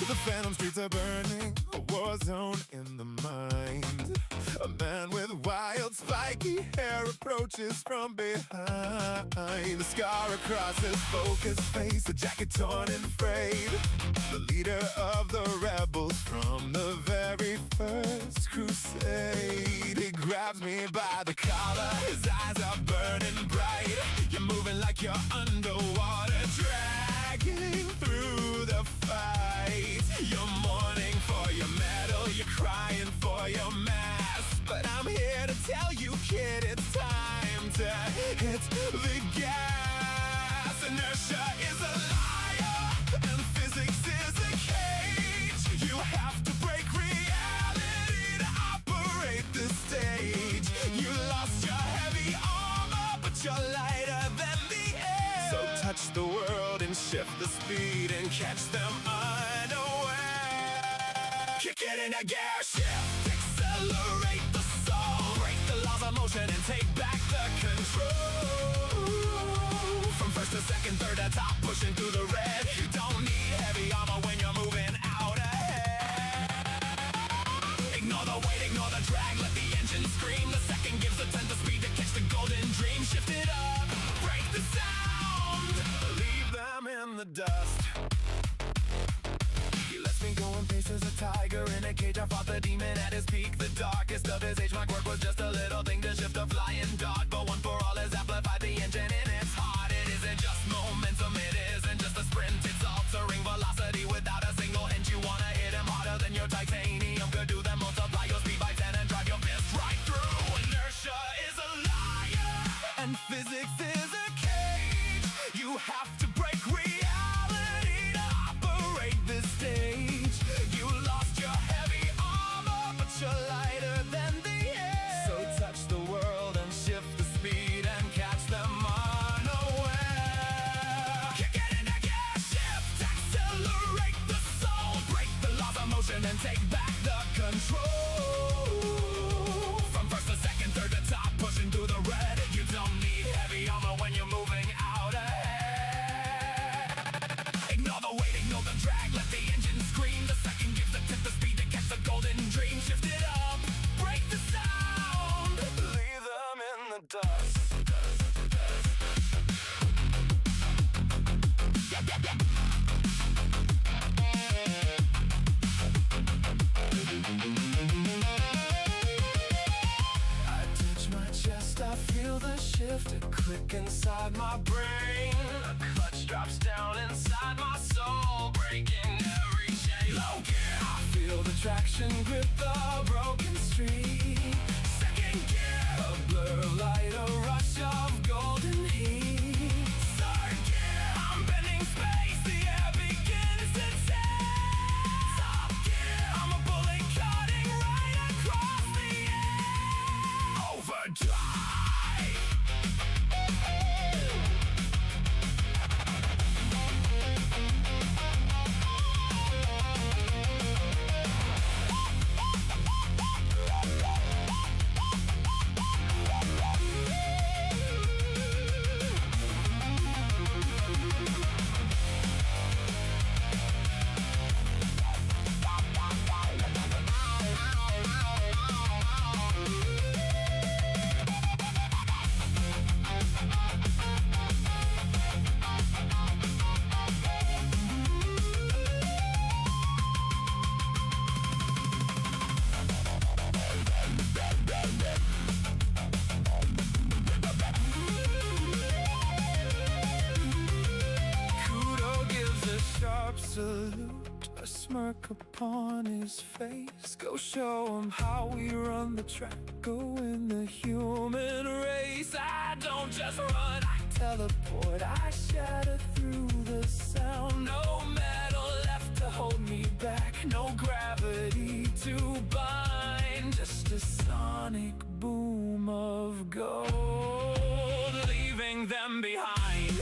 The phantom streets are burning, a war zone in the mind. A man with wild spiky hair approaches from behind. A scar across his focused face, a jacket torn and frayed. The leader of the rebels from the very first crusade. He grabs me by the collar, his eyes are burning bright. You're moving like you're underwater, dragging through the fight. You're mourning for your medal, you're crying for your mask. But I'm here to tell you, kid, it's time to hit the gas. Inertia is a liar, and physics is a cage. You have to break reality to but you're lighter than the air. So touch the world and shift the speed and catch them unaware. Kick it into gear, shift, accelerate the soul, break the laws of motion and take back the control. From first to second, third to top, pushing through the red. You don't need heavy armor when you're moving out ahead. Ignore the weight, ignore the drag, let the engine scream. The second gives the 10th the speed to catch the golden dream. Shift it up, break the sound, leave them in the dust. He lets me go and pace as a tiger in a cage. I fought the demon at his peak, the darkest of his age. My quirk was just a little thing to shift a flying dart, but one for all has amplified the engine in its heart. It isn't just momentum, it isn't just a sprint. It's altering velocity without a single hint. You wanna hit him harder than your titanium could do, then multiply your speed by 10 and drive your fist right through. Inertia is a liar, and physics is a cage. You have to break reality to operate this stage. You lost your heavy armor, but you're lighter than the air. So touch the world and shift the speed and catch them unaware. Kick it into gear, shift, accelerate the soul, break the laws of motion and take back the control. From first to second, third to top, pushing through the red. You don't need heavy armor when you're moving out ahead. Ignore the weight, ignore the drag, let the engine scream. The second gives the 10th the speed to catch the golden dream. Shift it up, break the sound, leave them in the dust. I touch my chest, I feel the shift, a click inside my brain. A clutch drops down inside my soul, breaking every chain. Low gear, I feel the traction grip the broken street. Second gear, a blur of light, a rush of golden heat. Third gear, I'm bending space, the air begins to tear. Top gear, I'm a bullet cutting right across the air. Overdrive. Kudo gives a sharp salute, a smirk upon his face. Go show him how we run the track, go win the human race. I don't just run, I teleport, I shatter through the sound. No metal left to hold me back, no gravity to bind. Just a sonic boom of gold, leaving them behind.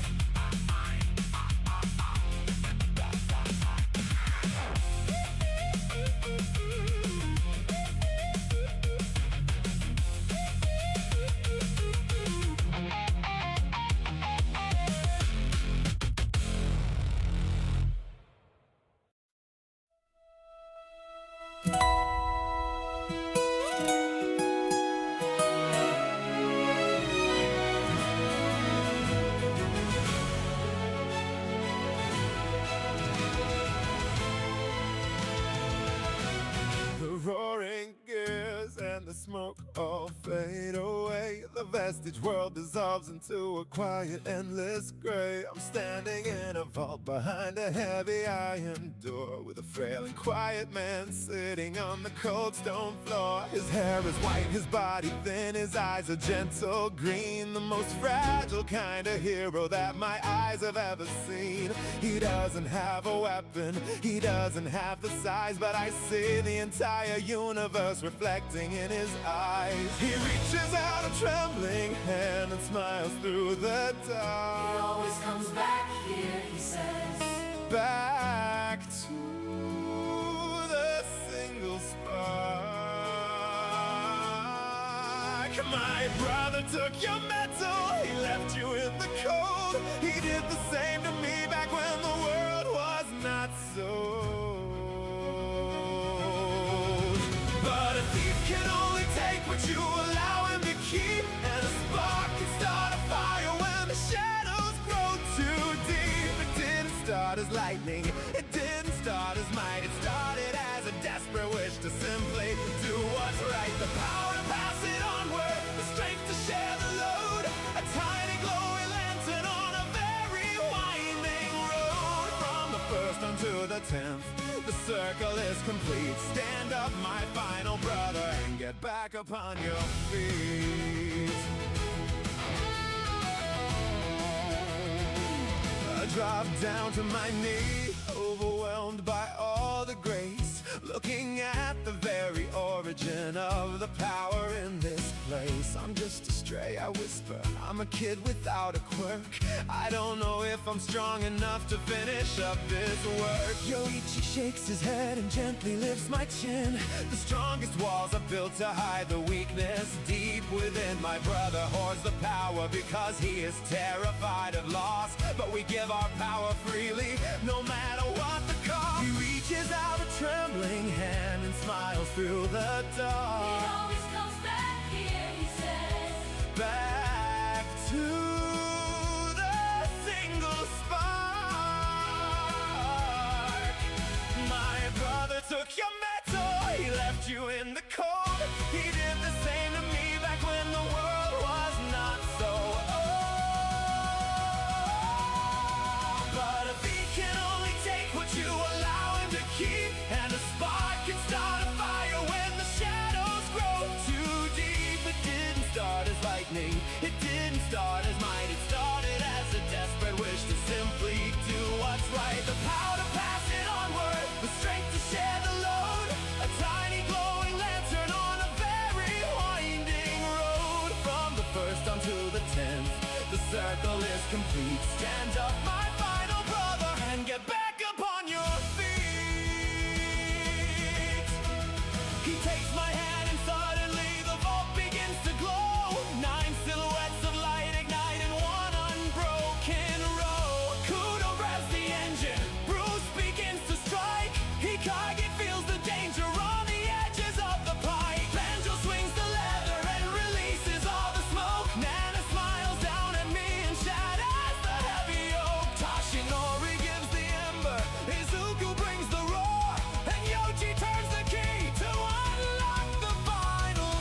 Roaring gears and the smoke all fade away. The vestige world dissolves into a quiet, endless gray. I'm standing in a vault behind a heavy iron door, with a frail and quiet man sitting on the cold stone floor. His hair is white, his body thin, his eyes are gentle green. The most fragile kind of hero that my eyes have ever seen. He doesn't have a weapon, he doesn't have the size, but I see the entire universe reflecting in his eyes. He reaches out a trembling trembling hand and smiles through the dark. He always comes back here, he says. Back to the single spark. My brother took your metal, he left you in the cold. He did the same to me back when the world was not sold. But a thief can only take what you allow him to keep, and a spark can start a fire when the shadows grow too deep. It didn't start as lightning, it didn't start as might. It started as a desperate wish to simply do what's right. The power to pass it onward, the strength to share the load. A tiny glowing lantern on a very winding road. From the first unto the 10th, the circle is complete. Stand up, my final brother, and get back upon your feet. I drop down to my knee, overwhelmed by all the grace, looking at the very origin of the power in this place. I'm just a stray, I whisper, I'm a kid without a quirk. I don't know if I'm strong enough to finish up this work. Yoichi shakes his head and gently lifts my chin. The strongest walls are built to hide the weakness deep within. My brother hoards the power because he is terrified of loss. But we give our power freely, no matter what the cost. He reaches out a trembling hand and smiles through the dark. He always comes back here, he says. Back to the single spark. My brother took your metal, he left you in the cold. He did the same to me back when the world was not so old. But a thief can only take what you allow him to keep, and a spark can start a fire when the shadows grow too deep. It didn't start as lightning, it didn't start as might. It started as a desperate wish to simply do what's right. The power to pass it onward, the strength to share the load. A tiny glowing lantern on a very winding road. From the first unto the 10th, the circle is complete. Stand up, my final brother, and get back upon your feet. He takes my hand and suddenly the vault begins to glow. 9 silhouettes of light ignite in one unbroken row. Kudo revs the engine, Bruce begins to strike. Hikage feels the danger on the edges of the pipe. Banjo swings the leather and releases all the smoke. Nana smiles down at me and shatters the heavy oak. Tashinori gives the ember, Izuku brings the roar, and Yoichi turns the key to unlock the final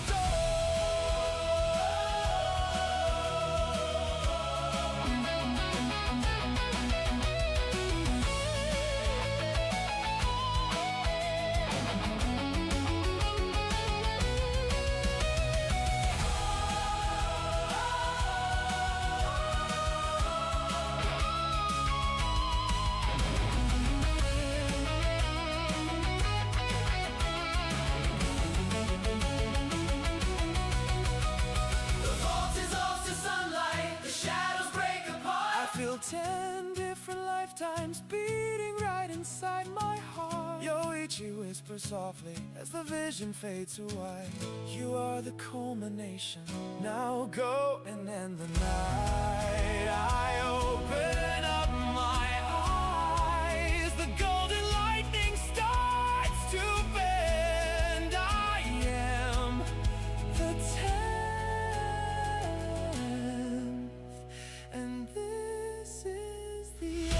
The vault dissolves to sunlight, the shadows break apart. I feel 10 different lifetimes beating right inside my heart. Yoichi whispers softly as the vision fades away. You are the culmination, now go and end the night. I open up my eyes, the golden lightning starts to bend. I am the 10th, and this is the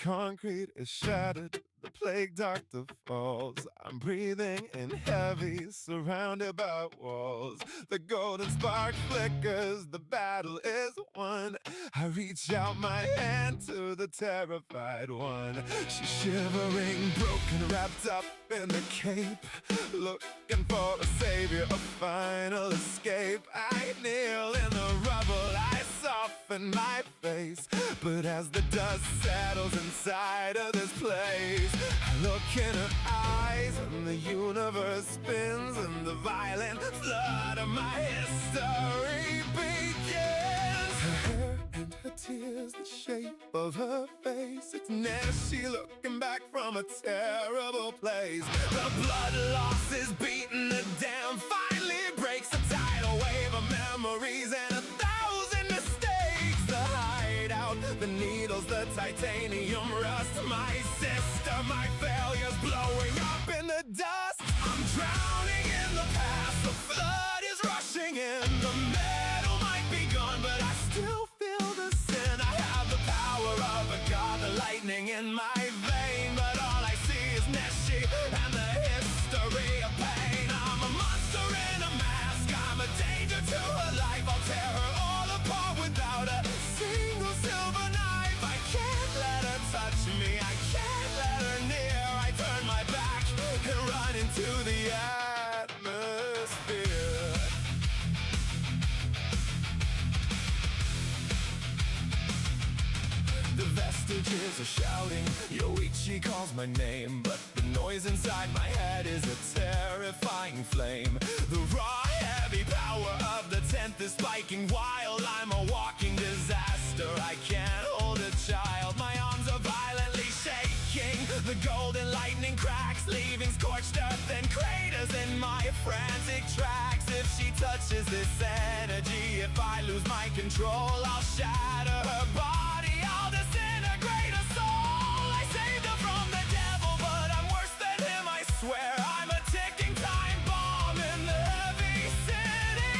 concrete is shattered, the plague doctor falls. I'm breathing in heavy, surrounded by walls. The golden spark flickers, the battle is won. I reach out my hand to the terrified one. She's shivering, broken, wrapped up in the cape, looking for a savior, a final escape. I kneel in the rubble, I soften my face, but as the dust settles inside of this place, I look in her eyes and the universe spins, and the violent flood of my history begins. Her hair and her tears, the shape of her face, it's Nessie looking back from a terrible place. The blood loss is beating the dam, finally breaks the tidal wave of memories and 1,000 mistakes. The hideout, the needles, the titanium rust, my sister, my failures blowing up in the dust. I'm drowning in the past, the flood is rushing in. The metal might be gone, but I still feel the sin. I have the power of a god, the lightning in my vein, but all I see is Nessie and the history of pain. I'm a monster in a mask, I'm a danger to her life. I'll tear her all apart without a single silver knife. I can't let her touch me, I can't let her near. I turn my back and run into the atmosphere. The vestiges are shouting, Yoichi calls my name, but the noise inside my head is a terrifying flame. The raw, heavy power of the 10th is spiking wild. I'm a walking disaster, I can't hold a child. My arms are violently shaking, the golden lightning cracks, leaving scorched earth and craters in my frantic tracks. If she touches this energy, if I lose my control, I'll shatter her body, I'll disintegrate her soul. I saved her from the devil, but I'm worse than him, I swear. I'm a ticking time bomb in the heavy city.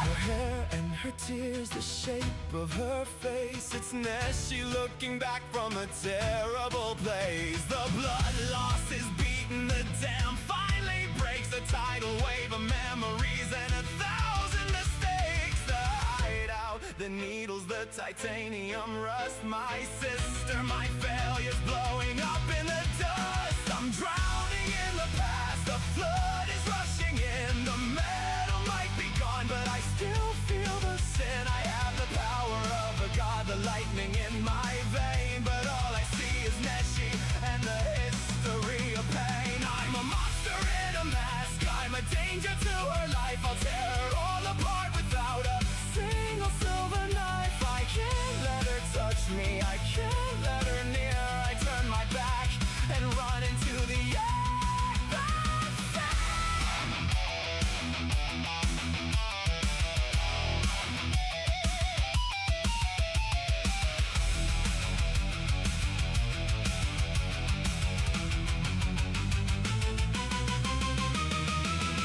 Her hair and her tears, the shape of her face, it's Nessie looking back from a terrible place. The blood loss is beating the dam, finally breaks the tidal wave of memories and 1,000 mistakes. The hideout, the needles, the titanium rust, my sister, my failures blowing up in the dust. I'm drowning in the past, the flood is rushing in. The metal might be gone, but I still feel the sin. I have the power of a god, the lightning in my vein, but all I see is Nessie and the history of pain. I'm a monster in a mask, I'm a danger to her life. I'll tear her all apart without a single silver knife. I can't let her touch me, I can't let her near. I turn my back and run into the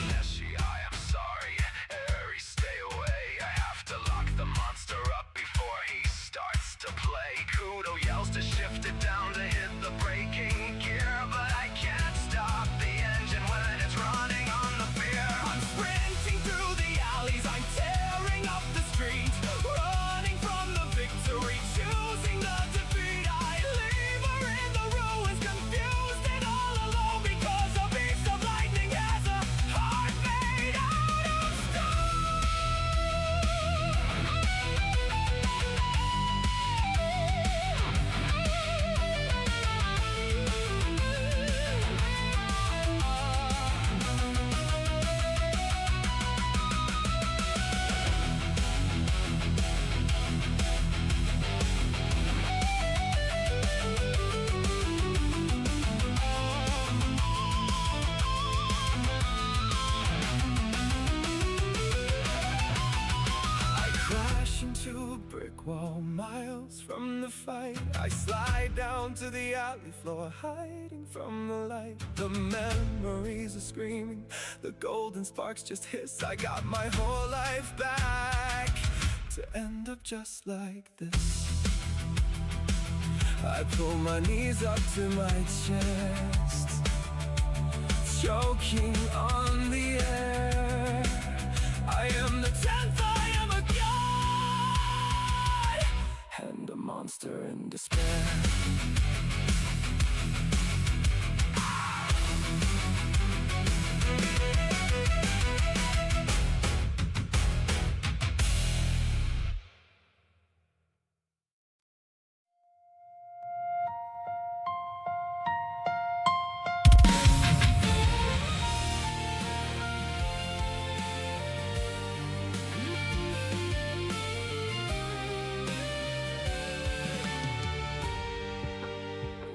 Nessie, I am sorry. Harry, stay away. I have to lock the monster up before he starts to play. Kudo yells to shift it down to hit the braking gear, but I can't stop the engine when it's running on the fear. I'm sprinting through the alleys, I'm tearing up the street, running from the victory, choosing the defeat. I leave her in the ruins, confused and all alone, because a beast of lightning has a heart made out of stone. I crash into a brick wall, miles from the fight. I slide down to the alley floor, hiding from the light. The memories are screaming, the golden sparks just hiss. I got my whole life back to end up just like this. I pull my knees up to my chest, choking on the air. I am the 10th, I am a god, and a monster in despair.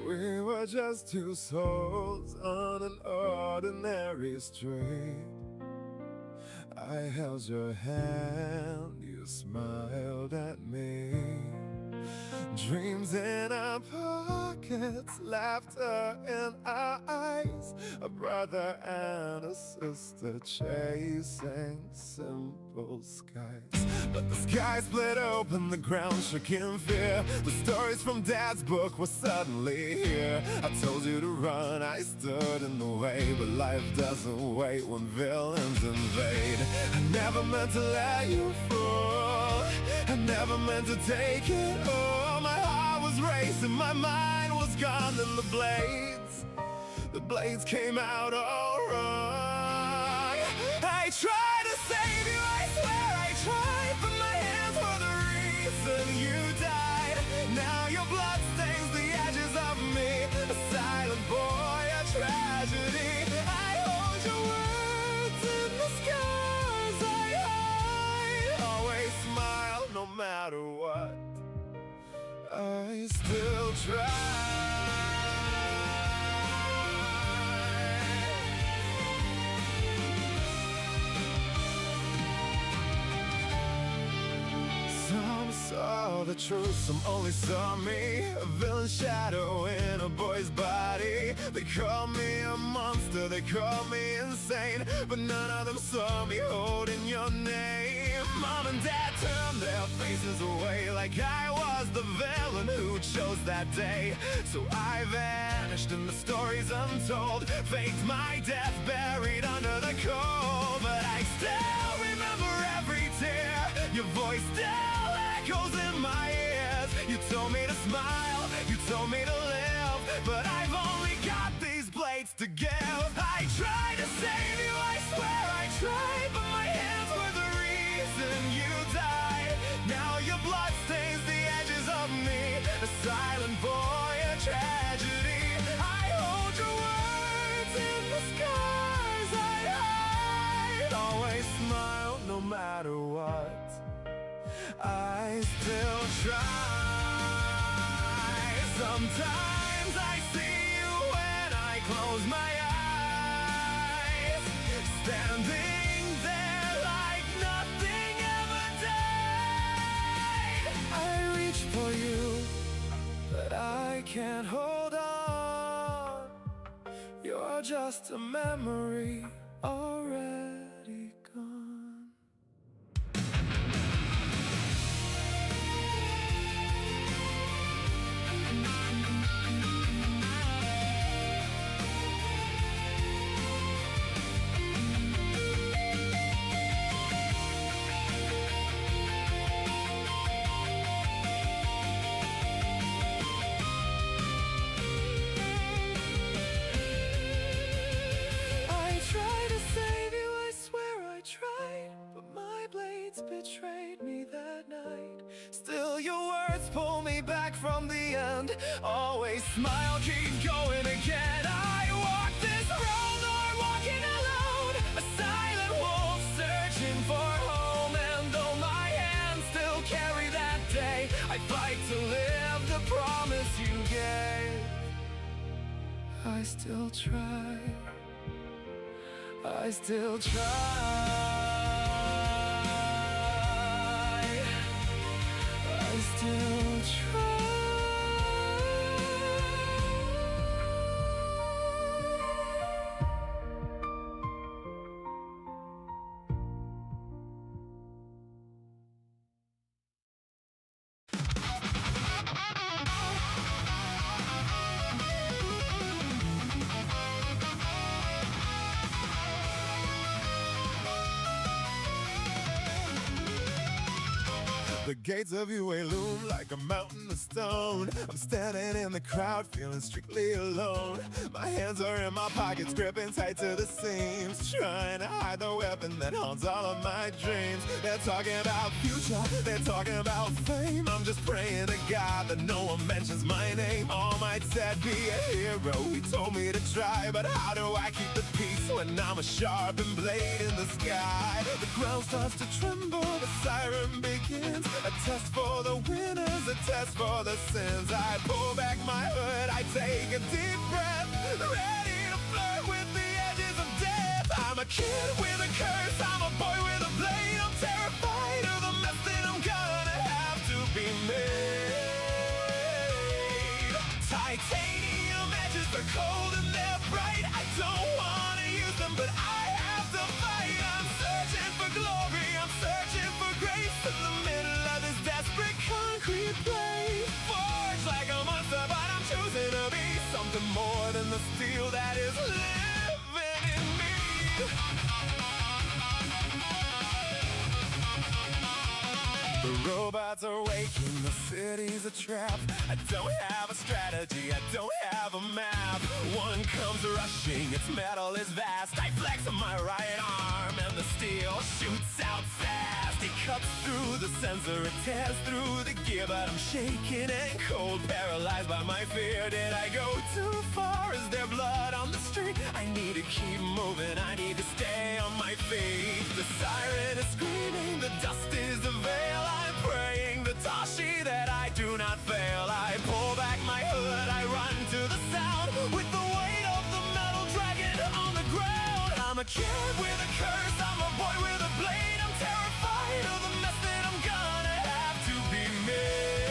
We were just two souls on an ordinary street. I held your hand, you smiled at me. Dreams in our pockets, laughter in our eyes, a brother and a sister chasing simple skies. But the sky split open, the ground shook in fear. The stories from Dad's book were suddenly here. I told you to run, I stood in the way, but life doesn't wait when villains invade. I never meant to let you fall, I never meant to take it all. My heart was racing, my mind was gone, and the blades came out all wrong. I tried to save you, I swear I tried, but my hands were the reason you died. Now your blood stains the edges of me, a silent boy, a tragedy. I hold your words in the scars I hide. Always smile no matter what, I still try. Some saw the truth, some only saw me, a villain shadow in a boy's body. They call me a monster, they call me insane, but none of them saw me holding your name. Mom and Dad turned their faces away like I was the villain who chose that day. So I vanished and the stories untold, faked my death buried under the cold. But I still remember every tear, your voice still echoes in my ears. You told me to smile, you told me to live, but I've only got these blades to give. I tried to save you, I swear I tried, but my hands were the reason you died. Now your blood stains the edges of me, a silent boy, a tragedy. I hold your words in the scars I hide. Always smile no matter what, I still try. Sometimes I see you when I close my eyes, standing there like nothing ever died. I reach for you, but I can't hold on. You're just a memory already gone. I tried to save you, I swear I tried, but my blades betrayed me that night. Still your words pull me back from the end. Always smile, keep going again. I walk this road, Lord, walking alone, a silent wolf searching for home. And though my hands still carry that day, I fight to live the promise you gave. I still try, I still try, I still try. The gates of UA loom like a mountain of stone. I'm standing in the crowd, feeling strictly alone. My hands are in my pockets, gripping tight to the seams, trying to hide the weapon that haunts all of my dreams. They're talking about future, they're talking about fame. I'm just praying to God that no one mentions my name. All might said be a hero, he told me to try, but how do I keep the peace when I'm a sharpened blade in the sky? The ground starts to tremble, the siren begins. A test for the winners, a test for the sins. I pull back my hood, I take a deep breath, ready to flirt with the edges of death. I'm a kid with a curse, I'm a boy with a blade. I'm terrified of the mess that I'm gonna have to be made. Titanium edges are cold and they're bright. I don't wanna use them, but I have to fight. I'm searching for glory, I'm searching for grace in the middle of this desperate concrete place. Forged like a monster, but I'm choosing to be something more than the steel that is living in me. The robots are waking, the city's a trap. I don't have a strategy, I don't have a map. One comes rushing, its metal is vast. I flex on my right arm and the steel shoots out fast. It cuts through the sensor, it tears through the gear, but I'm shaking and cold, paralyzed by my fear. Did I go too far? Is there blood on the street? I need to keep moving, I need to stay on my feet. The siren is screaming, the dust is the veil. I'm praying the Tashi that I do not fail. I pull back my hood, I run to the sound, with the weight of the metal dragon on the ground. I'm a kid with a curse, I'm a boy with a blade. I'm terrified of the mess that I'm gonna have to be made.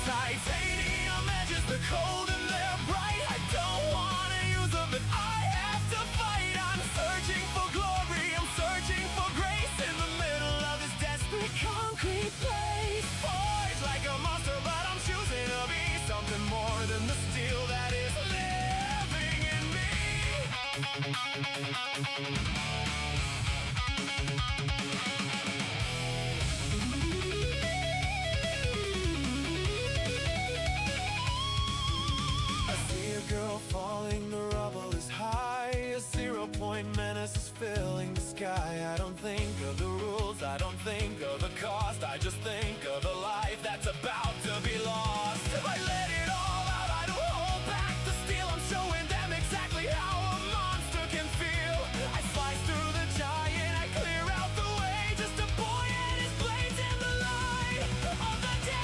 Titanium edges, they're cold and they're bright. I don't wanna use them, but I have to fight. I'm searching for glory, I'm searching for grace in the middle of this desperate concrete place. Forged like a monster, but I'm choosing to be something more than the steel that is living in me. I see a girl falling, the rubble is high. A 0-point menace is filling the sky. I don't think of the rules, I don't think of the cost. I just think of the life that's about to be lost. If I let it all out, I don't hold back the steel. I'm showing them exactly how a monster can feel. I slice through the giant, I clear out the way. Just a boy and his blades in the light of the day.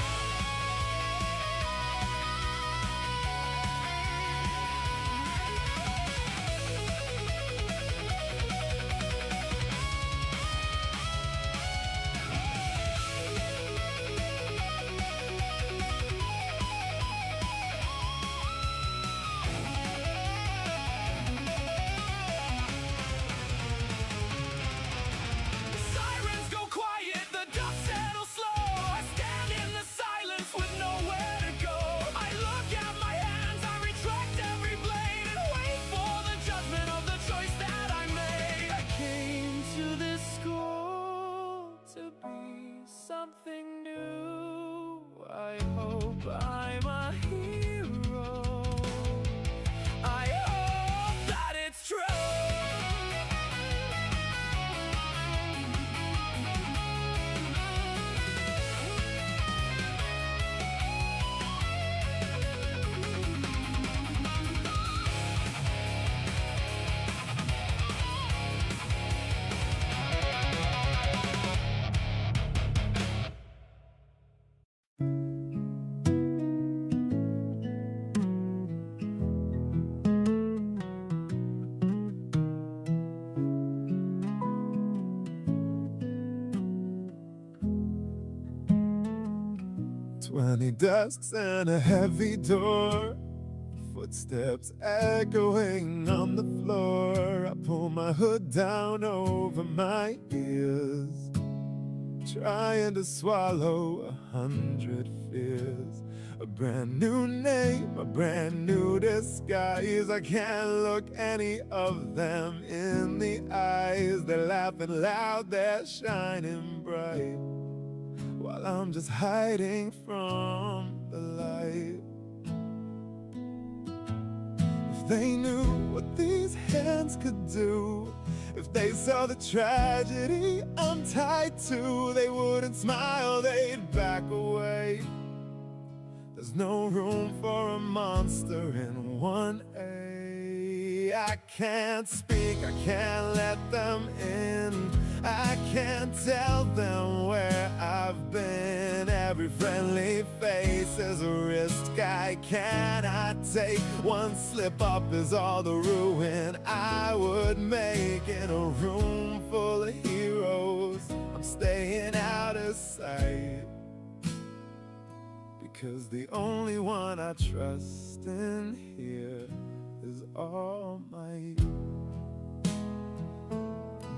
Sirens go quiet, the dust settles slow. I stand in the silence with nowhere to go. I look at my hands, I retract every blade and wait for the judgment of the choice that I made. I came to this school to be something new. I hope I'm a hero. I hope that it's true. Twenty desks and a heavy door, footsteps echoing on the floor. I pull my hood down over my ears, trying to swallow 100 fears. A brand new name, a brand new disguise. I can't look any of them in the eyes. They're laughing loud, they're shining bright, while I'm just hiding from the light. If they knew what these hands could do, if they saw the tragedy I'm tied to, they wouldn't smile, they'd back away. There's no room for a monster in 1A. I can't speak, I can't let them in. I can't tell them where I've been. Every friendly face is a risk I cannot take. One slip up is all the ruin I would make in a room full of heroes. I'm staying out of sight, because the only one I trust in here is All Might.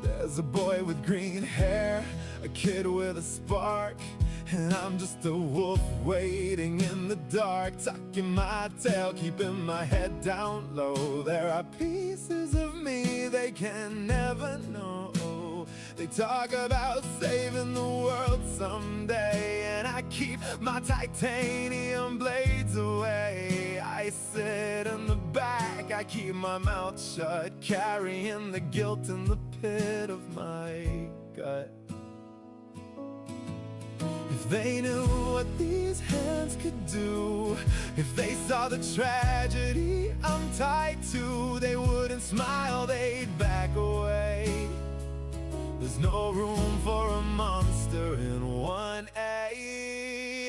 There's a boy with green hair, a kid with a spark, and I'm just a wolf waiting in the dark, tucking my tail, keeping my head down low. There are pieces of me they can never know. They talk about saving the world someday, and I keep my titanium blades away. I sit in the back, I keep my mouth shut, carrying the guilt in the pit of my gut. If they knew what these hands could do, if they saw the tragedy I'm tied to, they wouldn't smile, they'd back away. There's no room for a monster in 1A.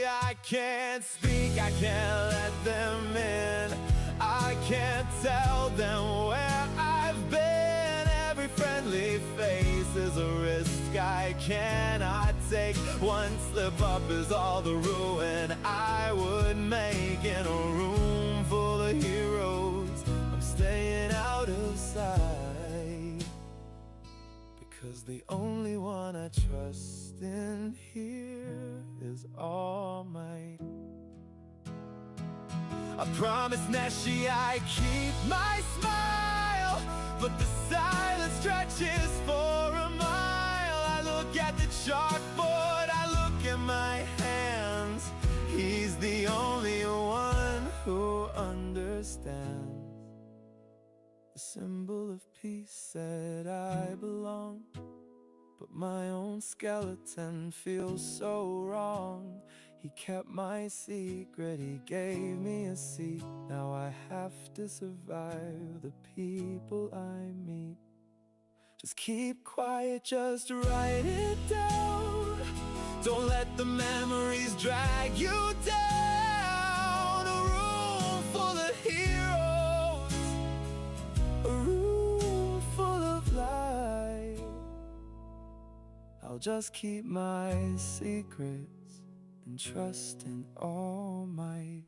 I can't speak, I can't let them in. I can't tell them where I've been. Every friendly face is a risk I cannot take. One slip up is all the ruin I would make in a room full of heroes. I'm staying out of sight, because the only one I trust in here is All Might. I promise Nessie I keep my smile, but the silence stretches for a mile. I look at the chalkboard, I look at my hands. He's the only one who understands. The symbol of peace said I belong, but my own skeleton feels so wrong. He kept my secret, he gave me a seat. Now I have to survive the people I meet. Just keep quiet, just write it down. Don't let the memories drag you down. A room full of heroes, a room full of light. I'll just keep my secrets and trust in All Might.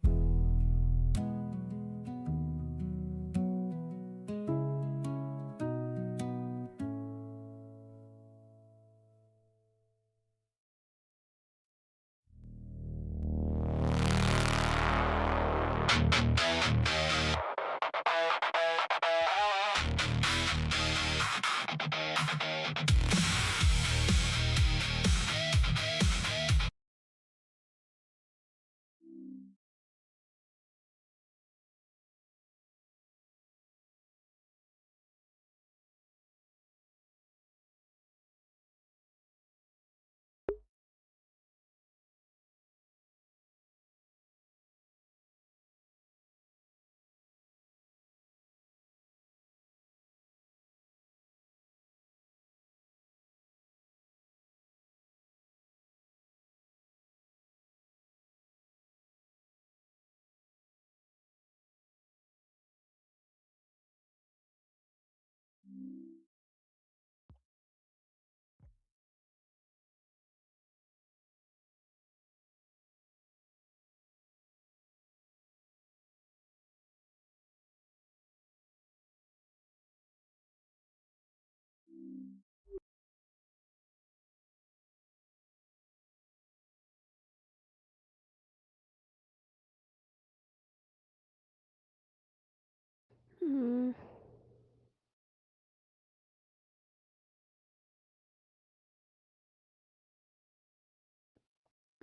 Hmm.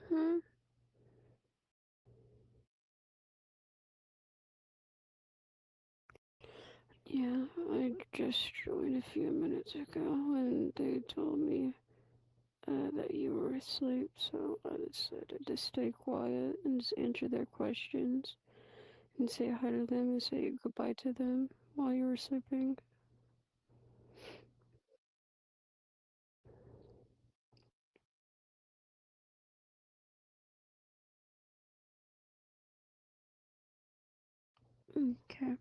Hmm. Yeah, I just joined a few minutes ago and they told me that you were asleep, so I decided to stay quiet and just answer their questions and say hi to them and say goodbye to them while you were sleeping. Okay.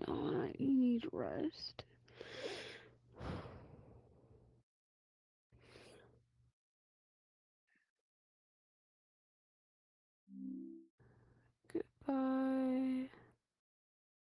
No, you need rest. Goodbye.